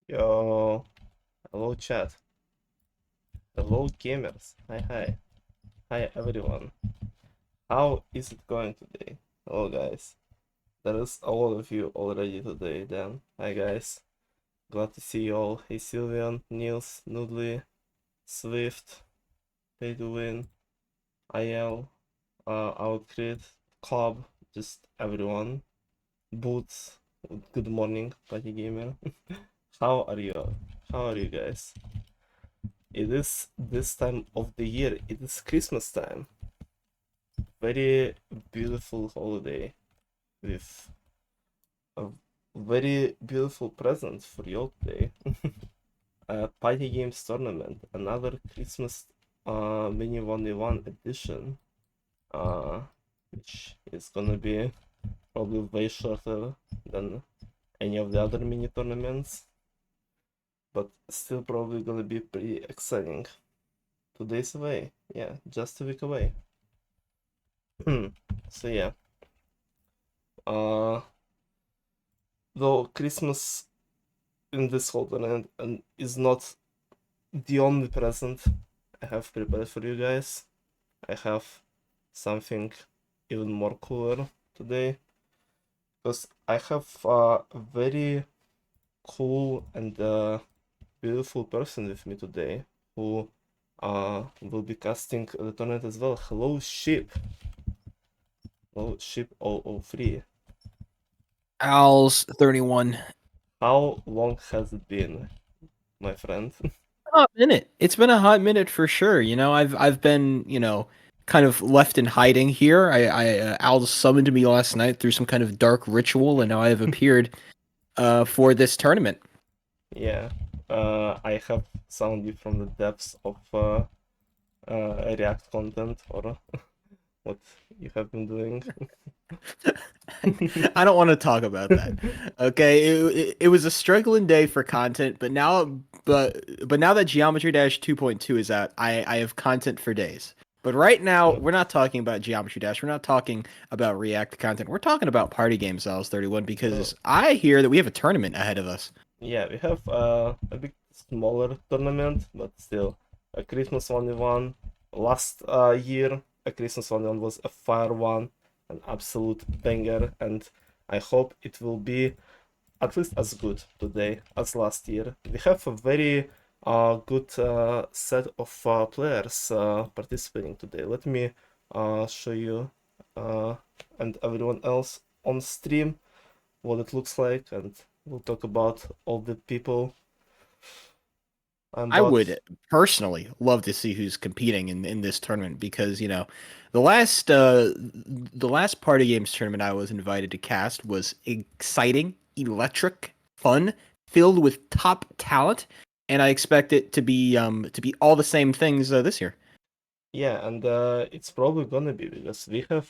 Yo, hello chat, hello gamers, hi everyone. How is it going today? Hello guys, there is a lot of you already today then. Hi guys, glad to see you all. Hey Sylvian, Nils, Nudli, Swift, Pay to Win, IL, OutCrit, Club, just everyone. Boots, good morning, Party Gamer. How are you? How are you guys? It is this time of the year. It is Christmas time. Very beautiful holiday with a very beautiful present for you today. A Party Games tournament, another Christmas mini 1v1 edition, uh, which is gonna be probably way shorter than any of the other mini tournaments, but still probably gonna be pretty exciting. 2 days away, yeah, just a week away. So yeah, uh, though Christmas in this whole tournament and is not the only present I have prepared for you guys. I have something even more cooler today because I have a very cool and beautiful person with me today who will be casting the tournament as well. Hello, Ship. Hello, Ship 003. Owls 31. How long has it been, my friend? Hot minute. It's been a hot minute for sure. I've been, kind of left in hiding here. Owls summoned me last night through some kind of dark ritual, and now I have appeared for this tournament. Yeah, I have found you from the depths of React content or what you have been doing. I don't want to talk about that. Okay, it was a struggling day for content, but now that Geometry Dash 2.2 is out, I have content for days. But right now, Uh, we're not talking about Geometry Dash. We're not talking about React content. We're talking about Party Game Styles 31 uh, because I hear that we have a tournament ahead of us. yeah, we have a bit smaller tournament, but still a Christmas only one. Last year, a Christmas only one was a fire one, an absolute banger, and I hope it will be at least as good today as last year. We have a very good set of players participating today. Let me show you uh, and everyone else on stream what it looks like, and we'll talk about all the people. I'm I about. would personally love to see who's competing in this tournament because the last party games tournament I was invited to cast was exciting, electric, fun, filled with top talent, and I expect it to be all the same things this year. Yeah, and it's probably gonna be because we have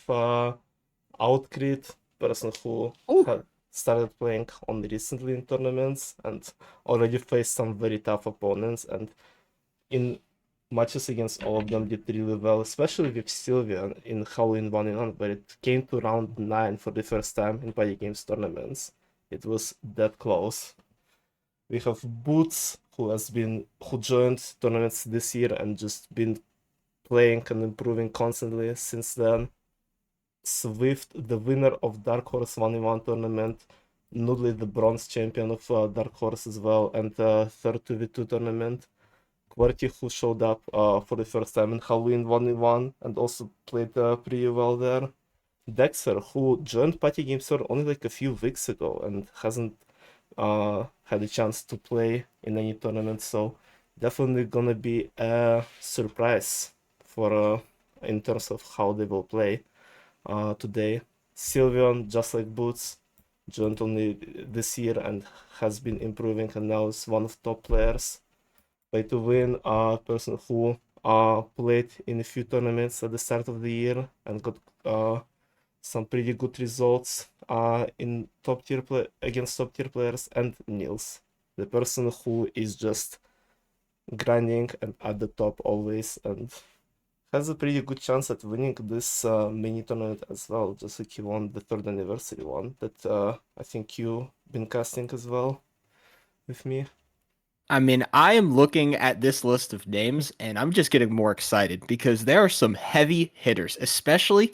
OutCrit, person who Oh, had started playing only recently in tournaments and already faced some very tough opponents, and in matches against all of them did really well, especially with Sylvia in Halloween 1 in 1, where it came to round 9 for the first time in Party Games tournaments. It was that close. We have Boots, who joined tournaments this year and just been playing and improving constantly since then. Swift, the winner of Dark Horse 1v1 tournament, Nudli, the bronze champion of Dark Horse as well, and third 2v2 tournament. QWERTY, who showed up for the first time in Halloween 1v1 and also played pretty well there. Dexter, who joined Party Games Store only like a few weeks ago and hasn't had a chance to play in any tournament, so definitely gonna be a surprise for in terms of how they will play today. Sylvian, just like Boots, joined only this year and has been improving and now is one of top players. Play to win, a person who played in a few tournaments at the start of the year and got some pretty good results in against top tier players, and Nils, the person who is just grinding and at the top always and has a pretty good chance at winning this mini tournament as well, just like he won the third anniversary one that I think you've been casting as well with me. I mean, I am looking at this list of names and I'm just getting more excited because there are some heavy hitters, especially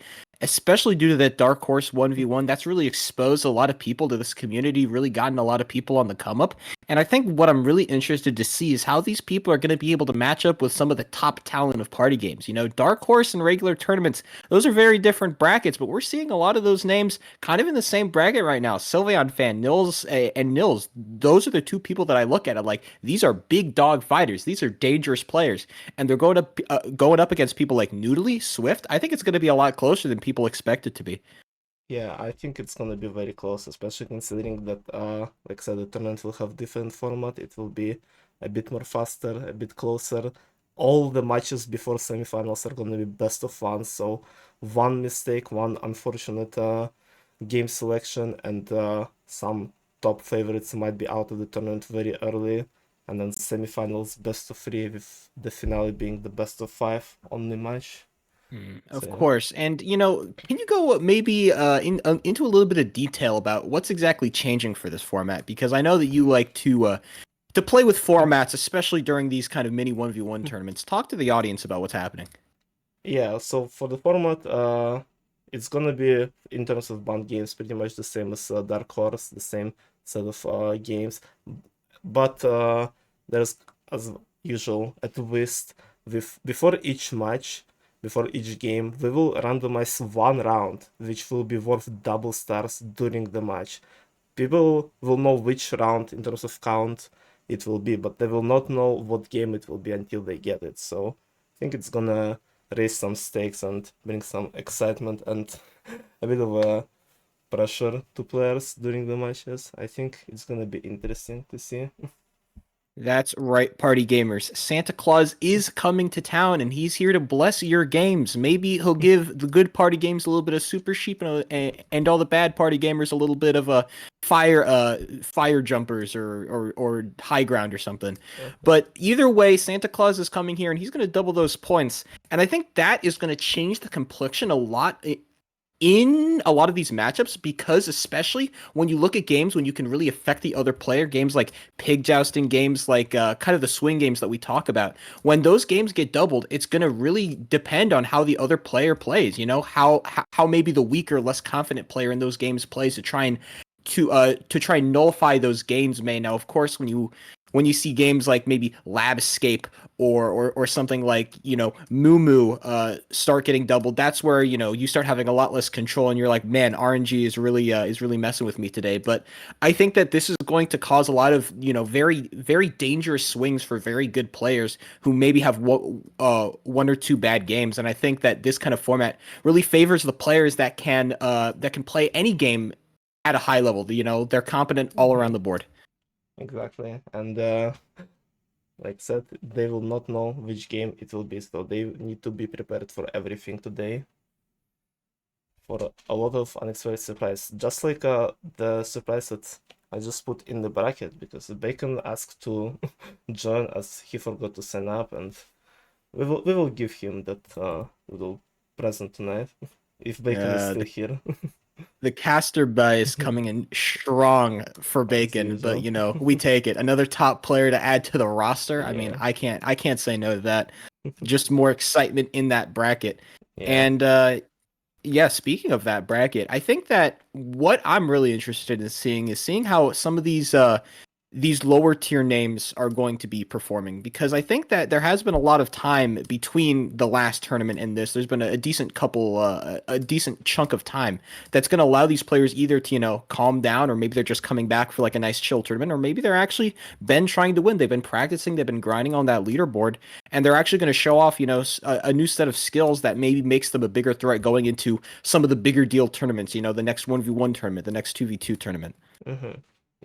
due to that Dark Horse 1v1 that's really exposed a lot of people to this community, really gotten a lot of people on the come up. And I think what I'm really interested to see is how these people are going to be able to match up with some of the top talent of party games. You know, Dark Horse and regular tournaments, those are very different brackets, but we're seeing a lot of those names kind of in the same bracket right now. Sylveon Fan, Nils, and Nils, those are the two people that I look at. I'm like, these are big dog fighters. These are dangerous players, and they're going up against people like Noodly, Swift. I think it's going to be a lot closer than people expect it to be. Yeah, I think it's gonna be very close, especially considering that, like I said, the tournament will have different format. It will be a bit more faster, a bit closer. All the matches before semifinals are gonna be best of one, so one mistake, one unfortunate game selection, and some top favorites might be out of the tournament very early, and then semifinals best of three, with the finale being the best of five only match. So Of yeah. course. And can you go maybe into a little bit of detail about what's exactly changing for this format? Because I know that you like to play with formats, especially during these kind of mini 1v1 tournaments. Talk to the audience about what's happening. Yeah, so for the format, it's gonna be, in terms of banned games, pretty much the same as Dark Horse, the same set of games. But there's, as usual, a twist. Before each match, before each game, we will randomize one round, which will be worth double stars during the match. People will know which round, in terms of count, it will be, but they will not know what game it will be until they get it. So I think it's gonna raise some stakes and bring some excitement and a bit of a pressure to players during the matches. I think it's gonna be interesting to see. That's right, party gamers. Santa Claus is coming to town and he's here to bless your games. Maybe he'll give the good party games a little bit of super sheep and all the bad party gamers a little bit of a fire jumpers or high ground or something. But either way, Santa Claus is coming here and he's going to double those points. And I think that is going to change the complexion a lot in a lot of these matchups, because especially when you look at games when you can really affect the other player, games like pig jousting, games like kind of the swing games that we talk about, when those games get doubled, it's going to really depend on how the other player plays, you know, how maybe the weaker, less confident player in those games plays to try and to try and nullify those games may. Now, of course, when you see games like maybe Labscape or something like, Moo Moo start getting doubled, that's where, you start having a lot less control and you're like, man, RNG is really messing with me today. But I think that this is going to cause a lot of, very, very dangerous swings for very good players who maybe have one or two bad games. And I think that this kind of format really favors the players that can play any game at a high level. They're competent all around the board. Exactly. And like I said, they will not know which game it will be, so they need to be prepared for everything today. For a lot of unexpected surprise, just like the surprise that I just put in the bracket, because Bacon asked to join as he forgot to sign up, and we will give him that little present tonight if Bacon is still The here. the caster bias coming in strong for As Bacon, but usual. we take it. Another top player to add to the roster. I mean, Yeah. I can't say no to that. Just more excitement in that bracket. Yeah. And yeah, speaking of that bracket, I think that what I'm really interested in seeing how some of these lower tier names are going to be performing, because I think that there has been a lot of time between the last tournament and this. There's been a decent a decent chunk of time that's going to allow these players either to, calm down, or maybe they're just coming back for like a nice chill tournament, or maybe they're actually been trying to win. They've been practicing, they've been grinding on that leaderboard, and they're actually going to show off, a new set of skills that maybe makes them a bigger threat going into some of the bigger deal tournaments, the next 1v1 tournament, the next 2v2 tournament.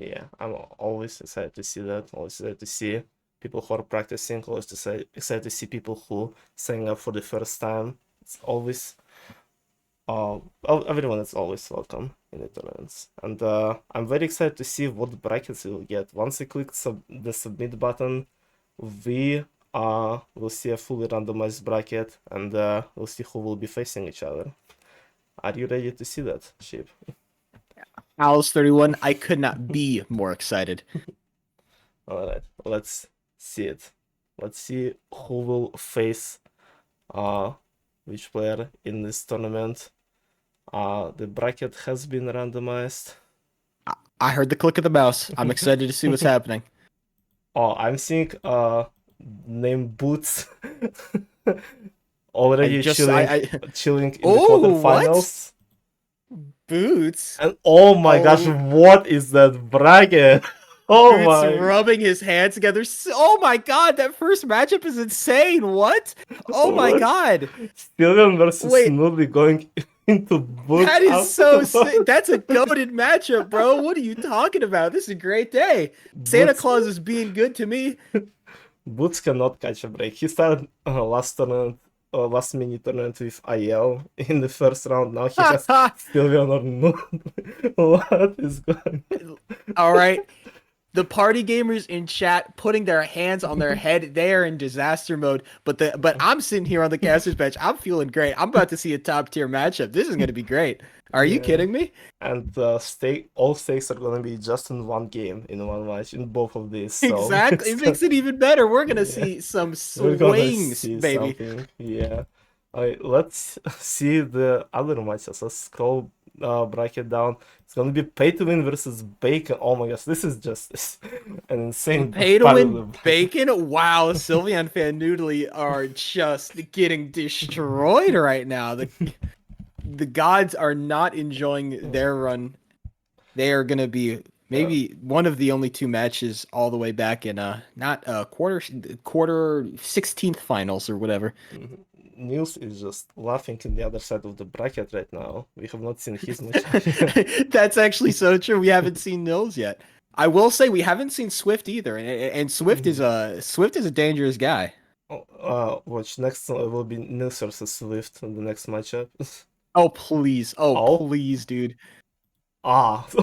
Yeah, I'm always excited to see that. Always excited to see people who are practicing. Always excited to see people who signing up for the first time. It's always, everyone is always welcome in the tournaments. And I'm very excited to see what brackets we will get. Once we click the submit button, we will see a fully randomized bracket, and we'll see who will be facing each other. Are you ready to see that, Sheep? Alice 31, I could not be more excited. All right, let's see it. Let's see who will face which player in this tournament. The bracket has been randomized. I heard the click of the mouse. I'm excited to see what's happening. Oh, I'm seeing name Boots I already just chilling in the Oh, what? quarterfinals. Boots. And oh my gosh, Oh, what is that bracket? Oh Boots my. rubbing his hands together. Oh my god, that first matchup is insane. What? Oh my What? god. Stillion versus Wait, ONudli going into Boots that is so sick. afterwards. That's a goated matchup, bro. What are you talking about? This is a great day. Santa Boots, Claus is being good to me. Boots cannot catch a break. He started last mini tournament with IL in the first round. Now he has Stillion or ONudli. What is going on? All right. The party gamers in chat putting their hands on their head, they are in disaster mode. But I'm sitting here on the caster's bench. I'm feeling great. I'm about to see a top tier matchup. This is gonna be great. Are you Yeah. kidding me? And all stakes are gonna be just in one game, in one match, in both of these. So Exactly. It makes it even better. We're gonna see some we're gonna swings, see baby. something. Yeah. Alright, let's see the other matches. Let's scroll bracket down. It's gonna be pay to win versus Bacon. Oh my gosh, this is just an insane Pay to part of win the bracket. Bacon. Wow, Sylveon and Noodly are just getting destroyed right now. The gods are not enjoying their run. They are gonna be maybe one of the only two matches all the way back in not quarter 16th finals or whatever. Nils is just laughing in the other side of the bracket right now. We have not seen his much. That's actually so true. We haven't seen Nils yet. I will say we haven't seen Swift either, and Swift is a dangerous guy. Watch next will be Nils versus Swift in the next matchup. Oh please, Oh. please, dude. Almost.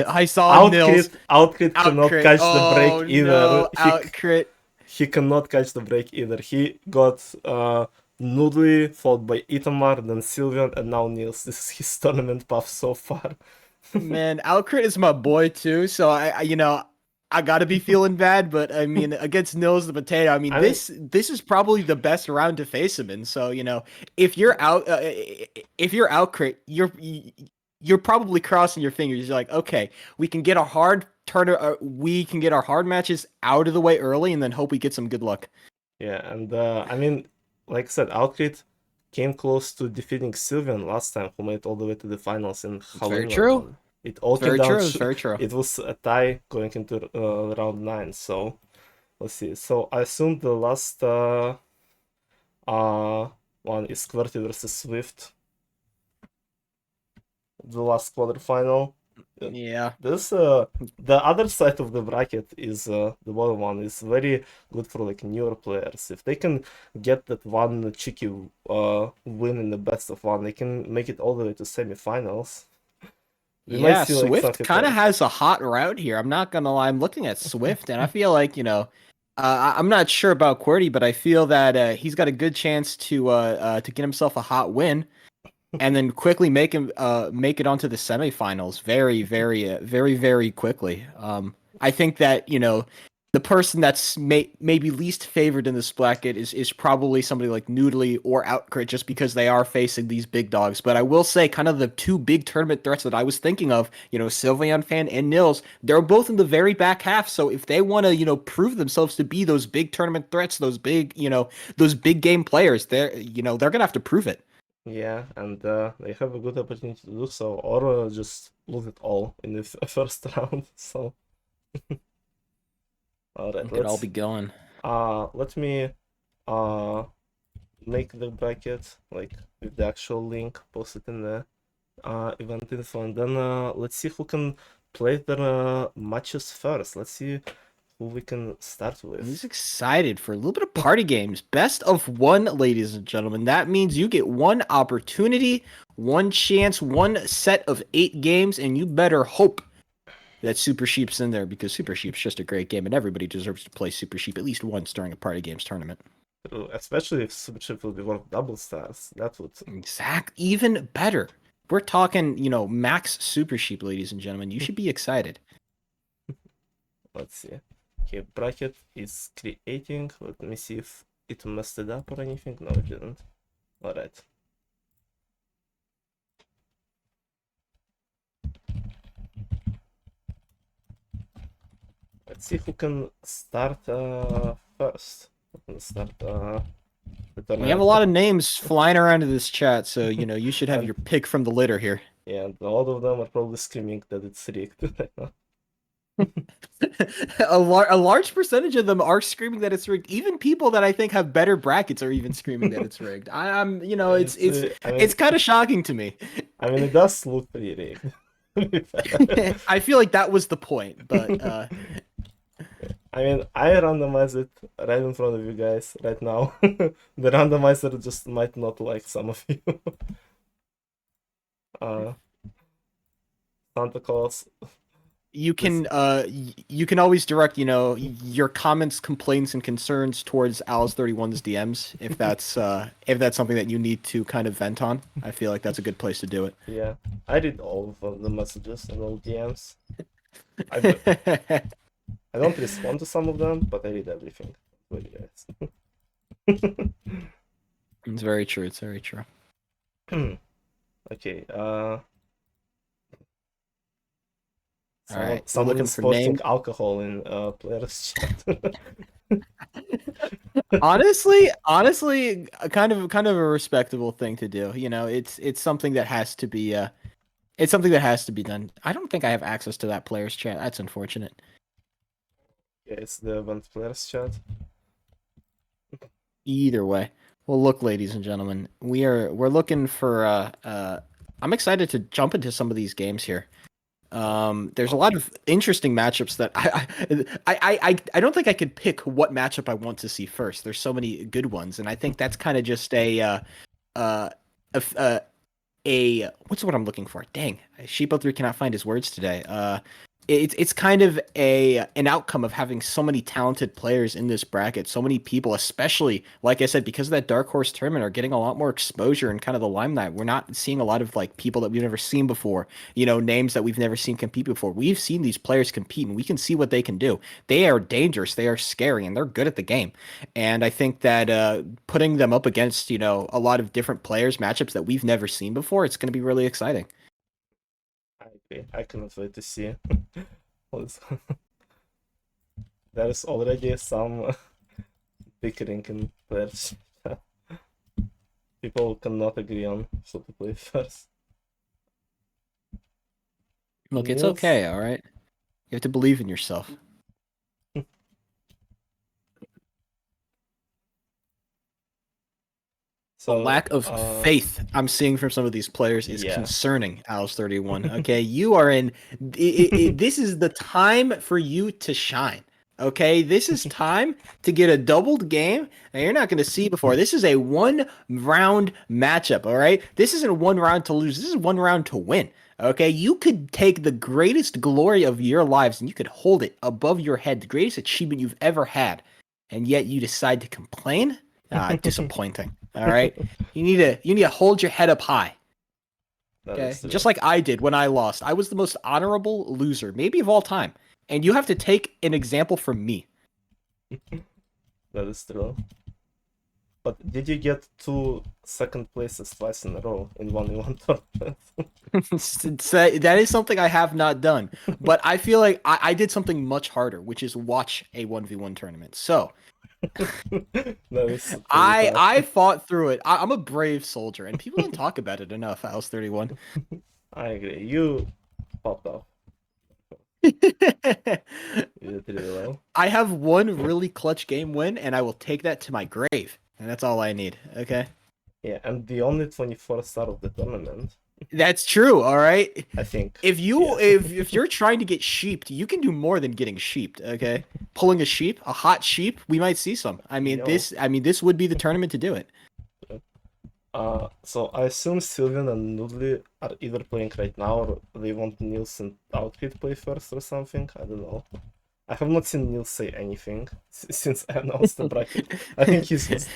I saw Nils. OutCrit cannot catch the break Oh either. no, OutCrit. He cannot catch the break either. He got ONudli, followed by Itamar, then Sylveon, and now Nils. This is his tournament path so far. Man, OutCrit is my boy too, so I gotta be feeling bad, but I mean against NilsThePotato, I mean this is probably the best round to face him in. So if you're OutCrit, you're probably crossing your fingers. You're like, okay, we can get our hard matches out of the way early, and then hope we get some good luck. Yeah, and I mean, like I said, OutCrit came close to defeating Sylveon last time, who made it all the way to the finals in Halloween. Very true. It all Very came down. true. Very true. It was a tie going into round 9. So let's see. So I assume the last one is QWERTY versus swiftt. The last quarterfinal. Yeah. This the other side of the bracket is the bottom one is very good for like newer players. If they can get that one cheeky win in the best of one, they can make it all the way to semifinals. Yeah, Swift kind of has a hot route here. I'm not gonna lie. I'm looking at Swift, and I feel like I'm not sure about QWERTY, but I feel that he's got a good chance to get himself a hot win, and then quickly make it onto the semifinals very, very, very, very quickly. I think that the person that's maybe least favored in this bracket is probably somebody like ONudli or OutCrit, just because they are facing these big dogs. But I will say, kind of the two big tournament threats that I was thinking of, Sylveon Fan and Nils, they're both in the very back half. So if they want to, prove themselves to be those big tournament threats, those big game players, they're gonna have to prove it. Yeah, and they have a good opportunity to do so, or just lose it all in the first round. So. Alright, It could all be going. Let me make the bracket like with the actual link, post it in the event info, and then let's see who can play their matches first. Let's see who we can start with. He's excited for a little bit of party games. Best of one, ladies and gentlemen. That means you get one opportunity, one chance, one set of 8 games, and you better hope that Super Sheep's in there, because Super Sheep's just a great game, and everybody deserves to play Super Sheep at least once during a party games tournament. Especially if Super Sheep will be worth double stars. That would even better. We're talking, max Super Sheep, ladies and gentlemen. You should be excited. Let's see. Okay, bracket is creating. Let me see if it messed it up or anything. No, it didn't. Alright. Let's see who can start first. Who can start the We have tournament. a lot of names flying around in this chat, so you should have And- your pick from the litter here. Yeah, and a lot of them are probably screaming that it's rigged right now. A large percentage of them are screaming that it's rigged. Even people that I think have better brackets are even screaming that it's rigged. I'm it's I mean, it's kind of shocking to me. it does look pretty rigged. To be fair. I feel like that was the point, but I mean, I randomize it right in front of you guys right now. The randomizer just might not like some of you. uh, Santa Claus. you can always direct your comments, complaints, and concerns towards Alice31's DMs if that's something that you need to kind of vent on. I feel like that's a good place to do it. Yeah, I read all of the messages and all DMs. I don't respond to some of them, but I read everything for you guys. It's very true. It's very true. Okay. All right, Someone looking is for posting names. alcohol in players chat. honestly, kind of a respectable thing to do. It's something that has to be it's something that has to be done. I don't think I have access to that player's chat. That's unfortunate. Yeah, it's the event players chat. Either way. Well, look, ladies and gentlemen, we're looking for I'm excited to jump into some of these games here. There's a lot of interesting matchups that I don't think I could pick what matchup I want to see first. There's so many good ones, and I think that's kind of just a what's what I'm looking for? Dang, Sheepo3 cannot find his words today. It's kind of an outcome of having so many talented players in this bracket. So many people, especially like I said, because of that Dark Horse tournament, are getting a lot more exposure and kind of the limelight. We're not seeing a lot of like people that we've never seen before. Names that we've never seen compete before. We've seen these players compete, and we can see what they can do. They are dangerous. They are scary, and they're good at the game. And I think that putting them up against a lot of different players, matchups that we've never seen before, it's going to be really exciting. I agree. I cannot wait to see. There's already some bickering in players. People cannot agree on who to play first. Look, it's Nils? okay, all right? You have to believe in yourself. So, the lack of faith I'm seeing from some of these players is concerning, Alice31. Okay, you are in. This is the time for you to shine. Okay, this is time to get a doubled game that you're not going to see before. This is a 1-round matchup. All right, this isn't 1 round to lose. This is 1 round to win. Okay, you could take the greatest glory of your lives and you could hold it above your head, the greatest achievement you've ever had, and yet you decide to complain. Disappointing. All right, you need to hold your head up high. Okay, just like I did when I lost. I was the most honorable loser, maybe of all time, and you have to take an example from me. That is true. But did you get 2 second places twice in a row in 1v1 tournament? That is something I have not done, but I feel like I did something much harder, which is watch a 1v1 tournament. So I fought through it. I'm a brave soldier, and people don't talk about it enough. Alice31. I agree. You popped off. You did really well. I have 1 really clutch game win, and I will take that to my grave, and that's all I need. Okay. Yeah, and the only 24 star of the tournament. That's true. All right. I think. If you're trying to get sheeped, you can do more than getting sheeped. Okay. Pulling a hot sheep, we might see some. I mean, this would be the tournament to do it. So I assume Sylvian and oNudli are either playing right now or they want Nils and OutCrit play first or something. I don't know. I have not seen Nils say anything since I announced the bracket. I think he's just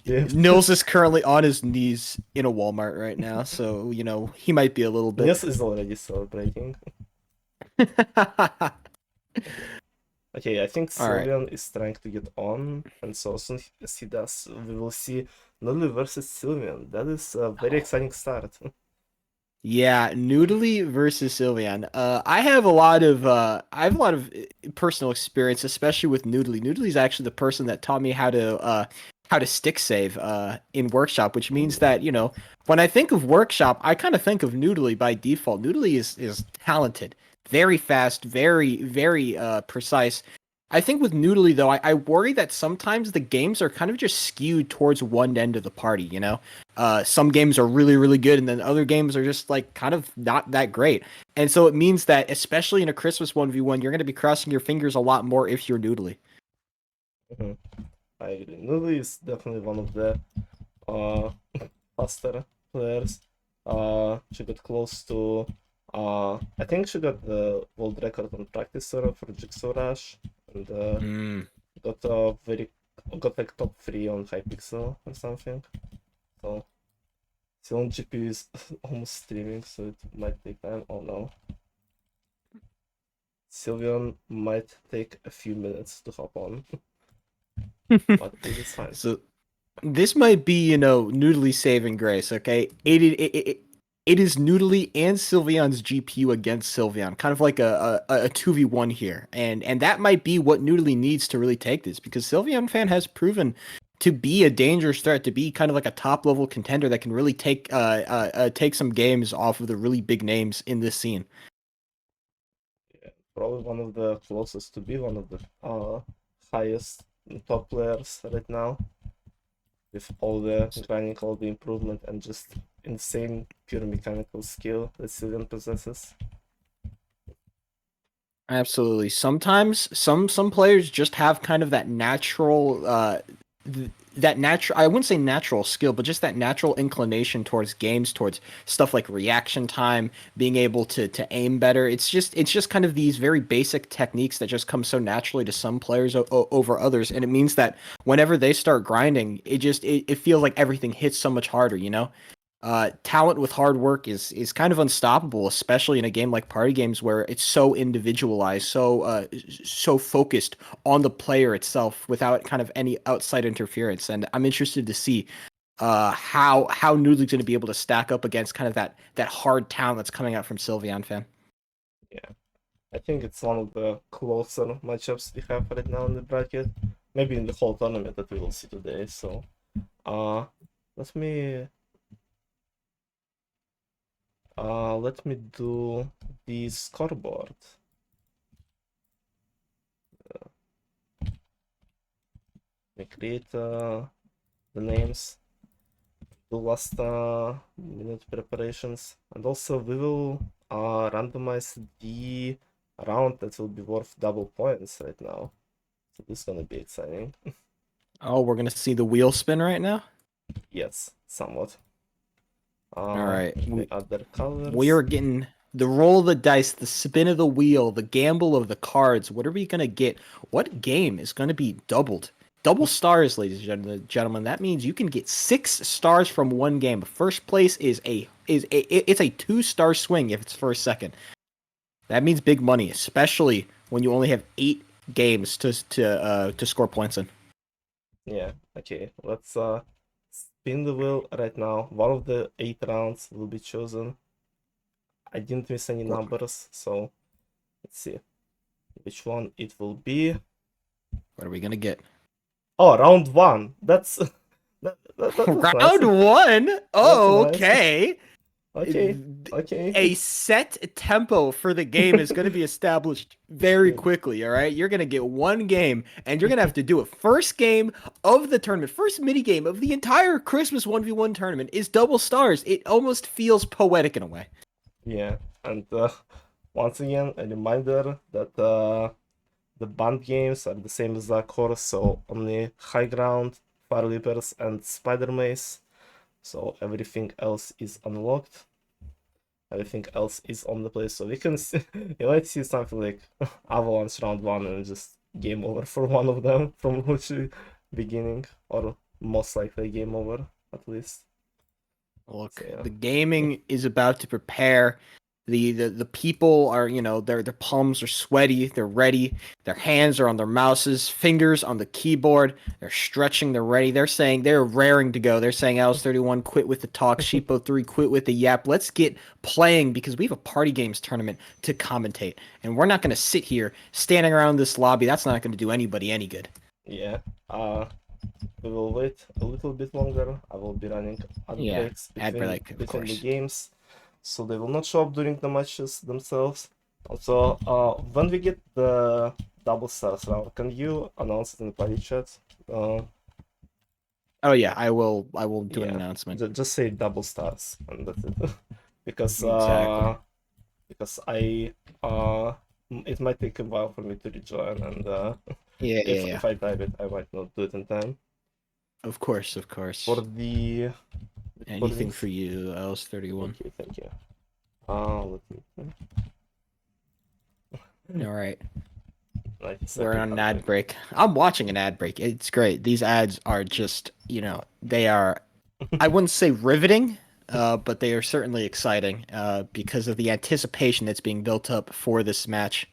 dead. Nils is currently on his knees in a Walmart right now, so he might be a little bit. Nils is already celebrating. Okay, I think All right. Sylvian is trying to get on, and so soon as he does, we will see Nudli versus Sylvian. That is a very exciting start. Yeah, Noodly versus Sylveon. I have a lot of personal experience, especially with Noodly. Noodly is actually the person that taught me how to stick save in Workshop, which means that, you know, when I think of Workshop, I kind of think of Noodly by default. Noodly is talented, very fast, very precise. I think with Noodly though, I worry that sometimes the games are kind of just skewed towards one end of the party, you know? Some games are really good, and then other games are just like kind of not that great. And so it means that, especially in a Christmas 1v1, you're going to be crossing your fingers a lot more if you're Noodly. Mhm. I agree. Nudli is definitely one of the uh, faster players. She got close to, I think she got the world record on practice server for Jigsaw Rush, and got got like top 3 on Hypixel or something. So still on GPU is almost streaming, so it might take time. Oh no. Sylveon might take a few minutes to hop on, but it is fine. So this might be, you know, Noodly saving grace. Okay, it is Noodly and Sylveon's GPU against Sylveon, kind of like a 2v1 here, and that might be what Noodly needs to really take this, because Sylveon fan has proven to be a dangerous threat, to be kind of like a top level contender that can really take some games off of the really big names in this scene. Yeah, probably one of the closest to be one of the highest top players right now, with all the grinding, all the improvement, and just insane pure mechanical skill that Sylveon possesses. Absolutely. Sometimes some players just have kind of that natural that natural, I wouldn't say natural skill, but just that natural inclination towards games, towards stuff like reaction time, being able to aim better. It's just kind of these very basic techniques that just come so naturally to some players over others, and it means that whenever they start grinding, it feels like everything hits so much harder, you know? Talent with hard work is kind of unstoppable, especially in a game like party games where it's so individualized, so focused on the player itself without kind of any outside interference. And I'm interested to see how Noodle's going to be able to stack up against kind of that hard talent that's coming out from Sylveon fan. Yeah, I think it's one of the closer matchups we have right now in the bracket, maybe in the whole tournament that we will see today. So, uh, let me let me do the scoreboard. We create the names, do last minute preparations, and also we will randomize the round that will be worth double points right now. So this is gonna be exciting. Oh, we're going to see the wheel spin right now. Yes, somewhat. All right, The other we colors. are getting the roll of the dice, the spin of the wheel, the gamble of the cards. What are we gonna get? What game is gonna be doubled? Double stars, ladies and gentlemen. That means you can get 6 stars from one game. First place it's a 2-star swing if it's first second. That means big money, especially when you only have 8 games to score points in. Yeah, okay. Let's spin the wheel right now. One of the 8 rounds will be chosen. I didn't miss any What numbers, so let's see which one it will be. are we gonna get? Oh, round 1. That's that's nice. Round one. That's Oh, nice. okay. Okay, okay. A set tempo for the game is going to be established very Good. quickly. All right, you're going to get one game, and you're going to have to do it. First game of the tournament, first mini game of the entire Christmas 1v1 tournament is double stars. It almost feels poetic in a way. Yeah, and once again, a reminder that the band games are the same as Dark Horse, so only High Ground, Fire Leapers, and Spider Maze. So everything else is unlocked. Everything else is on the place. So we can see, you might see something like Avalanche round 1 and just game over for one of them from literally beginning, or most likely game over at least. Look, So yeah. the gaming is about to prepare The people are, their palms are sweaty, they're ready, their hands are on their mouses, fingers on the keyboard, they're stretching, they're ready. They're raring to go. They're saying Alice31 quit with the talk, Sheepo3 quit with the yap. Let's get playing because we have a party games tournament to commentate. And we're not going to sit here standing around this lobby. That's not going to do anybody any good. Yeah. We will wait a little bit longer. I will be running ad breaks between the games, so they will not show up during the matches themselves. Also, when we get the double stars round, can you announce it in the party chat? Oh yeah, I will do an announcement. Just say double stars, and that's it. because I it might take a while for me to rejoin, and if I type it, I might not do it in time. Of course. For the anything for you, Alice31. Thank you. Let me. All right. We're on an ad break. I'm watching an ad break. It's great. These ads are just, they are, I wouldn't say riveting, but they are certainly exciting because of the anticipation that's being built up for this match.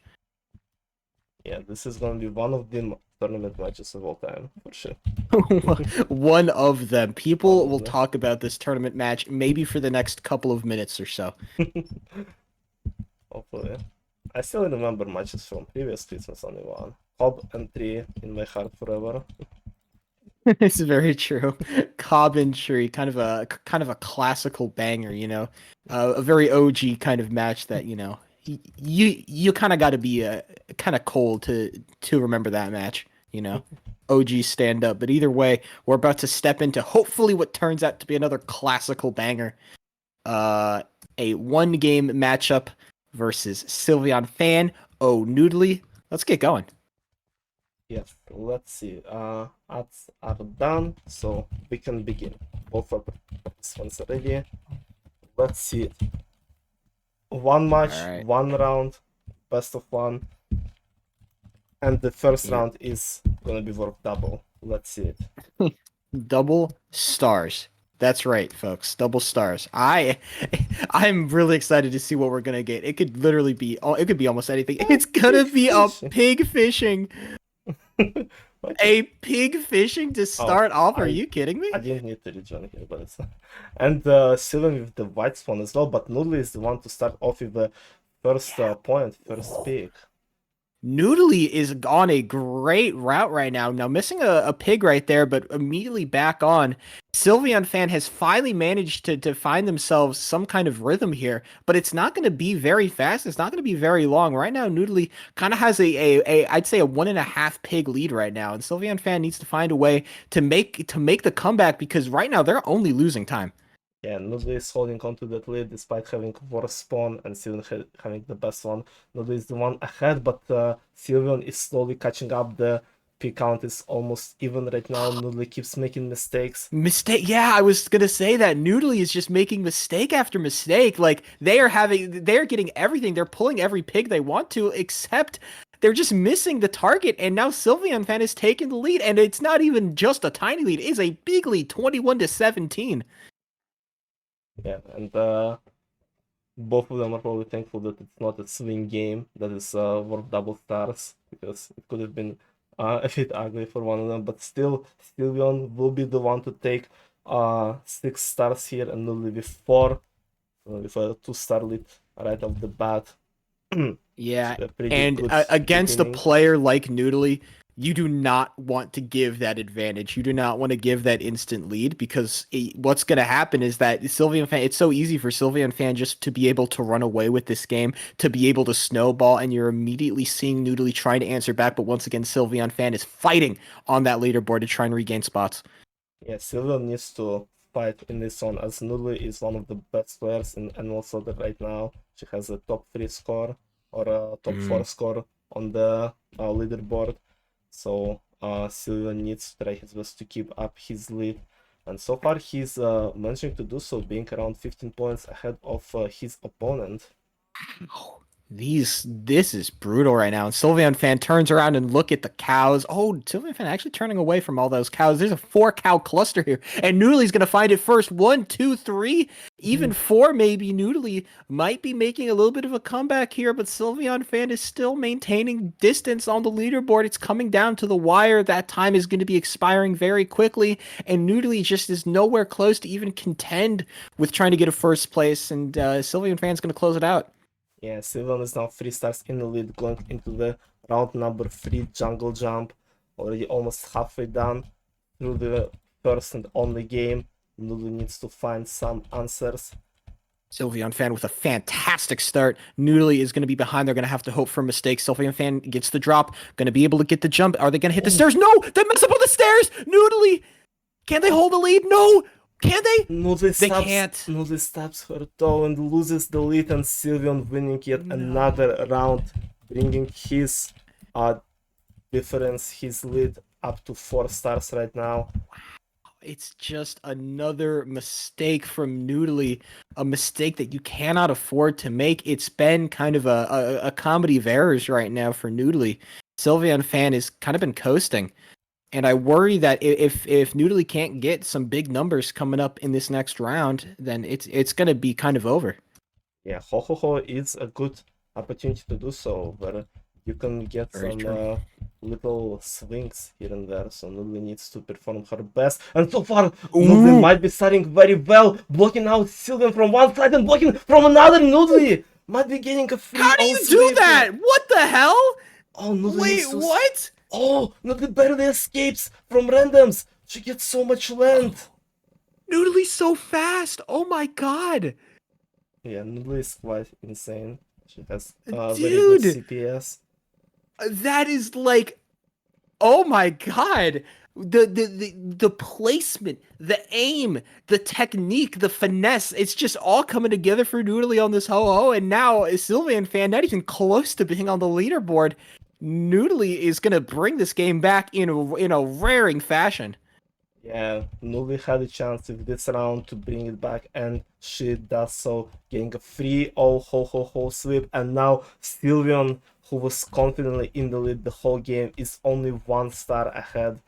Yeah, this is going to be one of the tournament matches of all time, for sure. One of them. People will talk about this tournament match maybe for the next couple of minutes or so. Hopefully. I still remember matches from previous Christmas only one. Cobb and 3 in my heart forever. It's very true. Cobb and Tree, kind of a classical banger, a very OG kind of match that, you kind of got to be kind of cold to remember that match, OG stand up. But either way, we're about to step into hopefully what turns out to be another classical banger. A 1-game matchup versus Sylveon Fan, oNudli. Let's get going. Yes, let's see. Ads are done, so we can begin. Both of participants are ready. Let's see it. One match, one round, best of one. And the first round is gonna be worth double. Let's see it. Double stars. That's right, folks. Double stars. I'm really excited to see what we're gonna get. It could literally be. It could be almost anything. It's gonna be a pig fishing. A pig fishing to start off? Are you kidding me? I didn't need to rejoin here, but it's and Sylveon with the white spawn as well. But Nudli is the one to start off with the first point, first pig. Nudli is on a great route right now. Now missing a pig right there, but immediately back on. Sylveon Fan has finally managed to find themselves some kind of rhythm here, but it's not going to be very fast. It's not going to be very long. Right now, Nudli kind of has I'd say a 1.5 pig lead right now, and Sylveon Fan needs to find a way to make the comeback because right now they're only losing time. Yeah, Nudli is holding on to that lead despite having worse spawn and Sylveon having the best one. Nudli is the one ahead, but Sylveon is slowly catching up. The pig count is almost even right now. Nudli keeps making mistakes. Yeah, I was gonna say that Nudli is just making mistake after mistake. Like they're getting everything. They're pulling every pig they want to, except they're just missing the target. And now Sylveon Fan is taking the lead, and it's not even just a tiny lead. It is a big lead, 21-17. Yeah, and both of them are probably thankful that it's not a swing game that is worth double stars, because it could have been a bit ugly for one of them. But still, Sylveon will be the one to take 6 stars here, and Nudli with 4, with a 2-star lead right off the bat. Yeah, and against a player like Nudli, you do not want to give that advantage. You do not want to give that instant lead, because what's going to happen is that Sylveon Fan, it's so easy for Sylveon Fan just to be able to run away with this game, to be able to snowball, and you're immediately seeing Nudli trying to answer back. But once again, Sylveon Fan is fighting on that leaderboard to try and regain spots. Yeah, Sylveon needs to fight in this one, as Nudli is one of the best players in Annual Sorter right now. She has a top 3 score or a top 4 score on the leaderboard. So Sylveon needs to try his best to keep up his lead, and so far he's managing to do so, being around 15 points ahead of his opponent. This is brutal right now. And Sylveon Fan turns around and look at the cows. Oh, Sylveon Fan actually turning away from all those cows. There's a 4-cow cluster here. And Noodly's gonna find it first. 1, 2, 3, even 4 maybe. Noodly might be making a little bit of a comeback here, but Sylveon Fan is still maintaining distance on the leaderboard. It's coming down to the wire. That time is going to be expiring very quickly, and Noodly just is nowhere close to even contend with trying to get a first place, and Sylveon Fan's gonna close it out. Yeah, Sylveon is now 3 stars in the lead, going into the round number 3 jungle jump. Already almost halfway done through the first and only game. Noodly needs to find some answers. Sylveon Fan with a fantastic start. Noodly is going to be behind. They're going to have to hope for a mistake. Sylveon Fan gets the drop. Going to be able to get the jump. Are they going to hit the stairs? No! They mess up on the stairs! Noodly! Can they hold the lead? No! Can they? They can't. Noodly stabs her toe and loses the lead, and Sylveon winning yet another round, bringing his difference, his lead up to 4 stars right now. It's just another mistake from Noodly, a mistake that you cannot afford to make. It's been kind of a comedy of errors right now for Noodly. Sylveon Fan has kind of been coasting. And I worry that if Noodly can't get some big numbers coming up in this next round, then it's going to be kind of over. Yeah, Ho is a good opportunity to do so, where you can get some little swings here and there. So Noodly needs to perform her best. And so far, Noodly might be starting very well, blocking out Sylveon from one side and blocking from another. Noodly might be getting a free. How do you do that? What the hell? Oh, Noodly Wait, what? Oh, Noodly barely escapes from randoms. She gets so much land. Noodly's so fast. Oh my god. Yeah, Noodly is quite insane. She has very good CPS. That is like, oh my god. The placement, the aim, the technique, the finesse, it's just all coming together for Noodly on this Ho-Oh, and now Sylveon Fan not even close to being on the leaderboard. Noodly is going to bring this game back in a raring fashion. Yeah, Noodly had a chance with this round to bring it back, and she does so, getting a free Ho sweep, and now Sylveon, who was confidently in the lead the whole game, is only 1 star ahead.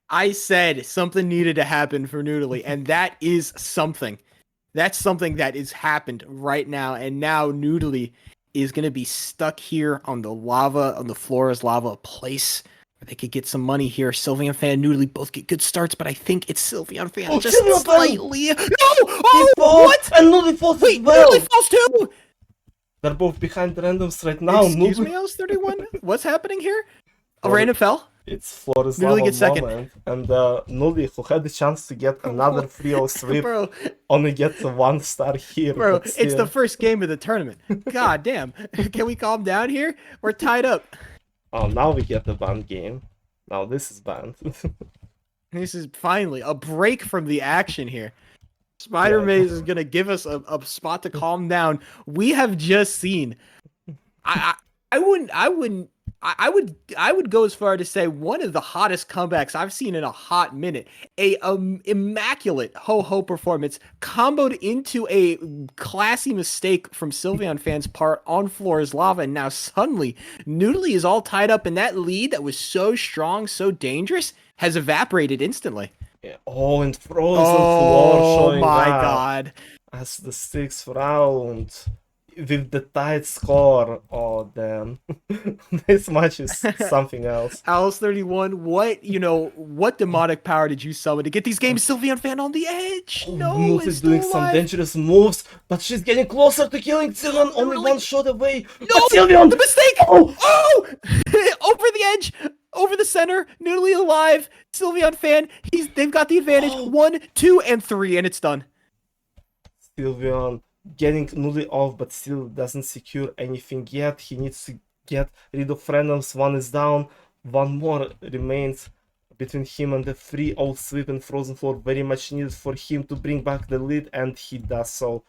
I said something needed to happen for Noodly, and that is something. That's something that has happened right now, and now Noodly is going to be stuck here on the floor is lava, a place where they could get some money here. Sylveon Fan, Noodly both get good starts, but I think it's Sylveon Fan just Sylveon slightly. Fan. No! Oh, what? And Noodly falls as well. Noodly falls too! They're both behind the randoms right now. Excuse me, Ls31? What's happening here? A random fell? It's Flores Noodly gets second. Moment, and Noodly, who had the chance to get another 3-0 sweep, Bro, only gets a 1 star here. bro, it's the first game of the tournament. God damn. Can we calm down here? We're tied up. Oh, now we get the banned game. Now this is banned. This is finally a break from the action here. Spider Maze is gonna give us a spot to calm down. We have just seen. I would go as far to say one of the hottest comebacks I've seen in a hot minute. A immaculate Ho-Oh performance comboed into a classy mistake from Sylveon Fan's part on floor is lava, and now suddenly Noodly is all tied up, and that lead that was so strong, so dangerous, has evaporated instantly. Yeah. Oh, and frozen floor showing my up god. as the 6th round with the tied score. Oh damn. This match is something else. Ls31, what demonic power did you summon to get these games Sylveon Fan on the edge? No, she's doing some dangerous moves, but she's getting closer to killing Sylveon, only 1 shot away. No, Sylveon! The mistake! Oh! Over the edge! Over the center, Noodly alive, Sylveon Fan, they've got the advantage. 1, 2, and 3, and it's done. Sylveon getting Noodly off, but still doesn't secure anything yet. He needs to get rid of randoms. 1 is down, 1 more remains between him and the 3-0 sweep and frozen floor. Very much needed for him to bring back the lead, and he does so.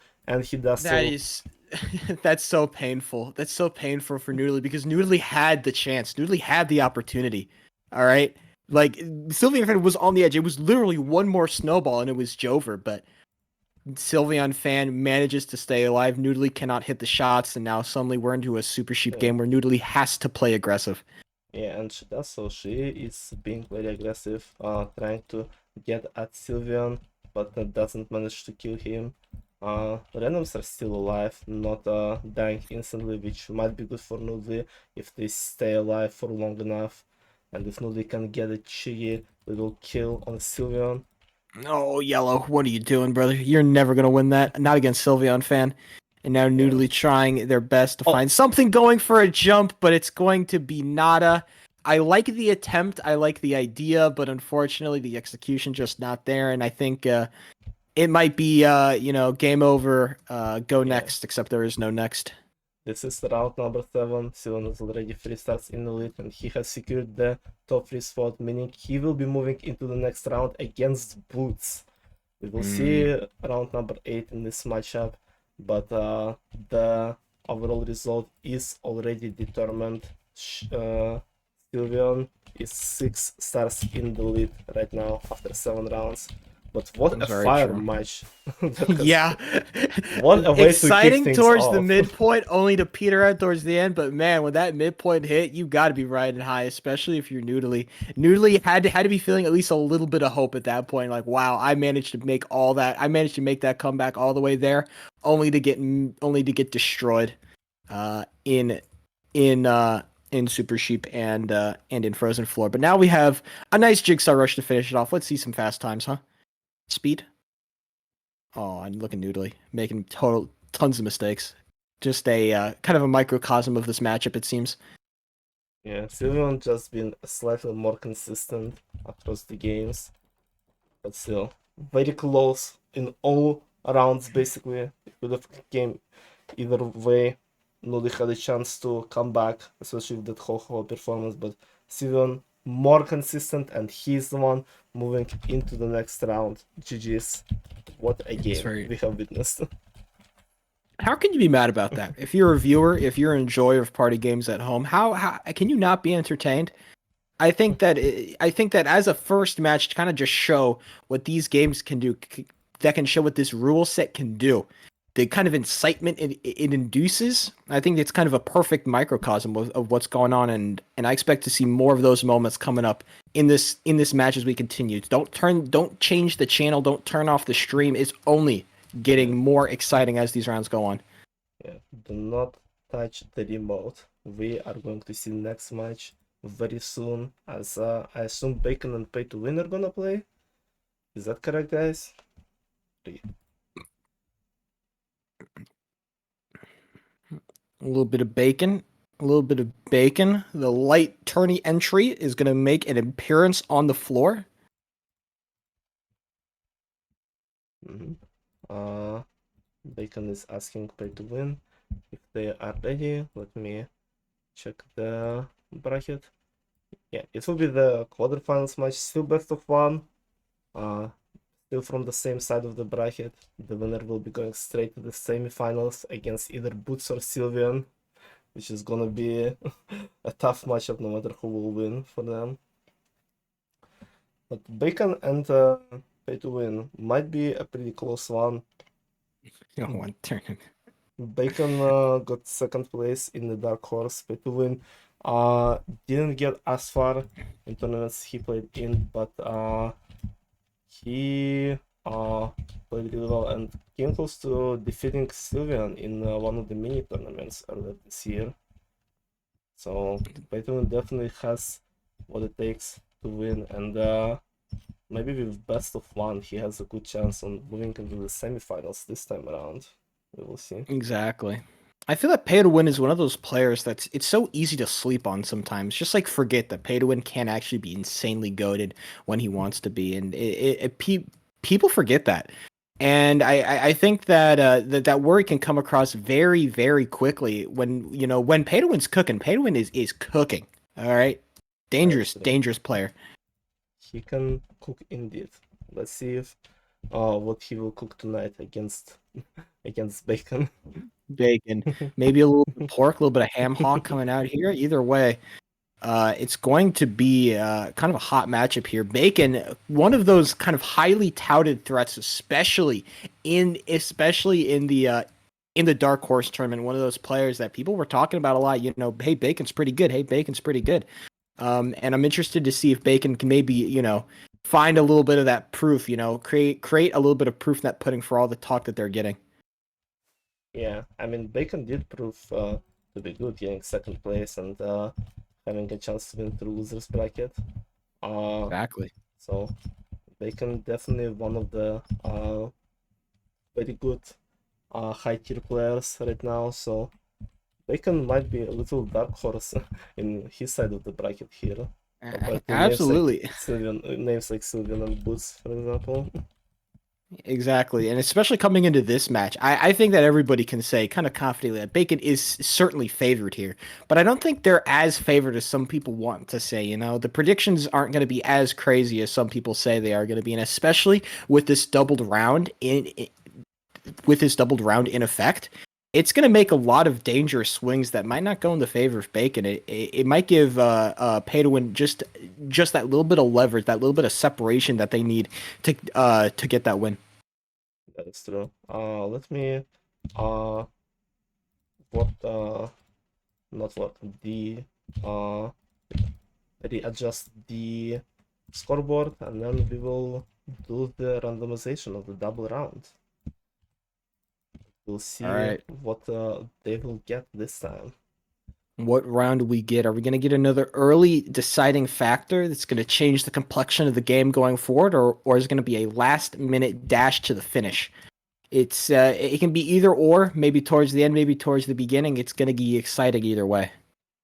That's so painful. That's so painful for Noodly, because Noodly had the chance. Noodly had the opportunity. All right? Like, Sylveon Fan was on the edge. It was literally 1 more snowball and it was Jover, but Sylveon fan manages to stay alive. Noodly cannot hit the shots, and now suddenly we're into a Super Sheep Yeah. game where Noodly has to play aggressive. Yeah, and she does so. She is being very aggressive, trying to get at Sylveon, but doesn't manage to kill him. Randoms are still alive, not dying instantly, which might be good for Noodly if they stay alive for long enough. And if Noodly can get a cheeky little kill on Sylveon. Oh, Yellow, what are you doing, brother? You're never gonna win that. Not against Sylveon fan. And now Yeah. Noodly trying their best to Oh. find something going for a jump, but it's going to be nada. I like the attempt, I like the idea, but unfortunately the execution just not there. And I think it might be game over, go next, except there is no next. This is round number 7. Sylveon is already 3 starts in the lead and he has secured the top 3 spot, meaning he will be moving into the next round against Boots. We will see round number 8 in this matchup, but the overall result is already determined. Sylveon is 6 stars in the lead right now after 7 rounds. But what That's a very fire true. match. Yeah. What a way to Exciting kick things towards the off. midpoint, only to peter out towards the end. But man, when that midpoint hit, you got to be riding high, especially if you're Noodly. Noodly had to be feeling at least a little bit of hope at that point. Like, wow, I managed to make all that. I managed to make that comeback all the way there, only to get destroyed, in Super Sheep and in Frozen Floor. But now we have a nice jigsaw rush to finish it off. Let's see some fast times, huh? Speed. Oh, I'm looking Noodly, making tons of mistakes. Just a kind of a microcosm of this matchup, it seems. Yeah, Sylveon just been slightly more consistent across the games, but still very close in all rounds. Basically, it could have came either way. Nudi had a chance to come back, especially with that whole performance, but Sylveon more consistent, and he's the one moving into the next round. GG's. What a game we have witnessed. How can you be mad about that? If you're a viewer, if you're an enjoyer of party games at home, how can you not be entertained? I think that as a first match to kind of just show what these games can do, that can show what this rule set can do. The kind of incitement it induces, I think it's kind of a perfect microcosm of what's going on, and I expect to see more of those moments coming up in this match as we continue. Don't change the channel, don't turn off the stream. It's only getting more exciting as these rounds go on. Yeah, do not touch the remote. We are going to see next match very soon, as I assume Bacon and Pay to Win are gonna play. Is that correct, guys? A little bit of bacon. The light tourney entry is going to make an appearance on the floor. Bacon is asking Pay to Win if they are ready. Let me check the bracket. Yeah, it will be the quarterfinals match, still best of 1. Still from the same side of the bracket. The winner will be going straight to the semifinals against either Boots or Sylveon, which is gonna be a tough matchup no matter who will win for them. But Bacon and Pay to Win might be a pretty close one. One turn. Bacon got 2nd place in the Dark Horse. Pay to Win didn't get as far in tournaments he played in, but he played really well and came close to defeating Sylveon in one of the mini tournaments earlier this year. So Pay to Win definitely has what it takes to win, and maybe with best of 1 he has a good chance on moving into the semifinals this time around. We will see. Exactly. I feel that Pay to Win is one of those players it's so easy to sleep on sometimes. Just like forget that Pay to Win can actually be insanely goated when he wants to be, and people forget that. And I think that that worry can come across very, very quickly when Pay to Win's cooking. Pay to Win is cooking. All right, dangerous player. He can cook indeed. Let's see if what he will cook tonight against Bacon. Bacon, maybe a little bit of pork, a little bit of ham hock coming out here. Either way, It's going to be kind of a hot matchup here. Bacon, one of those kind of highly touted threats, especially in the Dark Horse tournament. One of those players that people were talking about a lot. You know, hey, Bacon's pretty good. Hey, Bacon's pretty good. And I'm interested to see if Bacon can maybe, find a little bit of that proof. Create a little bit of proof in that pudding for all the talk that they're getting. Yeah, I mean, Bacon did prove to be good, getting second place and having a chance to win the losers bracket. Exactly. So Bacon definitely one of the very good high tier players right now. So Bacon might be a little dark horse in his side of the bracket here, compared to Absolutely. names like Sylvian and Boots, for example. Exactly. And especially coming into this match, I think that everybody can say kind of confidently that Bacon is certainly favored here. But I don't think they're as favored as some people want to say. The predictions aren't going to be as crazy as some people say they are going to be. And especially with this doubled round in effect, it's going to make a lot of dangerous swings that might not go in the favor of Bacon. It might give Pay to Win just that little bit of leverage, that little bit of separation that they need to get that win. That is true. Let me readjust the scoreboard, and then we will do the randomization of the double round. We'll see what they will get this time. What round do we get? Are we going to get another early deciding factor that's going to change the complexion of the game going forward, or is it going to be a last minute dash to the finish? It can be either or, maybe towards the end, maybe towards the beginning. It's going to be exciting either way.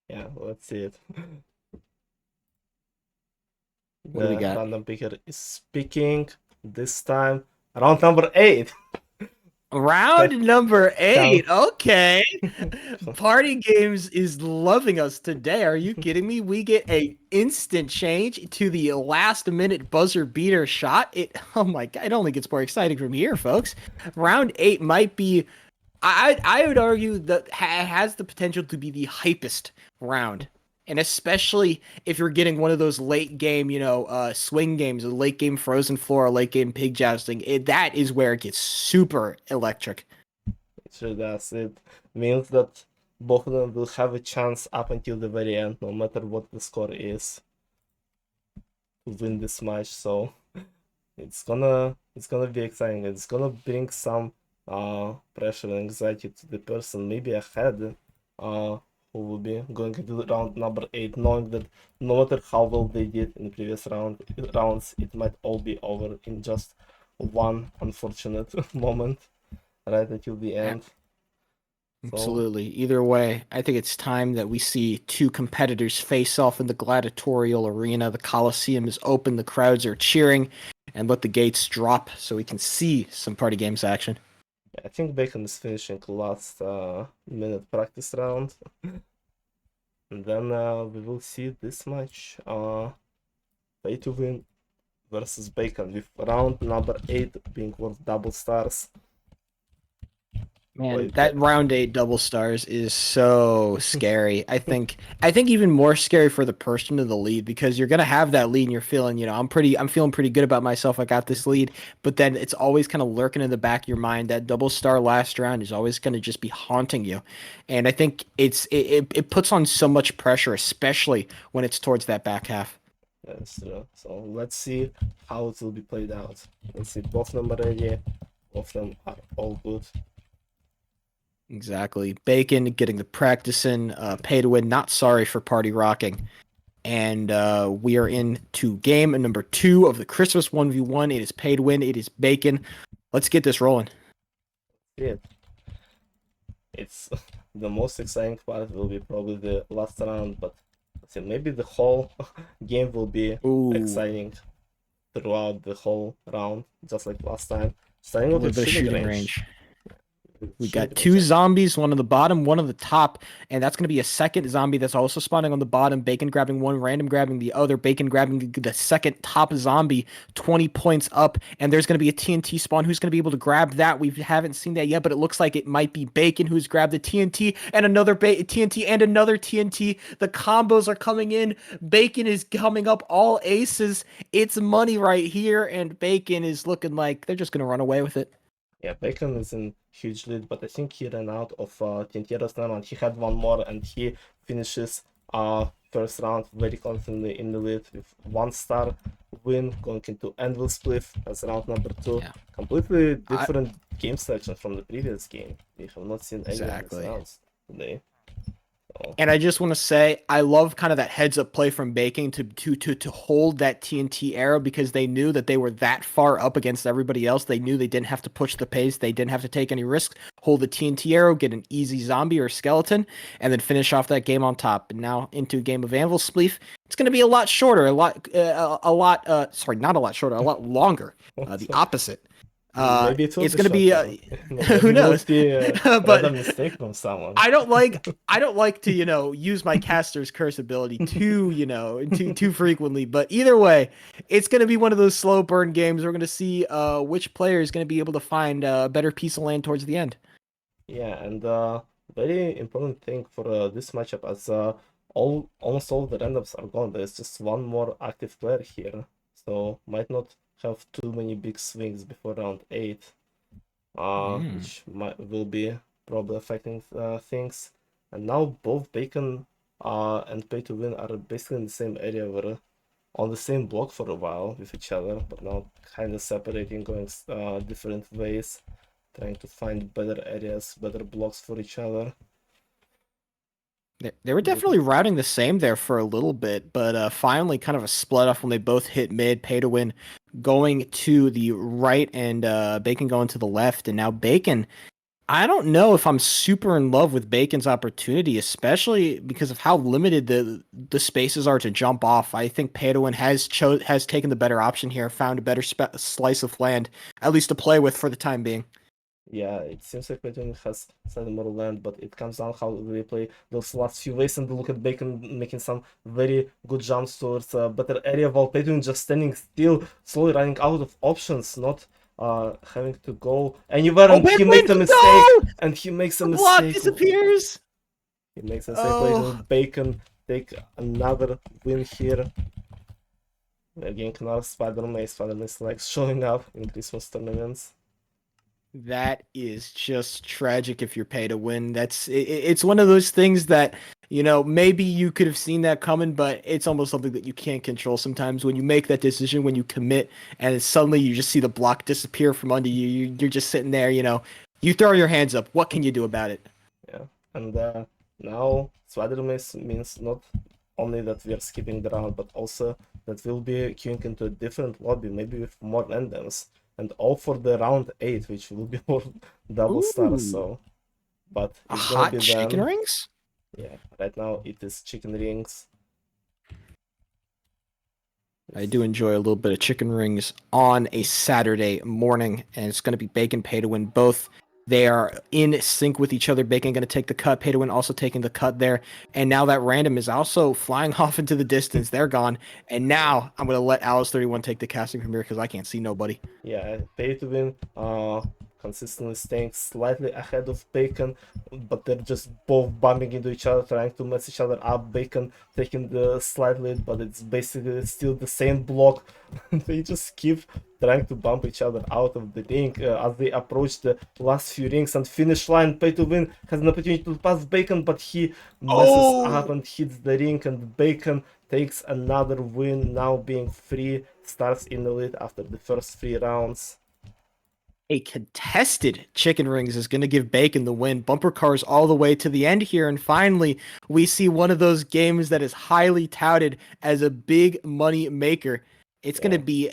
Yeah, let's see it. What do we got? Random picker is speaking this time. Round number 8. Round number 8. Okay. Party Games is loving us today. Are you kidding me? We get a instant change to the last minute buzzer beater shot. Oh my god, it only gets more exciting from here, folks. Round 8 might be, I would argue that has the potential to be the hypest round. And especially if you're getting one of those late game, swing games, a late game frozen floor, a late game pig jousting, that is where it gets super electric. It sure does. It means that both of them will have a chance up until the very end, no matter what the score is, to win this match. So it's gonna be exciting. It's gonna bring some pressure and anxiety to the person maybe ahead, who will be going into round number 8, knowing that no matter how well they did in the previous rounds, it might all be over in just one unfortunate moment right until the end. Absolutely. Either way, I think it's time that we see two competitors face off in the gladiatorial arena. The Coliseum is open, the crowds are cheering, and let the gates drop so we can see some Party Games action. I think Bacon is finishing last minute practice round. And then we will see this match. Pay to Win versus Bacon, with round number 8 being worth double stars. Man, that round 8 double stars is so scary. I think even more scary for the person in the lead, because you're gonna have that lead and you're feeling, I'm feeling pretty good about myself. I got this lead, but then it's always kind of lurking in the back of your mind. That double star last round is always gonna just be haunting you, and I think it puts on so much pressure, especially when it's towards that back half. That's true. So let's see how it will be played out. Let's see, both of them are ready. Both of them are all good. Exactly. Bacon getting the practice in, Pay to Win, not sorry for party rocking. And we are into game number 2 of the Christmas 1v1. It is Pay to Win. It is Bacon. Let's get this rolling. Yeah. It's the most exciting part will be probably the last round, but maybe the whole game will be exciting throughout the whole round, just like last time. Starting with the shooting range. We got two zombies, one on the bottom, one on the top, and that's going to be a second zombie that's also spawning on the bottom. Bacon grabbing one, random grabbing the other. Bacon grabbing the second top zombie, 20 points up, and there's going to be a TNT spawn. Who's going to be able to grab that? We haven't seen that yet, but it looks like it might be Bacon who's grabbed the TNT and another TNT and another TNT. The combos are coming in. Bacon is coming up all aces. It's money right here, and Bacon is looking like they're just going to run away with it. Yeah, Bacon is in huge lead, but I think he ran out of TNT now, and he had one more, and he finishes first round very confidently in the lead with 1-star win going into Anvil Spliff as round number 2. Yeah. Completely different game selection from the previous game. We have not seen any of these Exactly. rounds today. And I just want to say, I love kind of that heads up play from Bacon to hold that TNT arrow, because they knew that they were that far up against everybody else. They knew they didn't have to push the pace. They didn't have to take any risks. Hold the TNT arrow, get an easy zombie or skeleton, and then finish off that game on top. And now into a game of Anvil Spleef. It's going to be a lot shorter, not a lot shorter, a lot longer. The opposite. Maybe it's going to be who knows, but a mistake from someone. I don't like to use my caster's curse ability too frequently, but either way, it's going to be one of those slow burn games. We're going to see which player is going to be able to find a better piece of land towards the end. Yeah, and very important thing for this matchup, as almost all the randoms are gone. There's just one more active player here, so might not have too many big swings before round 8, which will be probably affecting things. And now both Bacon and Pay to Win are basically in the same area, were on the same block for a while with each other, but now kind of separating, going different ways, trying to find better areas, better blocks for each other. They were definitely routing the same there for a little bit, but finally kind of a split off when they both hit mid. Pay to Win going to the right and Bacon going to the left. And now Bacon, I don't know if I'm super in love with Bacon's opportunity, especially because of how limited the spaces are to jump off. I think Pay to Win has taken the better option here, found a better slice of land, at least to play with for the time being. Yeah, it seems like Bacon has slightly more land, but it comes down how they play those last few ways, and look at Bacon making some very good jumps towards a better area, while Bacon just standing still, slowly running out of options, not having to go anywhere, and he makes a mistake, and he makes a mistake. Block disappears! He makes a mistake, Bacon take another win here. Again, another Spider-Man is like showing up in Christmas tournaments. That is just tragic if you're Pay to Win. It's one of those things that, maybe you could have seen that coming, but it's almost something that you can't control sometimes. When you make that decision, when you commit, and suddenly you just see the block disappear from under you, you're just sitting there, you throw your hands up. What can you do about it? Yeah, and now Spider-Man means not only that we are skipping the round, but also that we'll be queuing into a different lobby, maybe with more randoms. And all for the round 8, which will be more double stars. So, but it's gonna be chicken rings. Yeah, right now it is chicken rings. I do enjoy a little bit of chicken rings on a Saturday morning, and it's gonna be Bacon, Pay to Win. Both they are in sync with each other. Bacon going to take the cut. Pay to Win also taking the cut there. And now that random is also flying off into the distance. They're gone. And now I'm going to let Alice31 take the casting from here because I can't see nobody. Yeah, Pay to Win consistently staying slightly ahead of Bacon, but they're just both bumping into each other, trying to mess each other up. Bacon taking the slight lead, but it's basically still the same block. They just keep trying to bump each other out of the ring as they approach the last few rings and finish line. Pay to Win has an opportunity to pass Bacon, but he messes up and hits the ring, and Bacon takes another win, now being 3 stars in the lead after the first 3 rounds. A contested chicken rings is going to give Bacon the win. Bumper cars all the way to the end here. And finally, we see one of those games that is highly touted as a big money maker. It's gonna be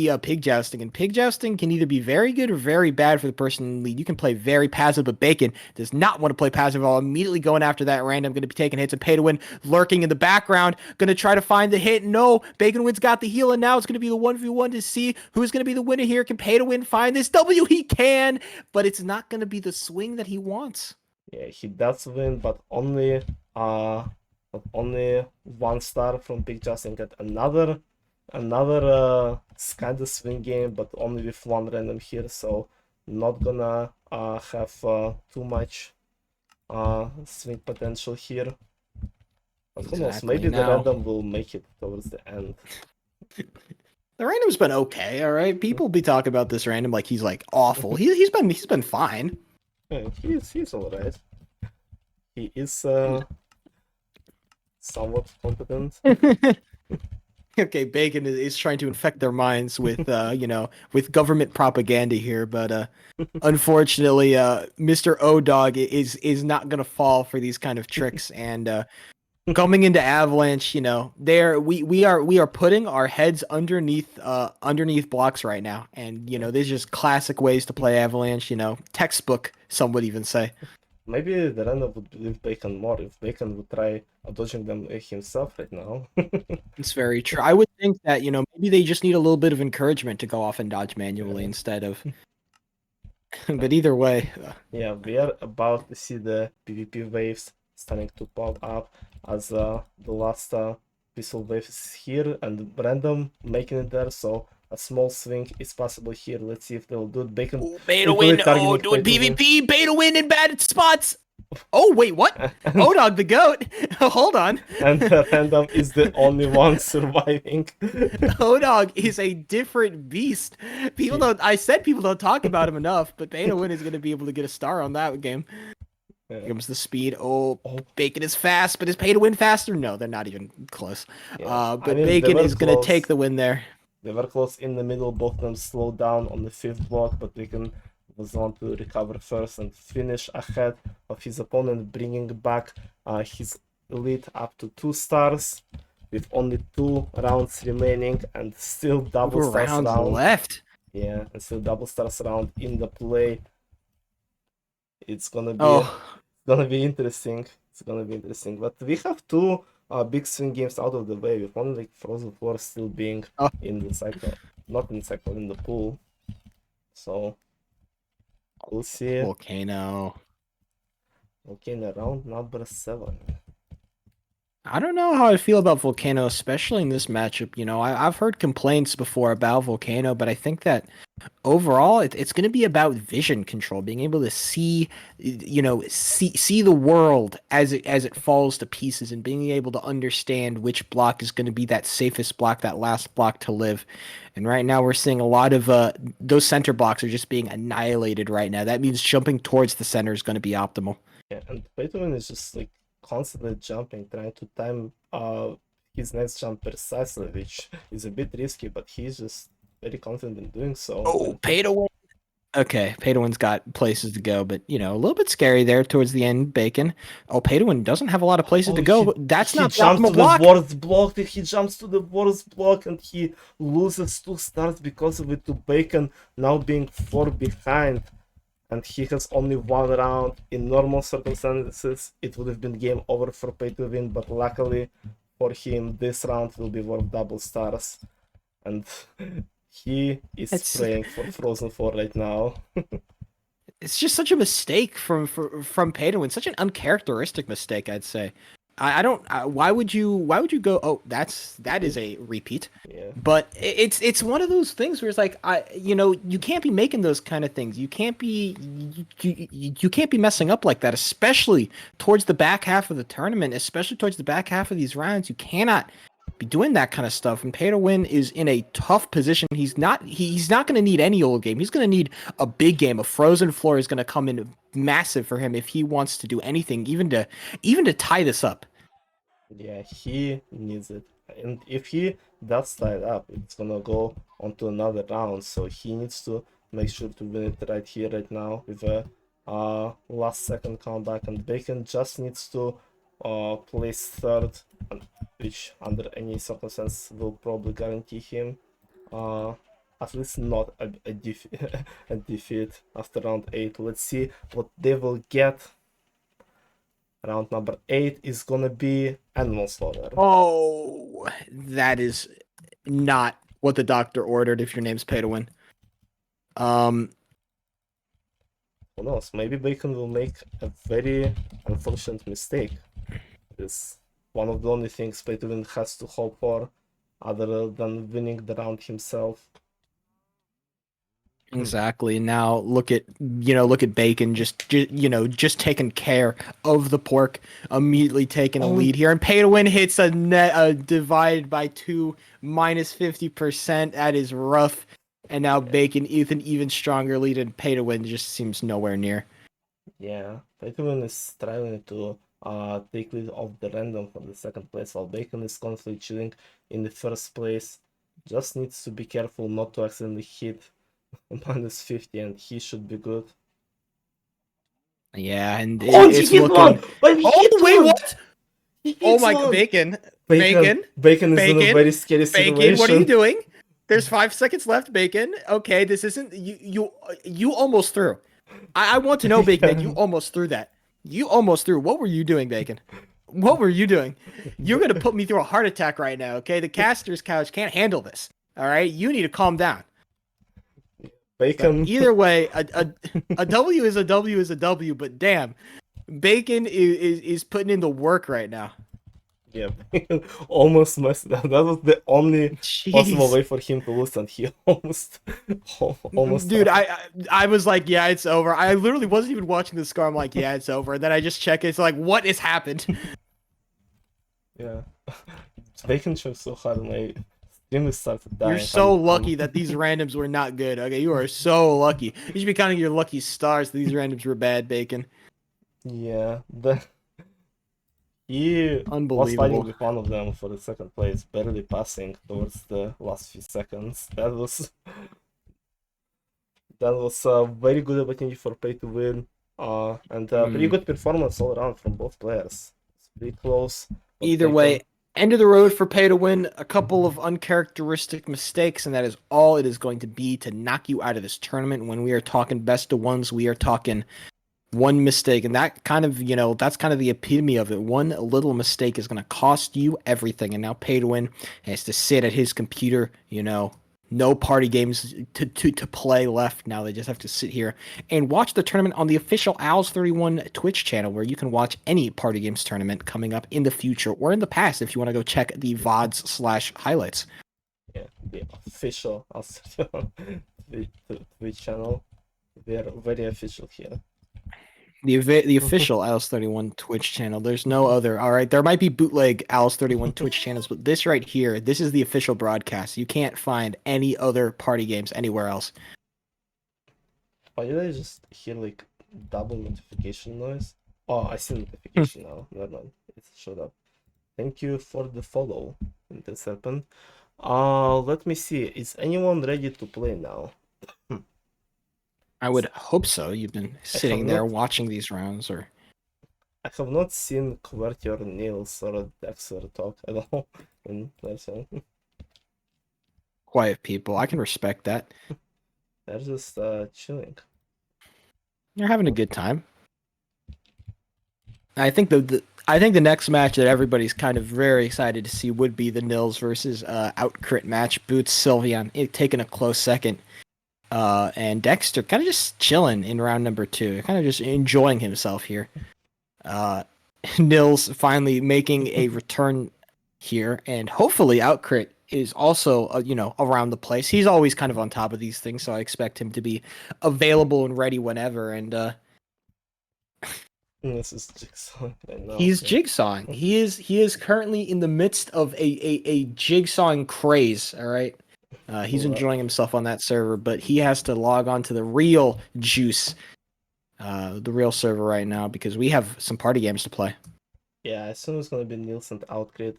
a pig jousting, and pig jousting can either be very good or very bad for the person in the lead. You can play very passive, but Bacon does not want to play passive at all. Immediately going after that random, gonna be taking hits and pay to win, lurking in the background, gonna try to find the hit. No, Bacon Win's got the heal, and now it's gonna be the 1v1 to see who's gonna be the winner here. Can pay to win find this W? He can, but it's not gonna be the swing that he wants. Yeah, he does win, but only 1 star from Big Justin at another kind of swing game, but only with one random here, so not gonna have too much swing potential here. But who knows, maybe the random will make it towards the end. The random's been okay, all right. People be talking about this random like he's like awful. He's been fine. Yeah, he's alright. He is somewhat competent. Okay, Bacon is trying to infect their minds with with government propaganda here, but unfortunately, Mr. O-Dog is not gonna fall for these kind of tricks. And coming into Avalanche, we are putting our heads underneath blocks right now, and there's just classic ways to play Avalanche. Textbook, some would even say. Maybe the random would believe Bacon more if Bacon would try dodging them himself right now. It's very true. I would think that, maybe they just need a little bit of encouragement to go off and dodge manually instead of... But either way... Yeah, we are about to see the PvP waves starting to pop up as the last pistol wave is here and random making it there, so a small swing is possible here. Let's see if they'll do it. Bacon. Beta win. Doing PvP. Beta win in bad spots. Oh, wait, what? O-Dog the goat. Hold on. And random is the only one surviving. O-Dog is a different beast. I said people don't talk about him enough, but Beta win is going to be able to get a star on that game. Yeah. Here comes the speed. Oh, Bacon is fast, but is pay to win faster? No, they're not even close. Yeah. But Bacon is going to take the win there. They were close in the middle, both of them slowed down on the 5th block, but Bacon was on to recover first and finish ahead of his opponent, bringing back his lead up to 2 stars with only 2 rounds remaining and still double stars round left. Yeah, and still double stars round in the play. It's gonna be interesting. It's gonna be interesting, but we have 2 big swing games out of the way, with only like Frozen Floor still being in the cycle, not in the cycle, in the pool. So we'll see. Volcano round number 7. I don't know how I feel about Volcano, especially in this matchup. I've heard complaints before about Volcano, but I think that overall it's going to be about vision control, being able to see the world as it falls to pieces, and being able to understand which block is going to be that safest block, that last block to live. And right now we're seeing a lot of those center blocks are just being annihilated right now. That means jumping towards the center is going to be optimal. Yeah, and Beethoven is just like constantly jumping, trying to time his next jump precisely, which is a bit risky, but he's just very confident in doing so. Oh, pay to win. Okay, pay to win's got places to go, but a little bit scary there towards the end. Bacon. Oh, pay to win doesn't have a lot of places to go. That's not the optimal block. He jumps to the worst block and he loses 2 stars because of it to Bacon, now being 4 behind. And he has only 1 round. In normal circumstances, it would have been game over for pay to win, but luckily for him, this round will be worth double stars. And he is praying for Frozen 4 right now. It's just such a mistake from pay to win, such an uncharacteristic mistake, I'd say. I don't. Why would you go? Oh, that is a repeat. Yeah. But it's one of those things where it's like you can't be making those kind of things. You can't be messing up like that, especially towards the back half of the tournament, especially towards the back half of these rounds. You cannot be doing that kind of stuff. And pay to win is in a tough position. He's not going to need any old game. He's going to need a big game. A Frozen Floor is going to come in massive for him if he wants to do anything, even to tie this up. Yeah, he needs it. And if he does tie it up, it's gonna go on to another round. So he needs to make sure to win it right here, right now, with a last second comeback. And Bacon just needs to place third, which under any circumstance will probably guarantee him at least not a defeat after round 8. Let's see what they will get. Round number 8 is gonna be Animal Slaughter. Oh, that is not what the doctor ordered if your name's pay to win. Who knows? Maybe Bacon will make a very unfortunate mistake. It's one of the only things pay to win has to hope for, other than winning the round himself. Exactly. Now look at Bacon just taking care of the pork, immediately taking a lead here, and pay to win hits a divide by 2 minus 50%. That is rough. And now Bacon, even stronger lead, and pay to win just seems nowhere near. Yeah, pay to win is striving to take lead off the random for the second place, while Bacon is constantly chilling in the first place. Just needs to be careful not to accidentally hit minus 50, and he should be good. Yeah, and it's looking. One! Wait, what? Oh my one. Bacon Is in a very scary situation. Bacon, what are you doing? There's 5 seconds left, Bacon. Okay, this isn't you almost threw. I want to know, Bacon, that you almost threw that. You almost threw. What were you doing, Bacon? What were you doing? You're gonna put me through a heart attack right now, okay? The caster's couch can't handle this. All right, you need to calm down. Bacon. But either way, a W is a W is a W. But damn, Bacon is putting in the work right now. Yeah, almost messed it up. That was the only possible way for him to lose, and he almost. Dude, I was like, yeah, it's over. I literally wasn't even watching the score. I'm like, yeah, it's over. And then I just check it. It's like, what has happened? Yeah, Bacon tried so hard, and I extremely started dying. You're so lucky that these randoms were not good. Okay, you are so lucky. You should be counting your lucky stars that these randoms were bad, Bacon. Yeah, he was fighting with one of them for the second place, barely passing towards the last few seconds. That was a very good opportunity for pay to win, and pretty good performance all around from both players. It's pretty close. Either way, end of the road for pay to win. A couple of uncharacteristic mistakes, and that is all it is going to be to knock you out of this tournament. When we are talking best of ones, we are talking one mistake, and that kind of, that's kind of the epitome of it. One little mistake is going to cost you everything, and now pay to win has to sit at his computer, no party games to play left. Now they just have to sit here and watch the tournament on the official Owls31 Twitch channel, where you can watch any party games tournament coming up in the future or in the past if you want to go check the VODs/highlights. Yeah, the official Twitch channel. We are very official here. The official Owls31 Twitch channel. There's no other. All right, there might be bootleg Owls31 Twitch channels, but this right here, this is the official broadcast. You can't find any other party games anywhere else. Why did I just hear like double notification noise? Oh, I see notification now. Never mind, it showed up. Thank you for the follow. This happened. Let me see. Is anyone ready to play now? I would hope so. You've been sitting there watching these rounds, or I have not seen QWERTY or Nils or Dexter talk at all in person. Quiet people. I can respect that. They're just chilling. You're having a good time. I think the next match that everybody's kind of very excited to see would be the Nils versus OutCrit match. Boots Sylveon taking a close second. And Dexter kind of just chilling in round number 2, kind of just enjoying himself here. Nils finally making a return here, and hopefully OutCrit is also around the place. He's always kind of on top of these things, so I expect him to be available and ready whenever. And this is Jigsaw. He's jigsawing. He is currently in the midst of a jigsawing craze. All right. He's enjoying himself on that server, but he has to log on to the real juice, the real server right now, because we have some party games to play. Yeah, as soon as it's going to be Nils and OutCrit.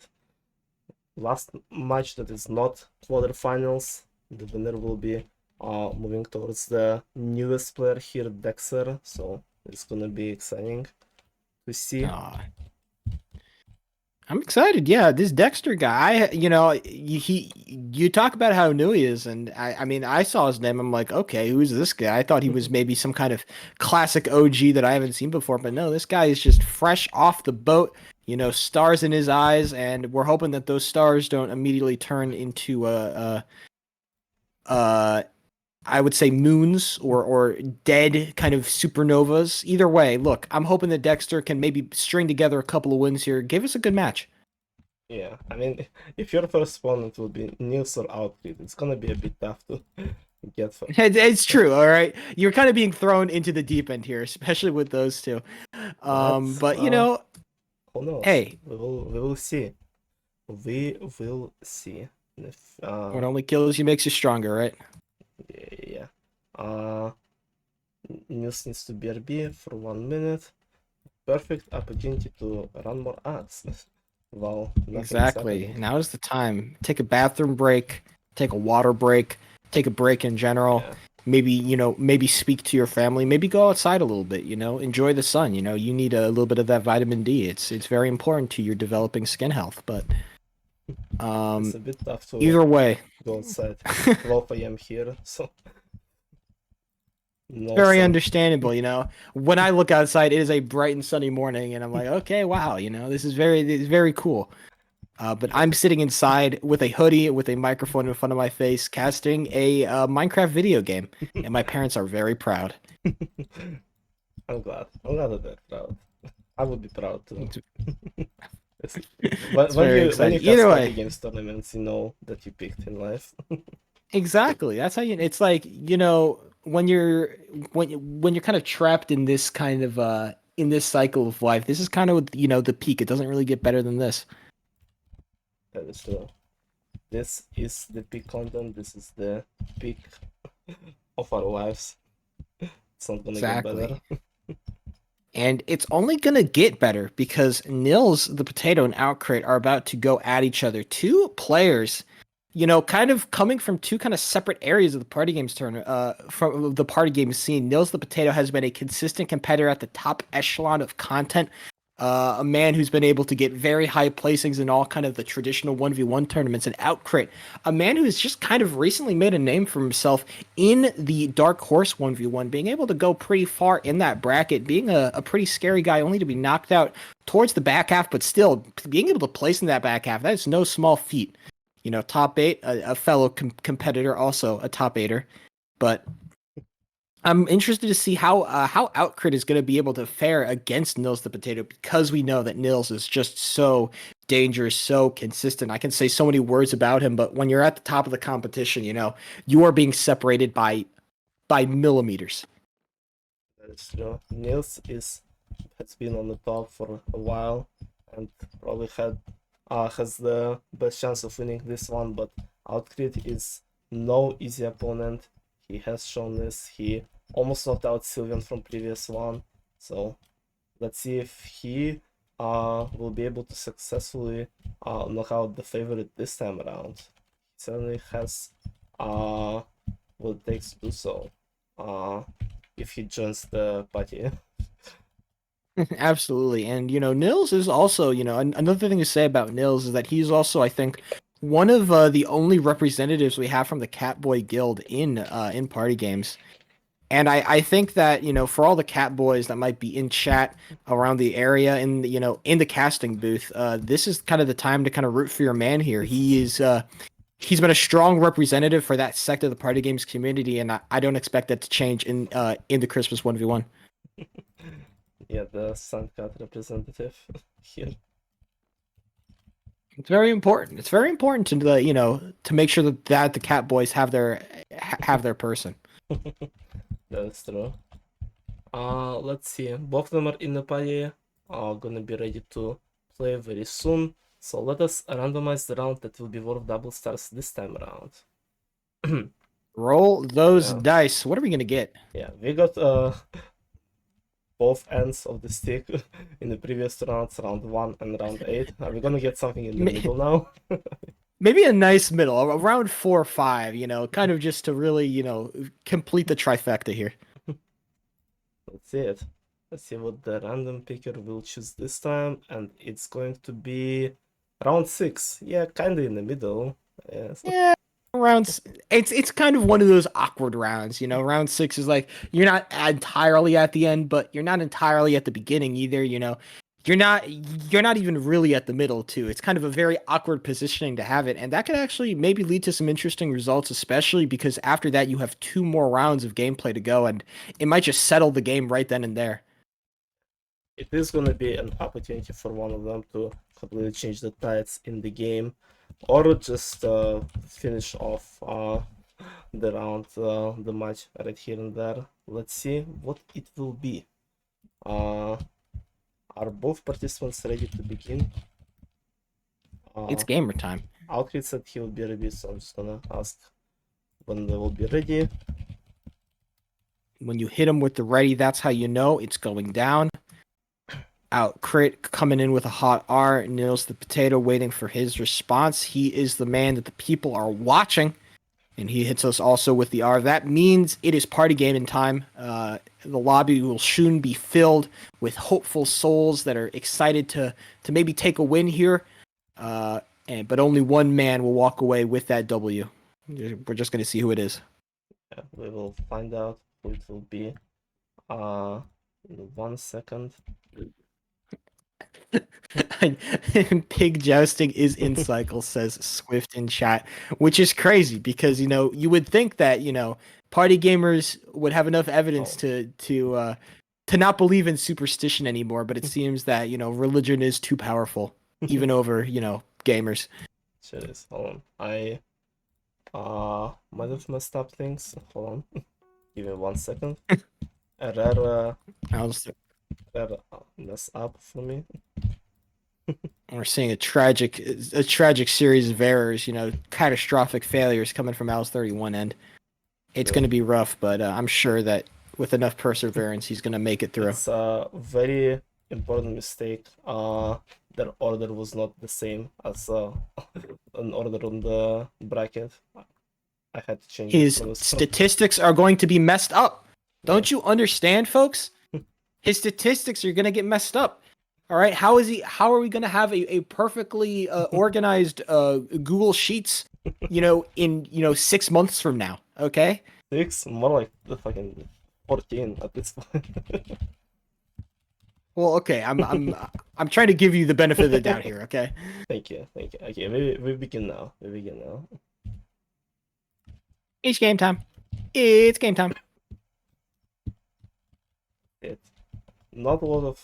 Last match that is not quarterfinals. The winner will be moving towards the newest player here, Dexter. So it's going to be exciting to see. I'm excited. Yeah, this Dexter guy, you talk about how new he is, and I mean, I saw his name. I'm like, okay, who's this guy? I thought he was maybe some kind of classic OG that I haven't seen before, but no, this guy is just fresh off the boat. Stars in his eyes, and we're hoping that those stars don't immediately turn into uh, I would say moons or dead kind of supernovas. Either way, look, I'm hoping that Dexter can maybe string together a couple of wins here. Give us a good match. Yeah, I mean, if your first opponent will be Nils or OutCrit, it's gonna be a bit tough to get for. It's true, all right. You're kind of being thrown into the deep end here, especially with those two. But Who knows? hey, we will see. We will see. If, what only kills you makes you stronger, right? yeah. Nils needs to BRB for 1 minute. Perfect opportunity to run more ads. Wow. Exactly. Now is the time. Take a bathroom break, take a water break, take a break in general. Yeah. Maybe speak to your family, maybe go outside a little bit, enjoy the sun. You need a little bit of that vitamin D. It's very important to your developing skin health, but It's a bit tough to either way, go outside. 12 a.m. here, so no very sun. understandable. When I look outside, it is a bright and sunny morning, and I'm like, okay, wow, this is very cool. But I'm sitting inside with a hoodie, with a microphone in front of my face, casting a Minecraft video game, and my parents are very proud. I'm glad that they're proud. I would be proud too. When you exciting. cast Either way. party games tournaments, you know that you picked in life. Exactly. That's how it's like, when you're kind of trapped in this kind of in this cycle of life, this is kind of the peak. It doesn't really get better than this. That is true. This is the peak content. This is the peak of our lives. It's not gonna get better. And it's only gonna get better because NilsThePotato and OutCrit are about to go at each other. Two players, kind of coming from two kind of separate areas of the party games from the party game scene. NilsThePotato has been a consistent competitor at the top echelon of content. A man who's been able to get very high placings in all kind of the traditional 1v1 tournaments, and OutCrit, a man who has just kind of recently made a name for himself in the Dark Horse 1v1, being able to go pretty far in that bracket, being a pretty scary guy, only to be knocked out towards the back half, but still being able to place in that back half, that is no small feat. Top 8, a fellow competitor, also a top 8er, but I'm interested to see how OutCrit is going to be able to fare against NilsThePotato, because we know that Nils is just so dangerous, so consistent. I can say so many words about him, but when you're at the top of the competition, you are being separated by millimeters. That's true. Nils has been on the top for a while and probably has the best chance of winning this one, but OutCrit is no easy opponent. He has shown this. He almost knocked out Sylvian from previous one. So let's see if he will be able to successfully knock out the favorite this time around. He certainly has what it takes to do so. If he joins the party. Absolutely. And, Nils is also, another thing to say about Nils is that he's also, I think, one of the only representatives we have from the Catboy Guild in party games. And I think that, for all the cat boys that might be in chat around the area in the casting booth, this is kind of the time to kind of root for your man here. He's been a strong representative for that sect of the party games community, and I don't expect that to change in the Christmas 1v1. Yeah, the Suncat representative here. It's very important. It's very important to to make sure that the cat boys have their person. That's true. Let's see. Both of them are in the party. Gonna be ready to play very soon. So let us randomize the round that will be worth double stars this time around. Roll those dice. What are we gonna get? Yeah, we got both ends of the stick in the previous rounds, round 1 and round 8. Are we gonna get something in the middle now? Maybe a nice middle, around 4 or 5, kind of just to really, complete the trifecta here. Let's see it. Let's see what the random picker will choose this time, and it's going to be round 6. Yeah, kinda in the middle. Yes. Yeah, it's kind of one of those awkward rounds, you know. Round 6 is like you're not entirely at the end, but you're not entirely at the beginning either, you know. You're not even really at the middle too. It's kind of a very awkward positioning to have it, and that could actually maybe lead to some interesting results, especially because after that you have 2 more rounds of gameplay to go, and it might just settle the game right then and there. It is gonna be an opportunity for one of them to completely change the tides in the game, or just finish off the round, the match right here and there. Let's see what it will be. Are both participants ready to begin? It's gamer time. OutCrit said he will be ready, so I'm just gonna ask when they will be ready. When you hit him with the ready, that's how you know it's going down. OutCrit coming in with a hot R. NilsThePotato waiting for his response. He is the man that the people are watching, and he hits us also with the R. That means it is party gaming time. The lobby will soon be filled with hopeful souls that are excited to maybe take a win here. But only one man will walk away with that W. We're just going to see who it is. Yeah, we will find out who it will be in 1 second. Pig jousting is in cycle, says Swift in chat, which is crazy because, you know, you would think that, you know, party gamers would have enough evidence to not believe in superstition anymore, but it seems that, you know, religion is too powerful, even over, you know, gamers. Sure is. Hold on. I might have messed up things. Hold on. Give me 1 second. A rare mess up for me. We're seeing a tragic series of errors, you know, catastrophic failures coming from Al's 31 end. It's going to be rough, but I'm sure that with enough perseverance, he's going to make it through. It's a very important mistake. Their order was not the same as an order on the bracket. I had to change His it. statistics are going to be messed up. Don't you understand, folks? His statistics are going to get messed up. All right, how are we going to have a perfectly organized Google Sheets, you know, in, you know, 6 months from now, okay? 6? More like the fucking 14 at this point. Well, okay, I'm trying to give you the benefit of the doubt here, okay? Thank you. Okay, maybe we begin now. It's game time. It's game time. Not a lot of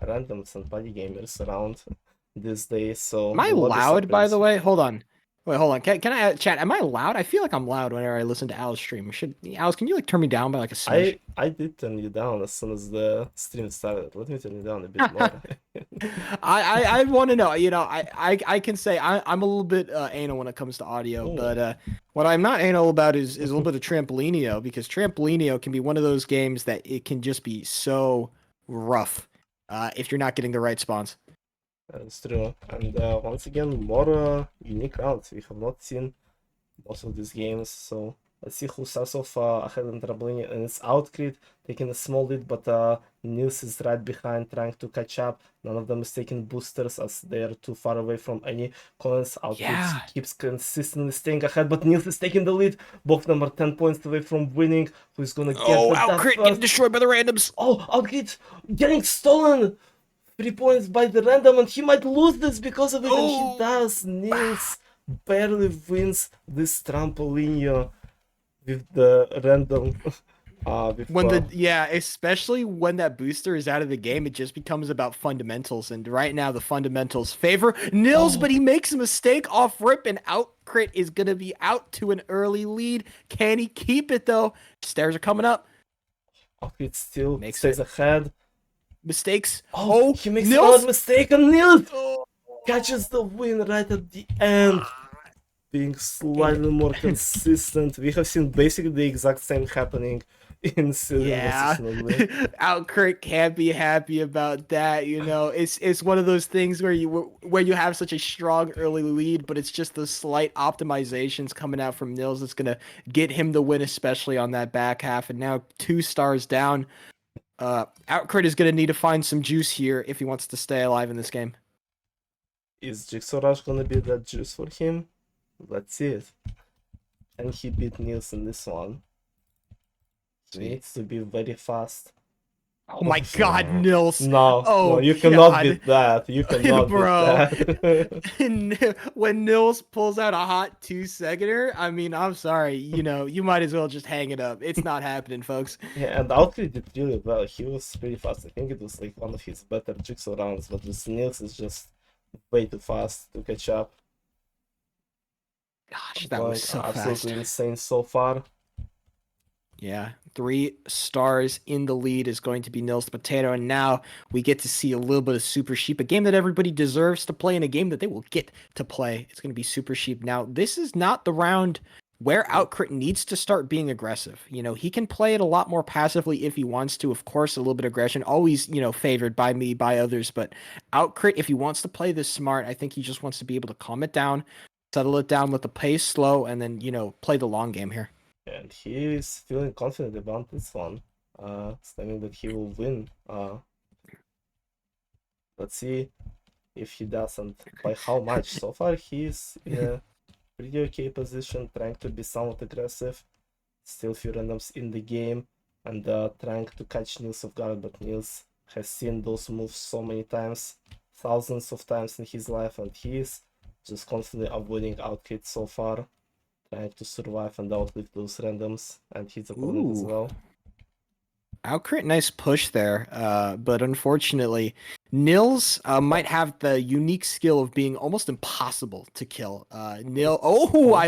randoms and party gamers around these days, so... Am I loud, by the way? Hold on. Wait, hold on. Can I chat? Am I loud? I feel like I'm loud whenever I listen to Al's stream. Alice, can you like turn me down by like a smidge? I did turn you down as soon as the stream started. Let me turn you down a bit more. I want to know. You know, I can say I'm a little bit anal when it comes to audio, but what I'm not anal about is a little bit of Trampolinio, because Trampolinio can be one of those games that it can just be so rough if you're not getting the right spawns. That's true. And once again, more unique rounds. We have not seen most of these games, so let's see who starts off ahead in Trampoline. And it's OutCrit taking a small lead, but Nils is right behind trying to catch up. None of them is taking boosters as they are too far away from any coins. OutCrit keeps consistently staying ahead, but Nils is taking the lead. Both of them are 10 points away from winning. Who's gonna get OutCrit getting destroyed by the randoms. Oh, OutCrit getting stolen! 3 points by the random, and he might lose this because of it, and he does. Nils barely wins this Trampolinio with the random. Especially when that booster is out of the game, it just becomes about fundamentals, and right now the fundamentals favor Nils, but he makes a mistake off rip, and OutCrit is gonna be out to an early lead. Can he keep it though? Stairs are coming up. OutCrit still stays ahead. Mistakes. He makes another mistake, and Nils catches the win right at the end, being slightly more consistent. We have seen basically the exact same happening in Silver versus oNudli. OutCrit can't be happy about that. You know, it's one of those things where you have such a strong early lead, but it's just the slight optimizations coming out from Nils that's gonna get him the win, especially on that back half. And now 2 stars down. OutCrit is going to need to find some juice here if he wants to stay alive in this game. Is Jigsaw Rush gonna be that juice for him? Let's see it. Can he beat Nils in this one? He needs to be very fast. Oh my god, Nils! No, Oh, you cannot God. beat that. You cannot Bro. beat that. When Nils pulls out a hot 2-seconder, I mean, I'm sorry, you might as well just hang it up. It's not happening, folks. Yeah, and OutCrit did really well. He was pretty fast. I think it was like one of his better Jigsaw rounds, but this Nils is just way too fast to catch up. Gosh, that was so absolutely fast. insane so far. Yeah, 3 stars in the lead is going to be NilsThePotato, and now we get to see a little bit of Super Sheep, a game that everybody deserves to play, and a game that they will get to play. It's going to be Super Sheep. Now, this is not the round where OutCrit needs to start being aggressive. He can play it a lot more passively if he wants to. Of course, a little bit of aggression, always, favored by me, by others, but OutCrit, if he wants to play this smart, I think he just wants to be able to calm it down, settle it down with the pace slow, and then, play the long game here. And he is feeling confident about this one. Saying that he will win. Let's see if he does and by how much. So far he's in a pretty okay position, trying to be somewhat aggressive. Still few randoms in the game and trying to catch Nils off guard, but Nils has seen those moves so many times, thousands of times in his life, and he is just constantly avoiding OutCrit so far, trying to survive and outlive those randoms and his opponent as well. OutCrit, nice push there, but unfortunately, Nils might have the unique skill of being almost impossible to kill. I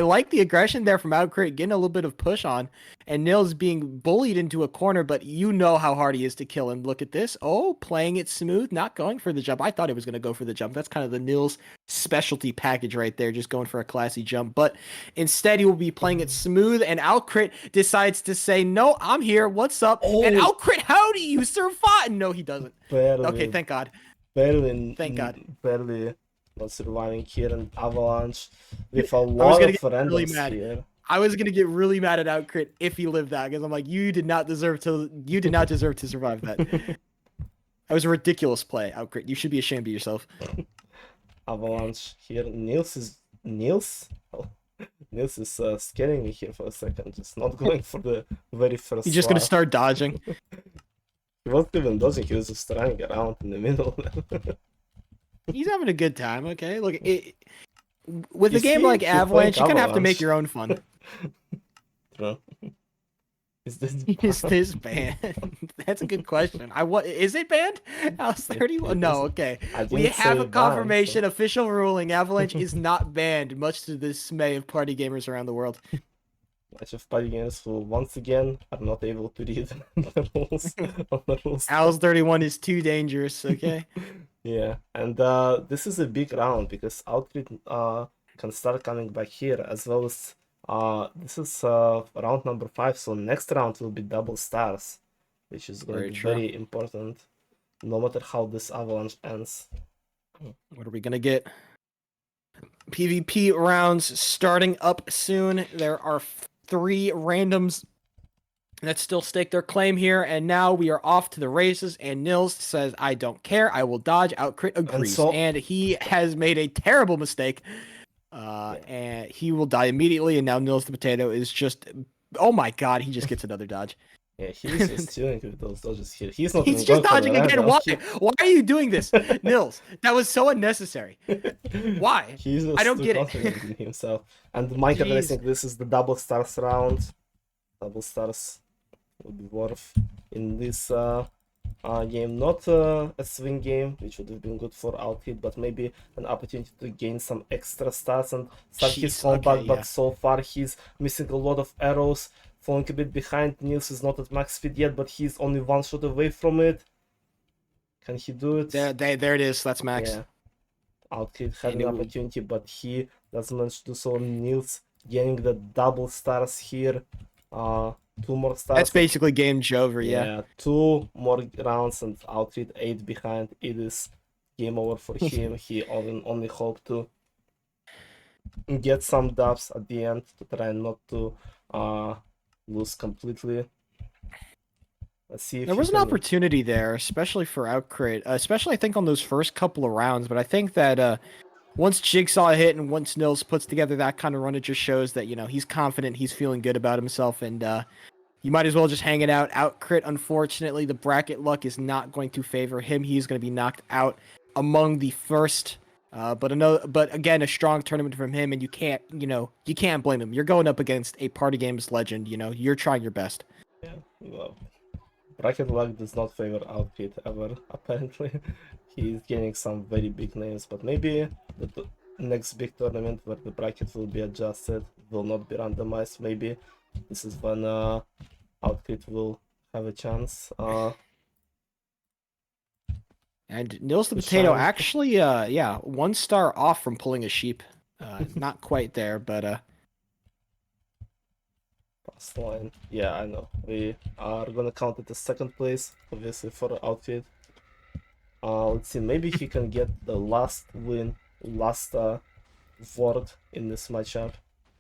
like the aggression there from OutCrit, getting a little bit of push on, and Nils being bullied into a corner, but you know how hard he is to kill. And look at this. Oh, playing it smooth, not going for the jump. I thought he was going to go for the jump. That's kind of the Nils specialty package right there, just going for a classy jump. But instead, he will be playing it smooth, and OutCrit decides to say, no, I'm here. What's up? And OutCrit, how do you survive? No, he doesn't. Barely, Okay, thank God. Thank God. Barely not surviving here, and Avalanche with a lot of randoms here. I was gonna get really mad at OutCrit if he lived that, because I'm like, you did not deserve to survive that. That was a ridiculous play, OutCrit. You should be ashamed of yourself. Avalanche here. Nils is scaring me here for a second, just not going for the very first. He's just gonna start dodging. He wasn't even dodging, he was just running around in the middle. He's having a good time, okay? Look, with a game like Avalanche, you kind of have to make your own fun. No. Is this banned? That's a good question. Is it banned? House 31? No, okay. We have a confirmation, official ruling. Avalanche is not banned, much to the dismay of party gamers around the world. Much of party gamers who once again are not able to read the rules. House 31 is too dangerous, okay? Yeah, and this is a big round because OutCrit can start coming back here, as well as this is round number 5, so next round will be double stars, which is going to be very important, no matter how this Avalanche ends. What are we gonna get? PvP rounds starting up soon. There are 3 randoms that still stake their claim here, and now we are off to the races, and Nils says, I don't care, I will dodge. OutCrit agrees, and he has made a terrible mistake, and he will die immediately, and now NilsThePotato is just, oh my god, he just gets another dodge. Yeah, he's just chilling with those dodges here. He's not He's just dodging again. Why? Why are you doing this, Nils? That was so unnecessary. Why? I don't get it. In himself. And Minecraft, I think this is the double stars round. Double stars will be worth in this game. Not a swing game, which would have been good for OutCrit, but maybe an opportunity to gain some extra stats and start his comeback. But so far he's missing a lot of arrows. Falling a bit behind. Nils is not at max speed yet, but he's only one shot away from it. Can he do it? There it is. That's max. Yeah. OutCrit had an opportunity, but he doesn't manage to do so. Nils getting the double stars here. 2 more stars. That's basically game over, yeah. 2 more rounds and OutCrit 8 behind. It is game over for him. He only hope to get some dubs at the end to try not to lose completely. Let's see if There he was an can. opportunity there, especially for OutCrit, especially I think on those first couple of rounds. But I think that once Jigsaw hit and once Nils puts together that kind of run, it just shows that he's confident, he's feeling good about himself, and you might as well just hang it out. OutCrit, unfortunately, the bracket luck is not going to favor him. He's going to be knocked out among the first. But again, a strong tournament from him, and you can't blame him. You're going up against a party games legend. You're trying your best. Yeah, well, bracket luck does not favor OutCrit ever, apparently. He's gaining some very big names, but maybe the next big tournament where the bracket will be adjusted, will not be randomized, maybe this is when OutCrit will have a chance. And Nils the The Potato shine. actually, 1 star off from pulling a sheep. Not quite there, but Past line. Yeah, I know. We are gonna count it as second place, obviously, for OutCrit. Let's see, maybe he can get the last win, last word in this matchup.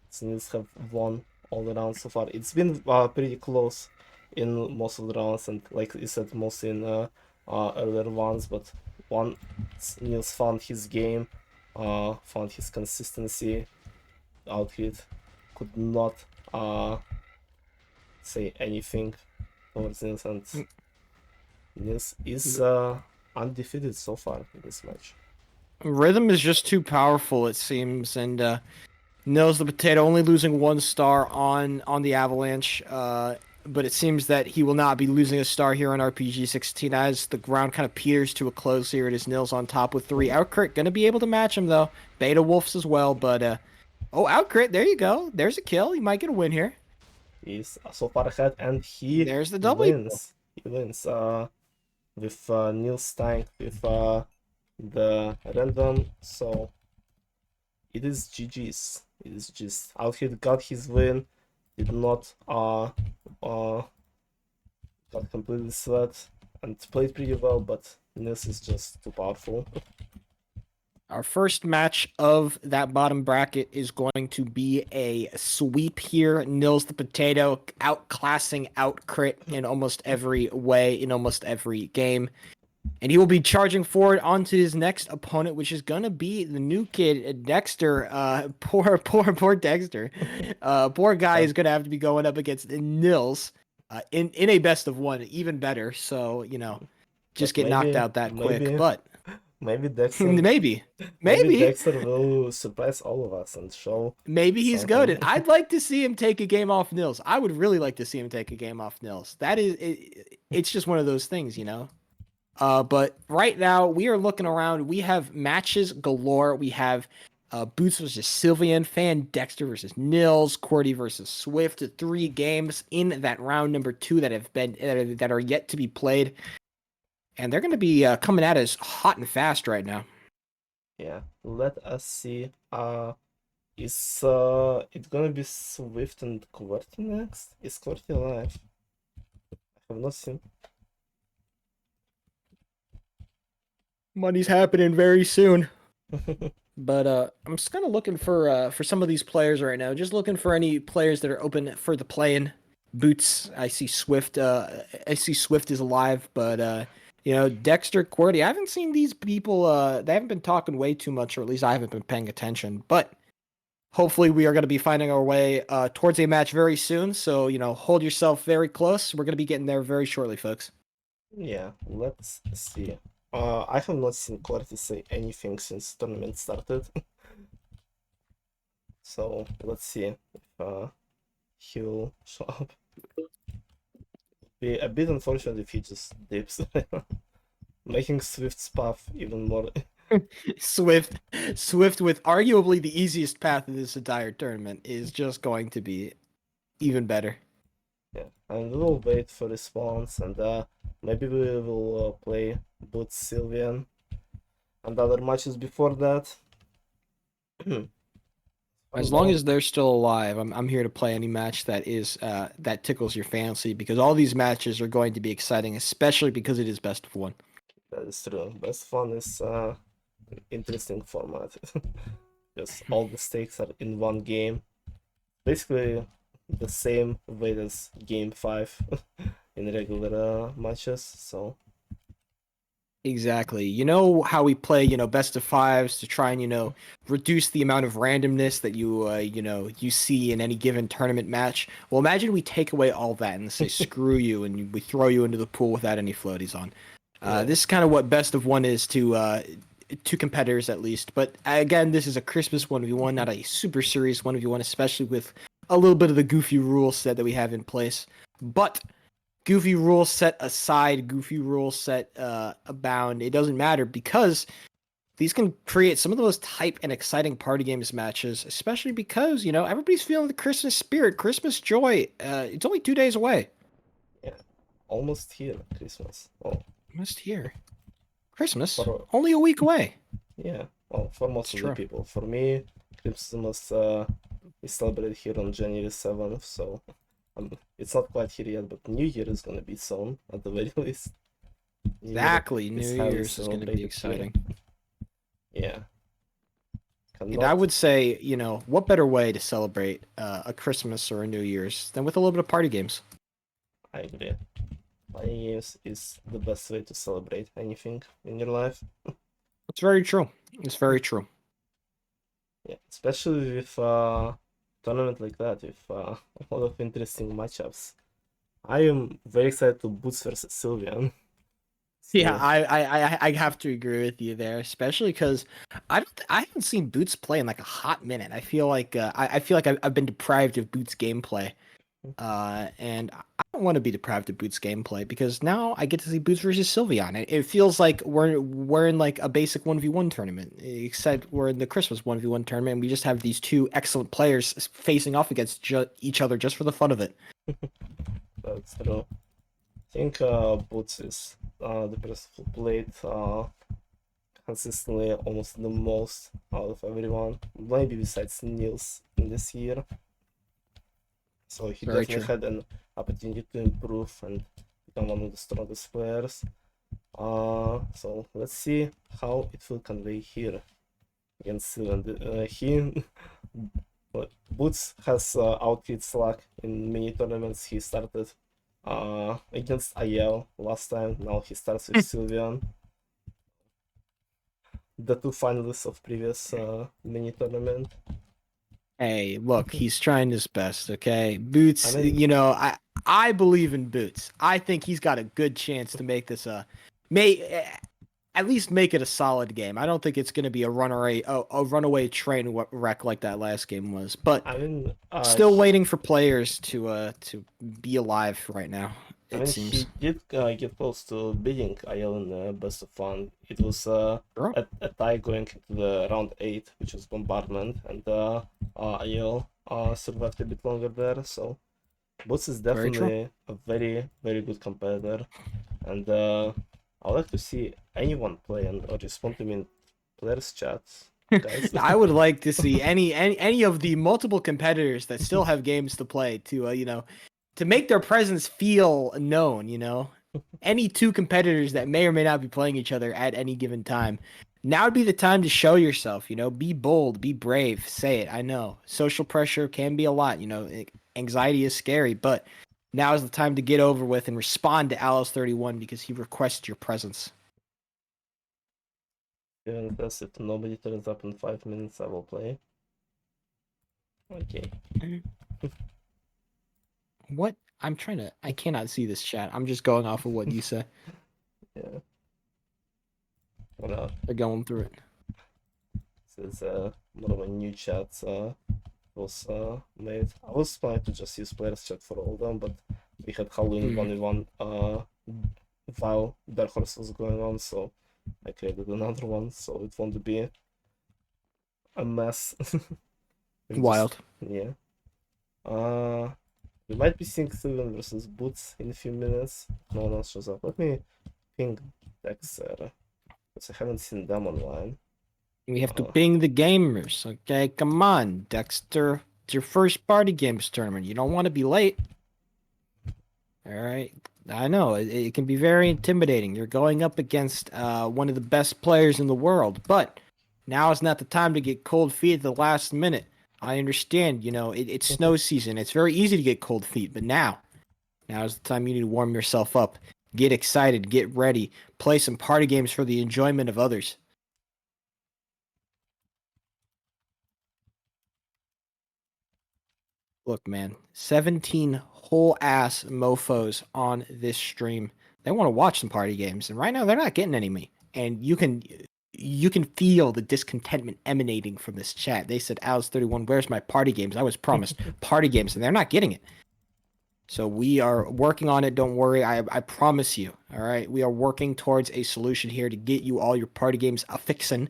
Since have won all the rounds so far. It's been pretty close in most of the rounds, and like you said, mostly in earlier ones. But once Nils found his game, found his consistency, OutCrit could not say anything towards Nils, and Nils is undefeated so far in this match. Rhythm is just too powerful, it seems. And Nils the Potato only losing 1 star on the Avalanche. But it seems that he will not be losing a star here on RPG 16 as the round kind of peters to a close here. It is Nils on top with 3. OutCrit going to be able to match him, though. Beta Wolves as well, but... OutCrit, there you go. There's a kill. You might get a win here. He's so far ahead, and he There's the W. wins. He wins with Nils Tank, with the random, so it is GG's. It is just OutCrit got his win, did not got completely sweat and played pretty well, but Nils is just too powerful. Our first match of that bottom bracket is going to be a sweep here. Nils the Potato outclassing OutCrit in almost every way, in almost every game. And he will be charging forward onto his next opponent, which is going to be the new kid, Dexter. Poor Dexter. Poor guy is going to have to be going up against Nils in a best of one, even better. So, just But get knocked maybe- out that maybe- quick. But Maybe Dexter, maybe. Dexter will surprise all of us and show. Maybe he's something. goated. I'd like to see him take a game off Nils. I would really like to see him take a game off Nils. That is, it's just one of those things, But right now we are looking around. We have matches galore. We have Boots versus Sylvian, Fan Dexter versus Nils, Cordy versus Swift. 3 games in that round number 2 that have been that are yet to be played, and they're going to be coming at us hot and fast right now. Yeah, let us see. Is it gonna be Swift and QWERTY next? Is QWERTY alive? I have not seen. Money's happening very soon. But I'm just kind of looking for some of these players right now. Just looking for any players that are open for the play-in. Boots, I see Swift. I see Swift is alive, but Dexter, Cordy. I haven't seen these people. They haven't been talking way too much, or at least I haven't been paying attention. But hopefully, we are going to be finding our way towards a match very soon. So hold yourself very close. We're going to be getting there very shortly, folks. Yeah, let's see. I have not seen QWERTY say anything since tournament started. So let's see if he'll show up. Be a bit unfortunate if he just dips, making Swift's path even more. Swift with arguably the easiest path in this entire tournament is just going to be even better. Yeah, and we'll wait for response, and maybe we will play Boots Sylvian and other matches before that. As long as they're still alive, I'm here to play any match that is that tickles your fancy, because all these matches are going to be exciting, especially because it is best of one. That is true. Best fun is an interesting format. Because all the stakes are in one game. Basically the same way as game 5 in regular matches. So Exactly. You know how we play, best of fives to try and, reduce the amount of randomness that you see in any given tournament match. Well, imagine we take away all that and say, screw you, and we throw you into the pool without any floaties on. Yeah. This is kind of what best of one is to two competitors at least. But again, this is a Christmas 1v1, not a super serious 1v1, especially with a little bit of the goofy rule set that we have in place. But goofy rule set aside, goofy rule set abound, it doesn't matter because these can create some of the most hype and exciting party games matches, especially because, everybody's feeling the Christmas spirit, Christmas joy. It's only 2 days away. yeah, almost here, Christmas. Well, Almost here. Christmas? For- Only a week away. yeah, well, for most of True. the people. For me, Christmas is celebrated here on January 7th, so it's not quite here yet, but New Year is gonna be soon, at the very least. New Year Exactly. New is highly Year's is going to be celebrated here. exciting. Yeah. And I would say, what better way to celebrate a Christmas or a New Year's than with a little bit of party games? I agree. Playing games is the best way to celebrate anything in your life. It's very true. It's very true. Yeah, especially with a tournament like that, with a lot of interesting matchups. I am very excited to Boots versus Sylvian. Yeah, I have to agree with you there, especially because I haven't seen Boots play in like a hot minute. I feel like I've been deprived of Boots gameplay, and I don't want to be deprived of Boots gameplay because now I get to see Boots versus Sylveon. It feels like we're in like a basic 1v1 tournament, except we're in the Christmas 1v1 tournament. And we just have these two excellent players facing off against each other just for the fun of it. That's true. I think Boots is the person who played consistently almost the most out of everyone, maybe besides Nils in this year. So he Very definitely true. had an opportunity to improve and become one of the strongest players. So let's see how it will convey here against Sylvan. Boots has OutCrit slack in many tournaments. He started against IL last time. Now he starts with Sylveon. The two finalists of previous mini tournament. Hey, look, he's trying his best, okay? Boots, I mean- I believe in Boots. I think he's got a good chance to make this at least make it a solid game. I don't think it's going to be a runaway train wreck like that last game was. But I mean, still waiting for players to be alive right now. I It mean, seems. he did get close to beating IL in the best of one. It was Sure. a tie going into the round 8, which was Bombardment, and IL survived a bit longer there. So Boots is Very true. definitely a very, very good competitor, and I would like to see anyone play or respond to me in players' chats. Guys. I would like to see any of the multiple competitors that still have games to play to make their presence feel known, Any two competitors that may or may not be playing each other at any given time. Now would be the time to show yourself, be bold, be brave, say it. I know. Social pressure can be a lot, anxiety is scary, but now is the time to get over with and respond to Alice31 because he requests your presence. Even if if nobody turns up in 5 minutes, I will play. Okay. What? I cannot see this chat. I'm just going off of what you say. Yeah. Well, They're going through it. this is more of a new chat was made. I was planning to just use players chat for all of them, but we had Halloween 1v1 while Dark Horse was going on, so I created another one, so it won't be a mess. Wild. Yeah. We might be seeing Sylvan versus Boots in a few minutes. No one else shows up. Let me ping Dexter, because I haven't seen them online. We have to ping the gamers. Okay, come on, Dexter. It's your first party games tournament. You don't want to be late. All right. I know it can be very intimidating. You're going up against one of the best players in the world, but now is not the time to get cold feet at the last minute. I understand, it's snow season. It's very easy to get cold feet, but now Now's the time you need to warm yourself up. Get excited, get ready, play some party games for the enjoyment of others. Look, man, 17 whole ass mofos on this stream. They want to watch some party games, and right now they're not getting any me. And you can feel the discontentment emanating from this chat. They said, Alice31, where's my party games? I was promised party games, and they're not getting it. So we are working on it. Don't worry. I promise you. All right. We are working towards a solution here to get you all your party games a fixin'.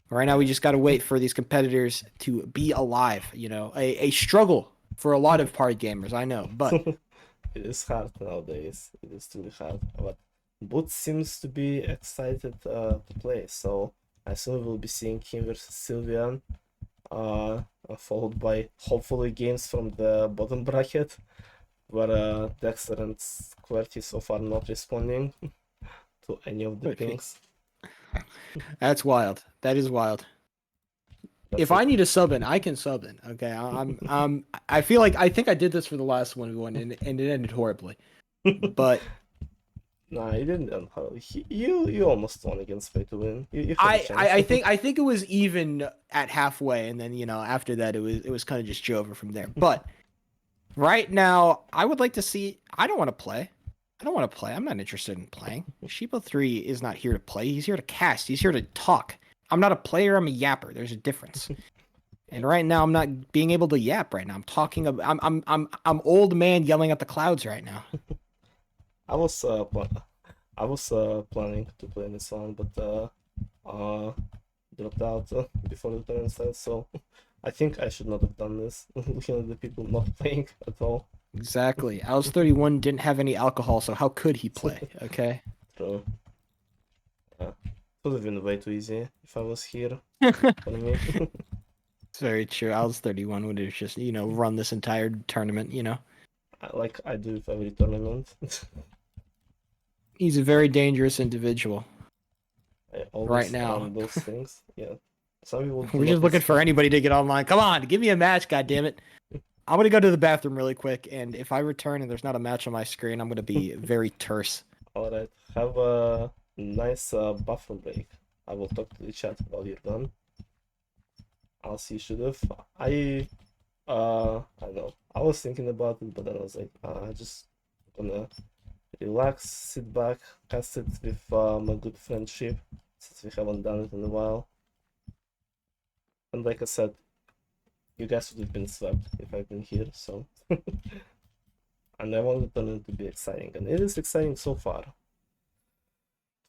Right now, we just got to wait for these competitors to be alive. You know, a struggle for a lot of party gamers, I know, but it is hard nowadays. It is really hard. But Boots seems to be excited to play, so I assume we'll be seeing him versus Sylvian, followed by hopefully games from the bottom bracket, where Dexter and QWERTY so far not responding to any of the pings. that's wild. That is wild. If I need a sub in, I can sub in. Okay, I feel like I think I did this for the last one, and it ended horribly. But nah, you didn't end horribly. You almost won against Pay to Win. You I think it was even at halfway, and then after that it was kind of just Jover from there. But right now, I would like to see. I don't want to play. I'm not interested in playing. Sheeple3 is not here to play. He's here to cast. He's here to talk. I'm not a player. I'm a yapper. There's a difference. And right now, I'm not being able to yap. Right now, I'm talking. I'm old man yelling at the clouds right now. I was planning to play this one, but dropped out before the tournament started. So I think I should not have done this. Looking at the people not playing at all. Exactly. Alice31 didn't have any alcohol, so how could he play? Okay. True. Yeah. Would have been way too easy if I was here. For me. It's very true. Alice31 would have just, run this entire tournament, Like I do with every tournament. He's a very dangerous individual. I always Right now. on those things. Yeah. Some people We're just looking for anybody to get online. Come on, give me a match, goddammit. I'm gonna go to the bathroom really quick, and if I return and there's not a match on my screen, I'm gonna be very terse. Alright. Have a nice bathroom break. I will talk to the chat while you're done. I'll see you should have. I don't know. I was thinking about it, but then I was like, I just gonna relax, sit back, cast it with my good friendship, since we haven't done it in a while. And like I said, you guys would have been swept if I've been here, so. And I want the tournament to be exciting, and it is exciting so far. It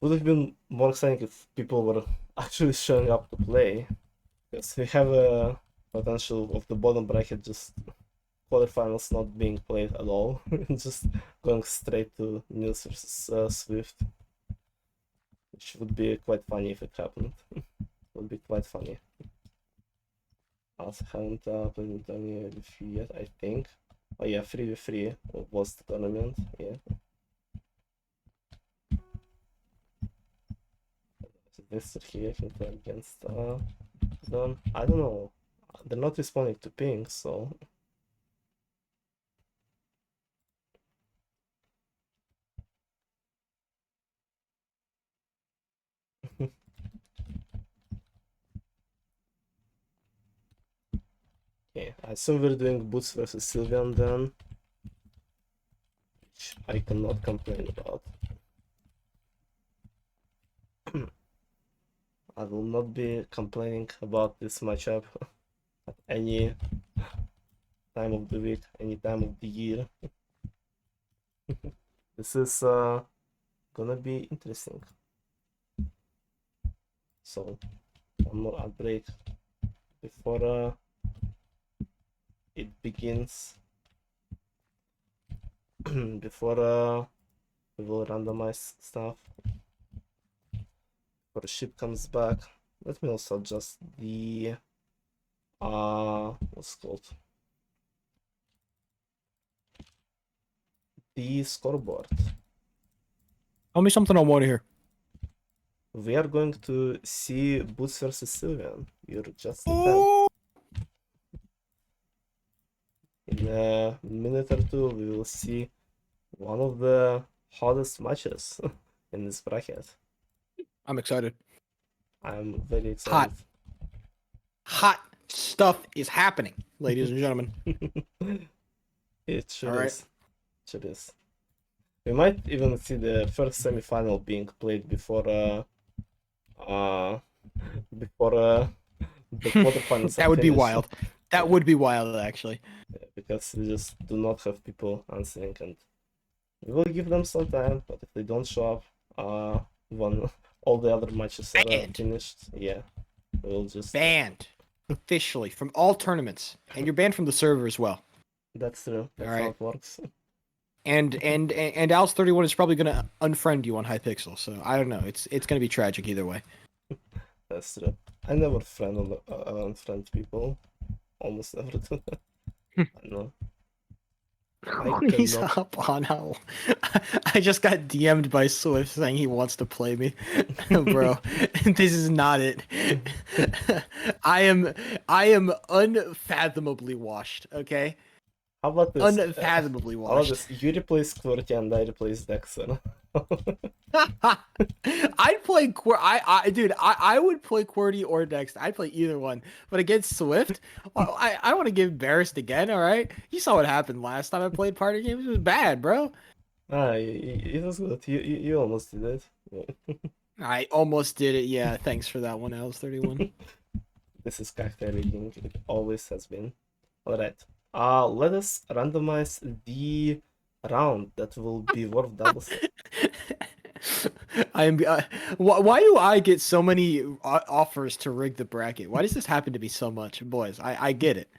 would have been more exciting if people were actually showing up to play, because we have a potential of the bottom bracket just quarterfinals not being played at all, just going straight to Nils versus Swift, which would be quite funny if it happened. Would be quite funny. I also haven't played with tournament with you yet, I think. Oh yeah, 3v3 was the tournament, yeah. This here, I can play against them. I don't know. They're not responding to ping, so. Okay, I assume we're doing Boots versus Sylvian then, which I cannot complain about. I will not be complaining about this matchup at any time of the week, any time of the year. This is gonna be interesting. So, one more outbreak before it begins. Before we will randomize stuff. Before the ship comes back. Let me also adjust the what's it called? The scoreboard. Tell me something I want to hear. We are going to see Boots versus Sylvian. You're just in time. In a minute or two, we will see one of the hottest matches in this bracket. I'm excited. I'm very excited. Hot stuff is happening, ladies and gentlemen. It sure All right. is. Sure is. We might even see the first semi-final being played before the quarterfinals. That are would be finished. wild. That would be wild, actually. Because we just do not have people answering, and we will give them some time. But if they don't show up, when all the other matches are Banned. finished, yeah, we'll just Banned officially from all tournaments, and you're banned from the server as well. That's true. That's All how right. it works. And Alice31 is probably gonna unfriend you on Hypixel. So I don't know. It's gonna be tragic either way. That's true. I never unfriend people. Almost never do that. I know. He's cannot- up on how I just got DM'd by Swiftt saying he wants to play me. Bro, this is not it. I am unfathomably washed, okay? How about this? Unfathomably How about washed. this? You replace QWERTY and I replace Dexter. I'd play dude, I would play QWERTY or Dex. I'd play either one. But against Swiftt, well, I don't want to get embarrassed again, alright? You saw what happened last time I played party games. It was bad, bro. It was good. You almost did it. Yeah. I almost did it, yeah. Thanks for that one, Alice31. This is character rigging. It always has been. Alright. Let us randomize the round that will be worth double set. I am. Why do I get so many offers to rig the bracket? Why does this happen to me so much, boys? I get it,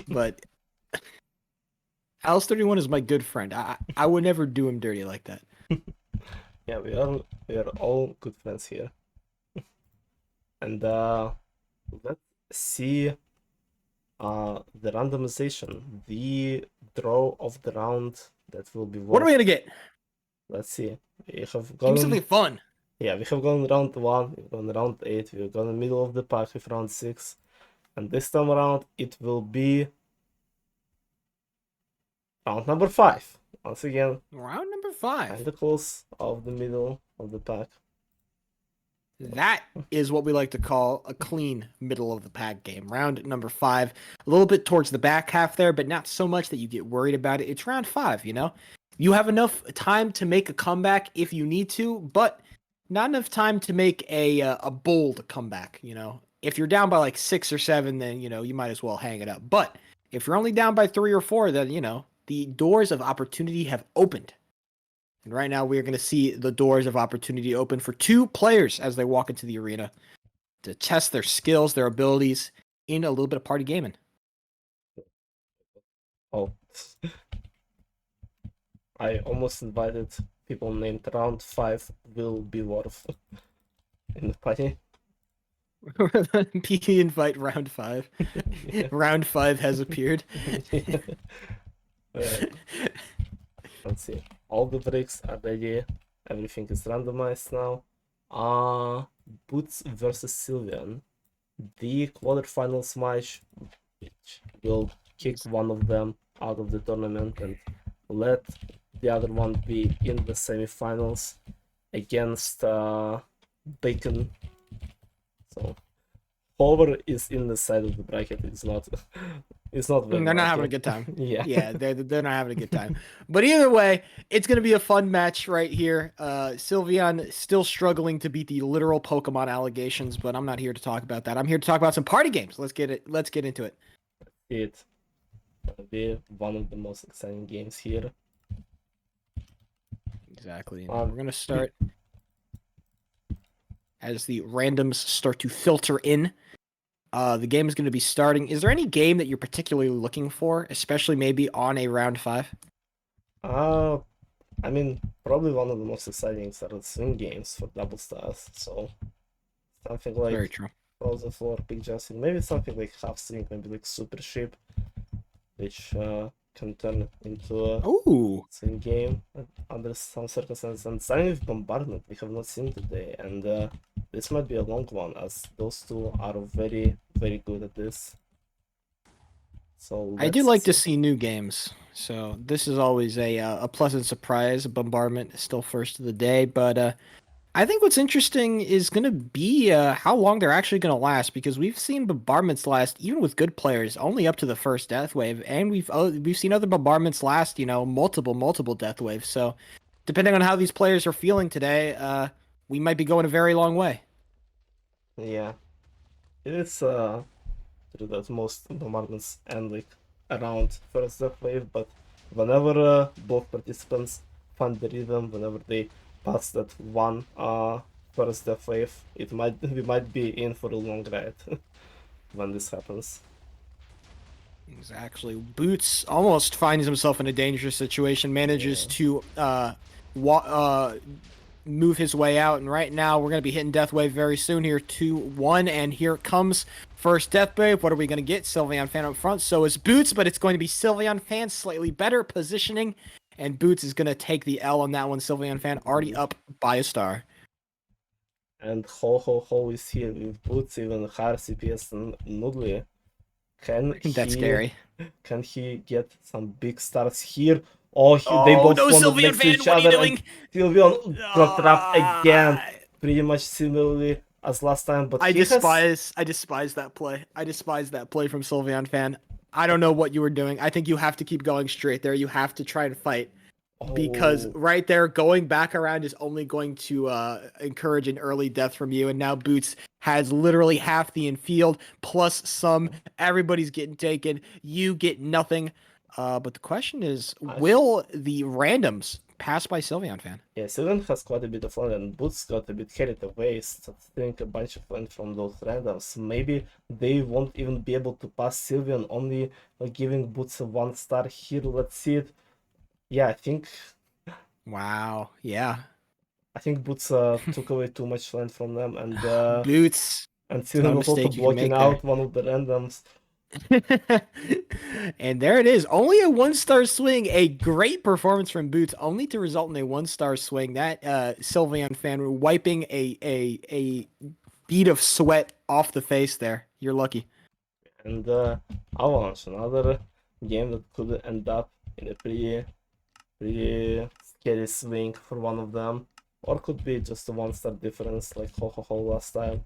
but Alice31 is my good friend. I would never do him dirty like that. Yeah, we are all good friends here. And let's see the randomization, the draw of the round that will be What are we worth. gonna get? Let's see. We have Give me gone. something fun. Yeah, we have gone round 1, we've gone round 8, we've gone in the middle of the pack with round 6, and this time around it will be round number 5. Once again, Round number 5. kinda close of the middle of the pack. That is what we like to call a clean middle of the pack game. Round number 5. A little bit towards the back half there, but not so much that you get worried about it. It's round 5, you know? You have enough time to make a comeback if you need to, but not enough time to make a bold comeback, you know? If you're down by like 6 or 7, then, you know, you might as well hang it up. But if you're only down by 3 or 4, then, you know, the doors of opportunity have opened. And right now we are going to see the doors of opportunity open for 2 players as they walk into the arena to test their skills, their abilities in a little bit of party gaming. Oh. I almost invited people named round 5 will be worth in the party. PE invite round 5. Yeah. Round 5 has appeared. Alright. Let's see. All the bricks are ready. Everything is randomized now. Boots versus Sylvian. The quarterfinals match, which will kick one of them out of the tournament and let the other one be in the semifinals against Bacon. So whoever is in the side of the bracket is not very They're not lucky. having a good time. Yeah. Yeah, they're not having a good time. But either way, it's going to be a fun match right here. Sylvian still struggling to beat the literal Pokemon allegations, but I'm not here to talk about that. I'm here to talk about some party games. Let's get into it. It's gonna be one of the most exciting games here. Exactly. We're going to start as the randoms start to filter in. The game is going to be starting. Is there any game that you're particularly looking for, especially maybe on a round 5? I mean, probably one of the most exciting are the swing games for double stars. So something like Very true. Frozen 4, Big Justin, maybe something like half swing, maybe like Super Ship, which can turn into a Ooh. swing game under some circumstances. And starting with Bombardment, we have not seen today, and this might be a long one, as those two are very, very good at this. So I do let's like to see. see new games, so this is always a pleasant surprise. Bombardment is still first of the day, but I think what's interesting is going to be how long they're actually going to last, because we've seen bombardments last, even with good players, only up to the first death wave, and we've seen other bombardments last, multiple death waves. So depending on how these players are feeling today, we might be going a very long way. Yeah, it is true that most bombardments end like around first death wave, but whenever both participants find the rhythm, whenever they pass that one first death wave, we might be in for a long ride when this happens. Exactly. Boots almost finds himself in a dangerous situation, manages Yeah. to move his way out, and right now we're going to be hitting Death Wave very soon here, 2-1, and here it comes. First Death Wave, what are we going to get? Sylveon Fan up front, so is Boots, but it's going to be Sylveon Fan, slightly better positioning, and Boots is going to take the L on that one. Sylveon Fan already up by a star. And Ho is here with Boots, even higher CPS than Nudli. That's scary. Can he get some big stars here? Oh, they Oh, both no, spawned Sylveon next to Fan, each what are you other, doing? and Sylveon got trapped again, Ah! pretty much similarly as last time. But I he has despise that play. I despise that play from Sylveon Fan. I don't know what you were doing. I think you have to keep going straight there. You have to try to fight, because oh, right there, going back around is only going to encourage an early death from you. And now Boots has literally half the infield plus some. Everybody's getting taken. You get nothing. But the question is, will the randoms pass by Sylveon Fan? yeah, Sylveon has quite a bit of land, and Boots got a bit carried away, stealing a bunch of land from those randoms. Maybe they won't even be able to pass Sylveon, only giving Boots a 1-star here. Let's see it. Yeah, Wow. Yeah. I think Boots took away too much land from them, and Boots. Sylveon Not a was also mistake you can blocking make there. out one of the randoms. And there it is. Only a 1-star swing. A great performance from Boots, only to result in a 1-star swing. That Sylveon Fan wiping a bead of sweat off the face there. You're lucky. And Avalanche, another game that could end up in a pretty scary swing for one of them, or could be just a 1-star difference like Ho last time.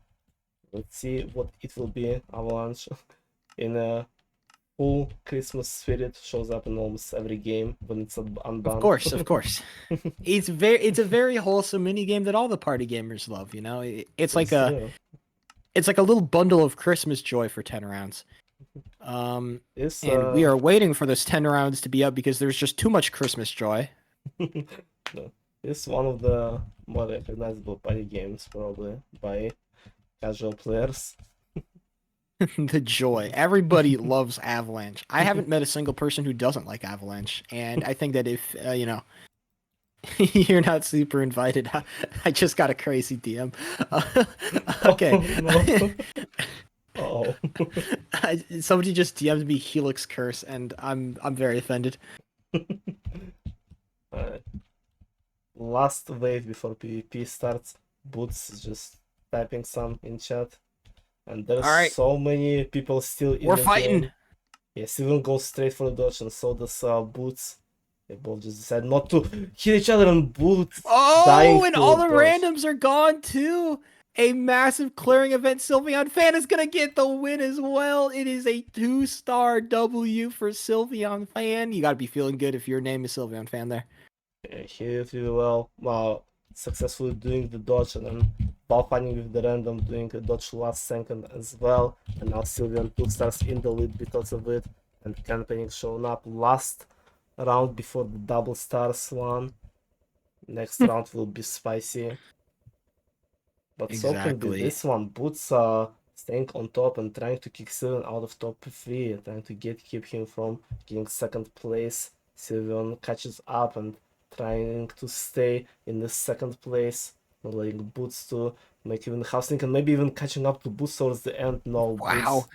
Let's see what it will be. Avalanche in a full Christmas spirit shows up in almost every game when it's unbanned. Of course. It's a very wholesome mini game that all the party gamers love. It's like a little bundle of Christmas joy for 10 rounds. And we are waiting for those 10 rounds to be up because there's just too much Christmas joy. No, it's one of the more recognizable party games probably by casual players. The joy. Everybody loves Avalanche. I haven't met a single person who doesn't like Avalanche, and I think that if you're not super invited, I just got a crazy DM. Okay. Oh. Somebody just DM'd me Helix Curse, and I'm very offended. Last wave before PvP starts, Boots is just typing some in chat, and there's so many people still in We're the fighting. game. Yeah, Sylveon goes straight for the dodge, and so does Boots. They both just decide not to hit each other, and Boots dying and to all the dodge. randoms are gone too. A massive clearing event. Sylveon Fan is gonna get the win as well. It is a 2-star W for Sylveon Fan. You gotta be feeling good if your name is Sylveon Fan there. Yeah, he did really well. Successfully doing the dodge, and then while fighting with the random, doing a dodge last second as well. And now Sylveon 2 stars in the lead because of it, and campaigning showing up last round before the double stars one. Next round will be spicy. But so can be this one. Boots staying on top and trying to kick Sylveon out of top 3, trying to keep him from getting second place. Sylveon catches up and trying to stay in the second place, not letting Boots to make even housing, and maybe even catching up to Boots towards the end. No, wow.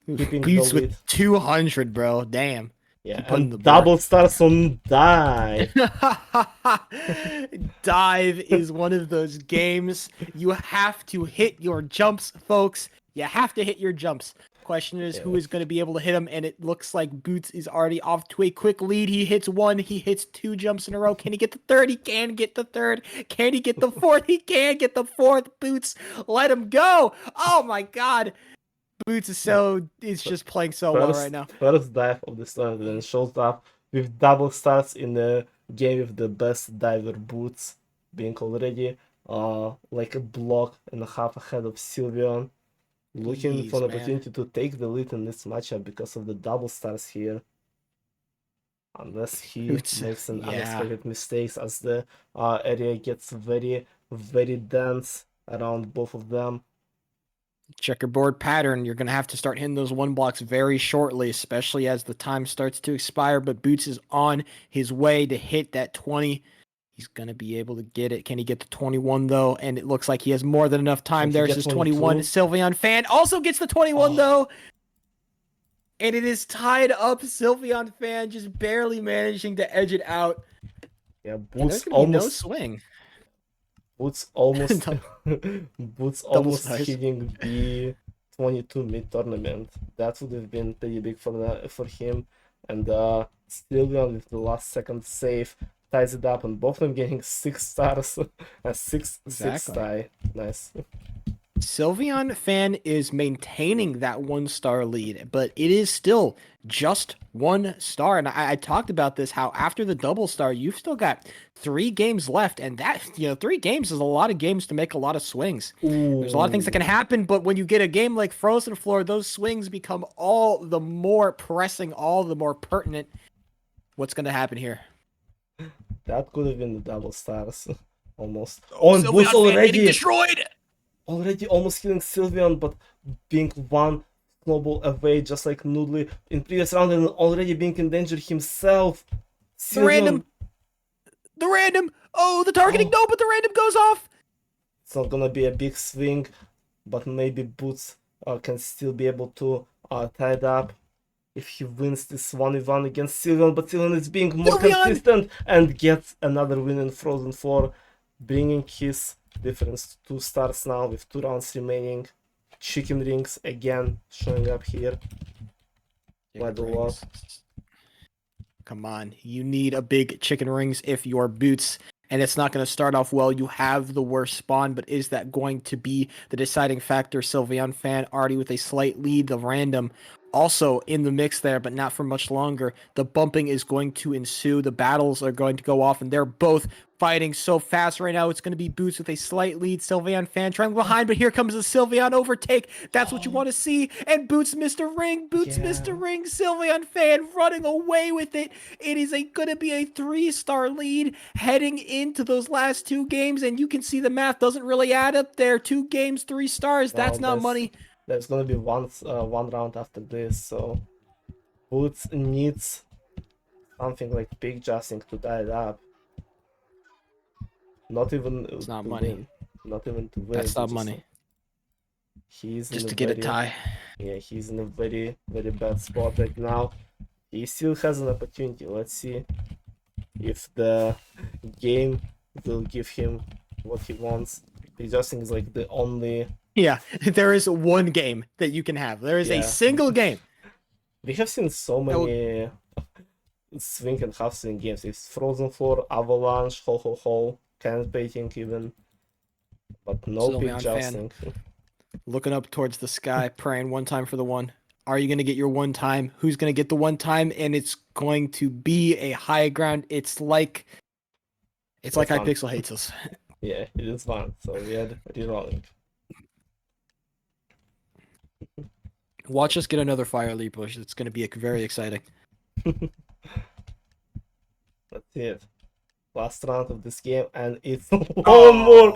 Boots keeping Boots the lead. with 200, bro. Damn. Yeah, and double stars on Dive. Dive is one of those games you have to hit your jumps, folks. You have to hit your jumps. Question is who is going to be able to hit him, and it looks like Boots is already off to a quick lead. He hits one, he hits 2 jumps in a row. Can he get the third? He can get the third. Can he get the fourth? He can get the fourth. Boots, let him go. Oh my god. Boots is just playing so well right now. First dive of the tournament, and shows up with double starts in the game with the best diver Boots, being already like a block and a half ahead of Sylveon. Looking Jeez, for an man. opportunity to take the lead in this matchup because of the double stars here. Unless he Boots, makes an yeah. unexpected mistakes as the area gets very, very dense around both of them. Checkerboard pattern. You're going to have to start hitting those 1 blocks very shortly, especially as the time starts to expire. But Boots is on his way to hit that 20. He's going to be able to get it. Can he get the 21, though? And it looks like he has more than enough time. Can he There's get his 22? 21. Sylveon Fan also gets the 21, though. And it is tied up. Sylveon Fan just barely managing to edge it out. Yeah, And Boots there's going to be no almost swing. Boots almost Boots almost stars. hitting B22 mid-tournament. That would have been pretty big for him. And Sylveon with the last second save ties it up, and both of them getting 6 stars. A 6 Exactly. tie. Nice. Sylveon Fan is maintaining that 1-star lead, but it is still just 1 star. And I talked about this, how after the double star, you've still got 3 games left. And that, 3 games is a lot of games to make a lot of swings. There's a lot of things that can happen, but when you get a game like Frozen Floor, those swings become all the more pressing, all the more pertinent. What's going to happen here? That could have been the double stars. Almost. Oh, and Sylveon Boots Fan getting already! destroyed! Already almost killing Sylveon, but being 1 snowball away, just like Nudli in previous round, and already being in danger himself. Sylveon, The random! Oh, the targeting, no, but the random goes off! it's not gonna be a big swing, but maybe Boots can still be able to tie it up if he wins this 1v1 against Sylveon, but Sylveon is being more consistent and gets another win in Frozen 4, bringing his difference to 2 stars now with 2 rounds remaining. Chicken rings again showing up here. Quite a lot. Come on, you need a big chicken rings if you're Boots, and it's not going to start off well. You have the worst spawn, but is that going to be the deciding factor? Sylveon Fan already with a slight lead. The random also in the mix there, but not for much longer. The bumping is going to ensue. The battles are going to go off, and they're both fighting so fast right now. It's going to be Boots with a slight lead. Sylveon Fan trying behind, but here comes the Sylveon overtake. That's what you want to see. And Boots missed a ring. Boots missed a ring. Sylveon Fan running away with it. It is going to be a 3-star lead heading into those last 2 games, and you can see the math doesn't really add up there. 2 games, 3 stars. That's not money. There's gonna be one round after this, so Boots needs something like big justing to tie it up. Not even It's not to money. win. Not even to win. That's not just money. He's Just in to a get very, a tie. Yeah, he's in a very, very bad spot right now. He still has an opportunity. Let's see if the game will give him what he wants. Big justing is like the only. Yeah, there is 1 game that you can have. There is a single game. We have seen so many swing and half swing games. It's Frozen Floor, Avalanche, Ho Ho Ho, Can't Baiting even. But no big Sylveon jousting. Looking up towards the sky, praying 1 time for the 1. Are you going to get your 1 time? Who's going to get the 1 time? And it's going to be a high ground. It's like Hypixel hates us. Yeah, it is fun. So we had rerolling. Watch us get another Fire Leap Bush. It's going to be very exciting. That's it. Last round of this game, and it's one more.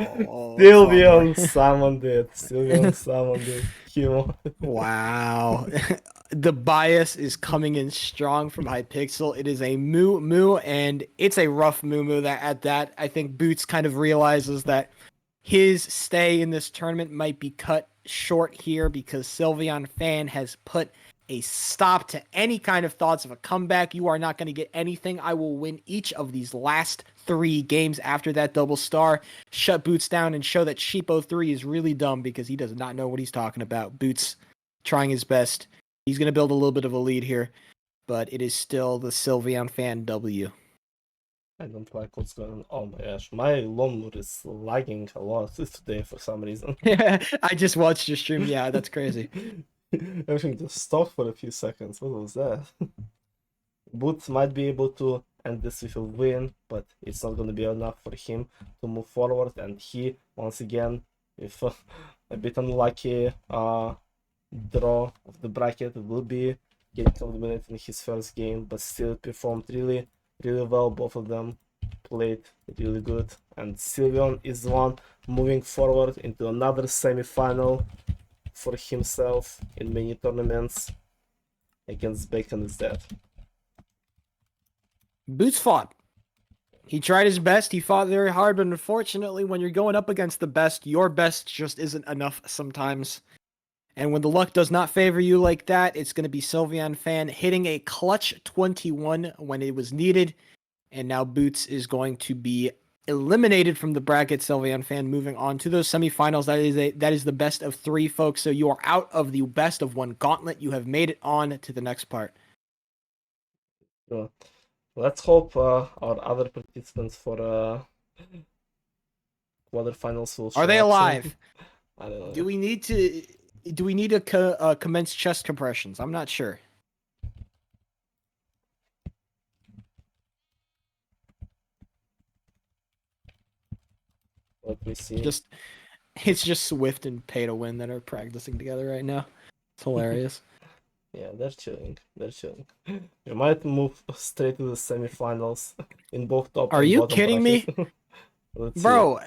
Sylveon summoned it. Sylveon summoned it. Wow. The bias is coming in strong from Hypixel. It is a moo, and it's a rough moo that at that. I think Boots kind of realizes that his stay in this tournament might be cut short here because Sylveon Fan has put a stop to any kind of thoughts of a comeback. You are not going to get anything. I will win each of these last 3 games after that double star, shut Boots down and show that Sheepo3 is really dumb because he does not know what he's talking about. Boots trying his best. He's going to build a little bit of a lead here, but it is still the Sylveon fan W. I don't like what's going on. Oh my gosh, my Lomur is lagging a lot today for some reason. I just watched your stream. Yeah, that's crazy. Everything just stopped for a few seconds. What was that? Boots might be able to end this with a win, but it's not going to be enough for him to move forward. And he, once again, with a bit unlucky draw of the bracket, will be getting eliminated in his first game, but still performed really well. Both of them played really good, and Sylveon is the one moving forward into another semi-final for himself in many tournaments against BaconIsDead. Boots fought. He tried his best. He fought very hard, but unfortunately, when you're going up against the best, your best just isn't enough sometimes. And when the luck does not favor you like that, it's going to be Sylveon fan hitting a clutch 21 when it was needed. And now Boots is going to be eliminated from the bracket. Sylveon fan moving on to those semifinals. That is the best of 3, folks. So you are out of the best of 1 gauntlet. You have made it on to the next part. Sure. Let's hope our other participants for quarterfinals will show Are they up soon. alive? I don't know. Do we need to commence chest compressions? I'm not sure. Let me see. It's just Swift and Pay-to-Win that are practicing together right now. It's hilarious. Yeah, they're chilling. We might move straight to the semifinals in both top Are and you bottom kidding me? bracket. Let's see. Bro,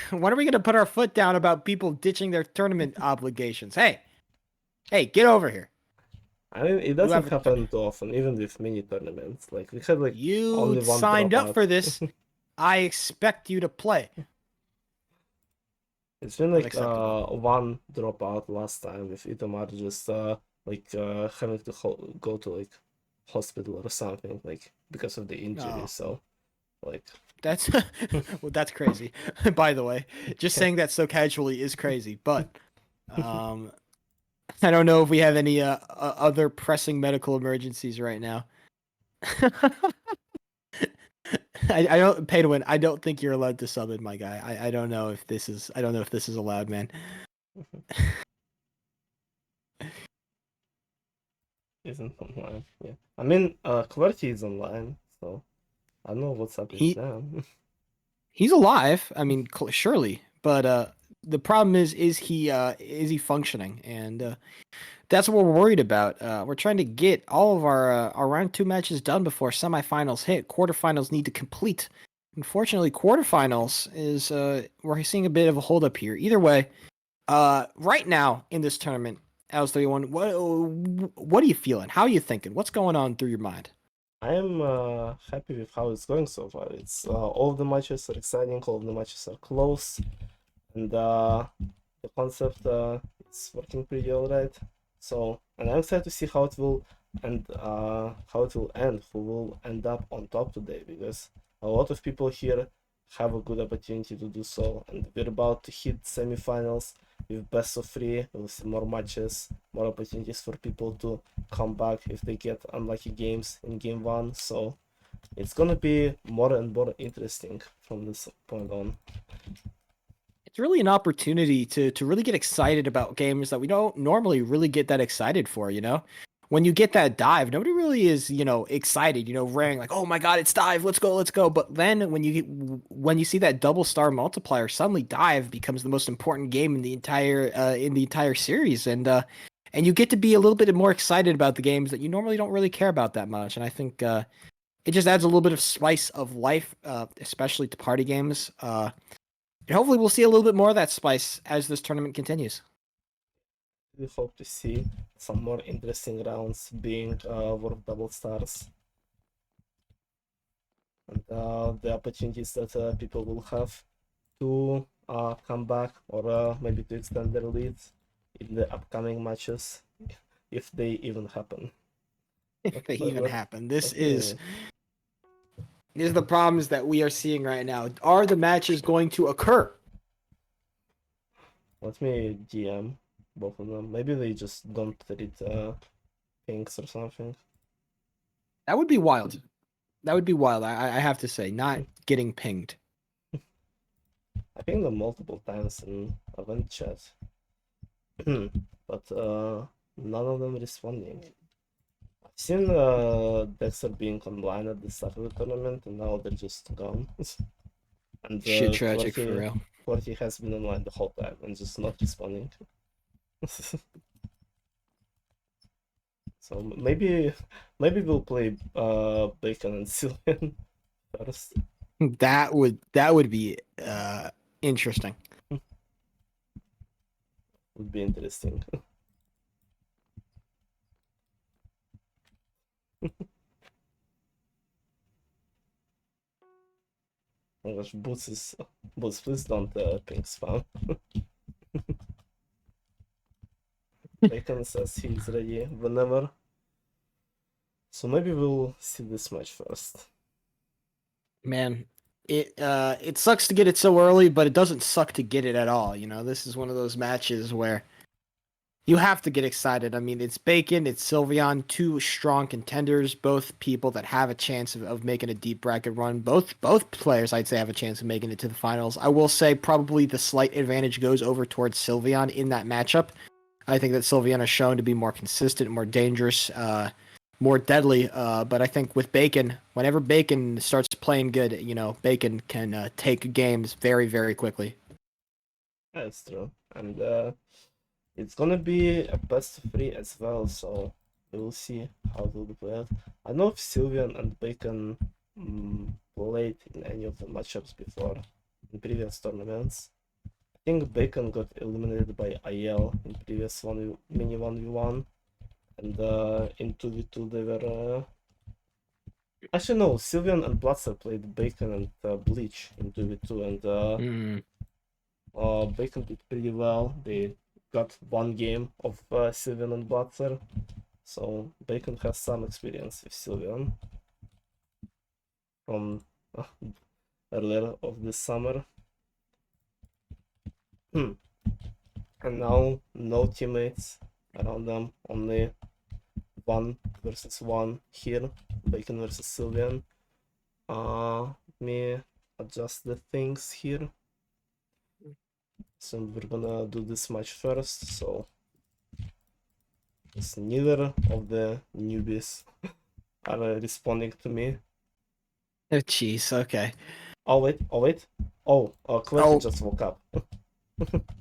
when are we going to put our foot down about people ditching their tournament obligations? Hey, get over here. I mean, it doesn't have a happen too often, even with mini tournaments. Like, we had like You only one signed up dropout. for this. I expect you to play. It's been like Unacceptable. one dropout last time with Itamar just having to go to like hospital or something, like because of the injury. Oh. So like That's well, that's crazy. By the way, just saying that so casually is crazy. But I don't know if we have any other pressing medical emergencies right now. I don't pay to win. I don't think you're allowed to sub in, my guy. I don't know if this is allowed, man. isn't online. Yeah, I mean Qwerty is online, so I don't know what's up with them. He's alive. I mean, surely, but the problem is he functioning? And that's what we're worried about. We're trying to get all of our round 2 matches done before semifinals hit. Quarterfinals need to complete. Unfortunately, quarterfinals is we're seeing a bit of a holdup here. Either way, right now in this tournament, Als31, what are you feeling? How are you thinking? What's going on through your mind? I am happy with how it's going so far. It's all of the matches are exciting, all of the matches are close, and the concept is working pretty alright. So, and I'm excited to see how it will end, who will end up on top today, because a lot of people here have a good opportunity to do so, and we're about to hit semifinals with best of 3, with more matches, more opportunities for people to come back if they get unlucky games in game 1. So it's gonna be more and more interesting from this point on. It's really an opportunity to really get excited about games that we don't normally really get that excited for, you know? When you get that dive, nobody really is, excited, raring like, "Oh my god, it's dive, let's go." But then when you see that double star multiplier, suddenly dive becomes the most important game in the entire series, and you get to be a little bit more excited about the games that you normally don't really care about that much. And I think it just adds a little bit of spice of life, especially to party games. And hopefully we'll see a little bit more of that spice as this tournament continues. We hope to see some more interesting rounds being worth double stars, and the opportunities that people will have to come back or maybe to extend their leads in the upcoming matches, if they even happen. If they even happen. This is These are the problems that we are seeing right now. Are the matches going to occur? Let me DM both of them. Maybe they just don't read pinks or something. That would be wild. That would be wild. I have to say, not getting pinged. I pinged them multiple times in event chat. But none of them responding. I've seen Dexter being online at the start of the tournament, and now they're just gone. And Shit tragic for Qwerty- real. Qwerty has been online the whole time and just not responding. So maybe we'll play Bacon and Sylvian first. That would be interesting. Would be interesting. Oh my gosh, Boots, please don't ping spam. Bacon says he's ready whenever. So maybe we'll see this match first. Man, it sucks to get it so early, but it doesn't suck to get it at all. You know, this is one of those matches where you have to get excited. I mean, it's Bacon, it's Sylveon, two strong contenders, both people that have a chance of making a deep bracket run. Both players, I'd say, have a chance of making it to the finals. I will say probably the slight advantage goes over towards Sylveon in that matchup. I think that Sylveon has shown to be more consistent, more dangerous, more deadly. But I think with Bacon, whenever Bacon starts playing good, you know, Bacon can take games very, very quickly. That's true. And it's gonna be a best of 3 as well, so we'll see how it will be played. I know if Sylveon and Bacon played in any of the matchups before in previous tournaments. I think Bacon got eliminated by IL in previous mini 1v1, and in 2v2 they were. Actually, no, Sylveon and Bloodstar played Bacon and Bleach in 2v2, and Bacon did pretty well. They got one game of Sylveon and Bloodstar, so Bacon has some experience with Sylveon from earlier of this summer. And now no teammates around them, only 1 versus 1 here, Bacon versus Sylveon. Let me adjust the things here. So we're gonna do this match first, so it's neither of the newbies are responding to me. Oh, jeez, okay. Oh wait. Quentin just woke up.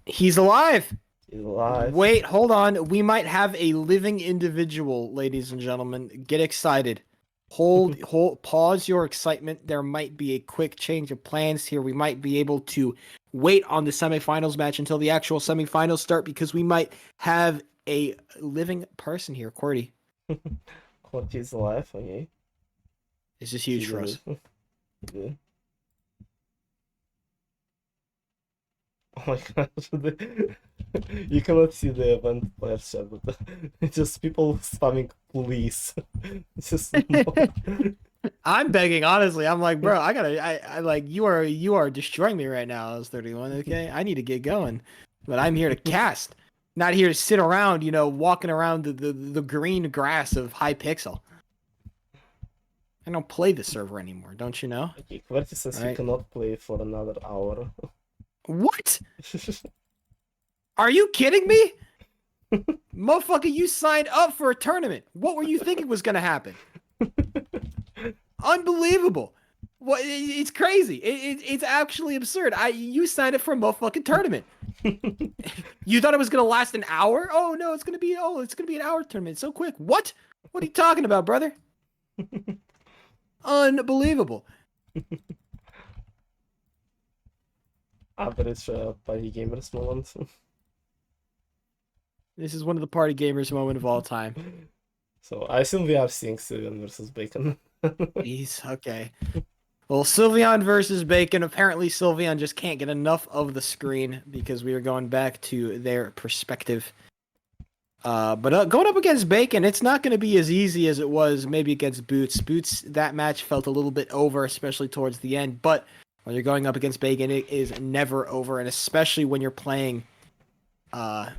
He's alive! He's alive. Wait, hold on. We might have a living individual, ladies and gentlemen. Get excited. Hold, pause your excitement. There might be a quick change of plans here. We might be able to wait on the semifinals match until the actual semifinals start because we might have a living person here. Cordy, Quentin is alive, okay. this is huge for us. Good. Oh my gosh, you cannot see the event player chat, but it's just people spamming please. It's just I'm begging, honestly. I'm like, bro, I like you are destroying me right now. I was 31, okay? I need to get going. But I'm here to cast, not here to sit around, you know, walking around the green grass of Hypixel. I don't play the server anymore, don't you know? Okay, Qwerty says he Right. cannot play for another hour. What? Are you kidding me? Motherfucker, you signed up for a tournament. What were you thinking was gonna happen? Unbelievable. What? It's crazy. It's actually absurd. You signed up for a motherfucking tournament. You thought it was gonna last an hour? Oh no, it's gonna be an hour tournament so quick. What? What are you talking about, brother? Unbelievable. Average party gamers moment. This is one of the party gamers moment of all time. So I assume we are seeing Sylveon versus Bacon. Jeez, okay. Well, Sylveon versus Bacon. Apparently, Sylveon just can't get enough of the screen because we are going back to their perspective. But going up against Bacon, it's not going to be as easy as it was maybe against Boots. Boots, that match felt a little bit over, especially towards the end. But when you're going up against Bacon, it is never over, and especially when you're playing in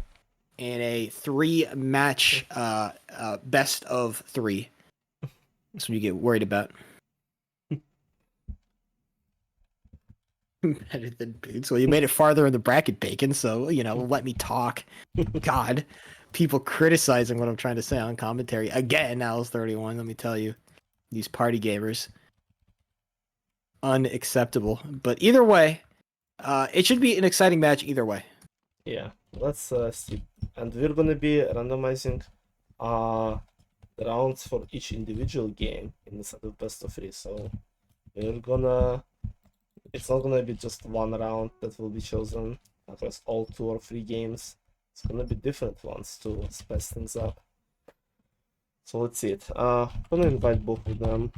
a 3-match best of 3. That's when you get worried about. Better than Boots. Well, you made it farther in the bracket, Bacon, so, let me talk. God. People criticizing what I'm trying to say on commentary. Again, Alice 31, let me tell you. These party gamers. Unacceptable. But either way, it should be an exciting match either way. Yeah, let's see. And we're gonna be randomizing the rounds for each individual game in the set of best of 3. So it's not gonna be just one round that will be chosen across all 2 or 3 games. It's gonna be different ones to spice things up. So let's see it. I'm gonna invite both of them.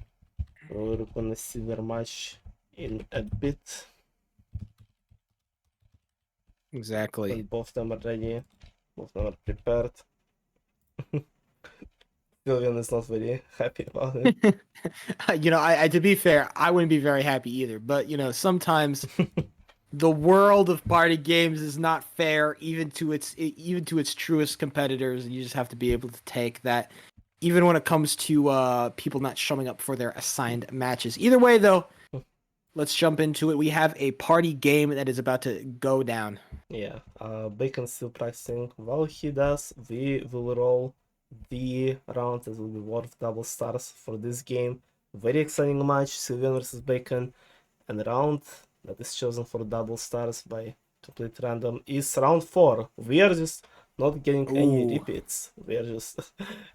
We're gonna see their match in a bit. Exactly. When both of them are ready, both of them are prepared. Sylvian is not very happy about it. I to be fair, I wouldn't be very happy either. But sometimes the world of party games is not fair, even to its truest competitors, and you just have to be able to take that, even when it comes to people not showing up for their assigned matches. Either way, though, let's jump into it. We have a party game that is about to go down. Yeah, Bacon's still practicing. While he does, we will roll the round that will be worth double stars for this game. Very exciting match, Sylvian versus Bacon, and the round that is chosen for double stars by complete random is round 4. We are just not getting any repeats. We are just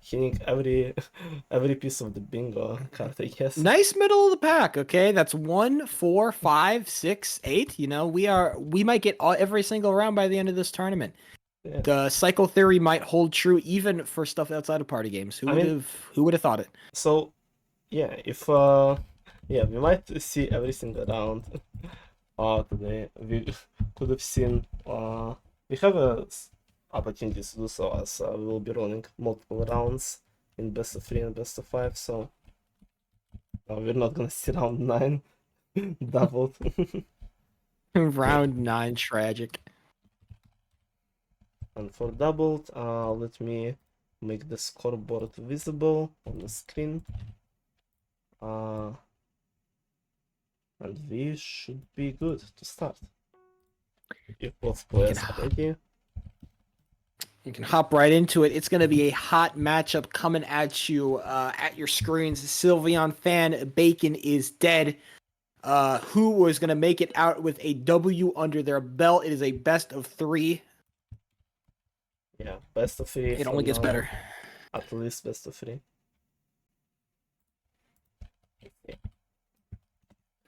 hitting every piece of the bingo card, I guess. Nice middle of the pack. Okay, that's 1, 4, 5, 6, 8. We might get every single round by the end of this tournament. Yeah. The cycle theory might hold true even for stuff outside of party games. Who would have thought it? So, yeah, if we might see every single round today. We could have seen we have opportunities to do so, as we will be running multiple rounds in best of 3 and best of 5. So we're not gonna see round 9 doubled. Round 9 tragic. And for doubled, let me make the scoreboard visible on the screen. And we should be good to start. If both players are ready. You can hop right into it. It's going to be a hot matchup coming at you at your screens. Sylvian fan, Bacon is dead. Who was going to make it out with a W under their belt? It is a best of 3. Yeah, best of 3. It only gets better. At least best of 3.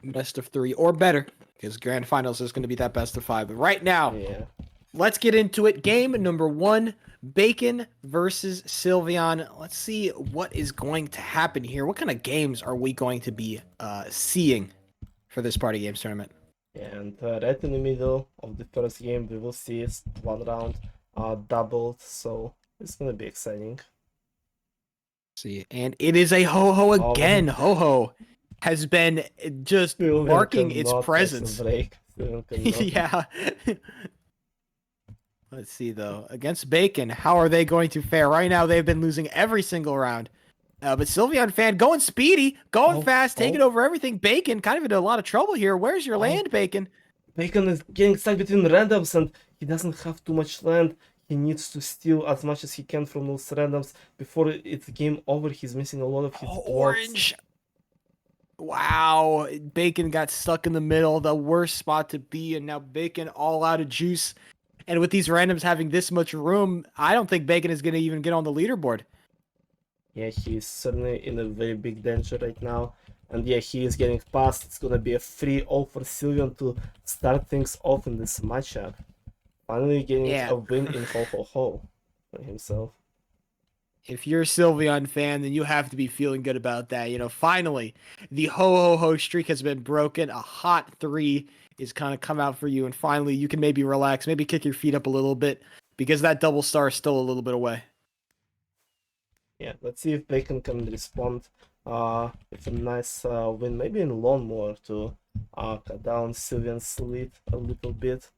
Best of 3 or better, because grand finals is going to be that best of 5. But right now, Yeah. let's get into it. Game number 1, Bacon versus Sylvian. Let's see what is going to happen here. What kind of games are we going to be seeing for this party games tournament? And right in the middle of the first game, we will see one round doubled, so it's gonna be exciting. See, and it is a ho-ho again. Ho-ho has been just marking its presence. Yeah. Let's see, though. Against Bacon, how are they going to fare? Right now, they've been losing every single round. But Sylvian fan going speedy, going fast, taking over everything. Bacon kind of into a lot of trouble here. Where's your land, Bacon? Bacon is getting stuck between randoms, and he doesn't have too much land. He needs to steal as much as he can from those randoms before it's game over. He's missing a lot of his orange. Wow, Bacon got stuck in the middle, the worst spot to be, and now Bacon all out of juice. And with these randoms having this much room, I don't think Bacon is going to even get on the leaderboard. Yeah, he's certainly in a very big danger right now. And yeah, he is getting past. It's going to be a 3-0 for Sylvian to start things off in this matchup. Finally getting a win in ho-ho-ho for himself. If you're a Sylvian fan, then you have to be feeling good about that. Finally, the ho-ho-ho streak has been broken. A hot 3 is kind of come out for you, and finally you can maybe relax, maybe kick your feet up a little bit, because that double star is still a little bit away. Yeah, let's see if Bacon can respond with a nice win, maybe in Lawnmower to cut down Sylvian's lead a little bit.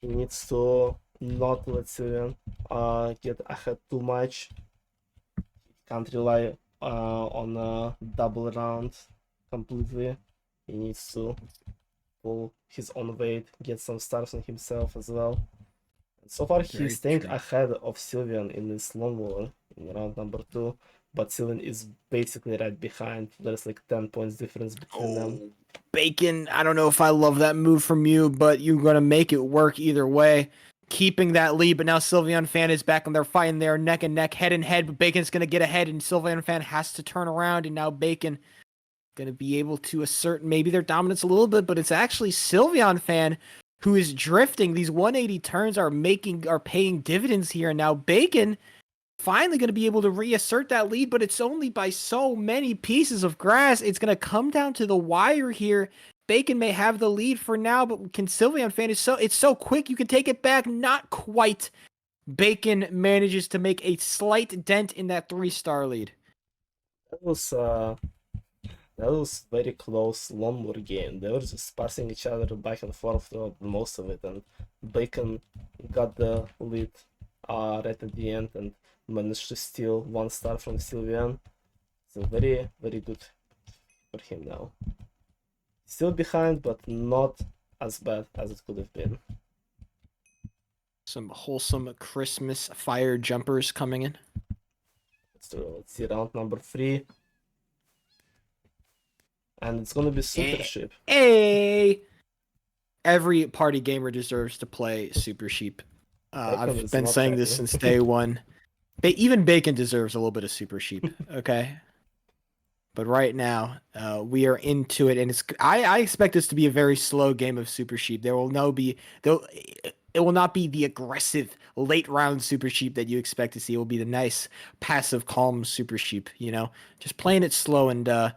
He needs to not let Sylvian get ahead too much. He can't rely on a double round completely. He needs to pull his own weight, get some stars on himself as well. And so far, Very he's staying true. ahead of Sylvian in this long war in round number 2, but Sylvian is basically right behind. There's like 10 points difference between them. Bacon, I don't know if I love that move from you, but you're going to make it work either way. Keeping that lead, but now Sylveon Fan is back and they're fighting there neck and neck, head and head, but Bacon's going to get ahead and Sylveon Fan has to turn around and now Bacon going to be able to assert maybe their dominance a little bit, but it's actually Sylveon Fan who is drifting. These 180 turns are paying dividends here, and now Bacon finally going to be able to reassert that lead, but it's only by so many pieces of grass. It's going to come down to the wire here. Bacon may have the lead for now, but can Sylveon Fan it's so quick you can take it back. Not quite. Bacon manages to make a slight dent in that 3-star lead. That was very close lawnmower game. They were just passing each other back and forth throughout most of it, and Bacon got the lead right at the end and managed to steal 1 star from Sylvian. So very, very good for him now. Still behind, but not as bad as it could have been. Some wholesome Christmas fire jumpers coming in. Let's see round number 3. And it's gonna be Super Sheep. Hey! Every party gamer deserves to play Super Sheep. I've been saying this since day one. Even Bacon deserves a little bit of Super Sheep, okay? But right now, we are into it, and I expect this to be a very slow game of Super Sheep. It will not be the aggressive late round Super Sheep that you expect to see. It will be the nice, passive, calm Super Sheep, just playing it slow. And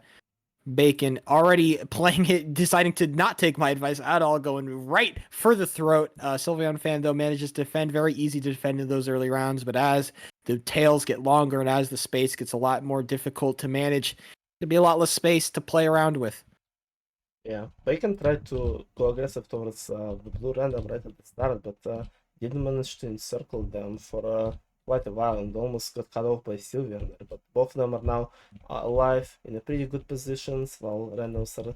Bacon already playing it, deciding to not take my advice at all, going right for the throat. Sylveon Fan, though, manages to defend. Very easy to defend in those early rounds, but as the tails get longer and as the space gets a lot more difficult to manage, there'll be a lot less space to play around with. Yeah, Bacon tried to go aggressive towards the blue random right at the start, but didn't manage to encircle them for quite a while and almost got cut off by Sylveon there. But both of them are now alive in a pretty good positions while randoms are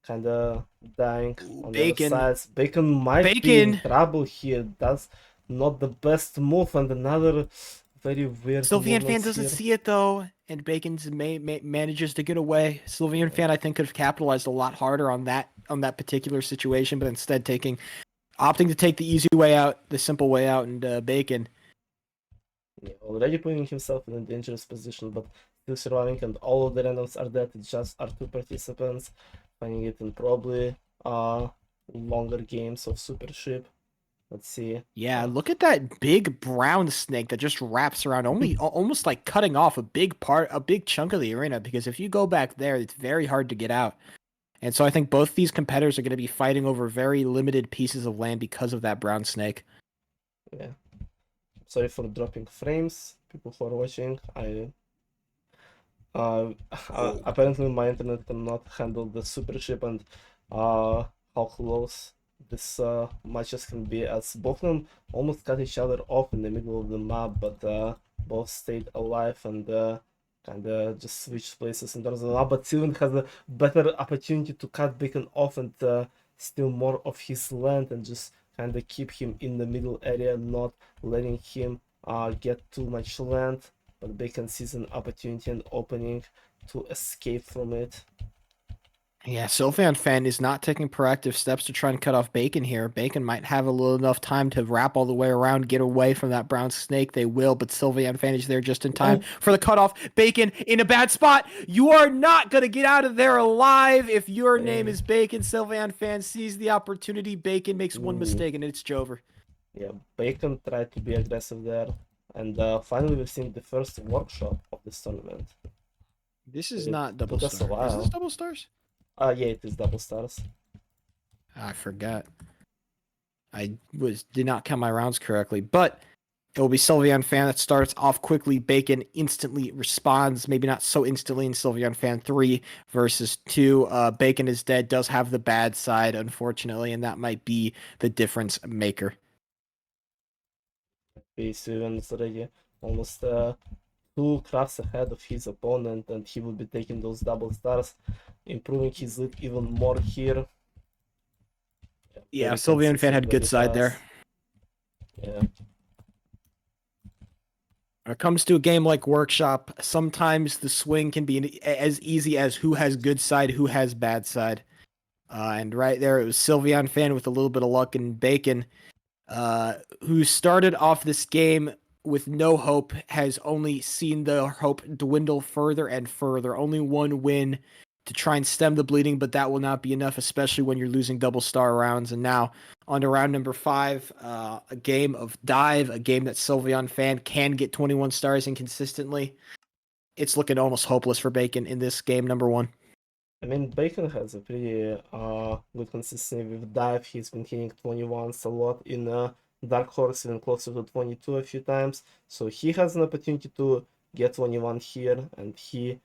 kind of dying on the other sides. Bacon might be in trouble here. That's not the best move, and another very weird. Sylveon Fan doesn't see it though, and Bacon manages to get away. Sylveon Fan, I think, could have capitalized a lot harder on that particular situation, but instead opting to take the easy way out, the simple way out, and Bacon. Yeah, already putting himself in a dangerous position, but still surviving, and all of the randoms are dead. It's just our 2 participants, finding it in probably longer games of Super Sheep. Let's see. Yeah, look at that big brown snake that just wraps around, almost like cutting off a big chunk of the arena, because if you go back there, it's very hard to get out. And so I think both these competitors are going to be fighting over very limited pieces of land because of that brown snake. Yeah. Sorry for dropping frames, people who are watching. Apparently my internet cannot handle the Super Sheep and how close this matches can be, as both of them almost cut each other off in the middle of the map, but both stayed alive and kind of just switched places in terms of the map. But Sylveon has a better opportunity to cut Bacon off and steal more of his land and just kind of keep him in the middle area, not letting him get too much land. But Bacon sees an opportunity and opening to escape from it. Yeah, Sylveon Fan is not taking proactive steps to try and cut off Bacon here. Bacon might have a little enough time to wrap all the way around, get away from that brown snake. They will, but Sylveon Fan is there just in time for the cutoff. Bacon in a bad spot. You are not going to get out of there alive if your name is Bacon. Sylveon Fan sees the opportunity. Bacon makes one mistake, and it's Jover. Yeah, Bacon tried to be aggressive there. And finally, we've seen the first workshop of this tournament. This is not double stars. Is this double stars? Yeah, it is double stars. I forgot. I did not count my rounds correctly, but It will be Sylveon Fan that starts off quickly. Bacon instantly responds, maybe not so instantly in Sylveon Fan 3 versus 2. BaconIsDead does have the bad side, unfortunately, and that might be the difference maker. Sylveon is already almost 2 crafts ahead of his opponent, and he will be taking those double stars, improving his lead even more here. Yeah, Very Sylveon Fan consistent, had good very side there. fast. Yeah. When it comes to a game like Workshop, sometimes the swing can be as easy as who has good side, who has bad side. And right there, it was Sylveon Fan with a little bit of luck and Bacon, who started off this game with no hope, has only seen the hope dwindle further and further. Only one win to try and stem the bleeding, but that will not be enough, especially when you're losing double star rounds. And now on to round number 5, a game of dive, a game that Sylveon Fan can get 21 stars in consistently. It's looking almost hopeless for Bacon in this game number 1. I mean, Bacon has a pretty good consistency with dive. He's been hitting 21s a lot in Dark Horse, even closer to 22 a few times. So he has an opportunity to get 21 here, and he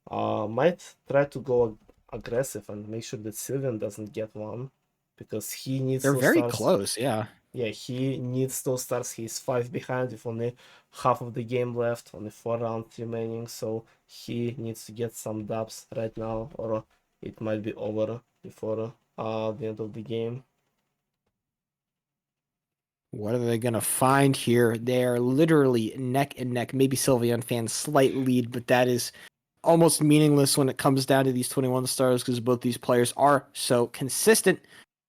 might try to go aggressive and make sure that Sylveon doesn't get one, because he needs They're those very stars. close, yeah. Yeah, he needs those stars. He's 5 behind with only half of the game left, only 4 rounds remaining, so he needs to get some dubs right now, or it might be over before the end of the game. What are they going to find here? They're literally neck and neck. Maybe Sylveon Fan's slight lead, but that is almost meaningless when it comes down to these 21 stars because both these players are so consistent.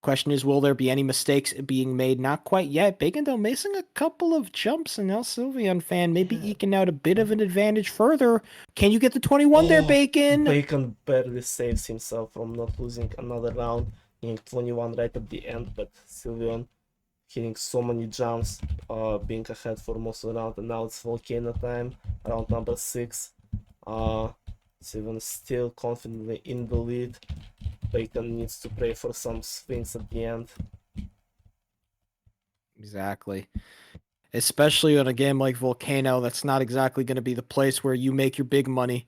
Question is, will there be any mistakes being made? Not quite yet. Bacon, though, missing a couple of jumps, and now Sylveon Fan maybe eking out a bit of an advantage further. Can you get the 21 there, Bacon? Bacon barely saves himself from not losing another round, hitting 21 right at the end, but Sylveon hitting so many jumps, being ahead for most of the round, and now it's Volcano time, round number 6. Sylveon still confidently in the lead. Bacon needs to pray for some swings at the end. Exactly. Especially on a game like Volcano, that's not exactly going to be the place where you make your big money.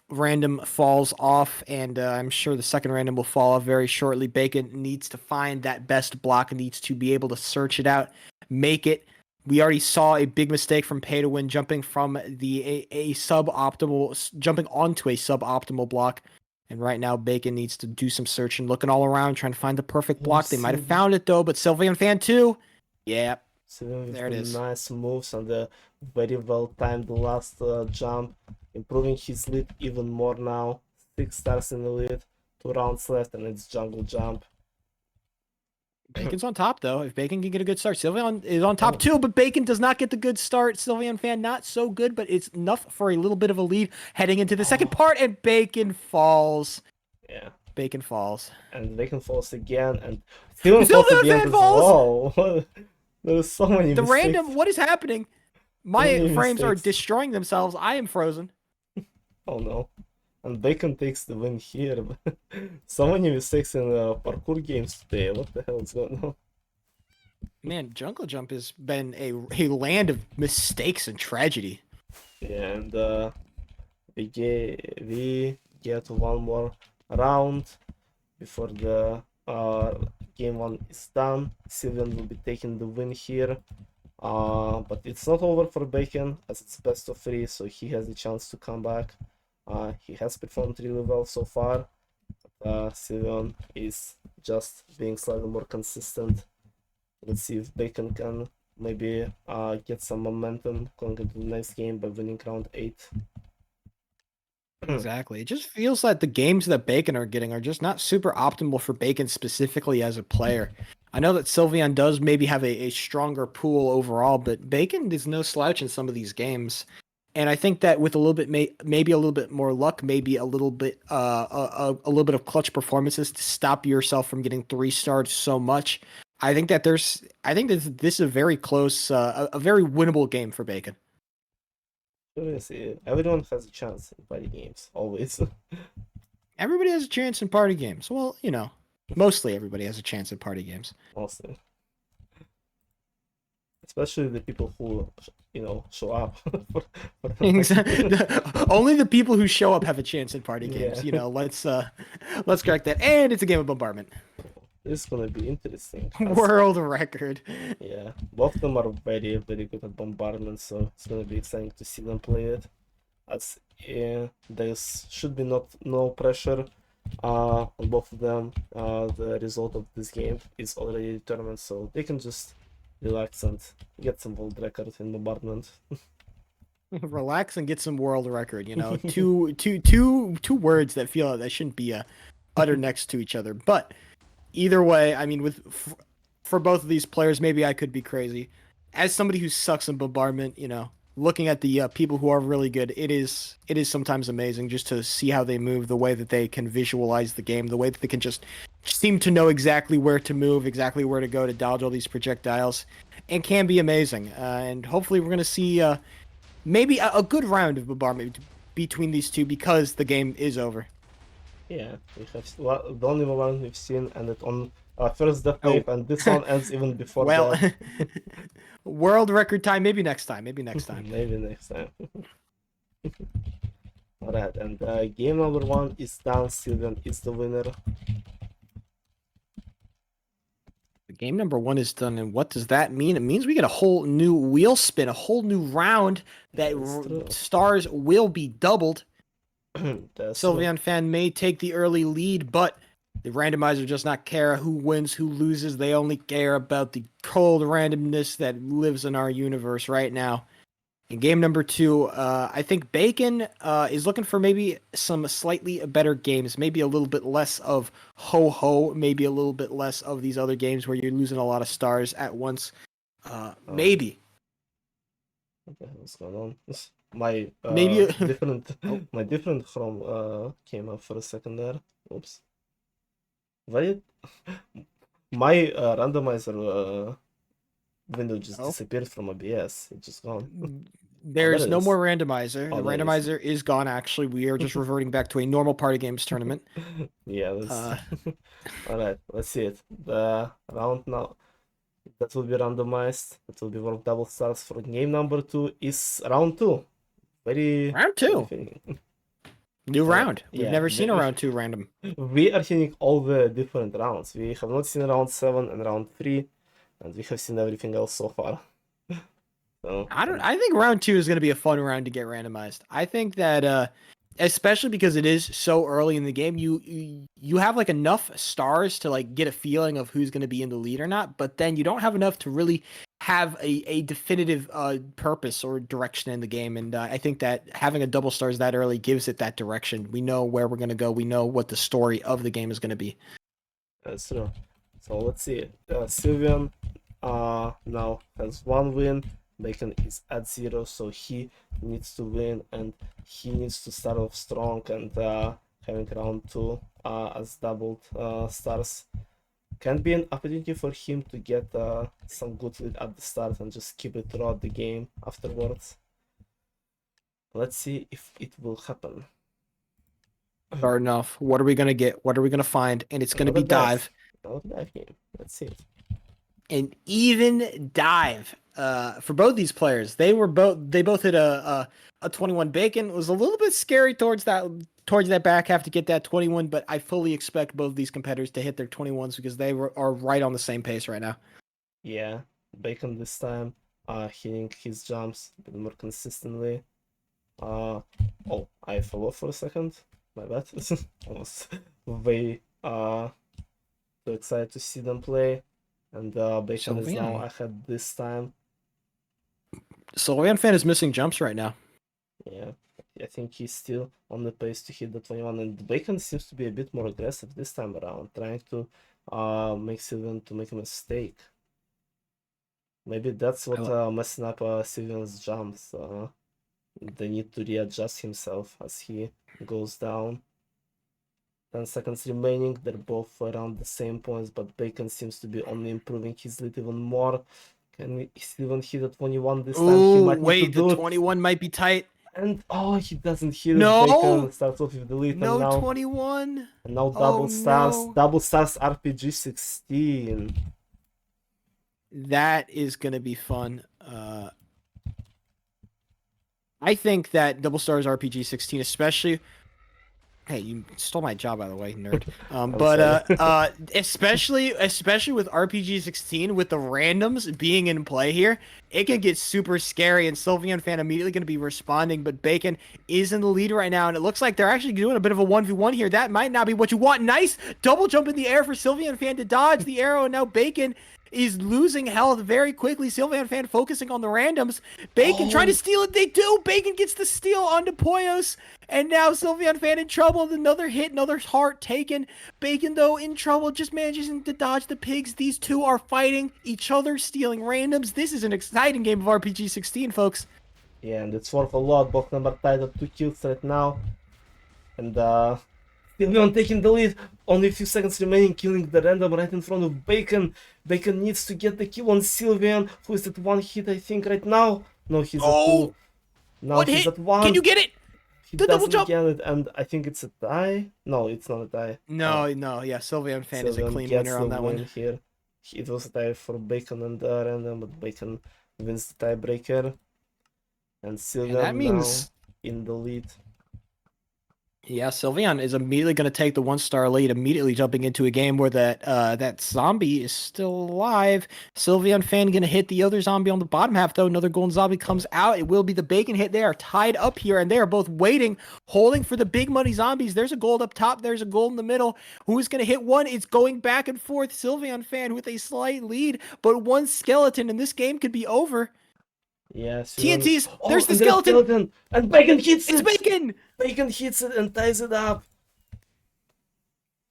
Random falls off, and I'm sure the second random will fall off very shortly. Bacon needs to find that best block, needs to be able to search it out, make it. We already saw a big mistake from Pay to Win jumping from a suboptimal, jumping onto a suboptimal block. And right now, Bacon needs to do some searching, looking all around, trying to find the perfect block. They might have found it, though, but Sylveon Fan too. Yeah, Sylveon there it with is. nice moves and a very well timed last jump, improving his lead even more now. 6 stars in the lead, 2 rounds left, and it's jungle jump. Bacon's on top, though. If Bacon can get a good start, Sylveon is on top too, but Bacon does not get the good start. Sylveon Fan not so good, but it's enough for a little bit of a lead heading into the second part, and Bacon falls. Yeah. Bacon falls. And Bacon falls again, and Sylveon falls Sylveon at the end Fan as falls! well. There's so many The mistakes. random, what is happening? My many frames are mistakes. destroying themselves. I am frozen. Oh no. And Bacon takes the win here. So many mistakes in parkour games today. What the hell is going on? Man, Jungle Jump has been a land of mistakes and tragedy. Yeah, and we get one more round before the game 1 is done. Sylveon will be taking the win here. But it's not over for Bacon, as it's best of 3, so he has a chance to come back. He has performed really well so far. Sylveon is just being slightly more consistent. Let's see if Bacon can maybe get some momentum going into the next game by winning round 8. Exactly. It just feels like the games that Bacon are getting are just not super optimal for Bacon specifically as a player. I know that Sylveon does maybe have a stronger pool overall, but Bacon is no slouch in some of these games. And I think that with a little bit, maybe a little bit more luck, maybe a little bit of clutch performances to stop yourself from getting 3 stars so much. I think that this is a very close, a very winnable game for Bacon. Everyone has a chance in party games, always. Everybody has a chance in party games. Well, mostly everybody has a chance in party games. Also. especially the people who, show up. for the Exactly. Only the people who show up have a chance in party games. Yeah. Let's correct that. And it's a game of bombardment. This is gonna be interesting. World record. Yeah, both of them are very, very good at bombardment, so it's gonna be exciting to see them play it. As there should be no pressure on both of them. The result of this game is already determined, so they can just relax and get some world record in bombardment. Relax and get some world record. Two words that feel that shouldn't be uttered next to each other. But either way, I mean, for both of these players, maybe I could be crazy. As somebody who sucks in bombardment, looking at the people who are really good, it is sometimes amazing just to see how they move, the way that they can visualize the game, the way that they can just seem to know exactly where to move, exactly where to go to dodge all these projectiles, and can be amazing. And hopefully we're going to see maybe a good round of bombardment between these two because the game is over. Yeah, we have the only one we've seen, and it on first death wave, and this one ends even before Well, that. world record time. Maybe next time. Maybe next time. Maybe next time. Alright, and game number 1 is done. Sylvian is the winner. Game number 1 is done, and what does that mean? It means we get a whole new wheel spin, a whole new round that That's true. stars will be doubled. That's Sylvian fan may take the early lead, but the randomizer does not care who wins, who loses. They only care about the cold randomness that lives in our universe right now. In game number 2, I think Bacon is looking for maybe some slightly better games, maybe a little bit less of ho-ho, maybe a little bit less of these other games where you're losing a lot of stars at once. Maybe. Okay, what's going on? My Maybe- my different Chrome came up for a second there. Oops. Why? My randomizer window just disappeared from OBS. It's just gone. There's there it no is. more randomizer. Oh, The there it is. randomizer is gone, actually. We are just reverting back to a normal party games tournament. Yeah, that's alright, let's see it. The round now that will be randomized, that will be worth double stars for game number 2 is round 2. Very Round 2. very New round. We've yeah, never seen a very- round 2 random. We are seeing all the different rounds. We have not seen round 7 and round 3, and we have seen everything else so far. So, I think round 2 is going to be a fun round to get randomized. I think that especially because it is so early in the game, you have like enough stars to like get a feeling of who's going to be in the lead or not, but then you don't have enough to really have a definitive purpose or direction in the game. And I think that having a double stars that early gives it that direction. We know where we're going to go. We know what the story of the game is going to be. that's true. So let's see. Sylvian now has 1 win. Bacon is at 0, so he needs to win, and he needs to start off strong, and having round 2 as doubled stars can be an opportunity for him to get some good lead at the start and just keep it throughout the game afterwards. Let's see if it will happen. Starting off, what are we going to get? What are we going to find? And it's going to be Another dive. Another dive game. Let's see it. An even dive for both these players. They both hit a 21. Bacon was a little bit scary towards that back half to get that 21, but I fully expect both of these competitors to hit their 21s because they are right on the same pace right now. Yeah, Bacon this time hitting his jumps a bit more consistently. Oh, I fell off for a second. My bad. I was way too excited to see them play, and Bacon is now ahead this time. Sylvian fan is missing jumps right now. Yeah, I think he's still on the pace to hit the 21, and Bacon seems to be a bit more aggressive this time around, trying to make Sylvian to make a mistake. Maybe that's what messing up Sylvian's jumps. They need to readjust himself as he goes down. 10 seconds remaining. They're both around the same points, but Bacon seems to be only improving his lead even more. Can he even hit a 21 this time? He Ooh, might need wait, to do the it. 21 might be tight. And he doesn't hit No! it. Bacon starts off with the lead, No and now 21. and now double stars. no. Double stars RPG 16. That is going to be fun. I think that Double Stars RPG 16, especially. Hey, you stole my job, by the way, nerd. I'm But sorry. especially with RPG 16, with the randoms being in play here, it can get super scary. And Sylveon fan immediately going to be responding. But Bacon is in the lead right now, and it looks like they're actually doing a bit of a 1v1 here. That might not be what you want. Nice double jump in the air for Sylveon fan to dodge the arrow, and now Bacon is losing health very quickly. Sylveon fan focusing on the randoms. Bacon trying to steal it. They do. Bacon gets the steal onto Poyos. And now Sylveon fan in trouble. Another hit, another heart taken. Bacon, though, in trouble, just managing to dodge the pigs. These two are fighting each other, stealing randoms. This is an exciting game of RPG 16, folks. Yeah, and it's worth a lot. Both number tied at 2 kills right now. And Sylveon taking the lead. Only a few seconds remaining, killing the random right in front of Bacon. Bacon needs to get the kill on Sylveon, who is at 1 hit, I think, right now. No, he's at 2. Now What he's hit? at 1. Can you get it? He The double doesn't jump. get it, and I think it's a tie. No, it's not a tie. No, yeah, Sylveon fan is a Sylveon clean gets winner on the that win one. here. It was a tie for Bacon and random, but Bacon wins the tiebreaker. And Sylveon And that means... now in the lead. Yeah, Sylveon is immediately going to take the 1-star lead, immediately jumping into a game where that zombie is still alive. Sylveon fan going to hit the other zombie on the bottom half, though. Another golden zombie comes out. It will be the Bacon hit. They are tied up here, and they are both waiting, holding for the big money zombies. There's a gold up top. There's a gold in the middle. Who is going to hit one? It's going back and forth. Sylveon fan with a slight lead, but one skeleton, and this game could be over. Yeah, TNTs. There's the and skeleton. And Bacon hits It's it! Bacon! Bacon hits it and ties it up.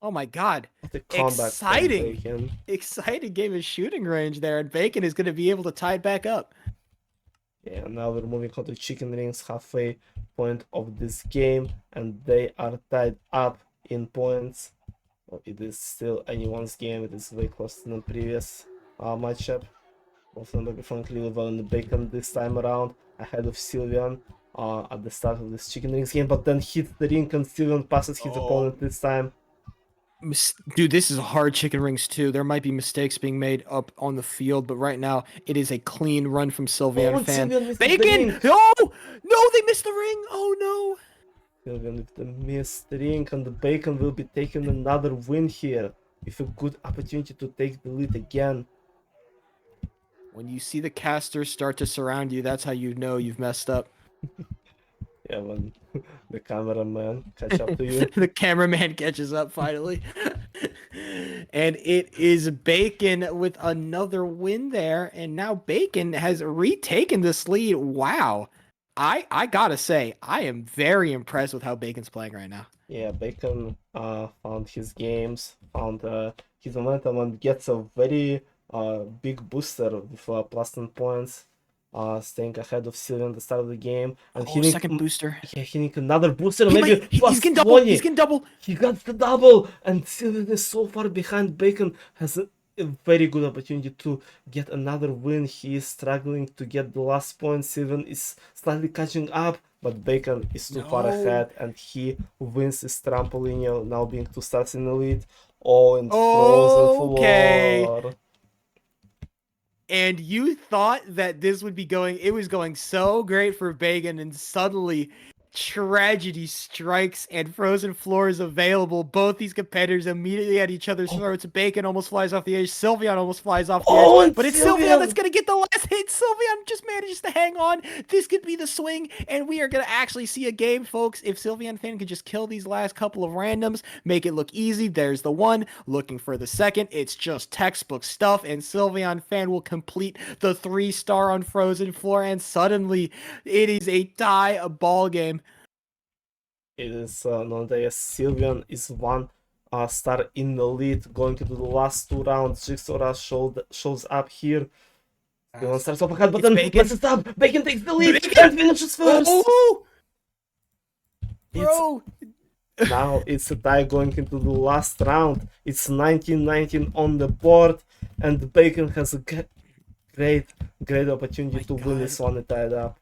Oh my god. What a comeback from Exciting. Bacon. Exciting game of shooting range there, and Bacon is going to be able to tie it back up. Yeah, now we're moving on to chicken rings, halfway point of this game, and they are tied up in points. Well, it is still anyone's game. It is way closer than the previous matchup. Both of them performing really well in the Bacon this time around, ahead of Sylveon at the start of this chicken rings game, but then hits the ring and Sylveon passes his opponent this time. Dude, this is a hard chicken rings too. There might be mistakes being made up on the field, but right now it is a clean run from Sylveon fan. Sylveon missed the Bacon! ring. No, they missed the ring. Oh no. Sylveon with the missed ring, and the Bacon will be taking another win here with a good opportunity to take the lead again. When you see the casters start to surround you, that's how you know you've messed up. Yeah, when the cameraman catch up to you. The cameraman catches up finally. And it is Bacon with another win there. And now Bacon has retaken this lead. Wow. I gotta say, I am very impressed with how Bacon's playing right now. Yeah, Bacon found his games, found his momentum, and gets a very big booster with +10 points. Staying ahead of Sylveon at the start of the game, and Second booster. Yeah, he needs another booster, He's maybe getting double. 20. He's getting double. He got the double, and Sylveon is so far behind. Bacon has a very good opportunity to get another win. He is struggling to get the last point. Sylveon is slightly catching up, but Bacon is too far ahead, and he wins this trampoline, now being 2 stars in the lead. Oh, and frozen floor. And you thought that this would be it was going so great for Bacon, and suddenly tragedy strikes and frozen floor is available. Both these competitors immediately at each other's throats. Bacon almost flies off the edge. Sylveon almost flies off the edge. But it's Sylveon that's going to get the last hit. Sylveon just manages to hang on. This could be the swing, and we are going to actually see a game, folks. If Sylveon fan can just kill these last couple of randoms, make it look easy. There's the one. Looking for the second. It's just textbook stuff, and Sylveon fan will complete the 3-star on frozen floor, and suddenly it is a tie, a ball game. It is nonetheless Sylveon is 1 star in the lead, going into the last 2 rounds. Jigsaw shows up here. Sylveon starts off ahead, but then messes up. Bacon takes the lead and finishes first. Bro. Now it's a tie going into the last round. It's 19-19 on the board, and Bacon has a great opportunity to win this one and tie it up.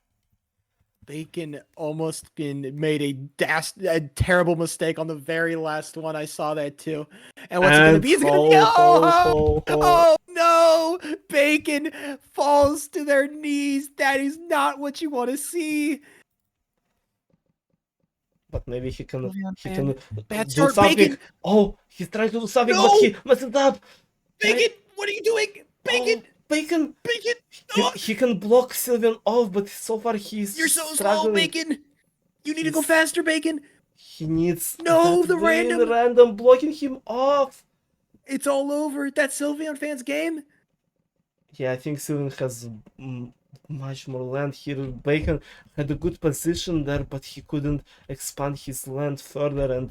Bacon almost made a terrible mistake on the very last one. I saw that too. And what's it gonna And be? It's gonna be ho. oh no! Bacon falls to their knees. That is not what you want to see. But maybe he can Bad do start, something. Bacon. Oh, he's trying to do something, but No! he messed it up. Bacon, what are you doing? Bacon, Oh, Bacon. Bacon. He, Oh, he can block Sylvian off, but so far he's you're so slow, struggling. Bacon. You need to go He's- faster, Bacon. He needs No, that the win, random. random blocking him off. It's all over. That's Sylveon fans' game. Yeah, I think Sylvian has much more land here. Bacon had a good position there, but he couldn't expand his land further, and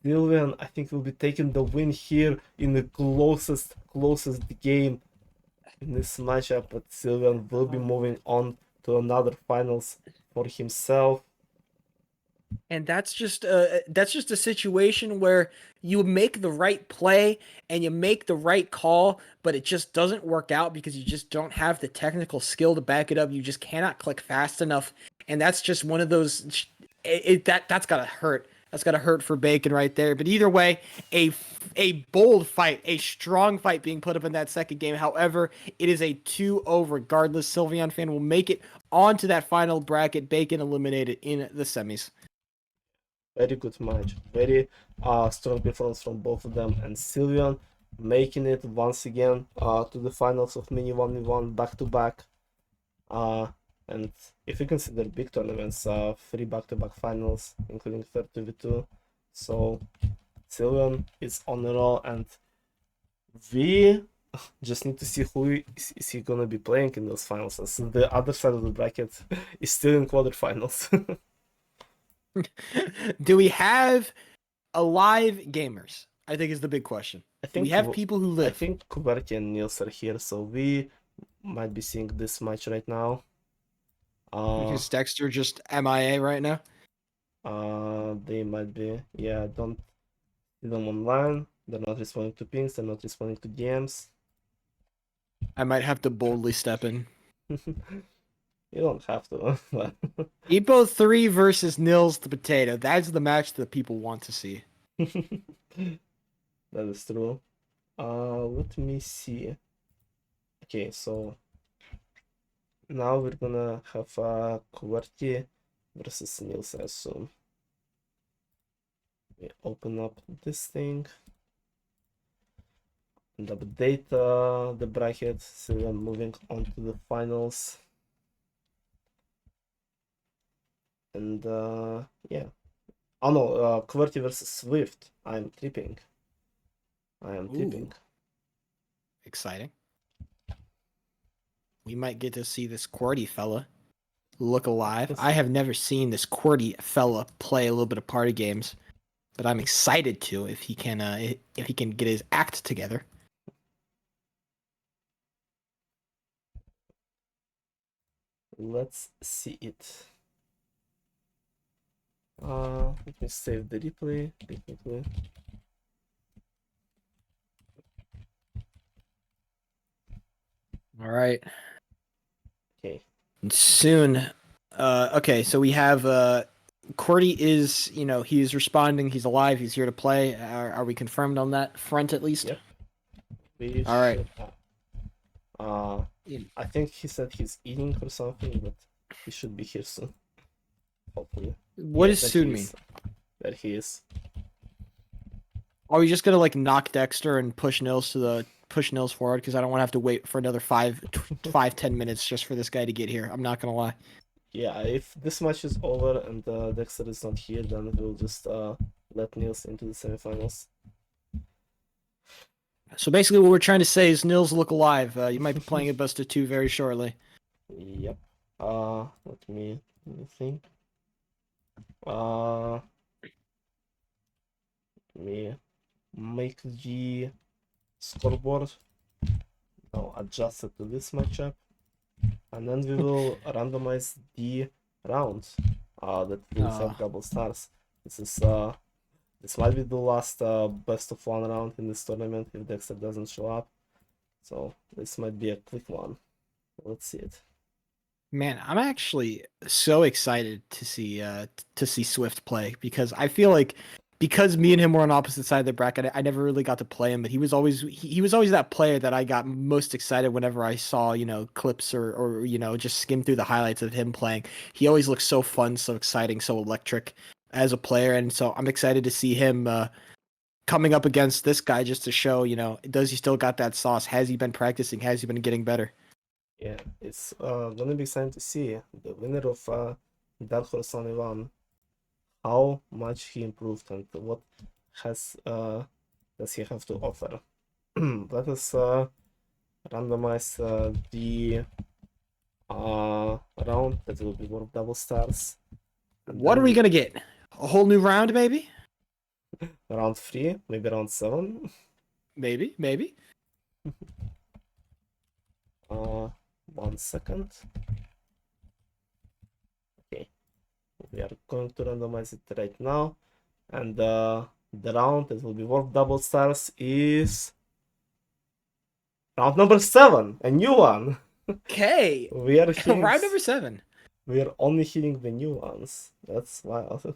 Sylvian, I think, will be taking the win here in the closest game in this matchup, but Sylvian will be moving on to another finals for himself. And that's just a situation where you make the right play and you make the right call, but it just doesn't work out because you just don't have the technical skill to back it up. You just cannot click fast enough, and that's just one of those. That's gotta hurt. That's gotta hurt for Bacon right there. But either way, a bold fight, a strong fight being put up in that second game. However, it is a 2-0 regardless. Sylveon fan will make it onto that final bracket. Bacon eliminated in the semis. Very good match. Very strong performance from both of them, and Sylvian making it once again to the finals of Mini 1v1 back to back. And if you consider big tournaments, 3 back-to-back finals, including third 2v2, so Sylvian is on the roll, and we just need to see who is he gonna be playing in those finals. As the other side of the bracket is still in quarterfinals. Do we have alive gamers? I think is the big question. I Do we think have people who I live? think Kuberti and Nils are here, so we might be seeing this match right now. Is Dexter just MIA right now? They might be. Yeah, I don't see them online. They're not responding to pings. They're not responding to DMs. I might have to boldly step in. You don't have to. But Epo 3 versus NilsThePotato. That's the match that people want to see. that is true. Let me see. Okay, so now we're gonna have QWERTY versus Nils, I assume. We open up this thing and update the bracket, so we're moving on to the finals. And yeah. Oh no, QWERTY versus swiftt. I'm tripping. Ooh. Exciting. We might get to see this QWERTY fella look alive. I have never seen this QWERTY fella play a little bit of party games, but I'm excited to if he can get his act together. Let's see it. Let me save the replay technically. All right. Okay. And soon. Okay, so we have QWERTY is, he's responding, he's alive, he's here to play. Are we confirmed on that front at least? Yep. We All right. I think he said he's eating or something, but he should be here soon. Hopefully. What does there soon he mean? is. There he is. Are we just gonna knock Dexter and push Nils forward? Because I don't want to have to wait for another 5-10 minutes just for this guy to get here. I'm not gonna lie. Yeah, if this match is over and Dexter is not here, then we'll just let Nils into the semifinals. So basically, what we're trying to say is Nils look alive. You might be playing a best of 2 very shortly. Yep. Let me think. Let me make the scoreboard now adjust it to this matchup, and then we will randomize the rounds that will have double stars. This might be the last best of 1 round in this tournament if Dexter doesn't show up, so this might be a quick one. Let's see it. Man, I'm actually so excited to see Swift play because I feel like because me and him were on opposite side of the bracket, I never really got to play him, but he was always that player that I got most excited whenever I saw, clips or just skim through the highlights of him playing. He always looks so fun, so exciting, so electric as a player, and so I'm excited to see him coming up against this guy just to show, does he still got that sauce? Has he been practicing? Has he been getting better? Yeah, it's gonna be exciting to see the winner of Dark Horse Only One, how much he improved and what has does he have to offer. Let us randomize the round that will be worth double stars. And What are we gonna get? A whole new round, maybe? round 3, maybe round 7. Maybe. 1 second. Okay, we are going to randomize it right now, and the round that will be worth double stars is round number 7, a new one. Okay. We are hitting, Round number 7. we are only hitting the new ones. That's wild.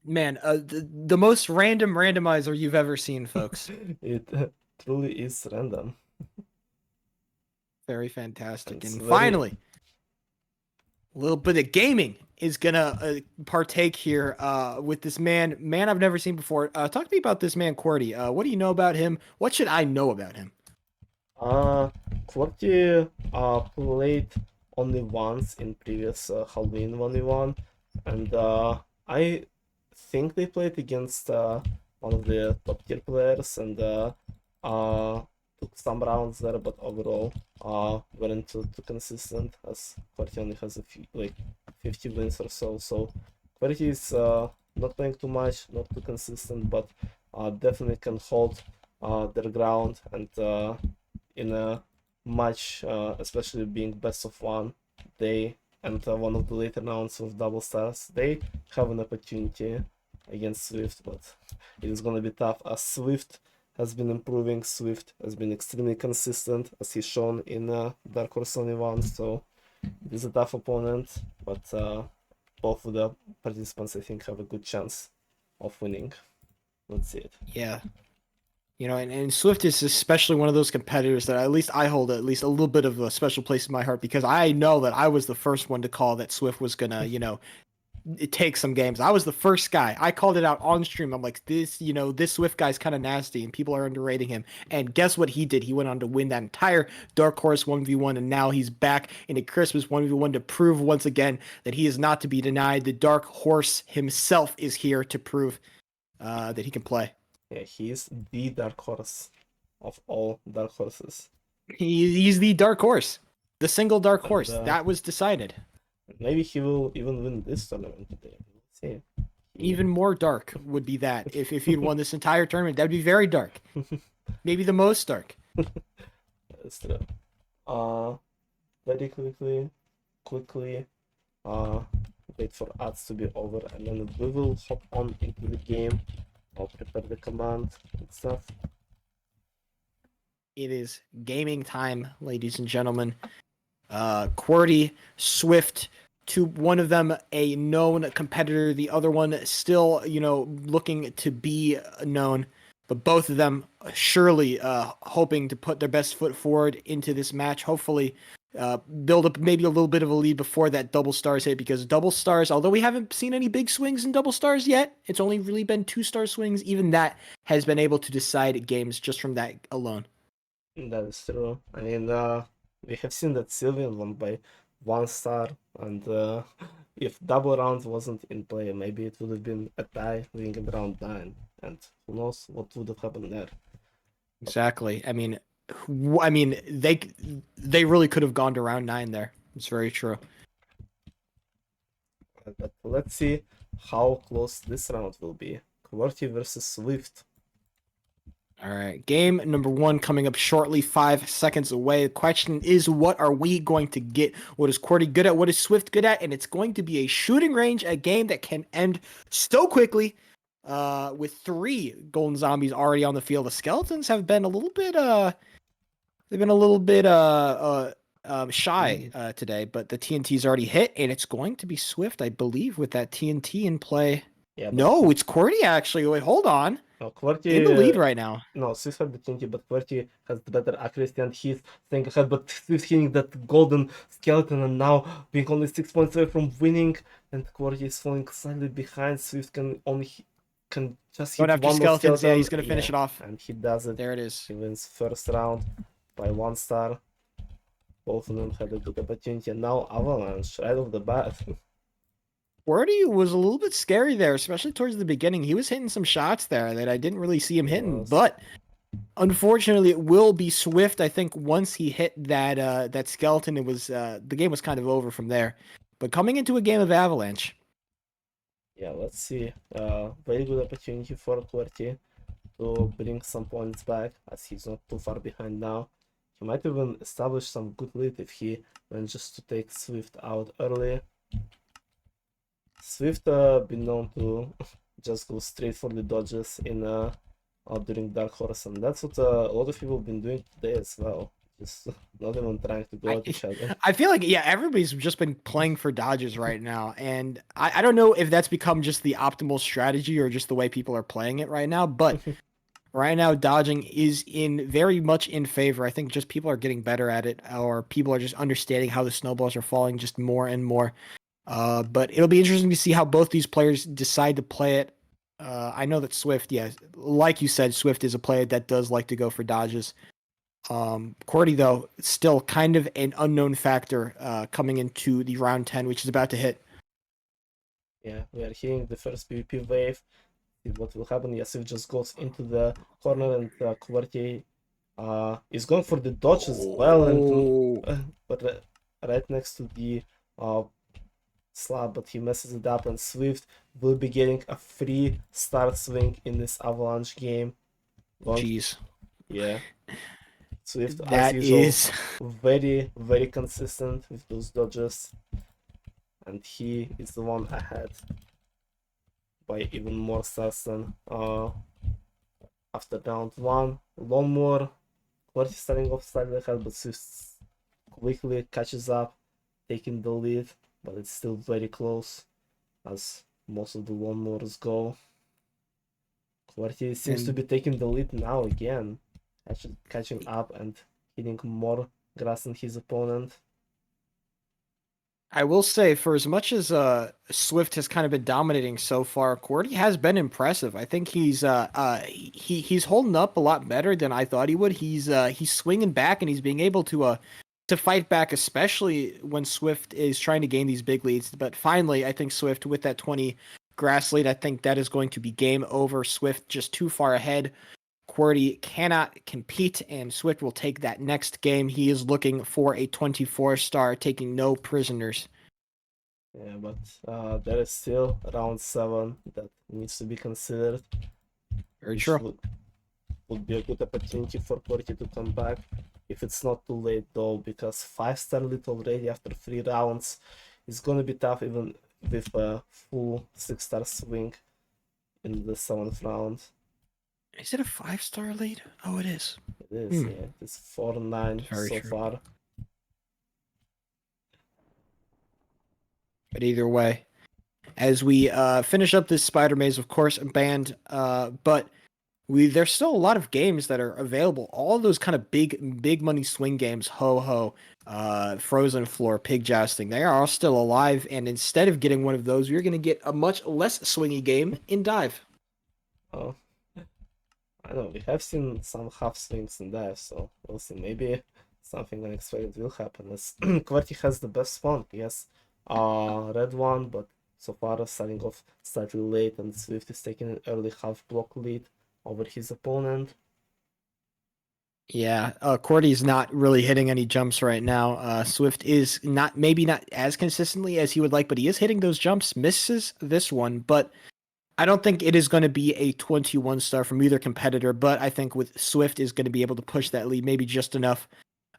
Man, the most random randomizer you've ever seen, folks. It truly is random. Very fantastic. It's And very- finally, a little bit of gaming is gonna partake here with this man I've never seen before. Talk to me about this man, Qwerty. What do you know about him? What should I know about him? Qwerty played only once in previous Halloween 1v1, and I think they played against one of the top tier players and took some rounds there, but overall weren't too consistent, as Qwerty only has a few, like 50 wins or so. So Qwerty is not playing too much, not too consistent, but definitely can hold their ground, and in a match, especially being best of one, they and one of the later rounds with double stars, they have an opportunity against swiftt, but it is gonna be tough as swiftt has been improving. Swiftt has been extremely consistent, as he's shown in Dark Horse Only One, so it is a tough opponent, but both of the participants, I think, have a good chance of winning. Let's see it. Yeah. And Swift is especially one of those competitors that at least I hold at least a little bit of a special place in my heart, because I know that I was the first one to call that Swift was gonna, take some games. I was the first guy. I called it out on stream. I'm like, this Swift guy's kind of nasty and people are underrating him. And guess what he did? He went on to win that entire Dark Horse 1v1, and now he's back in a Christmas 1v1 to prove once again that he is not to be denied. The Dark Horse himself is here to prove that he can play. Yeah, he is the dark horse of all dark horses. He's the dark horse, the single dark horse And, that was decided. Maybe he will even win this tournament today. Let's see. Even more dark would be that if he'd won this entire tournament. That'd be very dark. Maybe the most dark. That's true. Very quickly, wait for ads to be over, and then we will hop on into the game. I'll prepare the command and stuff. It is gaming time, ladies and gentlemen. Qwerty, Swift, one of them a known competitor, the other one still, looking to be known, but both of them surely hoping to put their best foot forward into this match. Hopefully, build up maybe a little bit of a lead before that double stars hit, because double stars, although we haven't seen any big swings in double stars yet, it's only really been 2-star swings. Even that has been able to decide games just from that alone. That is true. I mean, we have seen that Sylvian won by 1 star, and if double round wasn't in play, maybe it would have been a tie leading in round 9, and who knows what would have happened there. Exactly. I mean, they really could have gone to round 9 there. It's very true. But let's see how close this round will be. Qwerty versus swiftt. All right, game number 1 coming up shortly, 5 seconds away. The question is, what are we going to get? What is Qwerty good at? What is Swift good at? And it's going to be a shooting range, a game that can end so quickly. With 3 golden zombies already on the field, the skeletons have been a little bit shy today, but the TNT's already hit, and it's going to be swiftt, I believe, with that TNT in play. Yeah, No, it's QWERTY actually. Wait, hold on. no, QWERTY In the lead right now. No, swiftt had the TNT, but QWERTY has the better accuracy and he's staying ahead. But swiftt hitting that golden skeleton and now being only 6 points away from winning, and QWERTY is falling slightly behind. swiftt can only can just hit Going after one more skeletons. skeleton. Yeah, he's gonna finish it off. And he does it. There it is. He wins first round by 1 star. Both of them had a good opportunity, and now Avalanche right off the bat. QWERTY was a little bit scary there, especially towards the beginning. He was hitting some shots there that I didn't really see him hitting, but unfortunately, it will be swiftt. I think once he hit that that skeleton, it was the game was kind of over from there. But coming into a game of Avalanche, Yeah, let's see. Very good opportunity for QWERTY to bring some points back, as he's not too far behind now. He might even establish some good lead if he manages to take swiftt out early. swiftt been known to just go straight for the dodges in during Dark Horse, and that's what a lot of people have been doing today as well. Just not even trying to go at each other. I feel like, yeah, everybody's just been playing for dodges right now. And I don't know if that's become just the optimal strategy or just the way people are playing it right now. But right now, dodging is very much in favor. I think just people are getting better at it, or people are just understanding how the snowballs are falling just more and more. But it'll be interesting to see how both these players decide to play it. I know that swiftt, yeah, like you said, swiftt is a player that does like to go for dodges. QWERTY, though, still kind of an unknown factor coming into the round 10, which is about to hit. Yeah, we are hitting the first PvP wave. See what will happen. Yes, it just goes into the corner, and QWERTY is going for the dodge as well, and but right next to the slab, but he messes it up, and swiftt will be getting a free start swing in this Avalanche game. Jeez. Yeah. swiftt, That as usual, is very, very consistent with those dodges, and he is the one ahead by even more stars than after round 1. One more. QWERTY starting off slightly ahead, but swiftt quickly catches up, taking the lead, but it's still very close as most of the lawnmowers go. QWERTY seems to be taking the lead now again, actually catching up and hitting more grass than his opponent. I will say, for as much as swiftt has kind of been dominating so far, QWERTY has been impressive. I think he's holding up a lot better than I thought he would. He's swinging back, and he's being able to fight back, especially when swiftt is trying to gain these big leads. But finally, I think swiftt with that 20 grass lead, I think that is going to be game over. swiftt just too far ahead. QWERTY cannot compete, and swiftt will take that next game. He is looking for a 24-star, taking no prisoners. Yeah, but there is still round 7 that needs to be considered. Very true. Would be a good opportunity for QWERTY to come back if it's not too late, though, because 5-star lead already after 3 rounds is gonna be tough, even with a full 6-star swing in the 7th round. Is it a 5-star lead? Oh, it is. It is, yeah. It's 4-9 so far. But either way, as we finish up this spider maze, of course, banned, but there's still a lot of games that are available. All of those kind of big money swing games, ho-ho, frozen floor, pig jousting, they are all still alive. And instead of getting one of those, we're going to get a much less swingy game in Dive. Oh, I know, we have seen some half swings in Dive, so we'll see. Maybe something unexpected will happen. As QWERTY has the best spawn. He has red one, but so far starting off slightly late, and swiftt is taking an early half block lead over his opponent. Yeah, QWERTY is not really hitting any jumps right now. swiftt is maybe not as consistently as he would like, but he is hitting those jumps. Misses this one, but I don't think it is going to be a 21-star from either competitor. But I think with swiftt is going to be able to push that lead maybe just enough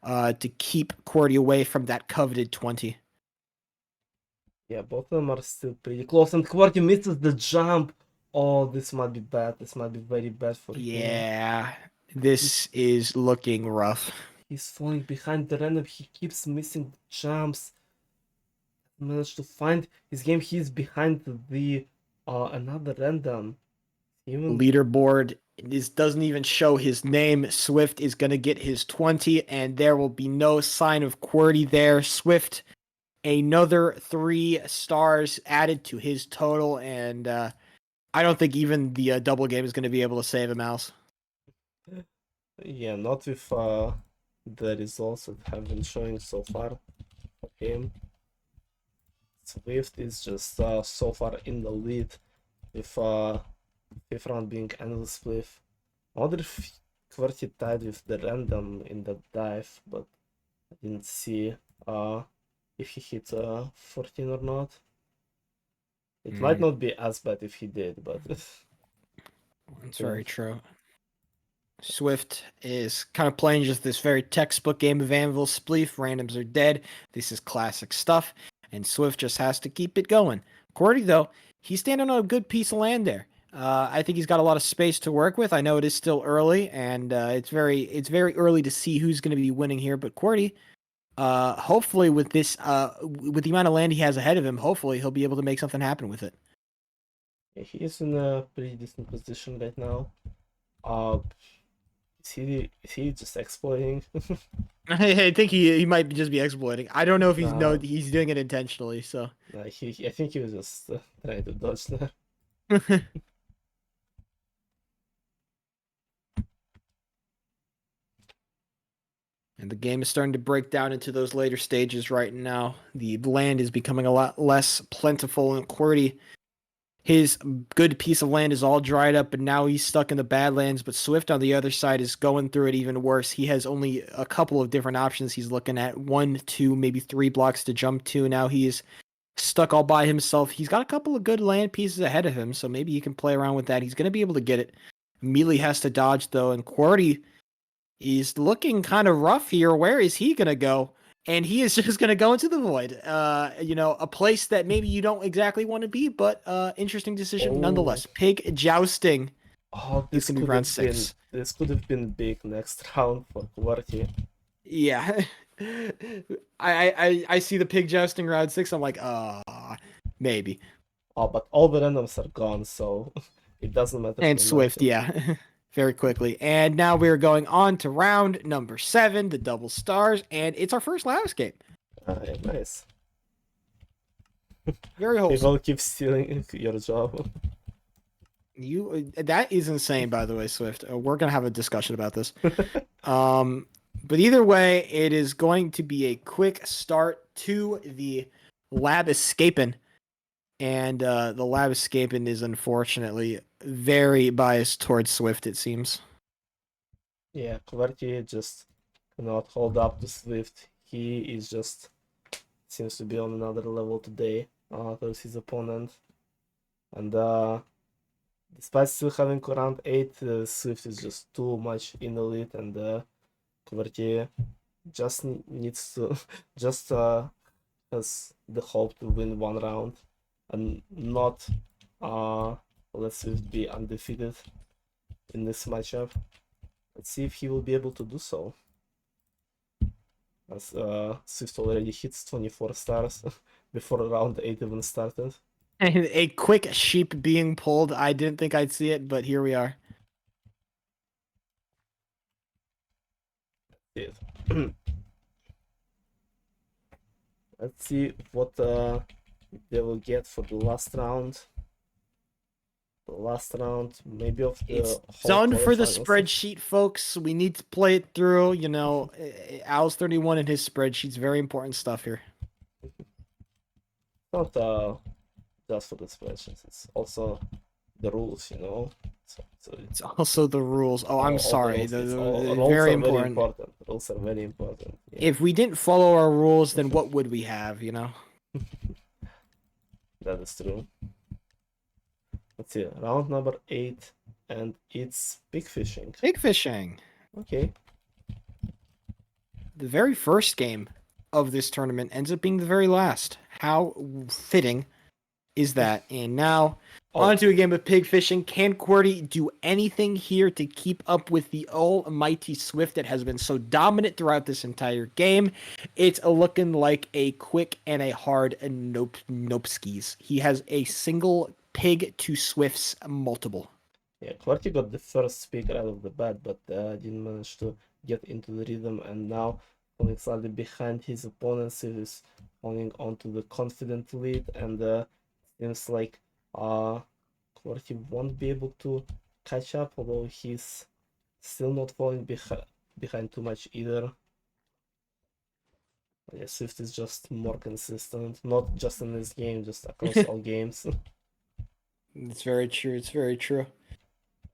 to keep QWERTY away from that coveted 20. Yeah, both of them are still pretty close, and QWERTY misses the jump. Oh, this might be bad. This might be very bad for him. Yeah, this is looking rough. he's falling behind the random. He keeps missing jumps. Managed to find his game. He's behind the another random. Even Leaderboard doesn't even show his name. swiftt is going to get his 20, and there will be no sign of QWERTY there. swiftt, another 3 stars added to his total, and I don't think even the double game is going to be able to save him, Alice. yeah, not with the results that have been showing so far for him. swiftt is just so far in the lead with fifth round being endless spliff. I wonder if QWERTY tied with the random in the dive, but I didn't see if he hit 14 or not. It might not be as bad if he did, but That's very true. swiftt is kind of playing just this very textbook game of Anvil Spleef. Randoms are dead. This is classic stuff, and swiftt just has to keep it going. QWERTY, though, he's standing on a good piece of land there. I think he's got a lot of space to work with. I know it is still early, and it's very early to see who's going to be winning here. But QWERTY, hopefully with this, with the amount of land he has ahead of him, hopefully he'll be able to make something happen with it. yeah, he is in a pretty decent position right now. Is he just exploiting? I think he might just be exploiting. I don't know if Nah. he's doing it intentionally. So I think he was just trying to dodge there. And the game is starting to break down into those later stages right now. The land is becoming a lot less plentiful, and QWERTY, his good piece of land is all dried up, and now he's stuck in the Badlands. But swiftt on the other side is going through it even worse. He has only a couple of different options he's looking at. 1, 2, maybe 3 blocks to jump to. Now he is stuck all by himself. He's got a couple of good land pieces ahead of him, so maybe he can play around with that. He's going to be able to get it. Immediately has to dodge, though, and QWERTY, he's looking kind of rough here. Where is he going to go? And he is just going to go into the void. A place that maybe you don't exactly want to be, but interesting decision nonetheless. Pig jousting. Oh, He's going to be round 6. This could have been big next round for QWERTY. Yeah. I see the pig jousting round 6. I'm like, maybe. Oh, but all the randoms are gone, so it doesn't matter. And swiftt, yeah. Very quickly. And now we're going on to round number 7, the double stars, and it's our first lab escape. Yeah, nice. Very wholesome. People keep stealing your job. That is insane, by the way, swiftt. We're gonna have a discussion about this. But either way, it is going to be a quick start to the lab escaping. And the lab escaping is unfortunately very biased towards swiftt, it seems. Yeah, QWERTY just cannot hold up to swiftt. He is just seems to be on another level today versus his opponent. And despite still having around 8, swiftt is just too much in the lead, and QWERTY just needs to just has the hope to win one round and not let swiftt be undefeated in this matchup. Let's see if he will be able to do so, as swiftt already hits 24 stars before round 8 even started. And a quick sheep being pulled. I didn't think I'd see it, but here we are. Let's see what they will get for the last round. The last round, maybe of the It's whole done for the quarterfinals. spreadsheet, folks. We need to play it through. Al's 31 and his spreadsheet's very important stuff here. Not just for the spreadsheets, it's also the rules, So It's also the rules. Oh, I'm sorry. rules, The rules very are important. Rules are very important. Yeah. If we didn't follow our rules, then what would we have, That is true. Let's see, round number 8, and it's pig fishing. Pig fishing. Okay. The very first game of this tournament ends up being the very last. How fitting is that? And now Oh, On to a game of pig fishing. Can QWERTY do anything here to keep up with the almighty Swift that has been so dominant throughout this entire game? It's looking like a quick and a hard nope skis. He has a single pig to Swift's multiple. yeah, QWERTY got the first pick out of the bat, but didn't manage to get into the rhythm, and now falling slightly behind his opponents, he is holding on to the confident lead, and seems like QWERTY won't be able to catch up, although he's still not falling behind too much either. Yeah, Swift is just more consistent, not just in this game, just across all games. It's very true. It's very true.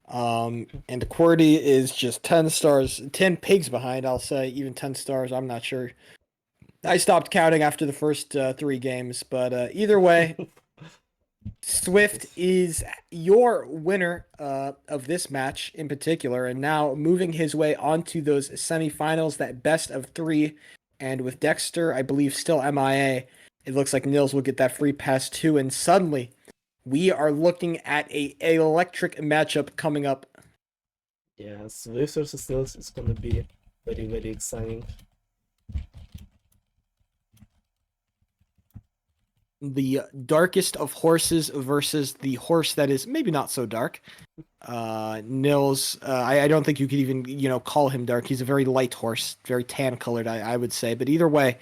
And the QWERTY is just 10 stars, 10 pigs behind, I'll say, even 10 stars. I'm not sure. I stopped counting after the first 3 games, but either way, Swift is your winner of this match in particular, and now moving his way onto those semifinals, that best of 3. And with Dexter, I believe, still MIA, it looks like Nils will get that free pass too, and suddenly we are looking at a electric matchup coming up. Yeah, Swift versus Nils is gonna be very, very exciting. The darkest of horses versus the horse that is maybe not so dark. Nils, I don't think you could even, call him dark. He's a very light horse, very tan colored, I would say. But either way,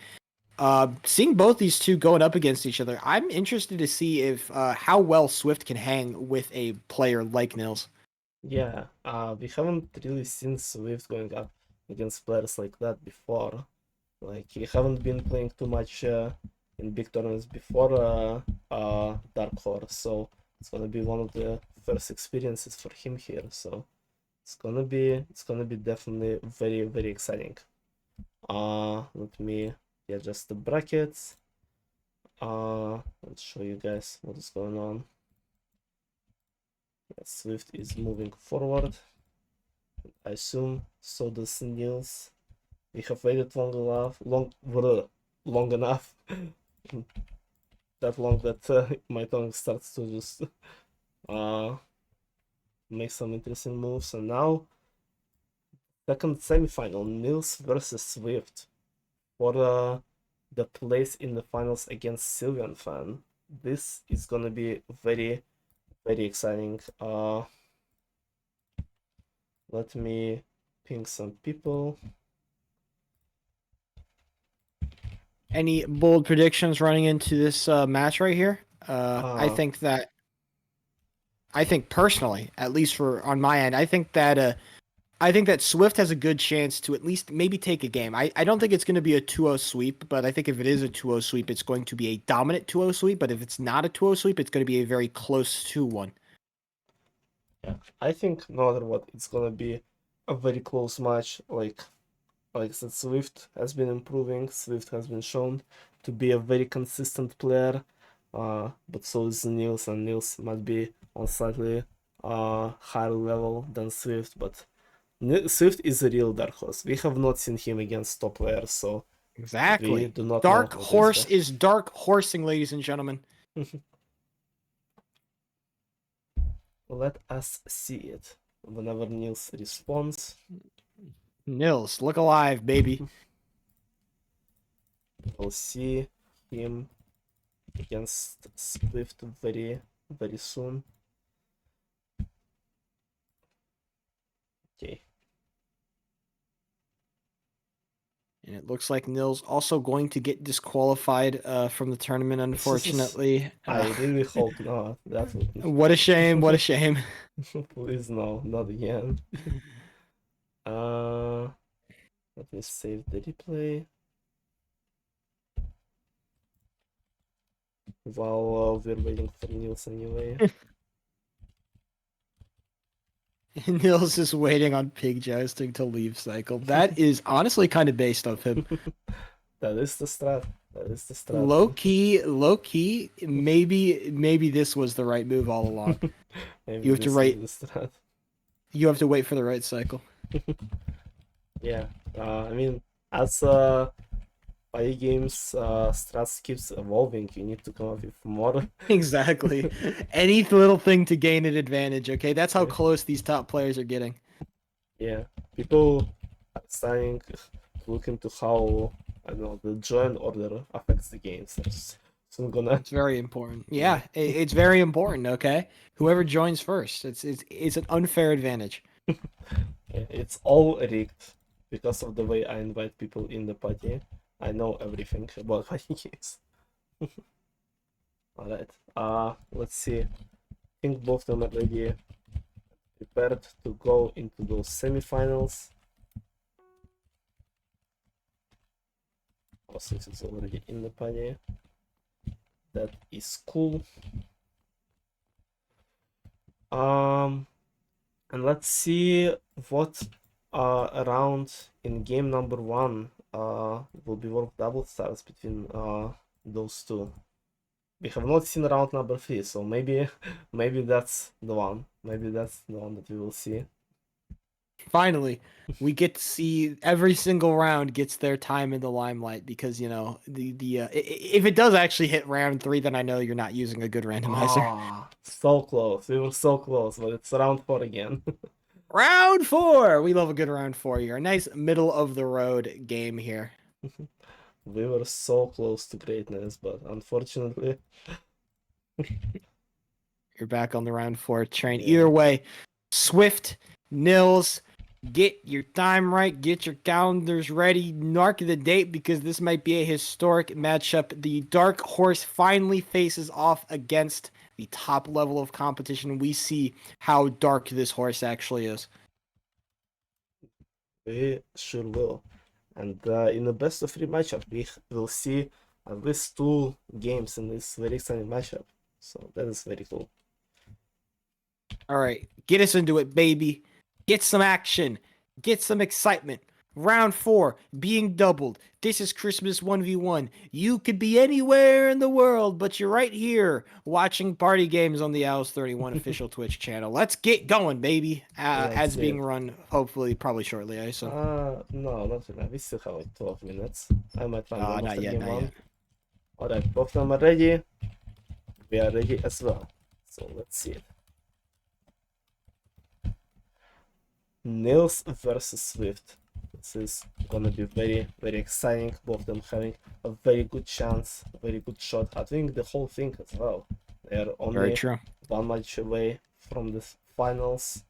seeing both these two going up against each other, I'm interested to see if how well Swift can hang with a player like Nils. Yeah, we haven't really seen Swift going up against players like that before. Like, he haven't been playing too much in big tournaments before Dark Horse, so it's gonna be one of the first experiences for him here. So it's gonna be definitely very, very exciting. Let me adjust the brackets. Let's show you guys what is going on. Yeah, Swift is moving forward. I assume so does Nils. We have waited long enough. That long that my tongue starts to just make some interesting moves. And now, second semifinal, Nils versus Swift for the place in the finals against Sylvian Fan. This is gonna be very, very exciting. Let me ping some people. Any bold predictions running into this match right here? I think personally, at least on my end, I think that Swift has a good chance to at least maybe take a game. I don't think it's going to be a 2-0 sweep, but I think if it is a 2-0 sweep, it's going to be a dominant 2-0 sweep. But if it's not a 2-0 sweep, it's going to be a very close 2-1. Yeah, I think no matter what, it's gonna be a very close match. Like I said, Swift has been improving. Swift has been shown to be a very consistent player. But so is Nils, and Nils might be on slightly higher level than Swift. But Swift is a real dark horse. We have not seen him against top players, so Exactly. we do not Dark know what horse is dark horsing, ladies and gentlemen. Let us see it. Whenever Nils responds, Nils, look alive, baby. we'll see him against Swift very, very soon. Okay. And it looks like Nils also going to get disqualified from the tournament, unfortunately. I really hope not. That would... What a shame, what a shame. Please no, not again. Let me save the replay. While we're waiting for Nils anyway. Nils is waiting on pig jousting to leave cycle. That is honestly kind of based off him. That is the strat. Low key. Maybe this was the right move all along. Maybe You have to this wait. is the strat. You have to wait for the right cycle. Yeah. I mean, as Party games, strats keeps evolving. You need to come up with more. Exactly. Any little thing to gain an advantage, okay? That's how Yeah. close these top players are getting. Yeah, people are starting to look into how, I don't know, the join order affects the games. There's soon gonna. It's very important. Yeah, it's very important, okay? Whoever joins first, it's an unfair advantage. It's all rigged because of the way I invite people in the party. I know everything about party games. Alright, let's see. I think both of them are ready, prepared to go into those semifinals. Also, it's already in the party. That is cool. And let's see what round in game number 1 will be worth double stars between those two. We have not seen round number 3, so maybe that's the one. Maybe that's the one that we will see. Finally, we get to see every single round gets their time in the limelight because you know if it does actually hit round 3, then I know you're not using a good randomizer. Ah, so close. We were so close, but it's round 4 again. Round 4. We love a good round 4 here. A nice middle of the road game here. We were so close to greatness, but unfortunately, You're back on the round 4 train. Yeah. Either way, swiftt, Nils, get your time right, get your calendars ready, mark the date because this might be a historic matchup. The Dark Horse finally faces off against the top level of competition. We see how dark this horse actually is. we sure will. And in the best of 3 matchup, we will see at least 2 games in this very exciting matchup. So that is very cool. All right, get us into it, baby. Get some action. Get some excitement. Round 4 being doubled. This is Christmas 1v1. You could be anywhere in the world, but you're right here watching party games on the Owls31 official Twitch channel. Let's get going, baby. Ads being run, hopefully, probably shortly, I assume. No, not right now. We still have like 12 minutes. I might run Not after yet, game not 1. yet. Alright, both of them are ready. We are ready as well. So let's see it. Nils versus swiftt. This is gonna be very, very exciting. Both of them having a very good chance, a very good shot at winning the whole thing as well. They are Very only true. 1 match away from the finals.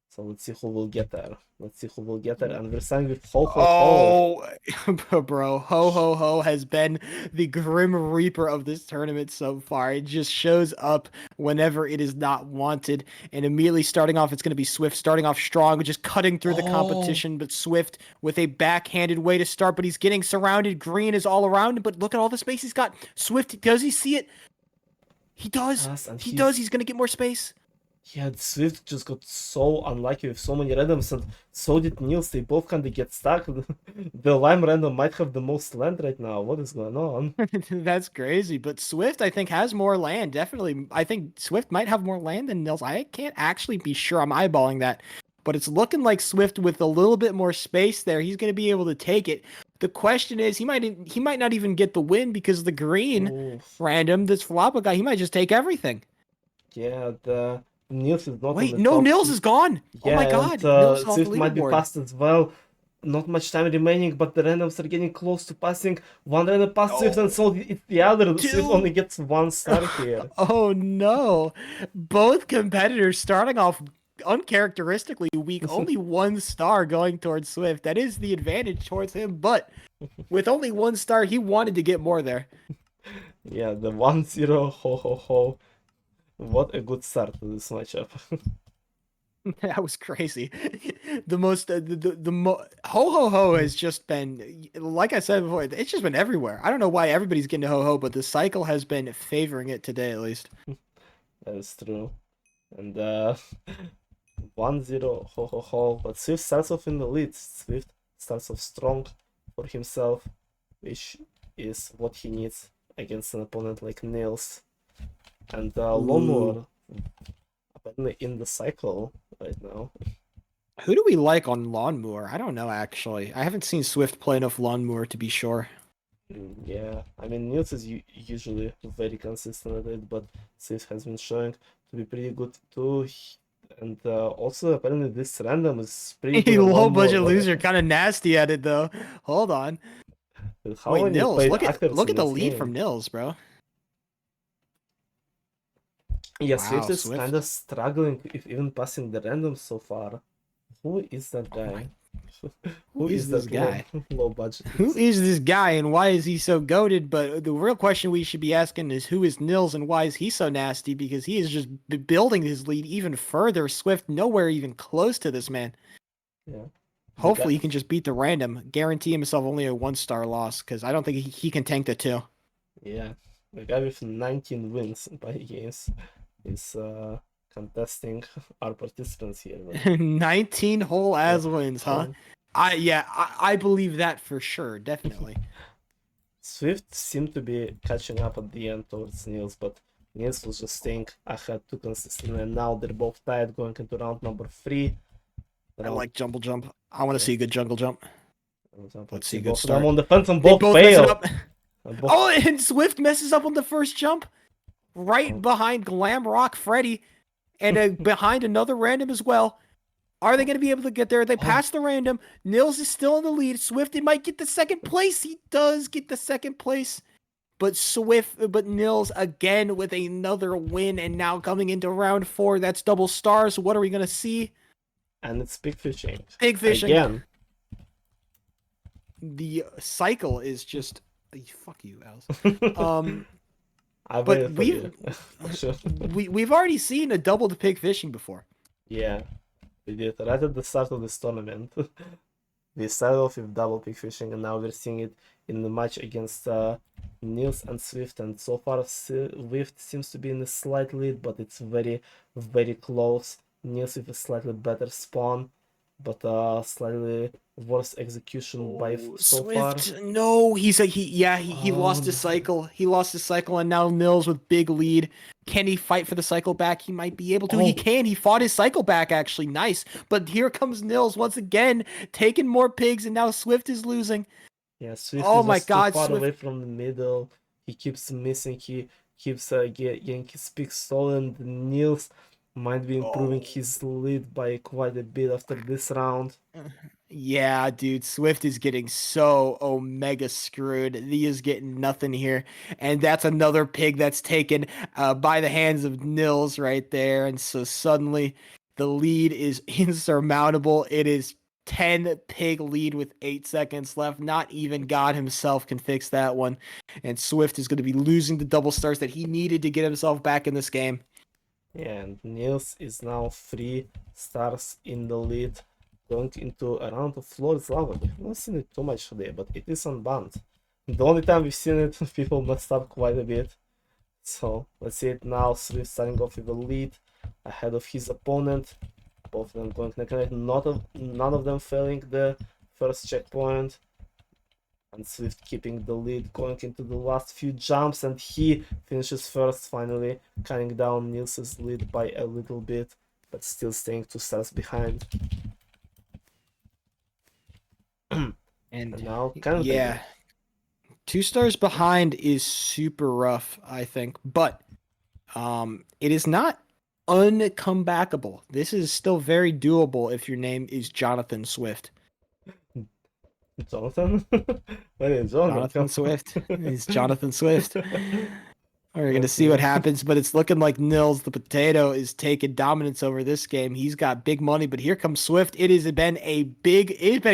So let's see who will get there. Let's see who will get there. And we're starting with Ho Ho Ho. Oh, bro, Ho Ho Ho has been the grim reaper of this tournament so far. It just shows up whenever it is not wanted, and immediately starting off, it's going to be swiftt starting off strong, just cutting through the competition. But swiftt with a backhanded way to start, but he's getting surrounded. Green is all around him, but look at all the space he's got. swiftt, does he see it? He does. Yes, and He does. He's going to get more space. Yeah, swiftt just got so unlucky with so many randoms, and so did Nils. They both kind of get stuck. The lime random might have the most land right now. What is going on? That's crazy. But swiftt, I think, has more land. Definitely. I think swiftt might have more land than Nils. I can't actually be sure. I'm eyeballing that. But it's looking like swiftt with a little bit more space there. He's going to be able to take it. The question is, he might not even get the win because the green Oof. random, this Falapa guy, he might just take everything. Yeah, the Nils is not. Wait, on the no, top. Nils is gone. Yeah, Oh my god. and Nils off the swiftt might be leaderboard. passed as well. Not much time remaining, but the randoms are getting close to passing. One random passed swiftt, and so it's the other. swiftt only gets 1 star here. Oh no. Both competitors starting off uncharacteristically weak. Only 1 star going towards swiftt. That is the advantage towards him, but with only 1 star, he wanted to get more there. Yeah, the 1-0 Ho Ho Ho. What a good start to this matchup. That was crazy. The most Ho Ho Ho has just been, like I said before, it's just been everywhere. I don't know why everybody's getting to Ho Ho, but the cycle has been favoring it today at least. That is true. And 1-0 Ho Ho Ho. But swiftt starts off in the lead. swiftt starts off strong for himself, which is what he needs against an opponent like Nils. And Lawnmower apparently in the cycle right now. Who do we like on Lawnmower? I don't know actually. I haven't seen swiftt play enough Lawnmower to be sure. Yeah, I mean Nils is usually very consistent at it, but swiftt has been showing to be pretty good too. And also apparently this random is pretty good Hey, at low one more. budget loser, kind of nasty at it though. Hold on. How Wait, many Nils, played look actors at in the this lead game? from Nils, bro. Yeah, Wow, swiftt is kind of Swift. struggling if even passing the random so far. Who is that Oh my, guy? who Who is is this that low guy? low budget Who loser? is this guy and why is he so goated? But the real question we should be asking is who is Nils and why is he so nasty? Because he is just building his lead even further. Swift nowhere even close to this man. Yeah. The guy, Hopefully he can just beat the random, guarantee himself only a 1-star loss because I don't think he can tank the 2. yeah, the guy with 19 wins by games is contesting our participants here. But 19 whole yeah, as wins, huh? home. I believe that for sure, definitely. swiftt seemed to be catching up at the end towards Nils, but Nils was just staying ahead too consistently, and now they're both tied going into round number 3. I Round, like jumble jump. I want to yeah, see a good jungle jump. let's Let's see see a good both of them start. on defense and They both both mess it fail. up. And both, Oh, and Swift messes up on the first jump, right oh, behind Glam Rock Freddy, and behind another random as well. Are they going to be able to get there? They pass the random. Nils is still in the lead. Swift, it might get the second place. He does get the second place. But Nils again with another win, and now coming into round 4, that's double stars. What are we going to see? and it's big fishing. Big fishing. Again. The cycle is just fuck you, Alice. I But waited for you. For sure. we've already seen a double to pig fishing before. Yeah, we did right at the start of this tournament. We started off with double pig fishing, and now we're seeing it in the match against Nils and swiftt. And so far, swiftt seems to be in a slight lead, but it's very, very close. Nils with a slightly better spawn, but slightly worse execution by so far. Swift, no, he lost his No. cycle. He lost his cycle, and now Nils with big lead. Can he fight for the cycle back? He might be able to. He Oh. can. He fought his cycle back, actually. Nice. But here comes Nils once again, taking more pigs, and now Swift is losing. Yeah, swiftt Oh is my just too God, far Swift. away from the middle. He keeps missing. He keeps getting his pick stolen. Nils might be improving his lead by quite a bit after this round. Yeah, dude, Swift is getting so omega screwed. He is getting nothing here. And that's another pig that's taken by the hands of Nils right there. And so suddenly the lead is insurmountable. It is 10 pig lead with 8 seconds left. Not even God himself can fix that one. And Swift is going to be losing the double stars that he needed to get himself back in this game. Yeah, and Nils is now 3 stars in the lead, going into a round of Flawless Lava. We've not seen it too much today, but it is unbanned. The only time we've seen it, people messed up quite a bit. So let's see it now. swiftt starting off with a lead ahead of his opponent. Both of them going to connect, none of them failing the first checkpoint. And swiftt keeping the lead going into the last few jumps, and he finishes first, finally cutting down Nils's lead by a little bit, but still staying 2 stars behind. And now kind yeah, 2 stars behind is super rough, I think, but it is not uncomebackable. This is still very doable if your name is Jonathan Swift. Jonathan? Where did Jonathan Jonathan come Swift from? is Jonathan Swift. We're gonna see Okay. what happens, but it's looking like NilsThePotato is taking dominance over this game. He's got big money, but here comes Swift. It's been a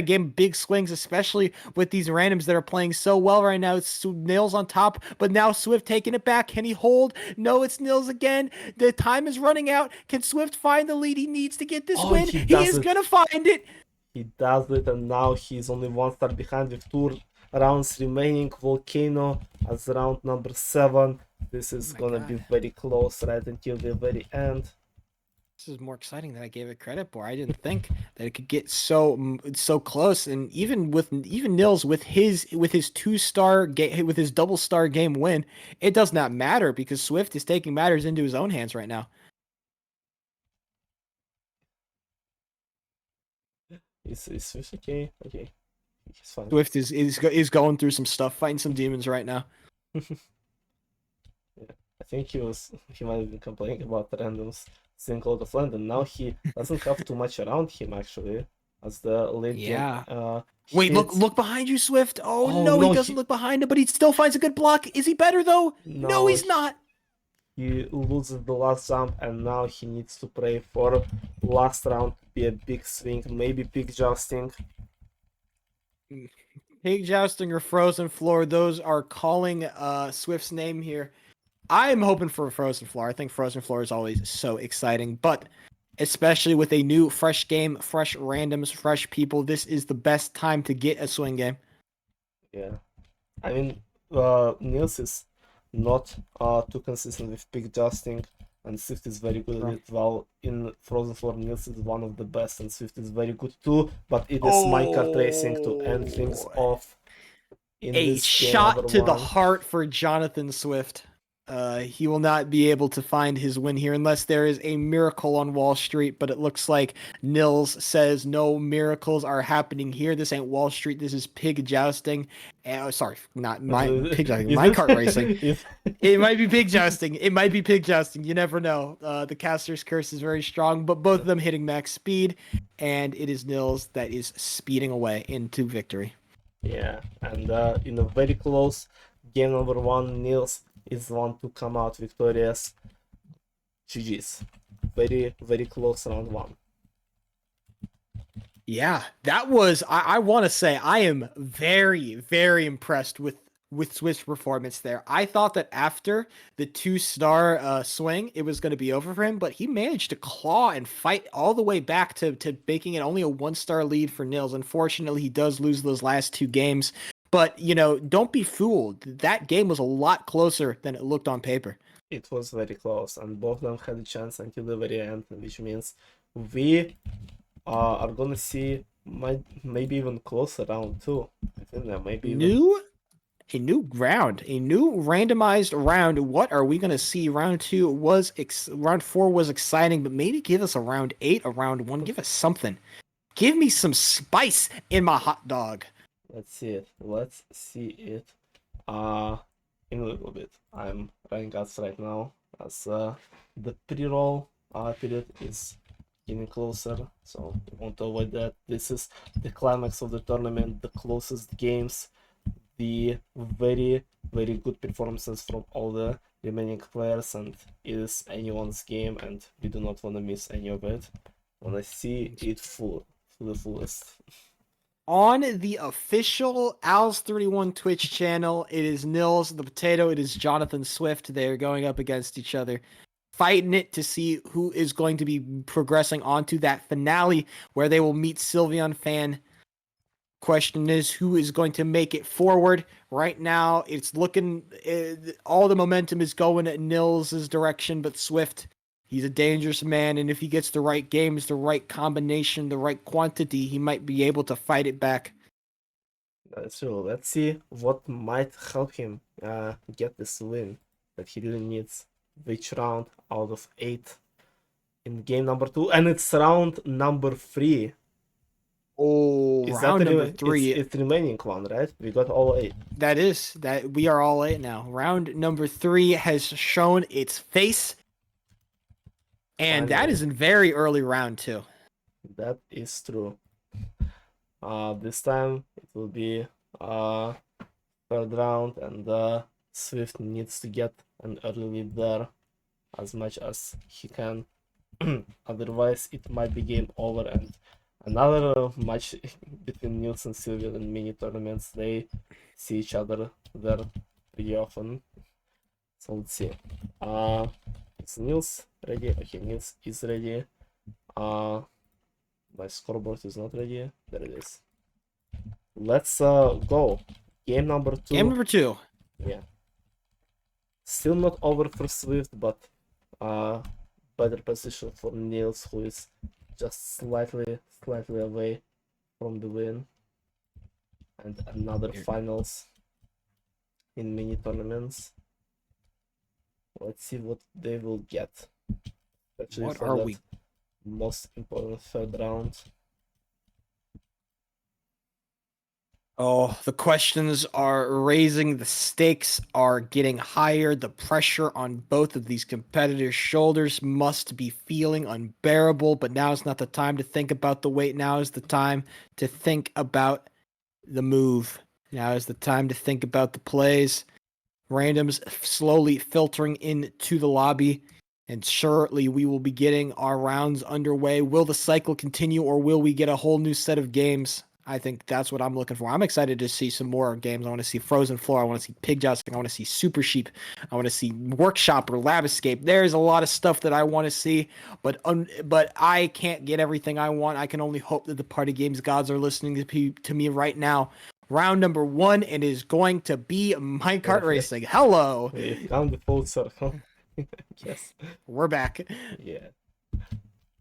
game of big swings, especially with these randoms that are playing so well right now. It's Nils on top, but now Swift taking it back. Can he hold? No, it's Nils again. The time is running out. Can Swift find the lead he needs to get this Oh, win? he He does is it. gonna find it. He does it, and now he's only 1 star behind with 2 rounds remaining. Volcano as round number 7. This is gonna be very close right until the very end. This is more exciting than I gave it credit for. I didn't think that it could get so close, and even Nils with his 2-star game with his double star game win, it does not matter because Swift is taking matters into his own hands right now. Is Swiftt okay? Okay. He's fine. Swift is going through some stuff, fighting some demons right now. Yeah. I think he might have been complaining about the randoms seeing Cloud of Land, and now he doesn't have too much around him actually. As the late Yeah. game Wait, hits. look behind you, Swift. Oh, Oh, no, no, he doesn't he- look behind him, but he still finds a good block. Is he better though? No, No, he's not. He loses the last jump, and now he needs to pray for last round to be a big swing, maybe big jousting. Pig jousting or frozen floor, those are calling Swift's name here. I'm hoping for a frozen floor. I think frozen floor is always so exciting, but especially with a new fresh game, fresh randoms, fresh people, this is the best time to get a swing game. Yeah, I mean, Nils is not too consistent with big jousting, and Swift is very good at it. While in frozen floor, Nils is one of the best, and Swift is very good too. But it is minecart racing to end things off in A this game number shot to the one. heart for Jonathan Swift. He will not be able to find his win here unless there is a miracle on Wall Street, but it looks like Nils says no miracles are happening here. This ain't Wall Street. This is pig jousting. Sorry, not pig jousting, minecart racing. It might be pig jousting. It might be pig jousting. You never know. The caster's curse is very strong, but both of them hitting max speed, and it is Nils that is speeding away into victory. Yeah, and in a very close game number one, Nils is the one to come out victorious. GG's. Very, very close round one. Yeah, that was. I want to say I am very, very impressed with Swift's performance there. I thought that after the 2-star swing, it was going to be over for him, but he managed to claw and fight all the way back to making it only a 1-star lead for Nils. Unfortunately, he does lose those last 2 games, but don't be fooled. That game was a lot closer than it looked on paper. It was very close, and both of them had a chance until the very end, which means we are gonna see maybe even closer round 2. I think that maybe even... A new round, a new randomized round. What are we going to see? Round 4 was exciting, but maybe give us a round 8, a round 1. Give us something. Give me some spice in my hot dog. Let's see it. Let's see it. In a little bit. I'm running out right now as the pre-roll period is getting closer, so we want to avoid that. This is the climax of the tournament, the closest games, the very, very good performances from all the remaining players, and it is anyone's game, and we do not want to miss any of it. Want to see it full to the fullest. On the official Owls31 Twitch channel, it is NilsThePotato, it is Jonathan Swift. They're going up against each other, fighting it to see who is going to be progressing onto that finale where they will meet Sylveon Fan. Question is, who is going to make it forward? Right now, it's looking, all the momentum is going at Nils' direction, but Swift, he's a dangerous man, and if he gets the right games, the right combination, the right quantity, he might be able to fight it back. That's true. Let's see what might help him get this win that he really needs. Which round out of 8 in game number 2, and it's round number 3. Oh, Is round that number 3. It's the remaining one, right? We got all 8. That we are all 8 now. Round number 3 has shown its face, and Finally. that is in very early round 2. That is true. This time it will be third round, and Swift needs to get an early lead there as much as he can. Otherwise, it might be game over, and another match between Nils and Sylveon in mini tournaments. They see each other there pretty often. So let's see. Is Nils ready? Okay, Nils is ready. My scoreboard is not ready. There it is. Let's go. Game number 2. Game number 2. Yeah. Still not over for Swift, but better position for Nils, who is just slightly away from the win. And another finals in mini tournaments. Let's see what they will get. Actually, What for are that we? most important third round. Oh, the questions are raising, the stakes are getting higher, the pressure on both of these competitors' shoulders must be feeling unbearable, but now is not the time to think about the weight. Now is the time to think about the move. Now is the time to think about the plays. Randoms slowly filtering into the lobby, and shortly we will be getting our rounds underway. Will the cycle continue, or will we get a whole new set of games? I think that's what I'm looking for. I'm excited to see some more games. I want to see Frozen Floor. I want to see Pig Jousting. I want to see Super Sheep. I want to see Workshop or Lab Escape. There's a lot of stuff that I want to see, but I can't get everything I want. I can only hope that the party games gods are listening to me right now. Round number 1, it is going to be minecart racing. Hello. We found the full circle. Yes. We're back. Yeah.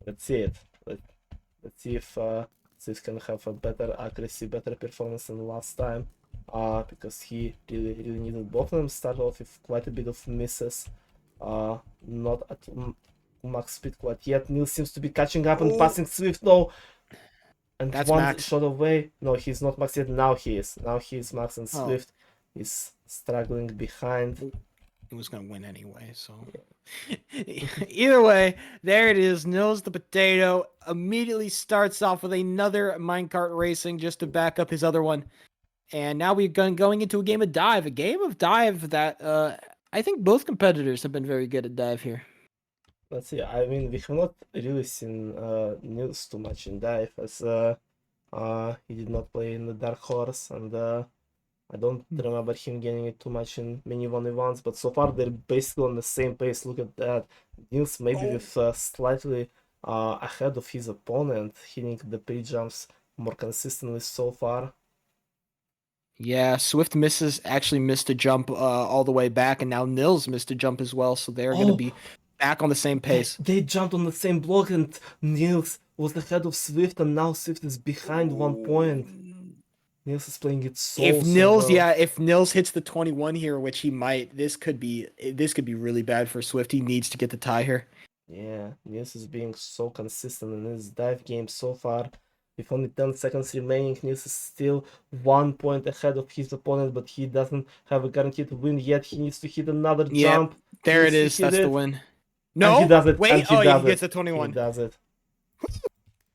Let's see it. Let's see if Swift can have a better accuracy, better performance than last time. Because he really needed both of them. Start off with quite a bit of misses. Not at max speed quite yet. Nils seems to be catching up and passing Swift though. And That's one max. shot away. No, he's not max yet. Now he is. Now he is max, and Oh. Swift is struggling behind. He was going to win anyway, so. Either way, there it is. Nils the Potato immediately starts off with another minecart racing just to back up his other one. And now we're going into a game of dive. A game of dive that I think both competitors have been very good at dive here. Let's see. I mean, we have not really seen Nils too much in dive, as he did not play in the Dark Horse, and I don't remember him getting it too much in many 1v1s, but so far they're basically on the same pace. Look at that. Nils maybe with slightly ahead of his opponent, hitting the pre-jumps more consistently so far. Yeah, Swift actually missed a jump all the way back, and now Nils missed a jump as well, so they're going to be back on the same pace. They jumped on the same block, and Nils was ahead of Swift, and now Swift is behind 1 point. Nils is playing it so well. If Nils hits the 21 here, which he might, this could be really bad for Swift. He needs to get the tie here. Yeah, Nils is being so consistent in his dive game so far. With only 10 seconds remaining, Nils is still 1 point ahead of his opponent, but he doesn't have a guaranteed win yet. He needs to hit another jump. There it Needs is. to hit That's the it. win. And No, he does it. wait. And he Oh, does he it. gets a 21. He does it.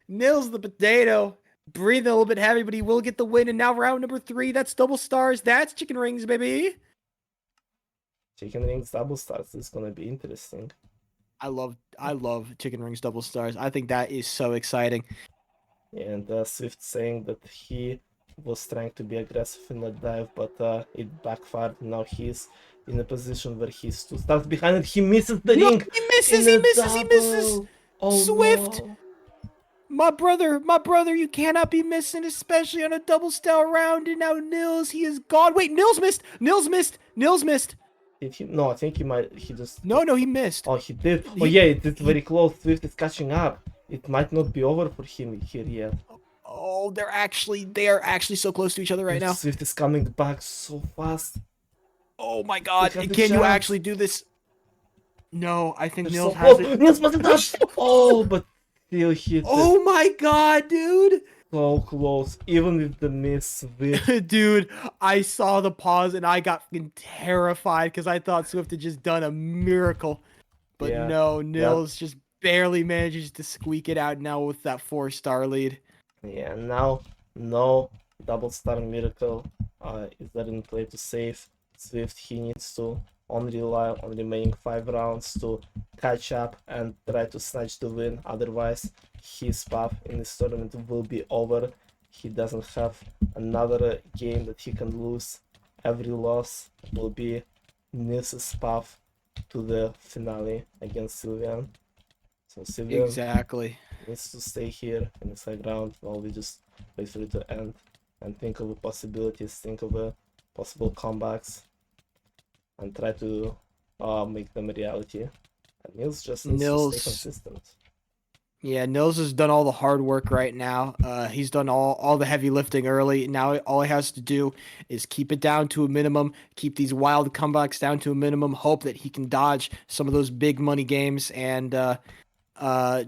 Nils the Potato, breathing a little bit heavy, but he will get the win. And now round number 3, that's double stars. That's chicken rings, baby. Chicken rings double stars. This is gonna be interesting. I love chicken rings double stars. I think that is so exciting. And Swift saying that he was trying to be aggressive in that dive, but it backfired. Now he's in a position where he's 2 stars behind and he misses the No, ring. he misses, in he a misses, he misses. double. Oh, Swift. no. My brother, you cannot be missing, especially on a double star round. And now Nils, he is gone. Wait, Nils missed. Did he? No, I think he just... No, he missed. Oh, he did. Oh, yeah, it did very close. Swift is catching up. It might not be over for him here yet. Oh, they are actually so close to each other right now. Swift is coming back so fast. Oh my god, Look at the can you chance. actually do this? No, I think They're Nils so has close. it. Nils must have touched. Oh, but still hit it. Oh my god, dude. So close. Even with the miss. Swift. Dude, I saw the pause and I got fucking terrified because I thought Swift had just done a miracle. But Yeah, no, Nils just barely manages to squeak it out now with that 4-star lead. Yeah, now no double star miracle is there in play to save Swift. He needs to only rely on the remaining 5 rounds to catch up and try to snatch the win. Otherwise, his path in this tournament will be over. He doesn't have another game that he can lose. Every loss will be Nils' path to the finale against Sylvian. So Sylvian Exactly. needs to stay here in the side round while we just wait for it to end and think of the possibilities, think of the possible comebacks, and try to make them a reality. And Nils just needs to stay consistent. Yeah, Nils has done all the hard work right now. He's done all the heavy lifting early. Now all he has to do is keep it down to a minimum, keep these wild comebacks down to a minimum, hope that he can dodge some of those big money games, and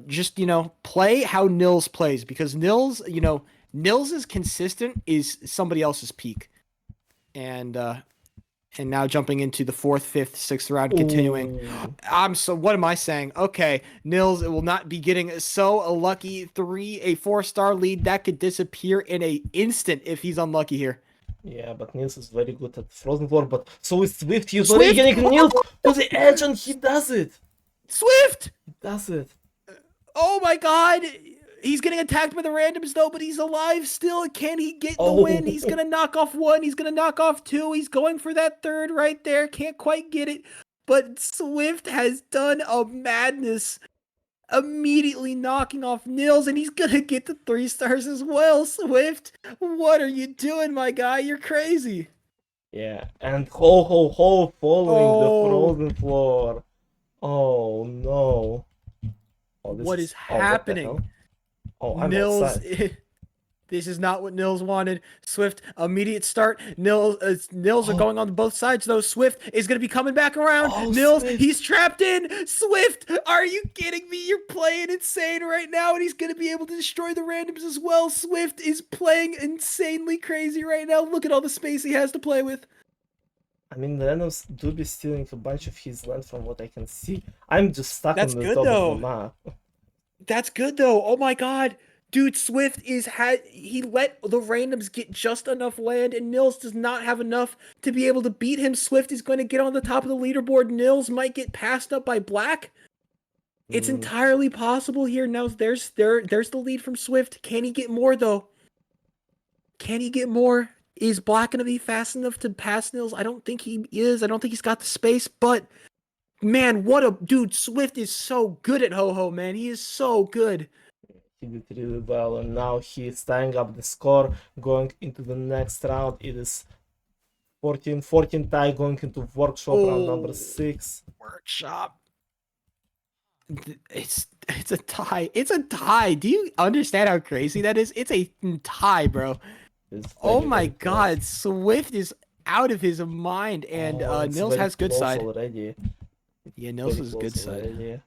just, play how Nils plays. Because Nils Nils is consistent is somebody else's peak. And now jumping into the 4th, 5th, 6th round, continuing. Ooh. What am I saying? Okay, Nils will not be getting a 4-star lead that could disappear in an instant if he's unlucky here. Yeah, but Nils is very good at frozen floor, but so is Swift. He's Swift? already getting Nils to the edge, and he does it. Swiftt! He does it. Oh my god! He's getting attacked by the randoms though, but he's alive still. Can he get the Oh. win? He's gonna knock off 1. He's gonna knock off 2. He's going for that 3rd right there. Can't quite get it. But Swiftt has done a madness. Immediately knocking off Nils, and he's gonna get the 3 stars as well. Swiftt, what are you doing, my guy? You're crazy. Yeah, and ho following the Oh. frozen floor. Oh no. Oh, What is what the happening? hell? Oh, I'm Nils, outside. this is not what Nils wanted. Swiftt, immediate start. Nils are going on both sides though. Swiftt is gonna be coming back around. Oh, Nils, Swiftt. he's trapped in. Swiftt, are you kidding me? You're playing insane right now, and he's gonna be able to destroy the randoms as well. Swiftt is playing insanely crazy right now. Look at all the space he has to play with. I mean, the randoms do be stealing a bunch of his land from what I can see. I'm just stuck That's on the good, top though. of the map. That's good though. Oh my god. Dude, Swiftt he let the randoms get just enough land, and Nils does not have enough to be able to beat him. Swiftt is going to get on the top of the leaderboard. Nils might get passed up by Black. It's entirely possible here. Now there's the lead from Swiftt. Can he get more though? Can he get more? Is Black gonna be fast enough to pass Nils? I don't think he is. I don't think he's got the space, but man, what a dude. Swiftt is so good at ho-ho, man. He is so good. He did really well, and now he is tying up the score, going into the next round. It is 14-14 tie, going into workshop round number 6. Workshop. It's a tie. It's a tie. Do you understand how crazy that is? It's a tie, bro. Oh my god, Swiftt is out of his mind, and Nils has good side. Already. Yeah, Nils is good side. Already.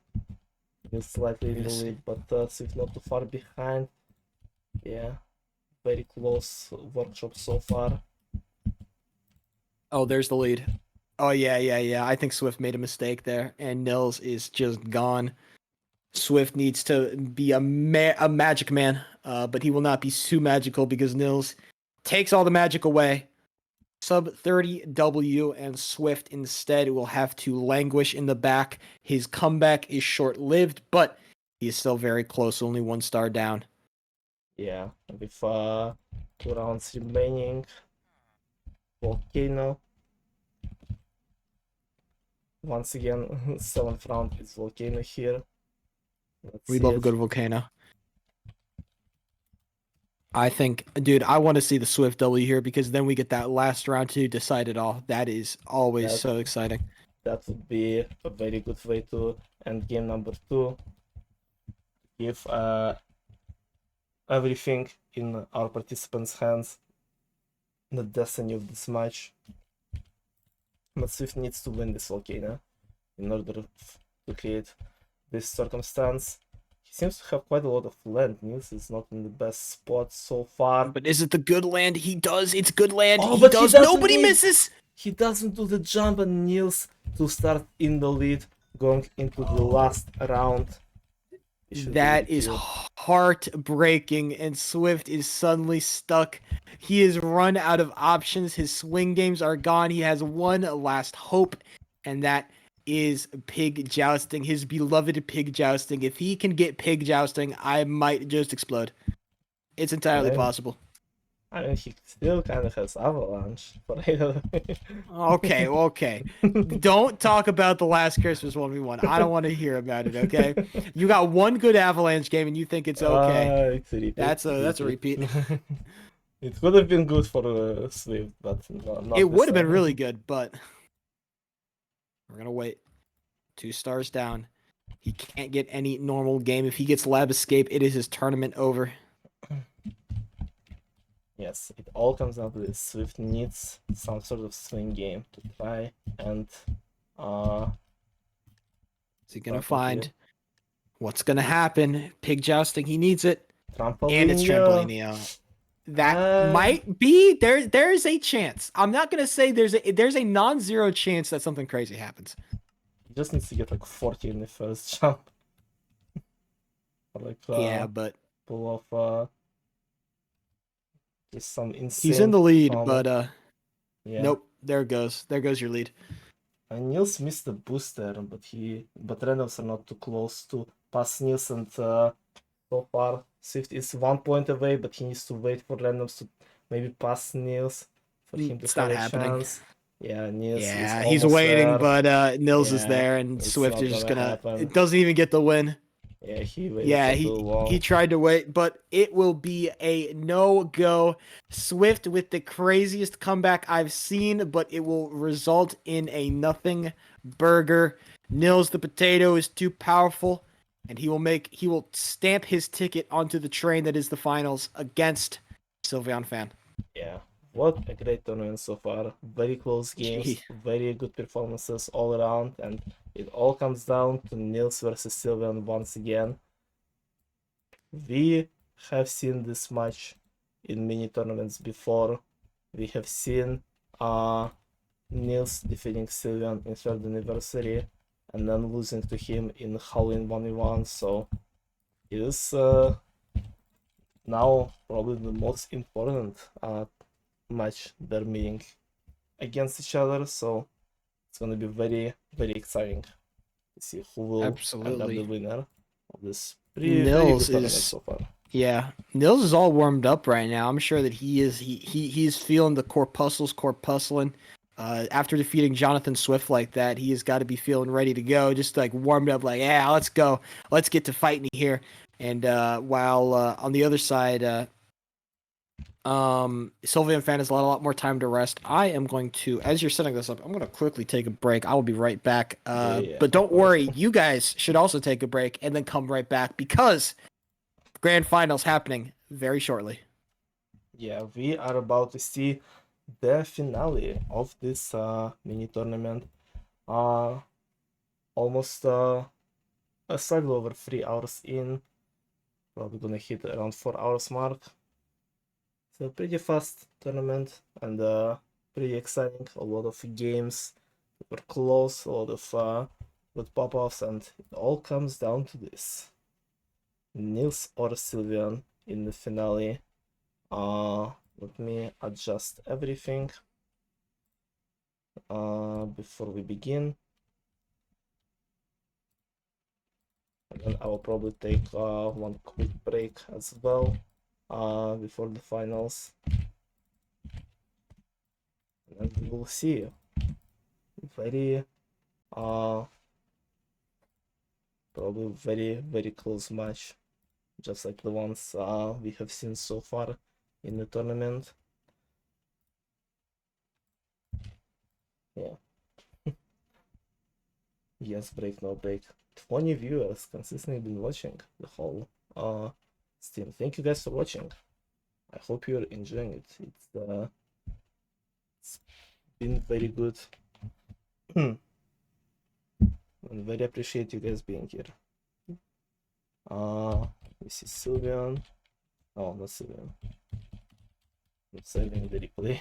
He's slightly in the lead, but Swift not too far behind. Yeah, very close workshop so far. Oh, there's the lead. Oh yeah. I think Swiftt made a mistake there, and Nils is just gone. Swiftt needs to be a magic man, but he will not be too magical because Nils takes all the magic away. Sub 30 W, and Swiftt instead will have to languish in the back. His comeback is short-lived, but he is still very close, only 1 star down. Yeah, with 2 rounds remaining. Volcano. Once again, 7th round is Volcano here. We love a good Volcano. I think, dude, I want to see the Swiftt W here because then we get that last round to decide it all. That is always so exciting. That would be a very good way to end game number 2. Give everything in our participants' hands, the destiny of this match. But Swiftt needs to win this Volcano in order to create this circumstance. He seems to have quite a lot of land. Nils is not in the best spot so far. But is it the good land? He does. It's good land. Oh, he but does. he doesn't Nobody need- misses. He doesn't do the jump, and Nils to start in the lead, going into the last round. That is heartbreaking, and Swiftt is suddenly stuck. He has run out of options. His swing games are gone. He has one last hope, and that is pig jousting, his beloved pig jousting. If he can get pig jousting, I might just explode. It's entirely possible. I mean, he still kind of has avalanche, but Okay. Don't talk about the last Christmas 1v1. I don't want to hear about it, okay? You got one good avalanche game and you think it's okay. It's a repeat. That's a repeat. It would have been good for Swift, but not It would have been really good, but we're gonna wait. 2 stars down. He can't get any normal game. If he gets lab escape, it is his tournament over. Yes, it all comes down to this. Swift needs some sort of swing game to try and Is he gonna find what's gonna happen? Pig jousting, he needs it. Trampoline. And it's trampoline. That might be there's a chance. I'm not gonna say there's a non-zero chance that something crazy happens. He just needs to get like 40 in the first jump. Or like Yeah, but pull off just some insane. he's in the lead, performance. but Yeah. nope. There goes your lead. And Nils missed the booster, but randoms are not too close to pass Nils, and so far swiftt is 1 point away, but he needs to wait for randoms to maybe pass Nils for him to It's have not a happening. chance. Yeah, Nils Yeah, is he's almost waiting, there. but Nils is Yeah, there, and it's swiftt not is just gonna gonna. happen. It doesn't even get the win. Yeah, he waited Yeah, for too long. he tried to wait, but it will be a no-go. swiftt with the craziest comeback I've seen, but it will result in a nothing burger. NilsThePotato is too powerful, and he will stamp his ticket onto the train that is the finals against Sylveon Fan. Yeah, what a great tournament so far. Very close games, Gee. very good performances all around, and it all comes down to Nils versus Sylveon once again. We have seen this match in mini tournaments before. We have seen Nils defeating Sylveon in 3rd anniversary and then losing to him in Halloween 1v1, so it is now probably the most important match they're meeting against each other, so it's gonna be very, very exciting to see who will end up Absolutely. the winner of this very good Nils tournament is so far. Yeah, Nils is all warmed up right now. I'm sure that he's feeling the corpuscling. After defeating Jonathan Swift like that, he has got to be feeling ready to go, just like warmed up, like, yeah, let's go, let's get to fighting here. And while on the other side, Sylveon Fan has a lot more time to rest. I am going to, as you're setting this up, I'm going to quickly take a break. I will be right back. Yeah, but don't of course. worry, you guys should also take a break and then come right back because grand finals happening very shortly. Yeah, we are about to see the finale of this mini tournament. Almost slightly over 3 hours in. Probably gonna hit around 4 hours mark. It's a pretty fast tournament and pretty exciting. A lot of games that were close, a lot of good pop-offs, and it all comes down to this: Nils or Sylveon in the finale. Let me adjust everything before we begin. And then I will probably take one quick break as well before the finals. And then we will see. Very probably very close match, just like the ones we have seen so far in the tournament. Yeah. Yes, break, no break. 20 viewers consistently been watching the whole stream. Thank you guys for watching. I hope you're enjoying it. It's been very good. And very appreciate you guys being here. This is Sylveon. Oh, not Sylveon. I'm saving the replay.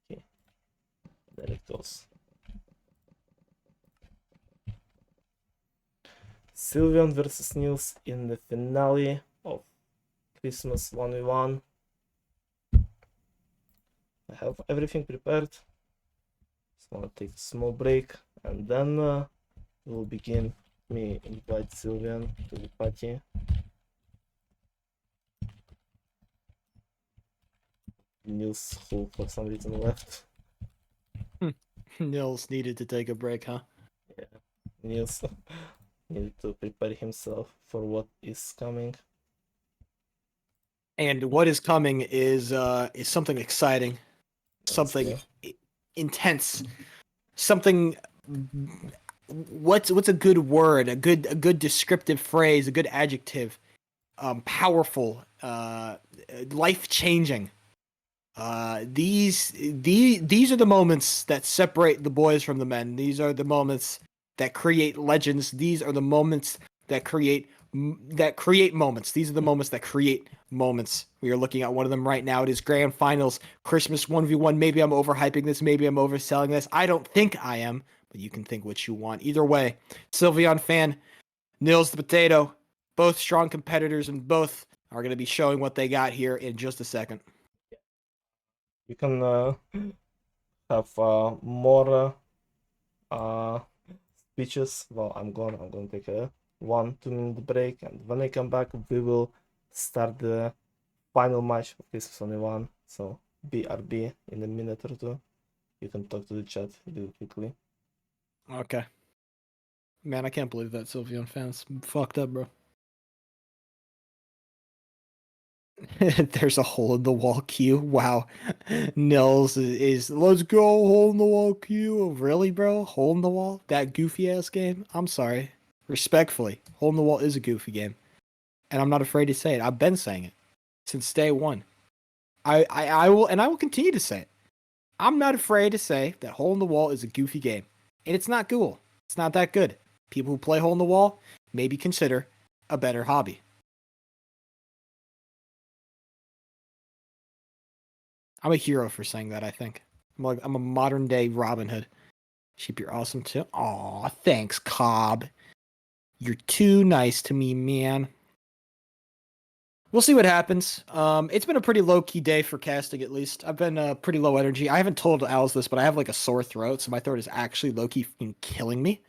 Okay, there it goes. Sylveon versus Nils in the finale of Christmas 1v1. I have everything prepared. Just want to take a small break and then we'll begin. Me invite Sylveon to the party. Nils, who for some reason left. Nils needed to take a break, huh? Yeah, Nils needed to prepare himself for what is coming. And what is coming is something exciting, something intense, something. What's a good word? A good descriptive phrase? A good adjective? Powerful. Life changing. These are the moments that separate the boys from the men. These are the moments that create legends. These are the moments that create that create moments. These are the moments that create moments. We are looking at one of them right now. It is Grand Finals, Christmas 1v1. Maybe I'm overhyping this. Maybe I'm overselling this. I don't think I am, but you can think what you want. Either way, Sylveon fan, NilsThePotato, both strong competitors and both are going to be showing what they got here in just a second. You can have more speeches. Well, I'm gonna take a 1-2 minute break, and when I come back, we will start the final match of this is only one. So BRB in a minute or two. You can talk to the chat really quickly. Okay. Man, I can't believe that Sylveon fan's fucked up, bro. There's a hole in the wall queue. Wow. Nils is let's go hole in the wall queue. Really, bro? Hole in the wall? That goofy ass game? I'm sorry. Respectfully, hole in the wall is a goofy game. And I'm not afraid to say it. I've been saying it since day one. I will continue to say it. I'm not afraid to say that hole in the wall is a goofy game. And it's not cool. It's not that good. People who play hole in the wall maybe consider a better hobby. I'm a hero for saying that, I think. I'm a modern day Robin Hood. Sheep, you're awesome too. Aw, thanks, Cobb. You're too nice to me, man. We'll see what happens. It's been a pretty low-key day for casting, at least. I've been pretty low energy. I haven't told Owls this, but I have like a sore throat, so my throat is actually low-key killing me.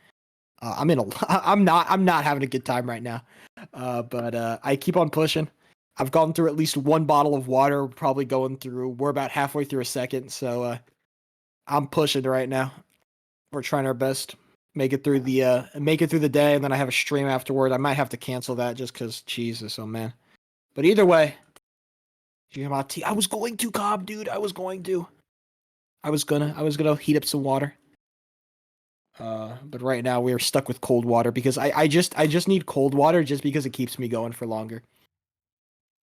I'm not having a good time right now. But I keep on pushing. I've gone through at least one bottle of water. We're about halfway through a second, so I'm pushing right now. We're trying our best. Make it through the day, and then I have a stream afterward. I might have to cancel that just because Jesus, oh man. But either way, I was going to, Cobb, dude. I was gonna heat up some water. But right now we are stuck with cold water because I just need cold water just because it keeps me going for longer.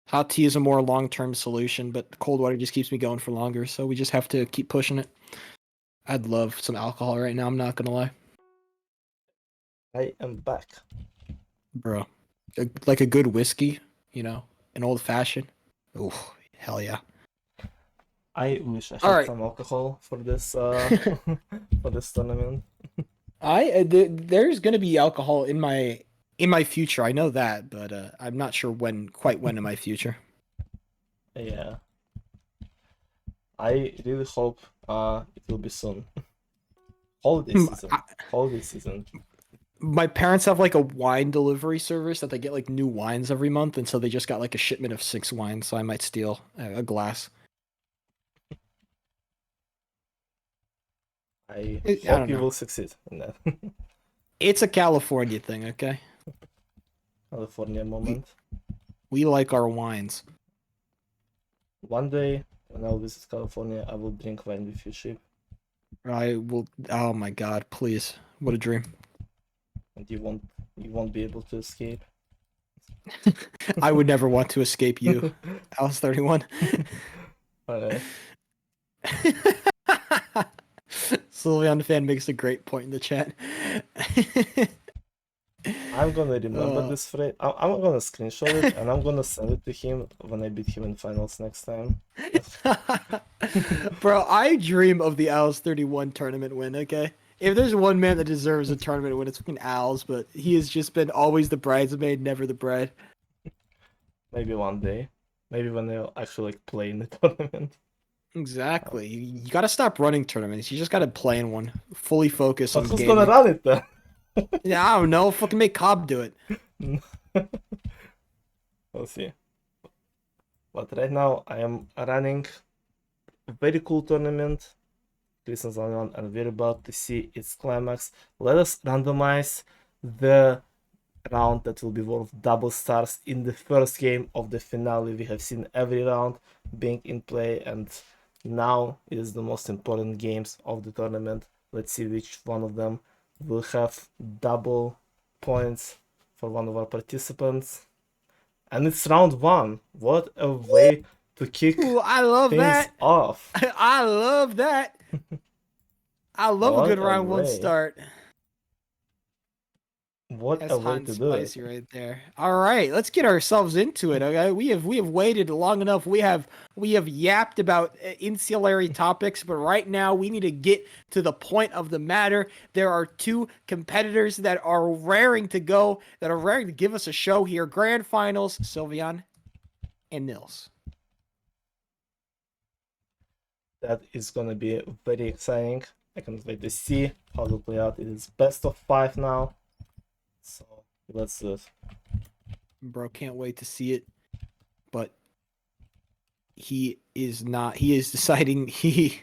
Hot tea is a more long-term solution, but cold water just keeps me going for longer, so we just have to keep pushing it. I'd love some alcohol right now, I'm not gonna lie. I am back. Bro. Like a good whiskey, an old-fashioned. Oh, hell yeah. I wish I had Alright. some alcohol for this for this tournament. There's gonna be alcohol in my future, I know that, but I'm not sure quite when in my future. Yeah. I really hope it will be soon. Holiday season. My parents have like a wine delivery service that they get like new wines every month, and so they just got like a shipment of 6 wines, so I might steal a glass. I I hope don't you know. will succeed in that. It's a California thing, okay? California moment. We like our wines. One day when I'll visit California, I will drink wine with you, Sheep. I will. Oh my god! Please, what a dream! And you won't be able to escape. I would never want to escape you, Alice 31. Alright. Sylveon fan makes a great point in the chat. I'm gonna remember this phrase. I'm gonna screenshot it and I'm gonna send it to him when I beat him in finals next time. Bro, I dream of the Owls 31 tournament win, okay? If there's one man that deserves a tournament win, it's fucking Owls, but he has just been always the bridesmaid, never the bride. Maybe one day. Maybe when they'll actually like play in the tournament. Exactly. You gotta stop running tournaments. You just gotta play in one. Fully focus on But who's gaming. gonna run it then? Yeah, I don't know. Fucking make Cobb do it. We'll see. But right now I am running a very cool tournament. Christian's on and we're about to see its climax. Let us randomize the round that will be worth double stars in the first game of the finale. We have seen every round being in play, and now is the most important games of the tournament. Let's see which one of them will have double points for one of our participants. And it's round 1. What a way to kick Ooh, I love things that. off. I love that. I love a good round 1 way. start. What That's a hot way and to do it. spicy right there. All right, let's get ourselves into it. Okay, we have waited long enough. We have yapped about ancillary topics, but right now we need to get to the point of the matter. There are two competitors that are raring to go, that are raring to give us a show here. Grand finals, Sylveon and Nils. That is gonna be very exciting. I can't wait to see how to play out. It is best of 5 now. So let's do it. Bro, can't wait to see it. But he is not. He is deciding he's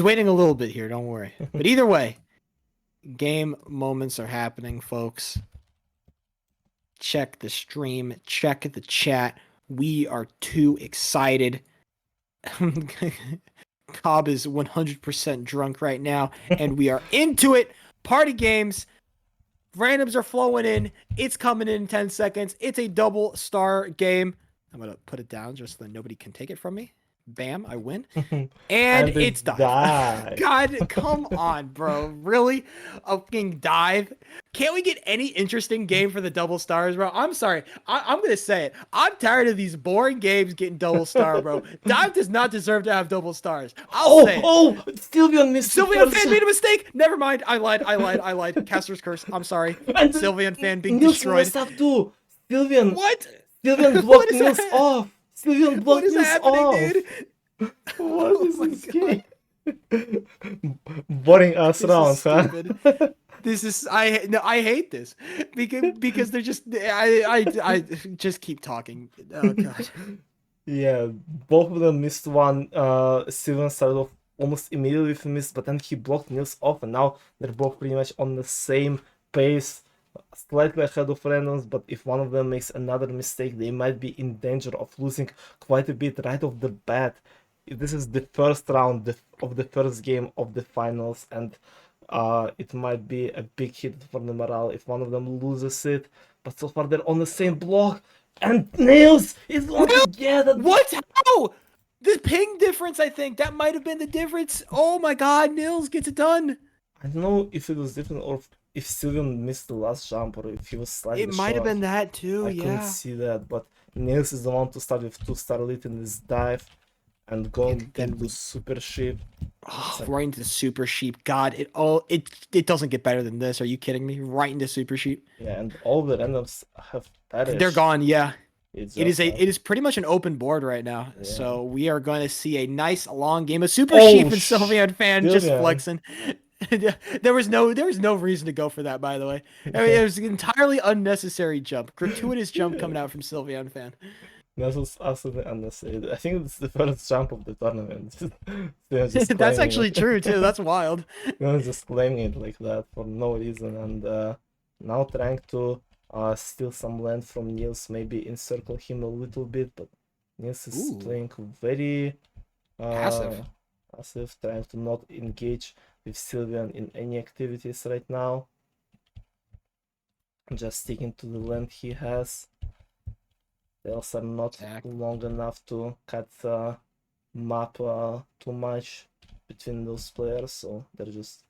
waiting a little bit here. Don't worry. But either way, game moments are happening, folks. Check the stream. Check the chat. We are too excited. Cobb is 100% drunk right now, and we are into it. Party games. Randoms are flowing in. It's coming in 10 seconds. It's a double star game. I'm going to put it down just so that nobody can take it from me. Bam, I win. And it's dive. God, come on, bro. Really? A fucking dive? Can't we get any interesting game for the double stars, bro? I'm sorry. I'm going to say it. I'm tired of these boring games getting double star, bro. Dive does not deserve to have double stars. I'll say it. Oh, Sylveon missed Sylveon fan made a mistake. Never mind. I lied. Caster's curse. I'm sorry. And Sylveon fan being Nils destroyed. messed up too. Sylveon. What? Sylveon What blocked is Nils that? off. Sylveon What blocked is Nils happening, off. dude? What is Oh my this God. game? Boring us This round, is huh? stupid. This is I hate this because they're just I just keep talking. Oh God. Yeah, both of them missed one. Sylveon started off almost immediately with a miss, but then he blocked Nils off, and now they're both pretty much on the same pace, slightly ahead of randoms. But if one of them makes another mistake, they might be in danger of losing quite a bit right off the bat. This is the first round of the first game of the finals, and it might be a big hit for the morale if one of them loses it. But so far they're on the same block. And Nils is going to get it. What? How? The ping difference, I think. That might have been the difference. Oh my God, Nils gets it done. I don't know if it was different or if Sylveon missed the last jump or if he was slightly It might have short. been that too, I couldn't yeah. see that, but Nils is the one to start with 2-star lead in this dive and going And then into Super Sheep. Oh, right into Super Sheep. God, it doesn't get better than this. Are you kidding me? Right into Super Sheep. Yeah, and all the randoms have perished. They're gone, yeah. It is pretty much an open board right now. Yeah. So we are going to see a nice long game. A Super Oh, Sheep and Sylveon fan just Sylveon. flexing. there was no reason to go for that, by the way. I mean, it was an entirely unnecessary jump. Gratuitous jump coming out from Sylveon fan. That was absolutely unnecessary. I think it's the first jump of the tournament. They're just That's claiming actually it. true too. That's wild. They're just claiming it like that for no reason, and now trying to steal some land from Nils, maybe encircle him a little bit, but Nils is Ooh. playing very Passive. passive, trying to not engage with Sylveon in any activities right now. Just sticking to the land he has. Tails are not Attack. long enough to cut the map too much between those players, so they're just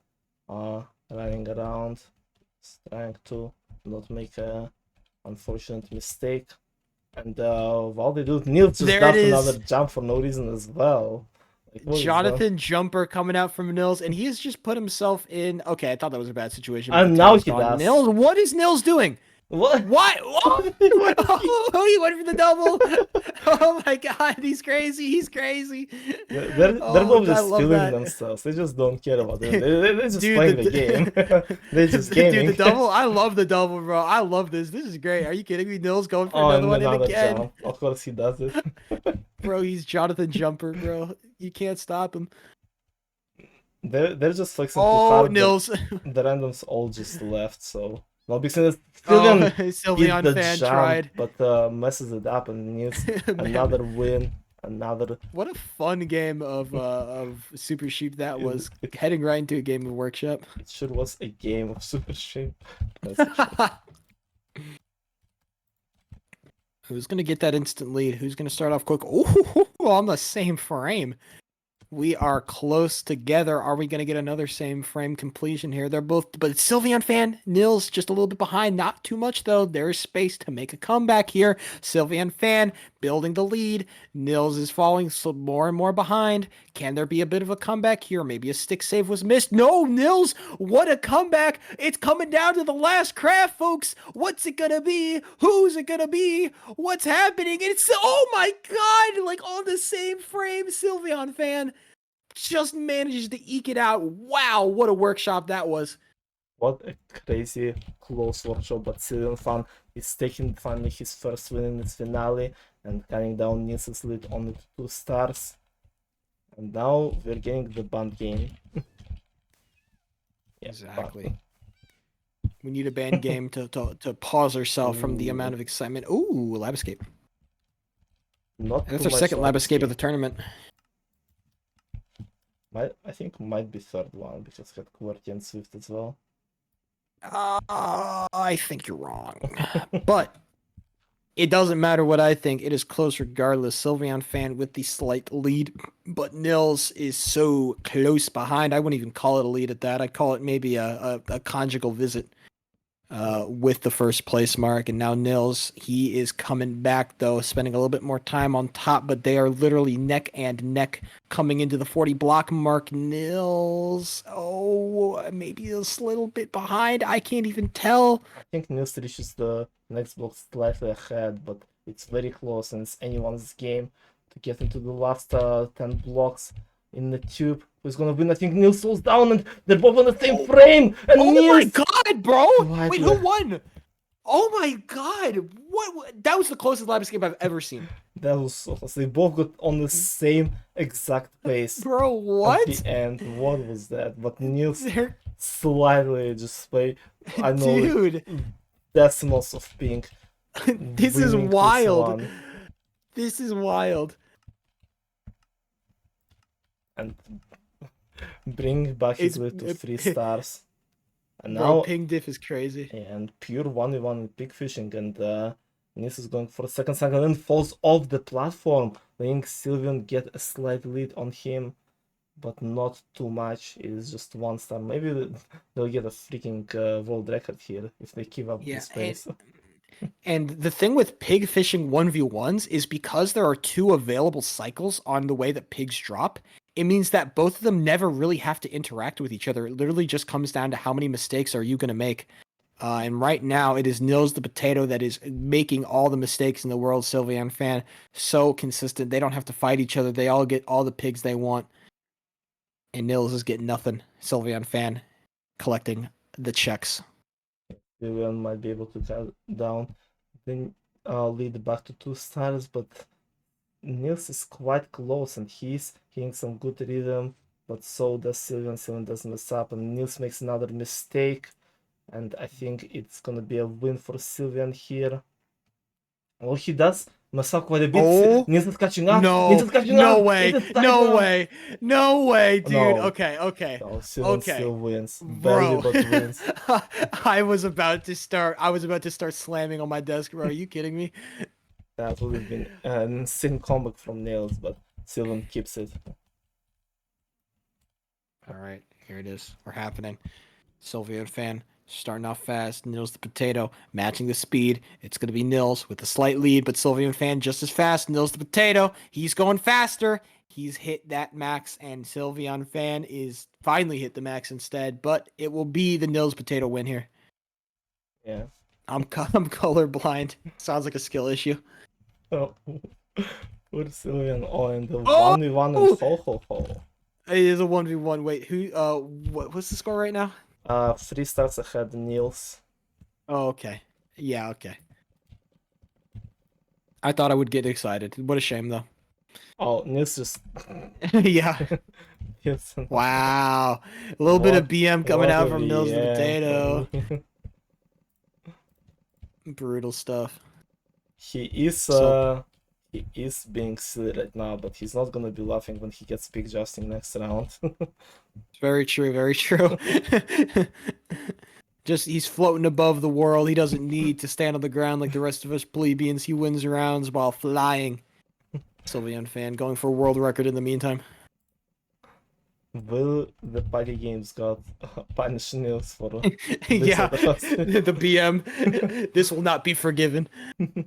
running around, trying to not make a unfortunate mistake. And while they do it, Nils just There does it is. another jump for no reason as well. Like, what is that? Jonathan Jumper coming out from Nils, and he has just put himself in. Okay, I thought that was a bad situation. And but the now tail's he gone. does. Nils, what is Nils doing? What? What? Oh, he went for the double. Oh my God, he's crazy. He's crazy. They're Oh, both I just love feeling that. themselves. They just don't care about it. They're just Dude, playing the game. They're just gaming. Dude, the double. I love the double, bro. I love this. This is great. Are you kidding me? Nils going for Oh, another and one, and another again, jump. Of course he does it. bro. He's Jonathan Jumper, bro. You can't stop him. They're just flexing too Oh, hard. Nils. The randoms all just left, so no big sense. Oh, Sylveon did Sylveon the fan jump, tried. but messes it up and needs Man, another win. Another. what a fun game of Super Sheep that was, heading right into a game of Workshop. It sure was a game of Super Sheep. That's for sure. Who's gonna get that instant lead? Who's gonna start off quick? Oh, on the same frame. We are close together. Are we going to get another same frame completion here? They're both, but Sylveon Fan, Nils just a little bit behind. Not too much though. There's space to make a comeback here. Sylveon Fan building the lead. Nils is falling more and more behind. Can there be a bit of a comeback here? Maybe a stick save was missed. No, Nils, what a comeback. It's coming down to the last craft, folks. What's it going to be? Who's it going to be? What's happening? It's, oh my God, like on the same frame, Sylveon Fan just manages to eke it out. Wow, what a workshop that was. What a crazy close workshop, but Sylveon Fan is taking finally his first win in this finale and cutting down Nils' lead only to 2 stars. And now we're getting the band game. Yeah, exactly. We need a band game to pause ourselves from the amount of excitement. Ooh, Lab Escape. That's our second Lab Escape of the tournament. I think might be third one because had QWERTY and swiftt as well. I think you're wrong. But it doesn't matter what I think. It is close regardless. Sylveon Fan with the slight lead, but Nils is so close behind. I wouldn't even call it a lead at that. I'd call it maybe a conjugal visit with the first place mark. And now Nils, he is coming back though, spending a little bit more time on top, but they are literally neck and neck coming into the 40 block mark. Nils, oh, maybe a little bit behind. I can't even tell. I think Nils reaches the next block slightly ahead, but it's very close and it's anyone's game to get into the last 10 blocks in the tube. Who's gonna win? I think Nils slows down and they're both on the same frame. And oh Nils... my God, bro! Slightly. Wait, who won? Oh my God! What? That was the closest Lab Escape I've ever seen. That was so close. They both got on the same exact pace. Bro, what? At the end, what was that? But Nils They're... slightly just play. I know, dude, decimals of pink. this is wild. This is wild. And bring back his lead to 3 stars. And Bro, now ping diff is crazy. and pure 1v1 with pig fishing, and Nils is going for a second cycle and then falls off the platform, letting Sylveon get a slight lead on him, but not too much. It's just 1 star. Maybe they'll get a freaking world record here if they keep up this pace. And the thing with pig fishing 1v1s is because there are 2 available cycles on the way that pigs drop, it means that both of them never really have to interact with each other. It literally just comes down to how many mistakes are you going to make. And right now, it is NilsThePotato that is making all the mistakes in the world. Sylveon Fan, so consistent. They don't have to fight each other. They all get all the pigs they want. And Nils is getting nothing. Sylveon Fan collecting the checks. Sylveon might be able to cut down the lead back to 2 stars, but Nils is quite close and he's hitting some good rhythm, but so does Sylveon. Sylveon doesn't mess up and Nils makes another mistake, and I think it's gonna be a win for Sylveon here. Oh, he does mess up quite a bit. Oh, Nils is catching up. No, Nils is catching no up. way, It's a no title. way, no way, dude. No. Okay. No, Sylveon Okay. still wins. Barely, Bro, but wins. I was about to start slamming on my desk, bro. Are you kidding me? That would have been an insane comeback from Nils, but Sylveon keeps it. All right, here it is. We're happening. Sylveon Fan starting off fast. NilsThePotato matching the speed. It's going to be Nils with a slight lead, but Sylveon Fan just as fast. NilsThePotato, he's going faster. He's hit that max, and Sylveon Fan is finally hit the max instead, but it will be the NilsThePotato win here. Yeah. I'm colorblind. Sounds like a skill issue. Oh, poor Sylveon. Oh, and the Oh! 1v1 and ho. It is a 1v1. Wait, who? What's the score right now? 3 stars ahead, Nils. Oh, okay. Yeah, okay. I thought I would get excited. What a shame, though. Oh, Nils just... Yeah. Yes. Wow. A little bit of BM coming out from Nils NilsThePotato. Brutal stuff. He is being silly right now, but he's not gonna be laughing when he gets pick adjusting next round. Very true, very true. Just he's floating above the world. He doesn't need to stand on the ground like the rest of us plebeians. He wins rounds while flying. Sylveon Fan going for a world record in the meantime. Will the Party Games God punish Nils for this Yeah, atrocity? the BM. This will not be forgiven. There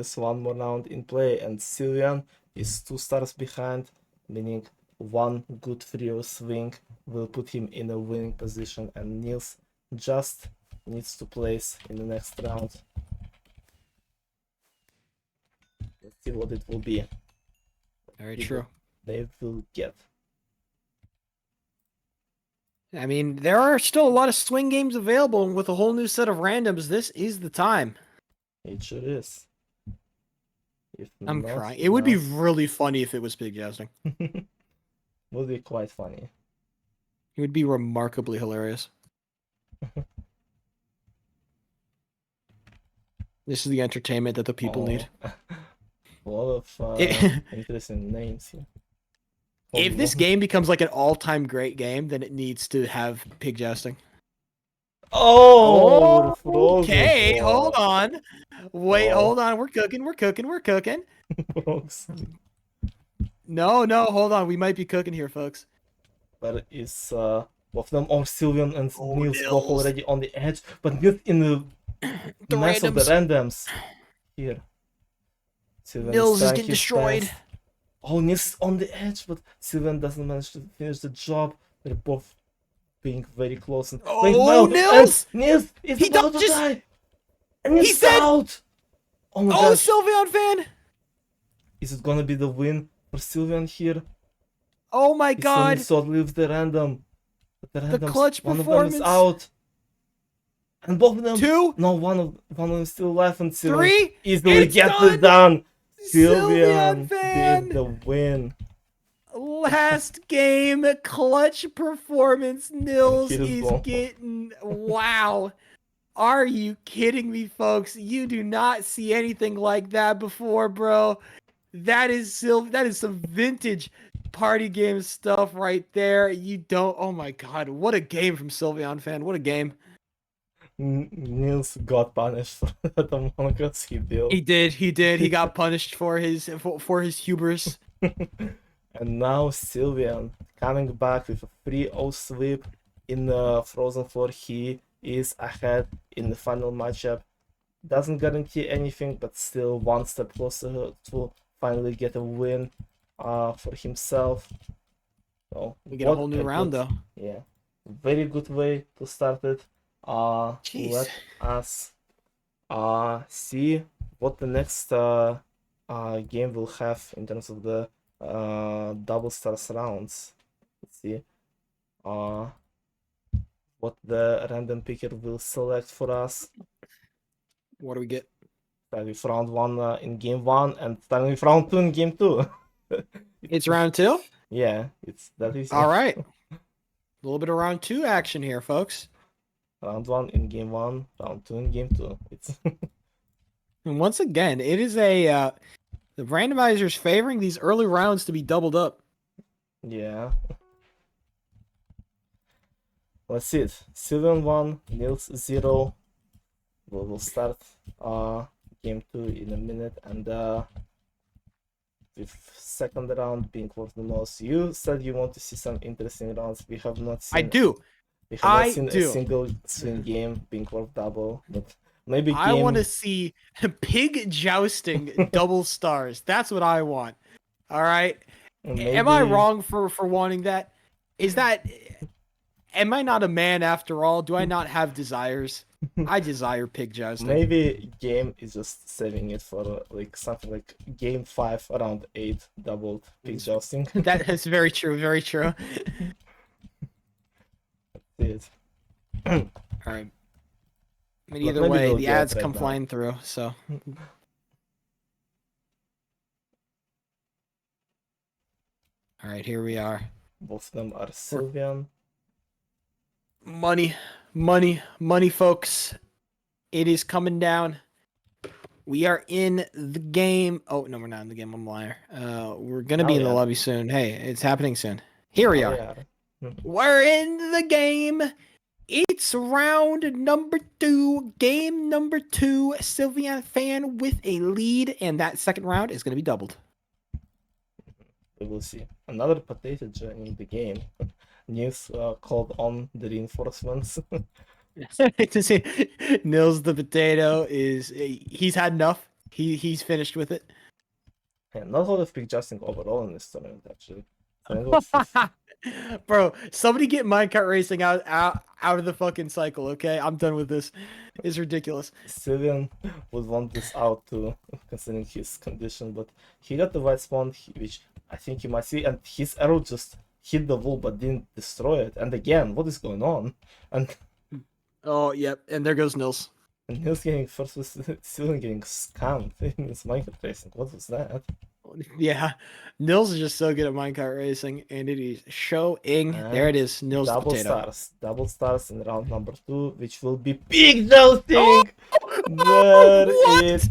is one more round in play, and Sylvian is 2 stars behind, meaning one good trio swing will put him in a winning position, and Nils just needs to place in the next round. Let's see what it will be. Very People true. They will get. I mean, there are still a lot of swing games available, and with a whole new set of randoms, this is the time. It sure is. If I'm not, crying. It would be now- really funny if it was pig jousting. would be quite funny. It would be remarkably hilarious. This is the entertainment that the people need. A lot of It- interesting names here. If this game becomes like an all-time great game, then it needs to have pig jousting. Oh, frozen Okay, for hold on. Wait, Oh. hold on. We're cooking. frozen. No, hold on. We might be cooking here, folks. But it's both of them are Sylvian and Oh, Nils both Nils. already on the edge, but Nils in the The mess of the randoms. Here. Sylvian Nils is trying getting his destroyed. best. Oh, Nils is on the edge, but Sylvian doesn't manage to finish the job. They're both being very close and playing Oh, well. Nils! And Nils is He about to just- die. And He he's said- out. Oh my Oh, gosh. Sylveon fan! Is it gonna be the win for Sylvian here? Oh my His god! sword leaves the random. But the randoms, clutch one of them is performance. out. And both of them. 2, No, one of them is still left, and Sylvian 3. easily it's gets it done. Sylvian fan! did the win. Last game, clutch performance. Nils Hit his is ball. getting. Wow. Are you kidding me, folks? You do not see anything like that before, bro. That is some vintage party game stuff right there. You don't. Oh my god, what a game from Sylveon fan. What a game. Nils got punished for that Among Us he did. He did. He got punished for his hubris. And now Sylvian coming back with a 3-0 sweep in the Frozen 4. He is ahead in the final matchup. Doesn't guarantee anything, but still one step closer to finally get a win for himself. So We get a whole new round though. Yeah, very good way to start it. Jeez. Let us see what the next game will have in terms of the double stars rounds. Let's see what the random picker will select for us. What do we get? Starting with round 1 in game 1 and starting with round 2 in game 2. It's round 2? Yeah, it's that easy. All right. A little bit of round 2 action here, folks. Round 1 in game 1, round 2 in game 2. It's And once again, it is a the randomizer's favoring these early rounds to be doubled up. yeah. Let's see it. Sylvian 1, Nils 0. We will start game 2 in a minute, and with second round being worth the most. You said you want to see some interesting rounds. We have not seen I do. We have not I seen do. a single swing game being worth double, but maybe I game... want to see pig jousting double stars. That's what I want. All right. Am I maybe- wrong for wanting that? Is that am I not a man after all? Do I not have desires? I desire pig jousting. Maybe game is just saving it for like something like game 5 around 8 doubled pig jousting. That is very true. Very true. It. All right. I mean, But either maybe way, they'll the do it ads right come now. flying through. So. All right, here we are. Both of them are Sylvian. Money, folks. It is coming down. We are in the game. Oh, no, we're not in the game. I'm a liar. We're going to Now be in we the are. lobby soon. Hey, it's happening soon. Here we Oh, are. yeah. We're in the game. It's round number 2, game number 2. Sylvian fan with a lead, and that second round is going to be doubled. We will see. Another potato joining the game. Nils called on the reinforcements. To see Nils the Potato he's had enough. He's finished with it. And not a lot of pick justing overall in this tournament, actually. Tournament was Bro, somebody get minecart racing out of the fucking cycle, okay? I'm done with this. It's ridiculous. Sylvian would want this out too, considering his condition, but he got the white spawn, which I think you might see, and his arrow just hit the wall but didn't destroy it. And again, what is going on? And Oh, yep. And there goes Nils. Nils getting first with Sylvian getting scammed in his minecart racing. What was that? Yeah. Nils is just so good at minecart racing, and it is showing. There it is. Nils the Potato. Double stars in round number 2, which will be big jousting. There it is.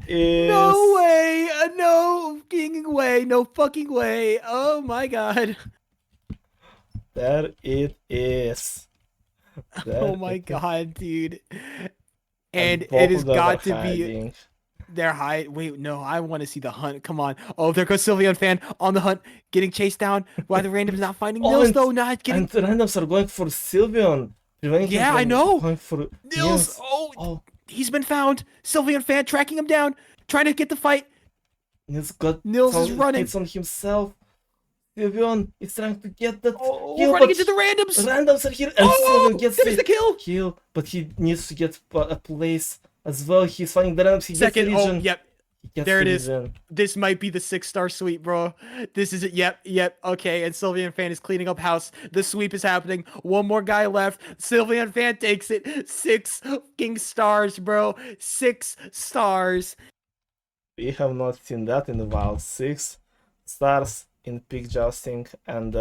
No way! No fucking way! No fucking way! Oh my god! There it is. Oh my god, dude! And both it has of them got are to be hiding. their high. Wait, no! I want to see the hunt. Come on! Oh, there goes Sylvian fan on the hunt, getting chased down. Why the random's not finding Nils though? Not getting. And the randoms are going for Sylvian. Yeah, I know. Going for Nils! Oh, he's been found. Sylvian fan tracking him down, trying to get the fight. Nils got Nils is some running. hits on himself. Sylvian is trying to get that Oh, kill, running but into the randoms. randoms are here, and Sylvian gets there's the kill. But he needs to get a place as well. He's finding the randoms. He Second. gets the Oh, region. yep. He gets There the it is. region. This might be the 6-star sweep, bro. This is it. Yep. Okay, and Sylvian fan is cleaning up house. The sweep is happening. One more guy left. Sylvian fan takes it. 6 fucking stars, bro. 6 stars. We have not seen that in a while. 6 stars in pick jousting, and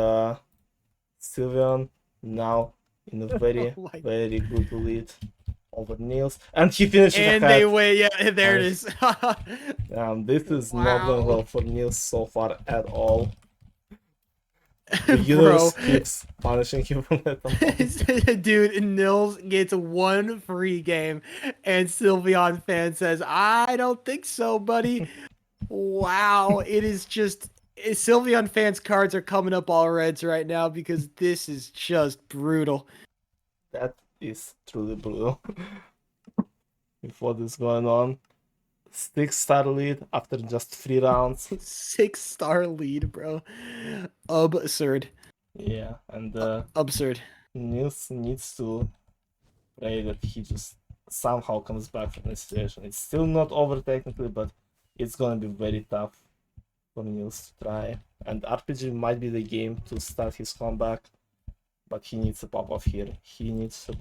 Sylvian now in a very, Oh my- very good lead over Nils, and he finishes And ahead. they wait. Yeah, there it is. This is not going Wow. well for Nils so far at all. The Bro. universe keeps punishing him from that. Dude, Nils gets 1 free game, and Sylvian fan says, I don't think so, buddy. Wow, it is just Sylvian fans' cards are coming up all reds right now because this is just brutal. That is truly brutal. With what is going on. 6-star lead after just 3 rounds. 6-star lead, bro. Absurd. Yeah, and Absurd. Nils needs to pray that he just somehow comes back from this situation. It's still not over technically, but it's gonna be very tough for Nils to try. And RPG might be the game to start his comeback, but he needs to pop off here. He needs to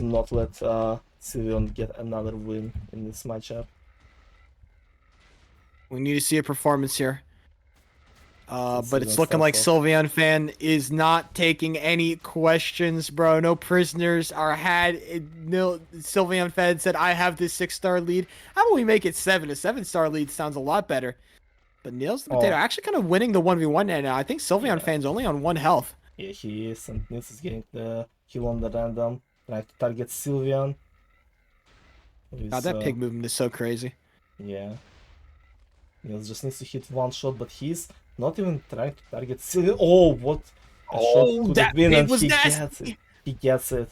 not let Sylvian get another win in this matchup. We need to see a performance here. But Sylvian it's looking like starts off. Sylvian fan is not taking any questions, bro. No prisoners are had. Sylvian fan said, I have this 6-star lead. How about we make it 7? A 7-star lead sounds a lot better. But Nils the Potato actually kind of winning the 1v1 now. I think Sylvian fan's only on 1 health. Yeah, he is, and Nils is getting the kill on the random, trying to target Sylvian. God, that pig movement is so crazy. Yeah. Nils just needs to hit 1 shot, but he's not even trying to target Sylvian. Oh, what a shot could that have been, pig and was he nasty. gets it. He gets it.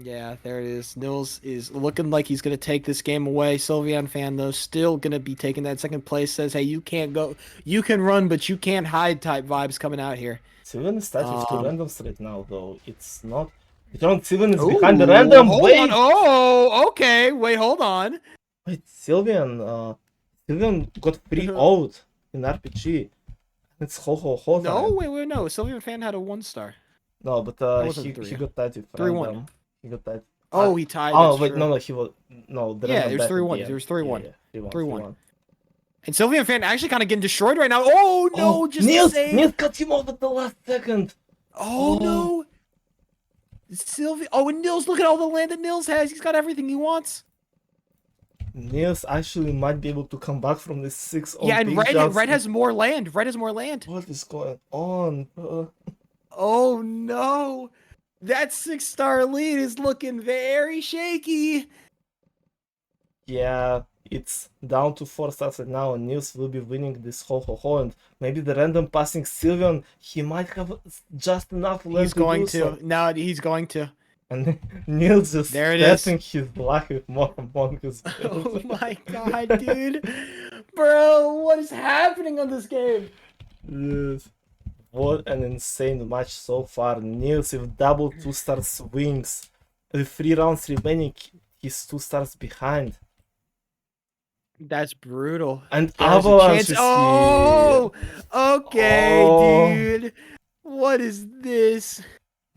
Yeah, there it is. Nils is looking like he's going to take this game away. Sylvian fan, though, still going to be taking that 2nd place. Says, hey, you can't go. You can run, but you can't hide type vibes coming out here. Sylvian is starting with 2 randoms right now, though. It's not... Sylvian is Ooh, behind the random. hold Wait! on. Oh, okay. Wait, hold on. Wait, Sylvian got 3 out in RPG. It's ho. No, wait, no. Sylvian fan had a 1-star. No, but wasn't he 3. got tied with 3-1. random. He got tied. Oh, he tied. Oh, that's wait, true. no, he was... No, the Yeah, random it was died at 3-1. the There was end. 3-1. Yeah, 3-1. And Sylvian fan actually kind of getting destroyed right now. Oh, no, just Nils the save. cut him off at the last second. Oh, no. Sylvian. Oh, and Nils, look at all the land that Nils has. He's got everything he wants. Nils actually might be able to come back from this 6 Yeah, and red has more land. Red has more land. What is going on, bro? Oh, no. That 6-star lead is looking very shaky. Yeah, it's down to 4 stars right now, and Nils will be winning this ho, and maybe the random passing Sylveon, he might have just enough left He's to going do to. so. Now he's going to. And Nils just There it is. testing his luck with more Among Us. Oh my god, dude. Bro, what is happening on this game? Yes. What an insane match so far. Nils with double 2-star swings. With 3 rounds remaining, he's 2 stars behind. That's brutal. And There's a Avalanche chance. is Oh, okay, Oh. dude. What is this?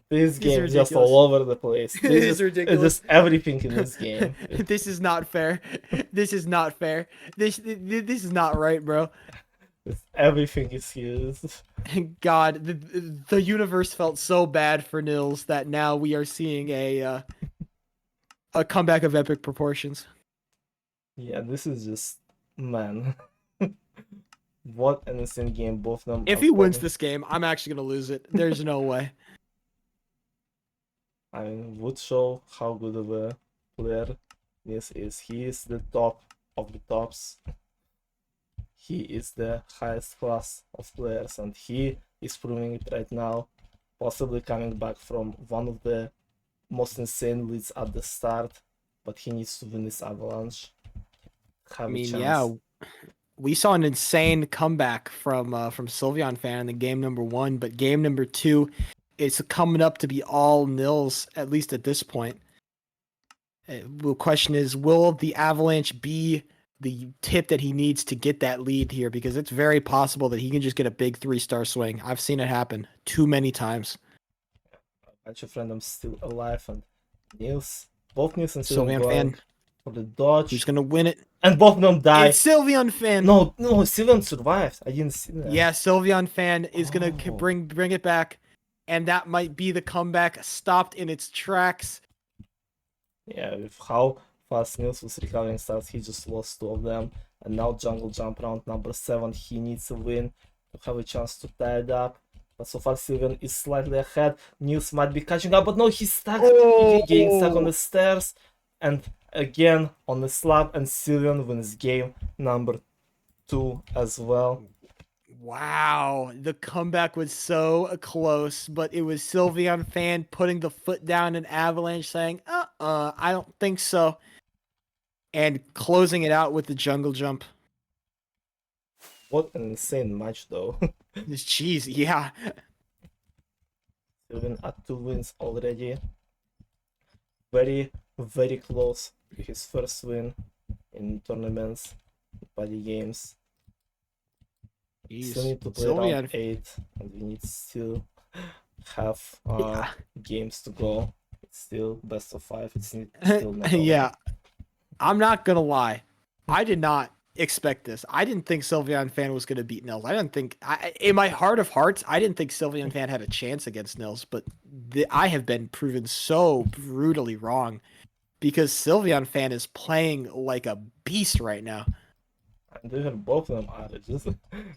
This This is game is just ridiculous. all over the place. This is It's ridiculous. just everything in this game. This is not fair. This is not fair. This is not right, bro. Everything is used. God, the universe felt so bad for Nils that now we are seeing a comeback of epic proportions. Yeah, this is just, man. What an insane game. Both of them. If are he wins playing. this game, I'm actually gonna lose it. There's no way. I mean, would show how good of a player this is. He is the top of the tops. He is the highest class of players, and he is proving it right now. Possibly coming back from one of the most insane leads at the start, but he needs to win this Avalanche. I mean, yeah, we saw an insane comeback from Sylveon fan in the game number 1, but game number 2 is coming up to be all Nils, at least at this point. The question is, will the Avalanche be the tip that he needs to get that lead here? Because it's very possible that he can just get a big 3-star swing. I've seen it happen too many times. Bunch of randoms still alive, and Nils, both Nils and Sylveon Sylveon going fan, for the dodge, who's gonna win it? and both of them die. It's Sylveon fan. No, Sylveon survived. I didn't see that. Yeah, Sylveon fan is gonna Oh. bring it back, and that might be the comeback stopped in its tracks. Yeah, with how fast Nils was recovering stars, he just lost 2 of them. And now Jungle Jump round number 7, he needs a win to have a chance to tie it up. But so far Sylveon is slightly ahead. Nils might be catching up, but no, he's stuck. Getting stuck on the stairs. And again on the slab, and Sylveon wins game number 2 as well. Wow, the comeback was so close, but it was Sylveon fan putting the foot down in Avalanche saying, I don't think so. And closing it out with the jungle jump. What an insane match though. Jeez, yeah. Sylveon at 2 wins already. Very, very close to his first win in tournaments, party games. Still need to play round 8, and we need still have games to go. It's still best of 5. It's still not over. Yeah. I'm not gonna lie. I did not expect this. I didn't think Sylveon fan was gonna beat Nils. I didn't think, in my heart of hearts, I didn't think Sylveon fan had a chance against Nils. But I have been proven so brutally wrong, because Sylveon fan is playing like a beast right now. And even both of them are. Just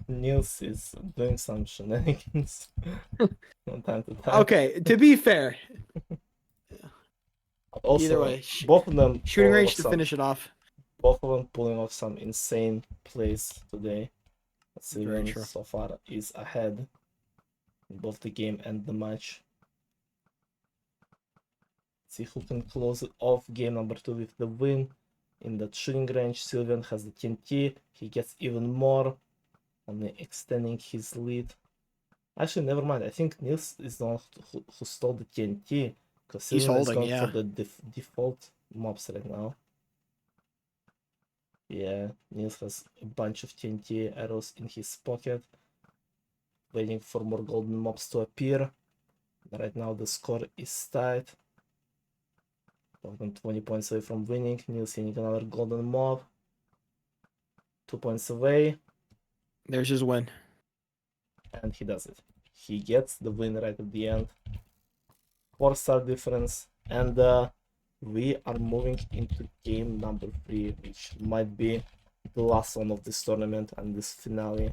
Nils is doing some shenanigans from time to time. Okay, to be fair, Also, either way, both of them shooting pulling range off to some- finish it off. Both of them pulling off some insane plays today. Very Sylveon true. so far is ahead in both the game and the match. See who can close it off. Game number 2 with the win. In that shooting range, Sylveon has the TNT. He gets even more, only extending his lead. Actually, never mind. I think Nils is the one who stole the TNT, because He's Sylveon is holding, going yeah. for the default mobs right now. Yeah, Nils has a bunch of TNT arrows in his pocket, waiting for more golden mobs to appear. Right now the score is tied. Both 20 points away from winning. Nils getting another golden mob. 2 points away, There's his win. and he does it. He gets the win right at the end. 4-star difference, and we are moving into game number 3, which might be the last one of this tournament and this finale.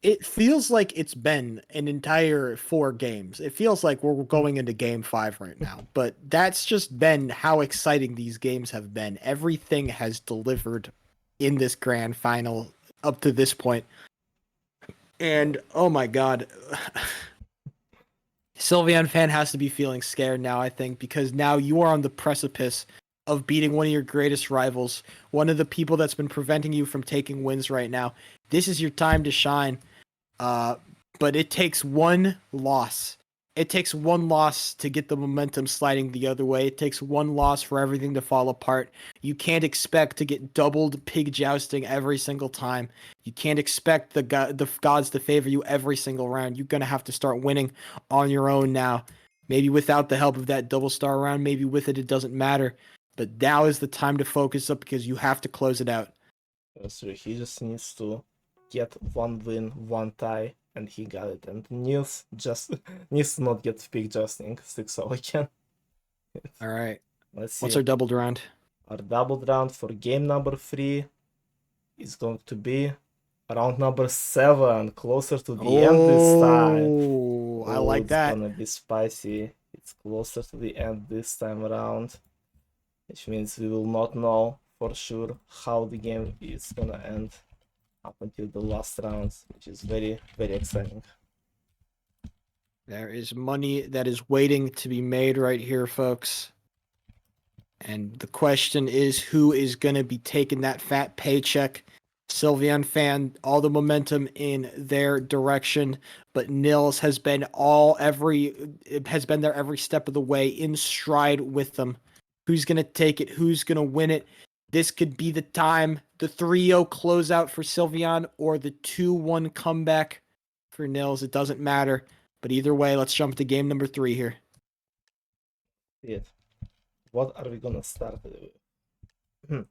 It feels like it's been an entire 4 games. It feels like we're going into game 5 right now. But that's just been how exciting these games have been. Everything has delivered in this grand final up to this point. And oh my god. Sylveon fan has to be feeling scared now, I think, because now you are on the precipice of beating one of your greatest rivals, one of the people that's been preventing you from taking wins right now. This is your time to shine. But it takes one loss. It takes one loss to get the momentum sliding the other way. It takes one loss for everything to fall apart. You can't expect to get doubled pig jousting every single time. You can't expect the gods to favor you every single round. You're going to have to start winning on your own now. Maybe without the help of that double star round, maybe with it doesn't matter. But now is the time to focus up because you have to close it out. So he just needs to get one win, one tie, and he got it. And Nils just needs to not get pick justing 6-0 again. All right. Let's see. What's our doubled round? Our doubled round for game number 3 is going to be round number 7, closer to the end this time. Oh, I like that. It's gonna be spicy. It's closer to the end this time around, which means we will not know for sure how the game is gonna end up until the last rounds, which is very, very exciting. There is money that is waiting to be made right here, folks. And the question is, who is going to be taking that fat paycheck? Sylveon fan, all the momentum in their direction, but Nils has been there every step of the way, in stride with them. Who's going to take it? Who's going to win it? This could be the time, the 3-0 closeout for Sylveon or the 2-1 comeback for Nils. It doesn't matter. But either way, let's jump to game number 3 here. Yeah. What are we gonna start with?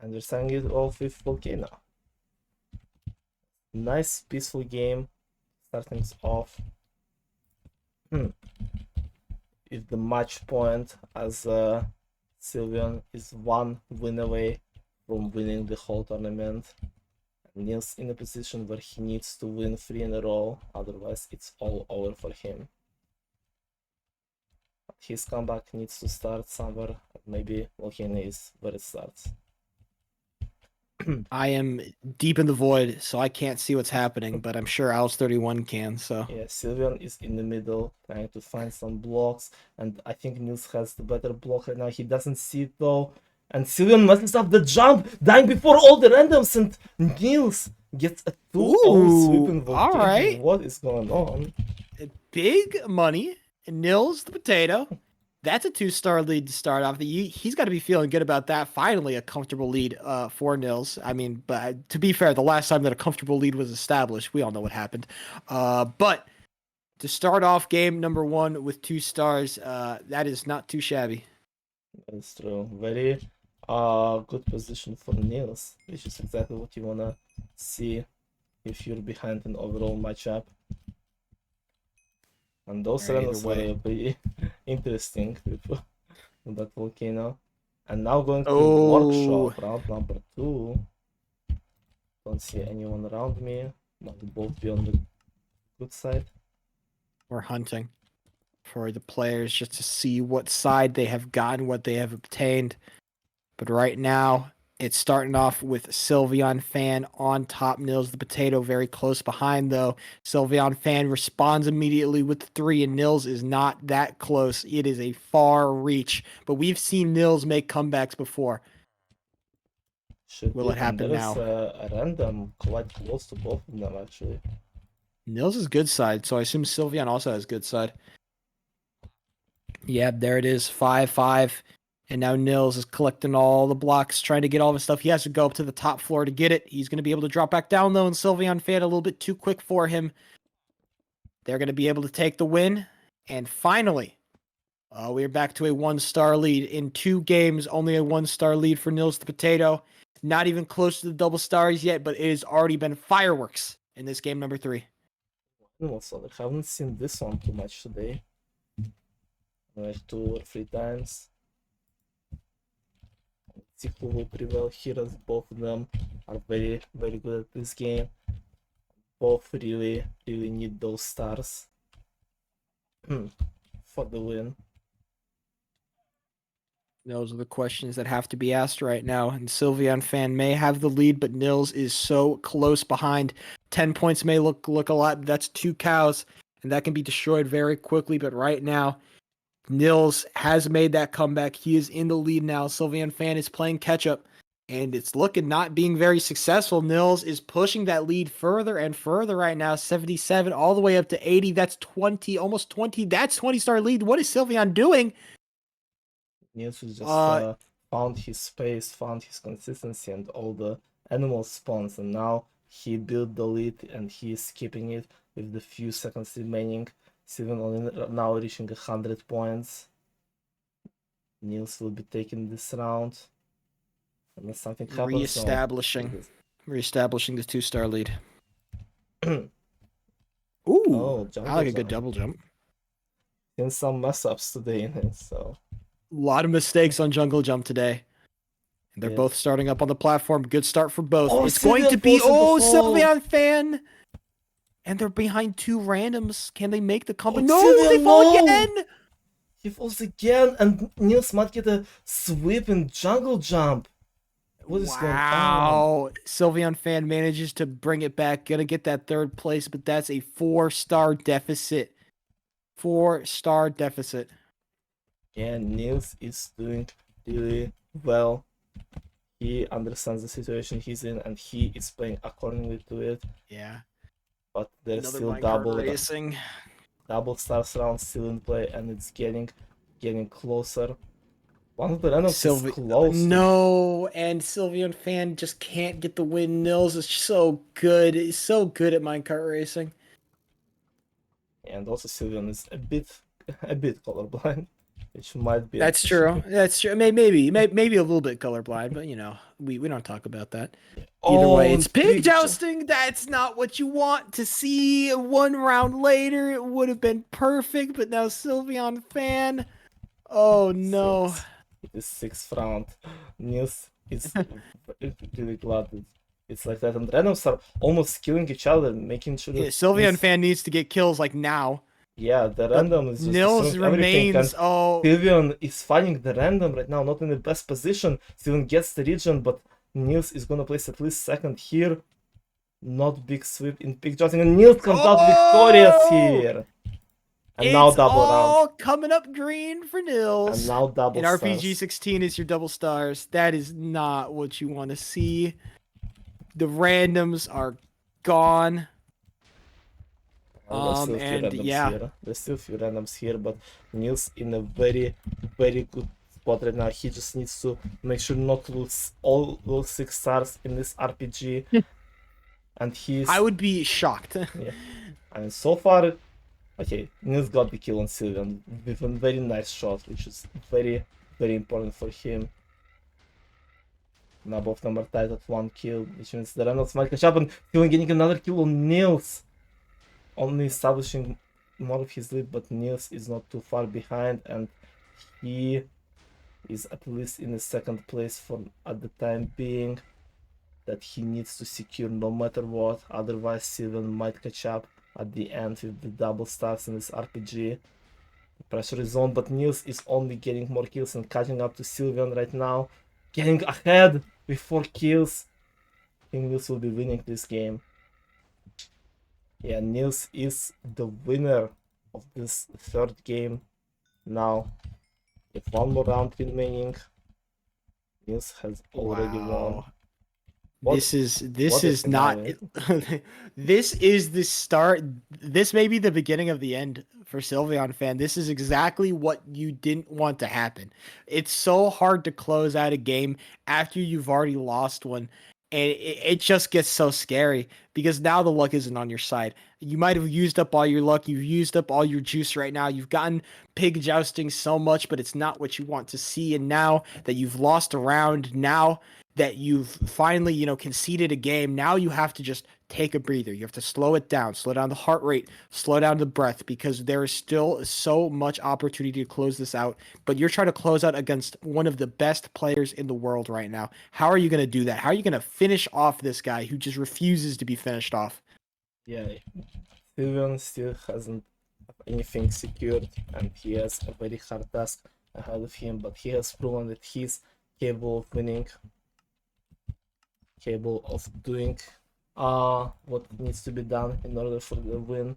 Understanding it all with Volcano. Nice, peaceful game. Starting us off. If the match point as Sylveon is 1 win away from winning the whole tournament. Nils in a position where he needs to win 3 in a row, otherwise it's all over for him. His comeback needs to start somewhere, maybe Volcano is where it starts. I am deep in the void, so I can't see what's happening, but I'm sure Owls31 can, so... Yeah, Sylveon is in the middle, trying to find some blocks, and I think Nils has the better block right now. He doesn't see it though, and Sylveon messes up the jump, dying before all the randoms, and Nils gets a 2-0 sweeping Volcano. Alright. What is going on? Big money. NilsThePotato. That's a 2-star lead to start off. He's got to be feeling good about that. Finally, a comfortable lead for Nils. I mean, but to be fair, the last time that a comfortable lead was established, we all know what happened. But to start off game number 1 with 2 stars, that is not too shabby. That's true. Very good position for Nils, which is exactly what you wanna see if you're behind an overall matchup. And those runners were pretty interesting with that Volcano. And now going to Workshop, round number 2. Don't see anyone around me. Might both be on the good side. We're hunting for the players just to see what side they have gotten, what they have obtained. But right now, it's starting off with Sylveon fan on top, NilsThePotato very close behind, though. Sylveon fan responds immediately with 3, and Nils is not that close. It is a far reach, but we've seen Nils make comebacks before. Will it happen now? There's a random quite close to both of them, actually. Nils is good side, so I assume Sylveon also has good side. Yeah, there it is, 5-5. And now Nils is collecting all the blocks, trying to get all the stuff. He has to go up to the top floor to get it. He's going to be able to drop back down, though, and Sylveon fan a little bit too quick for him. They're going to be able to take the win. And finally, we're back to a 1-star lead. In 2 games, only a 1-star lead for NilsThePotato. Not even close to the double stars yet, but it has already been fireworks in this game number 3. Also, I haven't seen this one too much today. Like 2 or 3 times. See who will prevail here, as both of them are very, very good at this game. both really need those stars for the win. Those are the questions that have to be asked right now. And Sylveon Fan may have the lead, but Nils is so close behind. 10 points may look a lot, but that's 2 cows, and that can be destroyed very quickly. But right now, Nils has made that comeback. He is in the lead now. Sylveon Fan is playing catch up, and it's looking not being very successful. Nils is pushing that lead further and further right now. 77 all the way up to 80. That's 20, almost 20. That's 20-star lead. What is Sylveon doing? Nils just found his space, found his consistency and all the animal spawns, and now he built the lead and he is keeping it with the few seconds remaining. Sylveon only now reaching 100 points. Nils will be taking this round unless something happens. Reestablishing the 2-star lead. Ooh, Oh, I like a good double jump. Seen some mess ups today in it, so A lot of mistakes on jungle jump today. They're Yeah. both starting up on the platform. Good start for both. Oh, It's going to Sylveon be falls in the hole. Sylveon Fan. And they're behind 2 randoms. Can they make the comeback? Oh, No, Sylveon, they fall no! again. He falls again, and Nils might get a sweep in jungle jump. What is going on? Wow. Sylveon Fan manages to bring it back. Gonna get that 3rd place, but that's a 4-star deficit. 4-star deficit. Yeah, Nils is doing really well. He understands the situation he's in, and he is playing accordingly to it. Yeah. But there's Another still minecart racing. double stars round still in play, and it's getting closer. One of the randoms is close. No, and Sylveon Fan just can't get the win. Nils is so good. He's so good at minecart racing. And also Sylveon is a bit colorblind, which might be. That's true. That's true. Maybe a little bit colorblind, but we don't talk about that. Either way, it's pig jousting. That's not what you want to see. 1 round later, it would have been perfect, but now Sylveon Fan. Oh no. This 6th round. Nils is really glad that it's like that. And randoms are almost killing each other, making sure that Sylveon Fan needs to get kills like now. Yeah, the random is just Nils destroying everything, remains. and Oh, Sylveon is fighting the random right now, not in the best position. Sylveon gets the region, but Nils is gonna place at least 2nd here. Not big sweep in pig jousting, and Nils comes out victorious here. And now double all round. coming up green for Nils. And now double And RPG stars. 16 is your double stars. That is not what you want to see. The randoms are gone. There's still a few and randoms yeah. here. There's still a few randoms here, but Nils in a very good spot right now. He just needs to make sure not to lose all those 6 stars in this RPG. And he's. I would be shocked. Yeah. And so far, okay, Nils got the kill on Sylveon with a very nice shot, which is very important for him. Now both number tied at 1 kill, which means the Reynolds might catch up, and Sylveon getting another kill on Nils. Only establishing more of his lead, but Nils is not too far behind, and he is at least in the 2nd place for at the time being. That he needs to secure no matter what, otherwise Sylveon might catch up at the end with the double stars in this RPG. The pressure is on, but Nils is only getting more kills and catching up to Sylveon right now. Getting ahead with 4 kills. I think Nils will be winning this game. Yeah, Nils is the winner of this 3rd game. Now, with 1 more round remaining, Nils has already won. This is not this is the start. This may be the beginning of the end for Sylveon Fan. This is exactly what you didn't want to happen. It's so hard to close out a game after you've already lost one, and it just gets so scary because now the luck isn't on your side. You might have used up all your luck. You've used up all your juice right now. You've gotten pig jousting so much, but it's not what you want to see. And now that you've lost a round, now that you've finally, conceded a game, now you have to just take a breather. You have to slow it down, slow down the heart rate, slow down the breath, because there is still so much opportunity to close this out. But you're trying to close out against one of the best players in the world right now. How are you going to do that? How are you going to finish off this guy who just refuses to be finished off? Yeah, Sylvian still hasn't anything secured, and he has a very hard task ahead of him, but he has proven that he's capable of winning, capable of doing what needs to be done in order for the win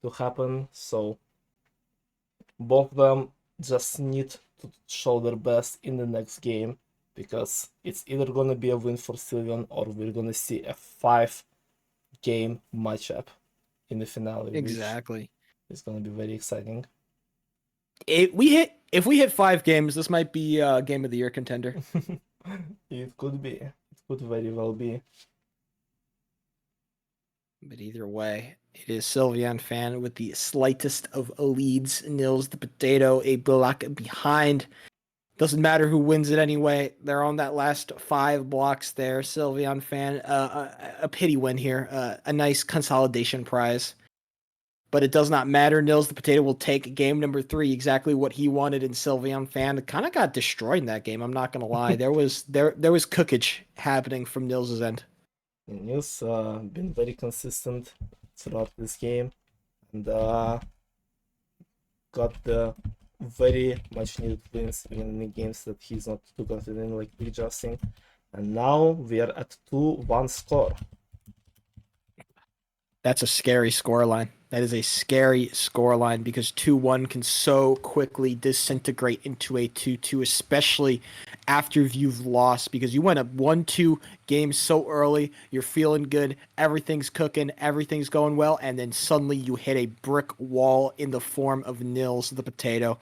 to happen. So both of them just need to show their best in the next game, because it's either gonna be a win for Sylvian or we're gonna see a 5-game matchup in the finale, which Exactly. is gonna be very exciting. If we hit 5 games, this might be game of the year contender. It could be. It could very well be. But either way, it is Sylvian Fan with the slightest of leads. NilsThePotato a block behind. Doesn't matter who wins it anyway. They're on that last 5 blocks there. Sylvian Fan, a pity win here. A nice consolidation prize. But it does not matter. NilsThePotato will take game number 3, exactly what he wanted, and Sylvian Fan kind of got destroyed in that game. I'm not gonna lie. There was cookage happening from Nils' end. Nils been very consistent throughout this game, and got the very much needed wins in the games that he's not too confident in, like adjusting. And now we are at 2-1 score. That's a scary scoreline. That is a scary scoreline because 2-1 can so quickly disintegrate into a 2-2, especially after you've lost, because you went up 1-2 games so early, you're feeling good, everything's cooking, everything's going well, and then suddenly you hit a brick wall in the form of NilsThePotato.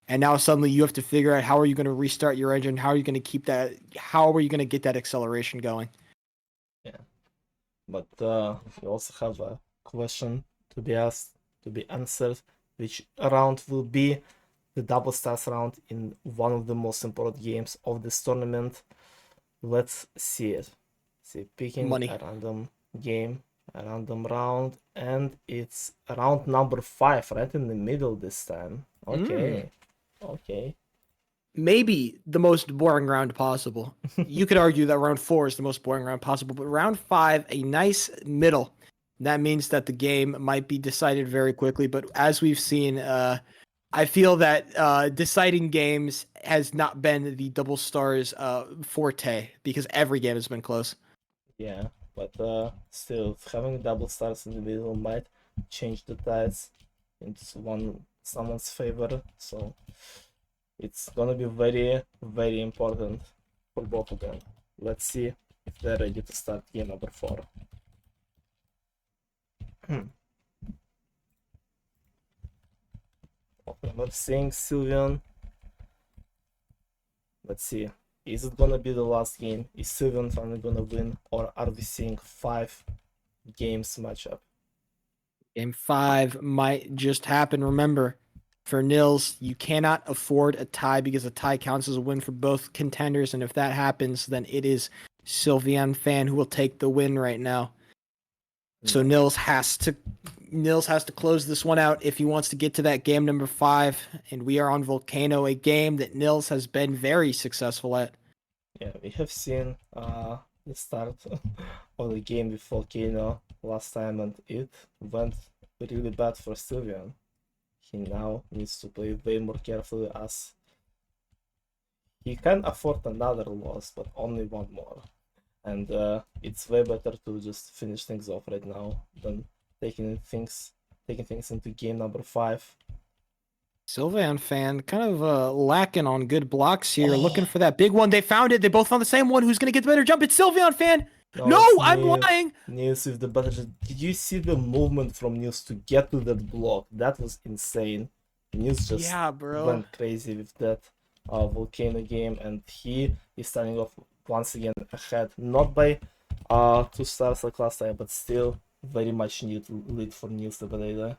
And now suddenly you have to figure out how are you going to restart your engine, how are you going to keep that, how are you going to get that acceleration going? Yeah. But we also have a question to be asked, to be answered, which round will be the double stars round in one of the most important games of this tournament. Let's see it. See, picking Money. a random game, a random round, and it's round number 5, right in the middle this time. Okay. Okay. Maybe the most boring round possible. You could argue that round 4 is the most boring round possible, but round 5, a nice middle. That means that the game might be decided very quickly, but as we've seen, I feel that deciding games has not been the double stars forte because every game has been close. Yeah, but still, having double stars in the middle might change the tides into someone's favor. So it's gonna be very, very important for both of them. Let's see if they're ready to start game number 4. Okay, we're seeing Sylvian. Let's see. Is it gonna be the last game? Is Sylvian finally gonna win, or are we seeing 5 games matchup? Game 5 might just happen. Remember, for Nils, you cannot afford a tie because a tie counts as a win for both contenders, and if that happens, then it is Sylvian Fan who will take the win right now. So Nils has to close this one out if he wants to get to that game number 5, and we are on Volcano, a game that Nils has been very successful at. Yeah, we have seen the start of the game with Volcano last time, and it went really bad for Sylvian. He now needs to play way more carefully, as he can afford another loss, but only one more. And it's way better to just finish things off right now than taking things into game number 5. Sylvian Fan kind of lacking on good blocks here, looking for that big one. They found it. They both found the same one. Who's going to get the better jump? It's Sylvian Fan. No, I'm lying. Nils with the better. Did you see the movement from Nils to get to that block? That was insane. Nils just went crazy with that Volcano game, and he is starting off once again ahead, not by 2 stars like last time, but still very much needed lead for NilsThePotato.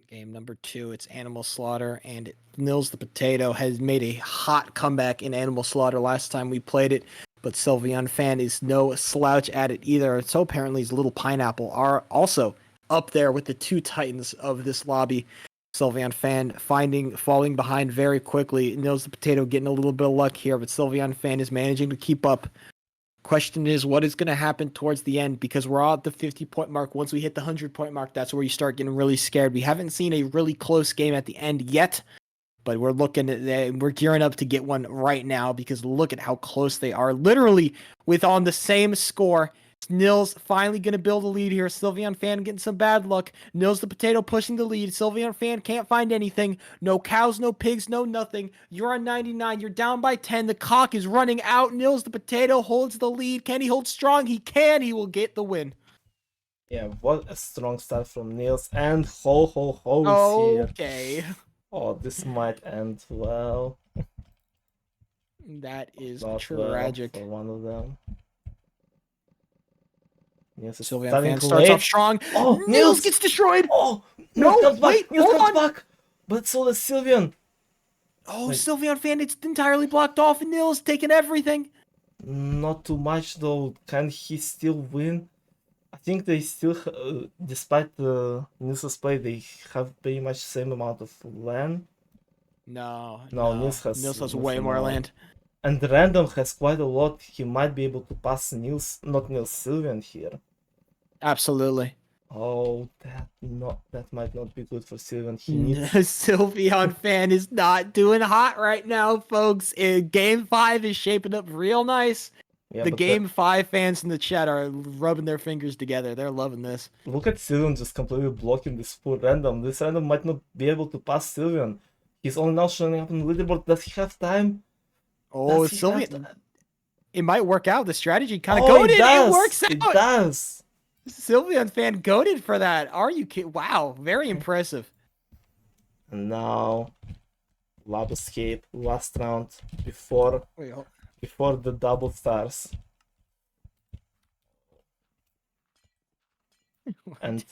Game number 2, it's Animal Slaughter, and NilsThePotato has made a hot comeback in Animal Slaughter last time we played it, but Sylvian Fan is no slouch at it either. And so apparently his Little Pineapple are also up there with the 2 titans of this lobby. Sylvian Fan falling behind very quickly. NilsThePotato getting a little bit of luck here, but Sylvian Fan is managing to keep up. Question is, what is going to happen towards the end? Because we're all at the 50-point mark. Once we hit the 100-point mark, that's where you start getting really scared. We haven't seen a really close game at the end yet, but we're looking at we're gearing up to get one right now because look at how close they are. Literally, with on the same score. Nils finally going to build a lead here. Sylveon Fan getting some bad luck. NilsThePotato pushing the lead. Sylveon Fan can't find anything. No cows, no pigs, no nothing. You're on 99. You're down by 10. The cock is running out. NilsThePotato holds the lead. Can he hold strong? He can. He will get the win. Yeah, what a strong start from Nils. And Ho Ho Ho is here. Okay. Oh, this might end well. That is Not tragic. well for one of them. Nils is Sylveon starting Fan starts late. off strong. Oh, Nils gets destroyed. Oh, No, Nils comes back. wait, Nils hold comes on. back. But so does Sylveon. Oh, Wait. Sylveon Fan, it's entirely blocked off, and Nils taking everything. Not too much though. Can he still win? I think they still, despite the Nils's play, they have pretty much the same amount of land. No, Nils has way more land. And Random has quite a lot. He might be able to pass Nils, not Nils, Sylveon here. Absolutely. Oh, that might not be good for Sylveon. He needs. Sylveon Fan is not doing hot right now, folks. Game 5 is shaping up real nice. Yeah, The but Game 5 fans in the chat are rubbing their fingers together. They're loving this. Look at Sylveon just completely blocking this poor Random. This Random might not be able to pass Sylveon. He's only now showing up on the leaderboard. Does he have time? Oh, Does he have Sylveon. It might work out. The strategy kind of Oh, goaded. it does. It works out. It does. Sylveon Fan goaded for that. Are you kidding? Wow. Very impressive. And now, Lab Escape, last round before the double stars. And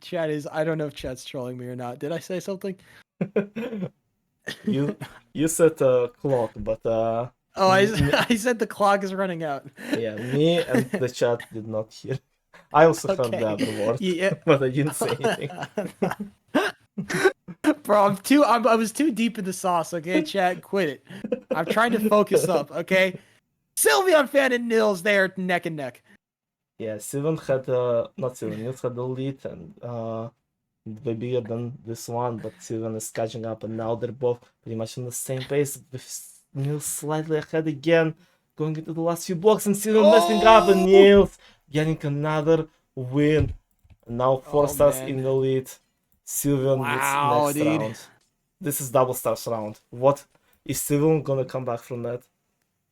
chat is, I don't know if chat's trolling me or not. Did I say something? you said clock, but Oh, I said the clock is running out. yeah, me and the chat did not hear. I also heard the other word, Yeah. but I didn't say anything. Bro, I was too deep in the sauce, okay, chat? Quit it. I'm trying to focus up, okay? Sylveon Fan and Nils, they are neck and neck. Yeah, Sylveon had, not Sylveon, Nils had the lead and way bigger than this one, but Sylveon is catching up and now they're both pretty much on the same pace, with Nils slightly ahead again, going into the last few blocks and Sylveon messing up and Nils getting another win. And now 4 stars in the lead. Sylveon Wow, next dude. round. This is double stars round. What is Sylveon gonna come back from that?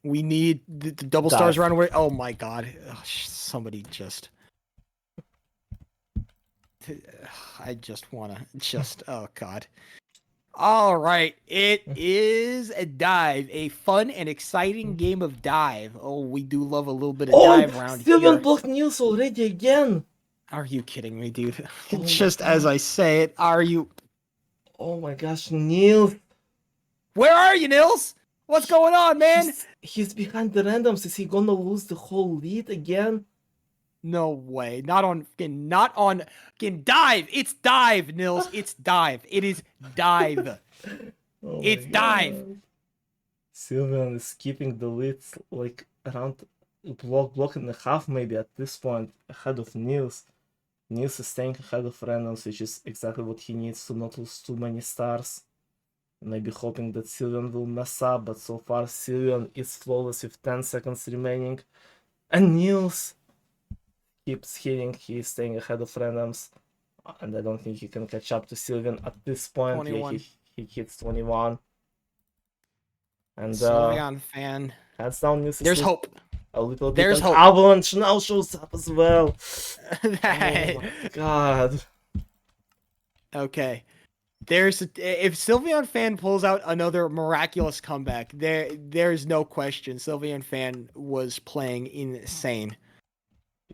We need the double Dive. stars round where. Oh my god. Ugh, somebody just. I just wanna. Oh god. All right. It is a dive. A fun and exciting game of dive. Oh, we do love a little bit of dive round Sylveon here. blocked Nils already again. Are you kidding me, dude? Oh my Just as I say it, are you? Oh my gosh, Nils. Where are you, Nils? What's going on, man? He's behind the randoms. Is he gonna lose the whole lead again? No way. Not on dive. It's dive, Nils. It's dive. It is dive. Oh It's my dive. God. Sylveon is keeping the lead like around block and a half maybe at this point ahead of Nils. Nils is staying ahead of randoms, which is exactly what he needs to not lose too many stars. Maybe hoping that Sylveon will mess up, but so far Sylveon is flawless with 10 seconds remaining. And Nils keeps hitting, he is staying ahead of randoms. And I don't think he can catch up to Sylveon at this point. 21. Yeah, he hits 21. And Sylveon Fan. hands down, Nils is There's still hope. a little bit. There's And hope. Avalanche now shows up as well. Oh my god. Okay. If Sylveon Fan pulls out another miraculous comeback, there's no question. Sylveon Fan was playing insane.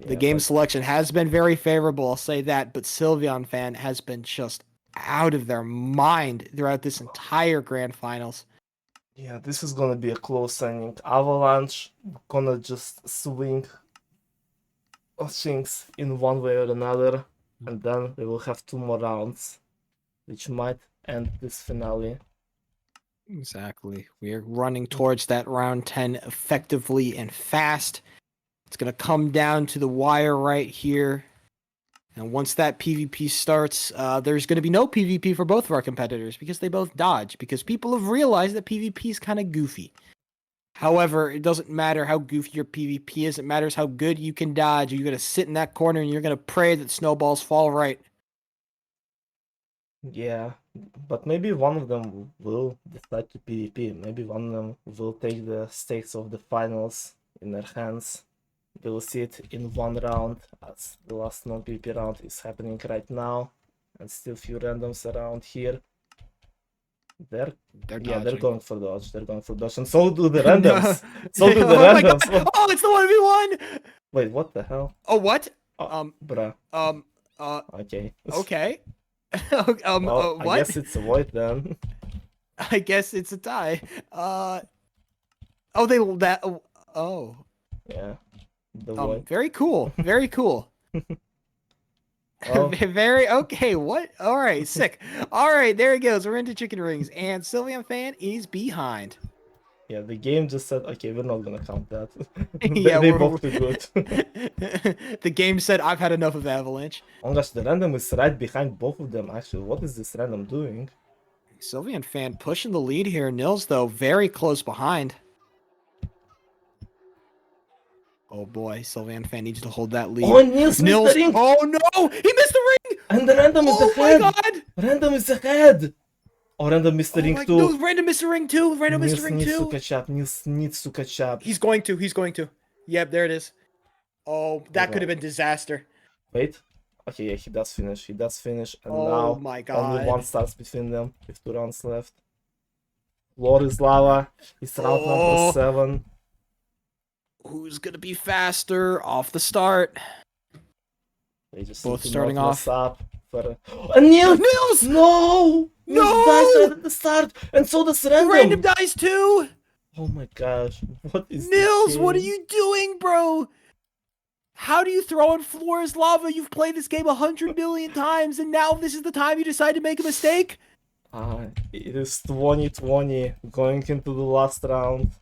The game selection has been very favorable, I'll say that, but Sylveon Fan has been just out of their mind throughout this entire grand finals. Yeah, this is gonna be a close inning. Avalanche gonna just swing things in one way or another, and then we will have 2 more rounds, which might end this finale. Exactly. We're running towards that round 10 effectively and fast. It's going to come down to the wire right here. And once that PvP starts, there's going to be no PvP for both of our competitors because they both dodge. Because people have realized that PvP is kind of goofy. However, it doesn't matter how goofy your PvP is. It matters how good you can dodge. You're going to sit in that corner and you're going to pray that snowballs fall right. Yeah, but maybe one of them will decide to PvP. Maybe one of them will take the stakes of the finals in their hands. We'll see it in one round, as the last non-PvP round is happening right now, and still few randoms around here. They're dodging. going for dodge. They're going for dodge, and so do the randoms. So do the Oh my randoms. God. Oh, it's the 1v1. Wait, what the hell? Oh, what? Bruh. Okay. Okay. Well, what? I guess it's a void then. I guess it's a tie. Oh. Yeah. The void. Very cool. Very cool. Oh. Very okay. What? All right. Sick. All right. There it goes. We're into chicken rings, and Sylvian Fan is behind. Yeah, the game just said, okay, we're not gonna count that. Yeah, they both too good. The game said, I've had enough of Avalanche. Oh gosh, the random is right behind both of them, actually. What is this random doing? Sylvian Fan pushing the lead here. Nils, though, very close behind. Oh boy, Sylvian Fan needs to hold that lead. Oh, Nils missed the ring! Oh no! He missed the ring! And the random is ahead! Oh my God! Random is ahead! Oh, random missed the ring too. No, random missed the ring too. Random missed the ring needs too. to catch up. Nils needs to catch up. He's going to. He's going to. Yep, there it is. Oh, that could have been disaster. Wait. Okay, yeah, he does finish. He does finish. And Oh now my God. only one starts between them with 2 rounds left. Lord is lava. It's round number 7. Who's gonna be faster off the start? They just Both need to starting not off. mess up for... And Nils! Nils! No! No! Nils dies right at the start, and so does random. Random dies too. Oh my gosh! What is Nils? this What are game? you doing, bro? How do you throw in floor is lava? You've played this game 100 million times, and now this is the time you decide to make a mistake? It is 2020, going into the last round.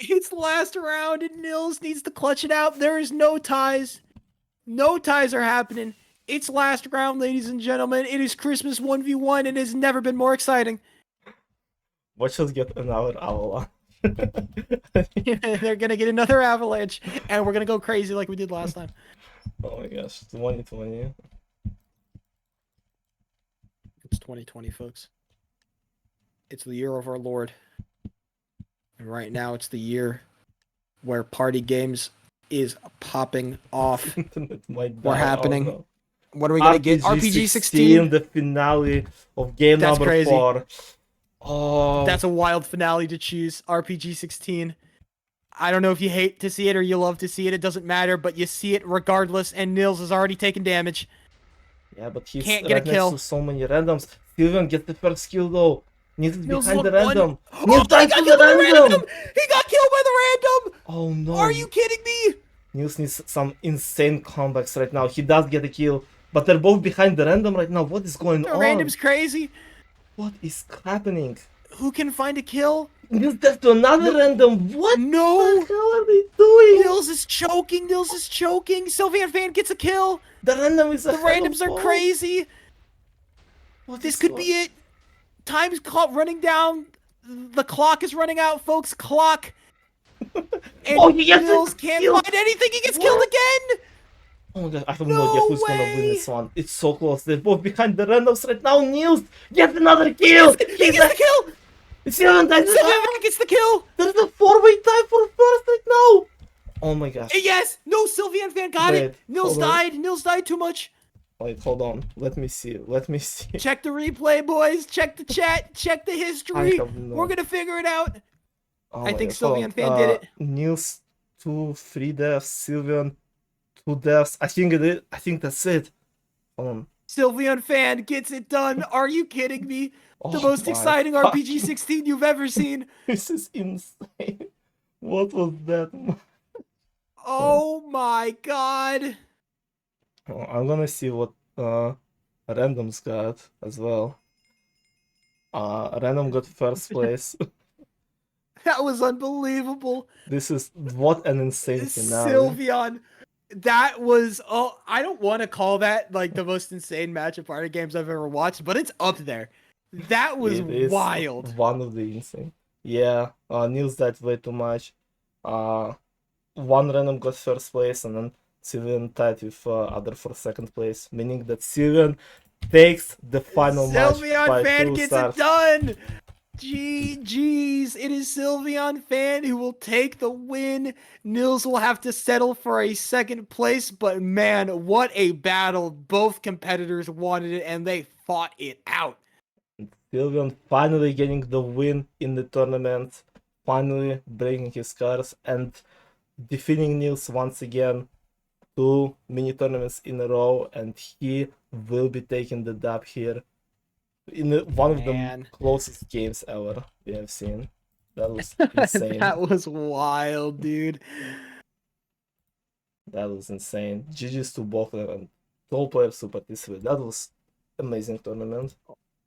It's last round, and Nils needs to clutch it out. There is no ties. No ties are happening. It's last round, ladies and gentlemen. It is Christmas 1v1, and it has never been more exciting. Watch us get another avalanche. They're going to get another avalanche, and we're going to go crazy like we did last time. Oh my gosh, 2020. It's 2020, folks. It's the year of our Lord. And right now, it's the year where party games is popping off. We're happening. Oh, no. What are we going to get? RPG 16? The finale of game That's number crazy. 4. Oh, That's a wild finale to choose. RPG 16. I don't know if you hate to see it or you love to see it. It doesn't matter, but you see it regardless, and Nils has already taken damage. yeah, but he's Can't right get a next kill. to so many randoms. Sylvian gets the first kill though. Nils is Nils behind the won. random. Oh, Nils he died got to killed the by the random. random! He got killed by the random! Oh no. Are you kidding me? Nils needs some insane comebacks right now. He does get a kill, but they're both behind the random right now. What is going The on? random's crazy. What is happening? Who can find a kill? Nils death to another random. What No! the hell are they doing? Nils is choking. Nils is choking. Sylvian Fan gets a kill. The random is The randoms are crazy. What This is could going- be it. Time's running down. The clock is running out, folks. Clock. And Oh, he gets Nils can't killed. find anything. He gets killed again. Oh my god, I have No no idea who's gonna win way. this one. It's so close. They're both behind the randoms right now. Nils, get another kill. He gets the kill. Sylvian dies. Sylvian Fan gets the kill. There's a 4-way tie for first right now. Oh my gosh. Yes. No, Sylvian Fan got Wait, it. Nils hold on. died. Nils died too much. Wait, hold on. Let me see. Let me see. Check the replay, boys. Check the chat. Check the history. have no- We're gonna figure it out. Oh I my think God, hold Sylvian on. Fan did it. Nils 3 deaths. Sylvian 2 deaths. I think that's it. Hold on. Sylvian Fan gets it done. Are you kidding me? The Oh most my exciting fucking- RPG 16 you've ever seen. This is insane. What was that? Oh my god. Oh, I'm gonna see what randoms got as well. Random got first place. That was unbelievable. This is what an insane finale. Sylveon. That was I don't want to call that like the most insane match of party games I've ever watched, but it's up there. That was It is wild. one of the insane. Yeah, Nils died way too much. One random got first place, and then Sylveon tied with other for second place, meaning that Sylveon takes the final match Sylveon by fan 2 gets stars. it done. GG's. It is Sylveon fan who will take the win. Nils will have to settle for a second place, but man, what a battle. Both competitors wanted it and they fought it out. Sylveon finally getting the win in the tournament, finally breaking his curse and defeating Nils once again. 2 mini tournaments in a row, and he will be taking the dub here in one of the Man. closest games ever we have seen. That was insane. That was wild, dude. That was insane. GG's to both of them and to all players who participated. That was amazing tournament.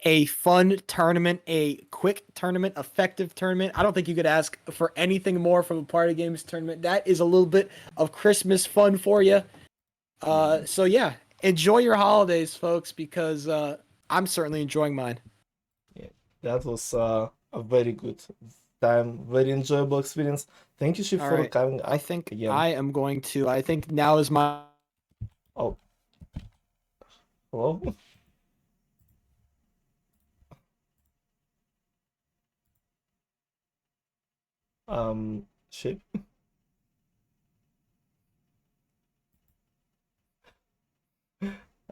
A fun tournament, a quick tournament, effective tournament. I don't think you could ask for anything more from a party games tournament. That is a little bit of Christmas fun for you. So yeah, enjoy your holidays, folks, because I'm certainly enjoying mine. Yeah, that was a very good time, very enjoyable experience. Thank you, Ship, All for right. coming. I think again. I am going to. I think now is my. Oh, hello. Ship.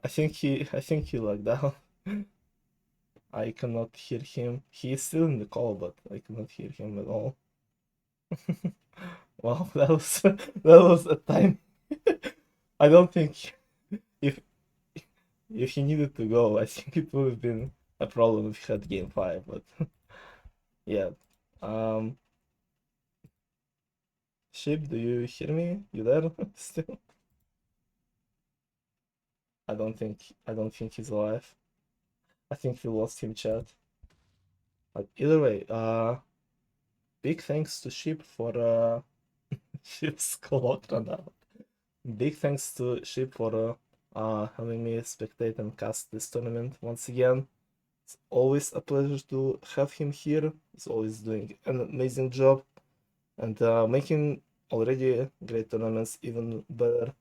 I think he locked down. I cannot hear him. He is still in the call, but I cannot hear him at all. Wow, that was a time. I don't think if he needed to go, I think it would have been a problem if he had game 5, but yeah. Ship, do you hear me? You there still? I don't think he's alive. I think we lost him, chat. But either way, big thanks to Ship for Ship's clock run out. Big thanks to Ship for having me spectate and cast this tournament once again. It's always a pleasure to have him here. He's always doing an amazing job and making already great tournaments even better.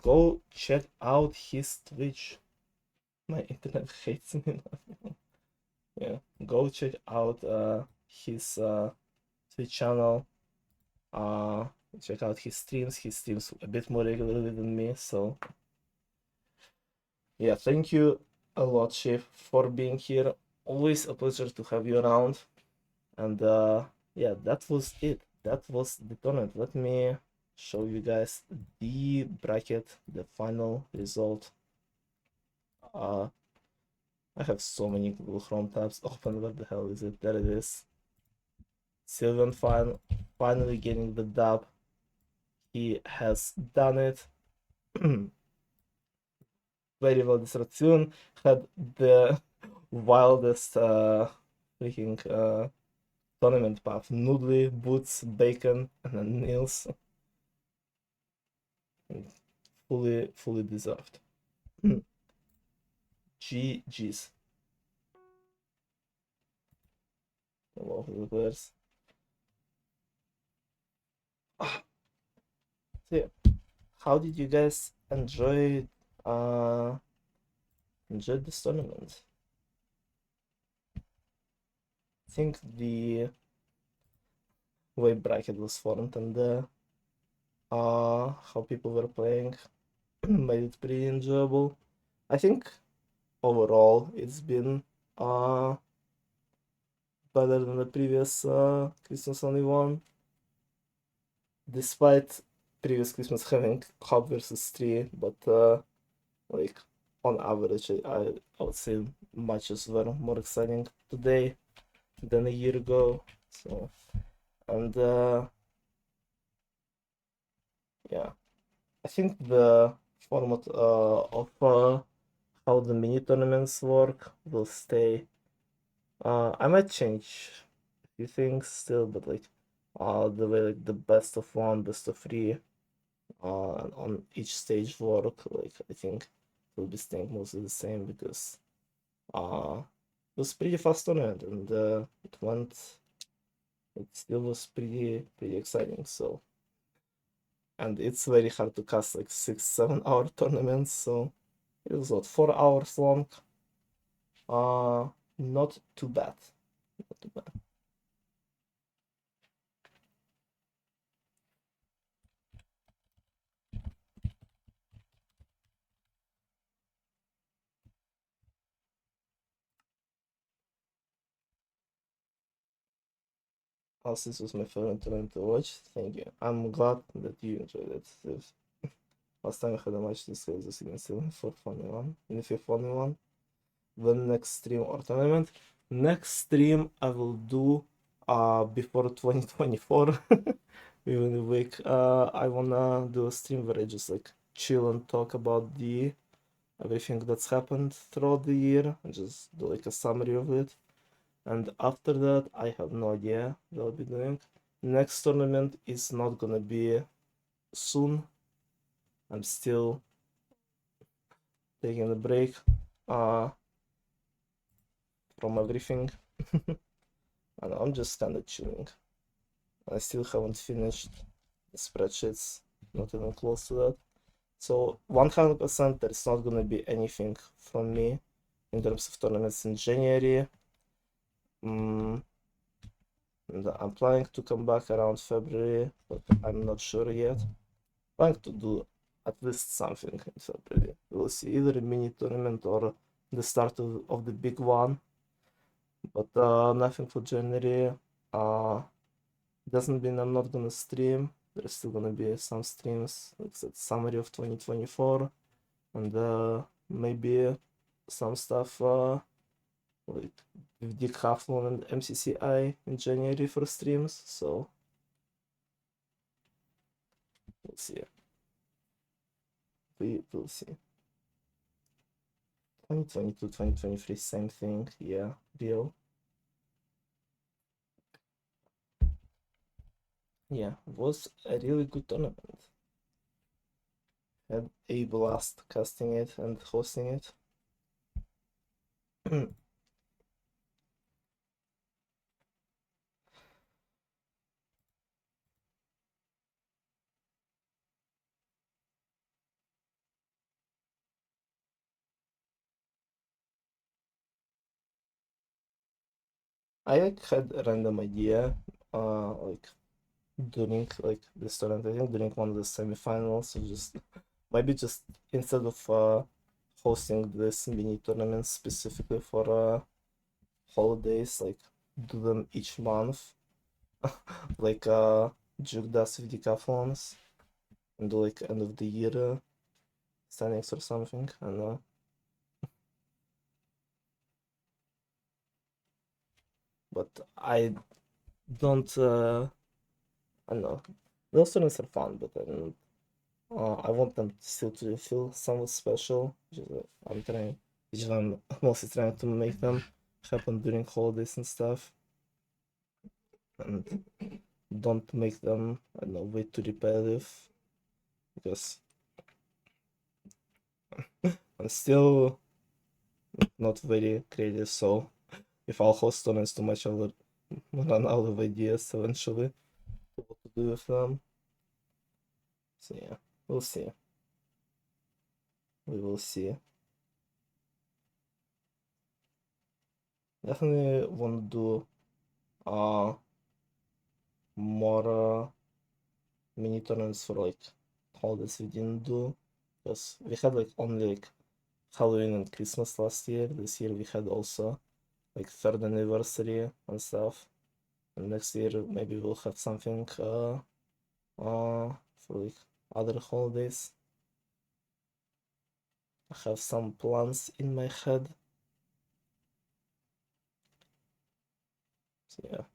Go check out his Twitch. My internet hates me now. Yeah, go check out his Twitch channel. Check out his streams. He streams a bit more regularly than me, so yeah, thank you a lot, Chef, for being here. Always a pleasure to have you around. And yeah, that was it. That was the tournament. Let me show you guys the bracket, the final result. I have so many Google Chrome tabs open. Where the hell is it? There it is. Sylveon finally getting the dub. He has done it. Very well deserved. Sylveon had the wildest freaking tournament path. Nudli, Boots, Bacon, and then Nils. Fully deserved. GG's. All of the players. So yeah, how did you guys enjoy this tournament? I think the way bracket was formed and how people were playing made it pretty enjoyable. I think overall it's been better than the previous Christmas only one. Despite previous Christmas having Hub versus 3, but like on average I would say matches were more exciting today than a year ago. So and yeah, I think the format of how the mini tournaments work will stay I might change a few things still, but like the way like the best of one, best of three on each stage work, like I think will be staying mostly the same because it was pretty fast on it, and it still was pretty exciting. So, and it's very hard to cast like 6-7 hour tournaments, so it was what 4 hours long. Not too bad. Not too bad. Also, this was my favorite tournament to watch. Thank you. I'm glad that you enjoyed it. Last time I had a match, this was against the fourth one in the fifth one. The next stream or tournament. Next stream I will do before 2024. Within a week. I wanna do a stream where I just like chill and talk about the everything that's happened throughout the year and just do like a summary of it. And after that, I have no idea what I'll be doing. Next tournament is not gonna be soon. I'm still taking a break from everything. And I'm just kind of chilling. I still haven't finished the spreadsheets, not even close to that. So 100% there's not gonna be anything from me in terms of tournaments in January. And I'm planning to come back around February, but I'm not sure yet. Planning to do at least something in February. We'll see, either a mini tournament or the start of the big one. But nothing for January. Doesn't mean I'm not gonna stream. There's still gonna be some streams, like I said, summary of 2024, and maybe some stuff like with Decathlon and MCCI in January for streams. So we'll see. We will see. 2022, 2023, same thing. Yeah, real. Yeah, was a really good tournament. Had a blast casting it and hosting it. I like had a random idea, like during like this tournament, I think during one of the semifinals, so just maybe just instead of hosting this mini tournament specifically for holidays, like do them each month, like Juke does with decathlons, and do like end of the year standings or something. I don't know. But I don't. I don't know. Those tournaments are fun, but I want them still to feel somewhat special. I'm trying, which I'm mostly trying to make them happen during holidays and stuff, and don't make them, I don't know, way too repetitive, because I'm still not very creative. So if I'll host tournaments too much, I'll run out of ideas eventually what to do with them. So yeah, we'll see. We will see. Definitely want to do more mini tournaments for like holidays we didn't do, because we had like only like Halloween and Christmas last year. This year we had also like third anniversary and stuff, and next year maybe we'll have something for like other holidays. I have some plans in my head. So yeah,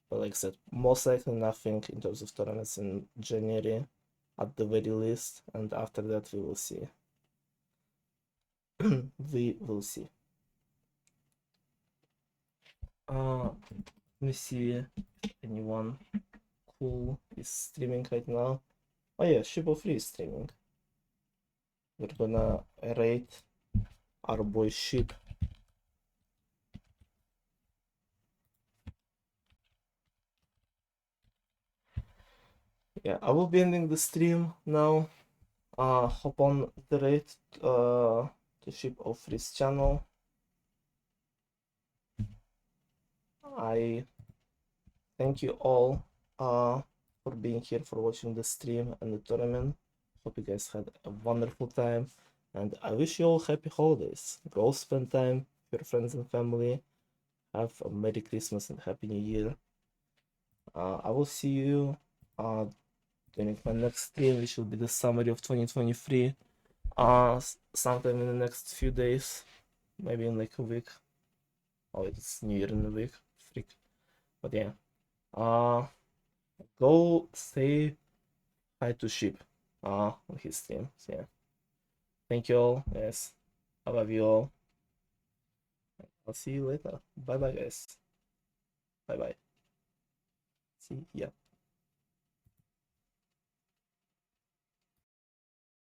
but like I said, most likely nothing in terms of tournaments in January at the very least, and after that we will see. We will see. Let me see if anyone cool is streaming right now. Oh yeah, Shibo3 is streaming. We're gonna rate our boy Sheep. Yeah, I will be ending the stream now. Hop on the raid to Sheep03's channel. I thank you all for being here, for watching the stream and the tournament. Hope you guys had a wonderful time, and I wish you all happy holidays. Go spend time with your friends and family. Have a Merry Christmas and Happy New Year. I will see you during my next stream, which will be the summary of 2023. Sometime in the next few days, maybe in like a week. Oh, it's New Year in a week. Freak. But yeah. Go say hi to Sheep on his stream. So yeah. Thank you all, guys. I love you all. I'll see you later. Bye bye, guys. Bye bye. See ya.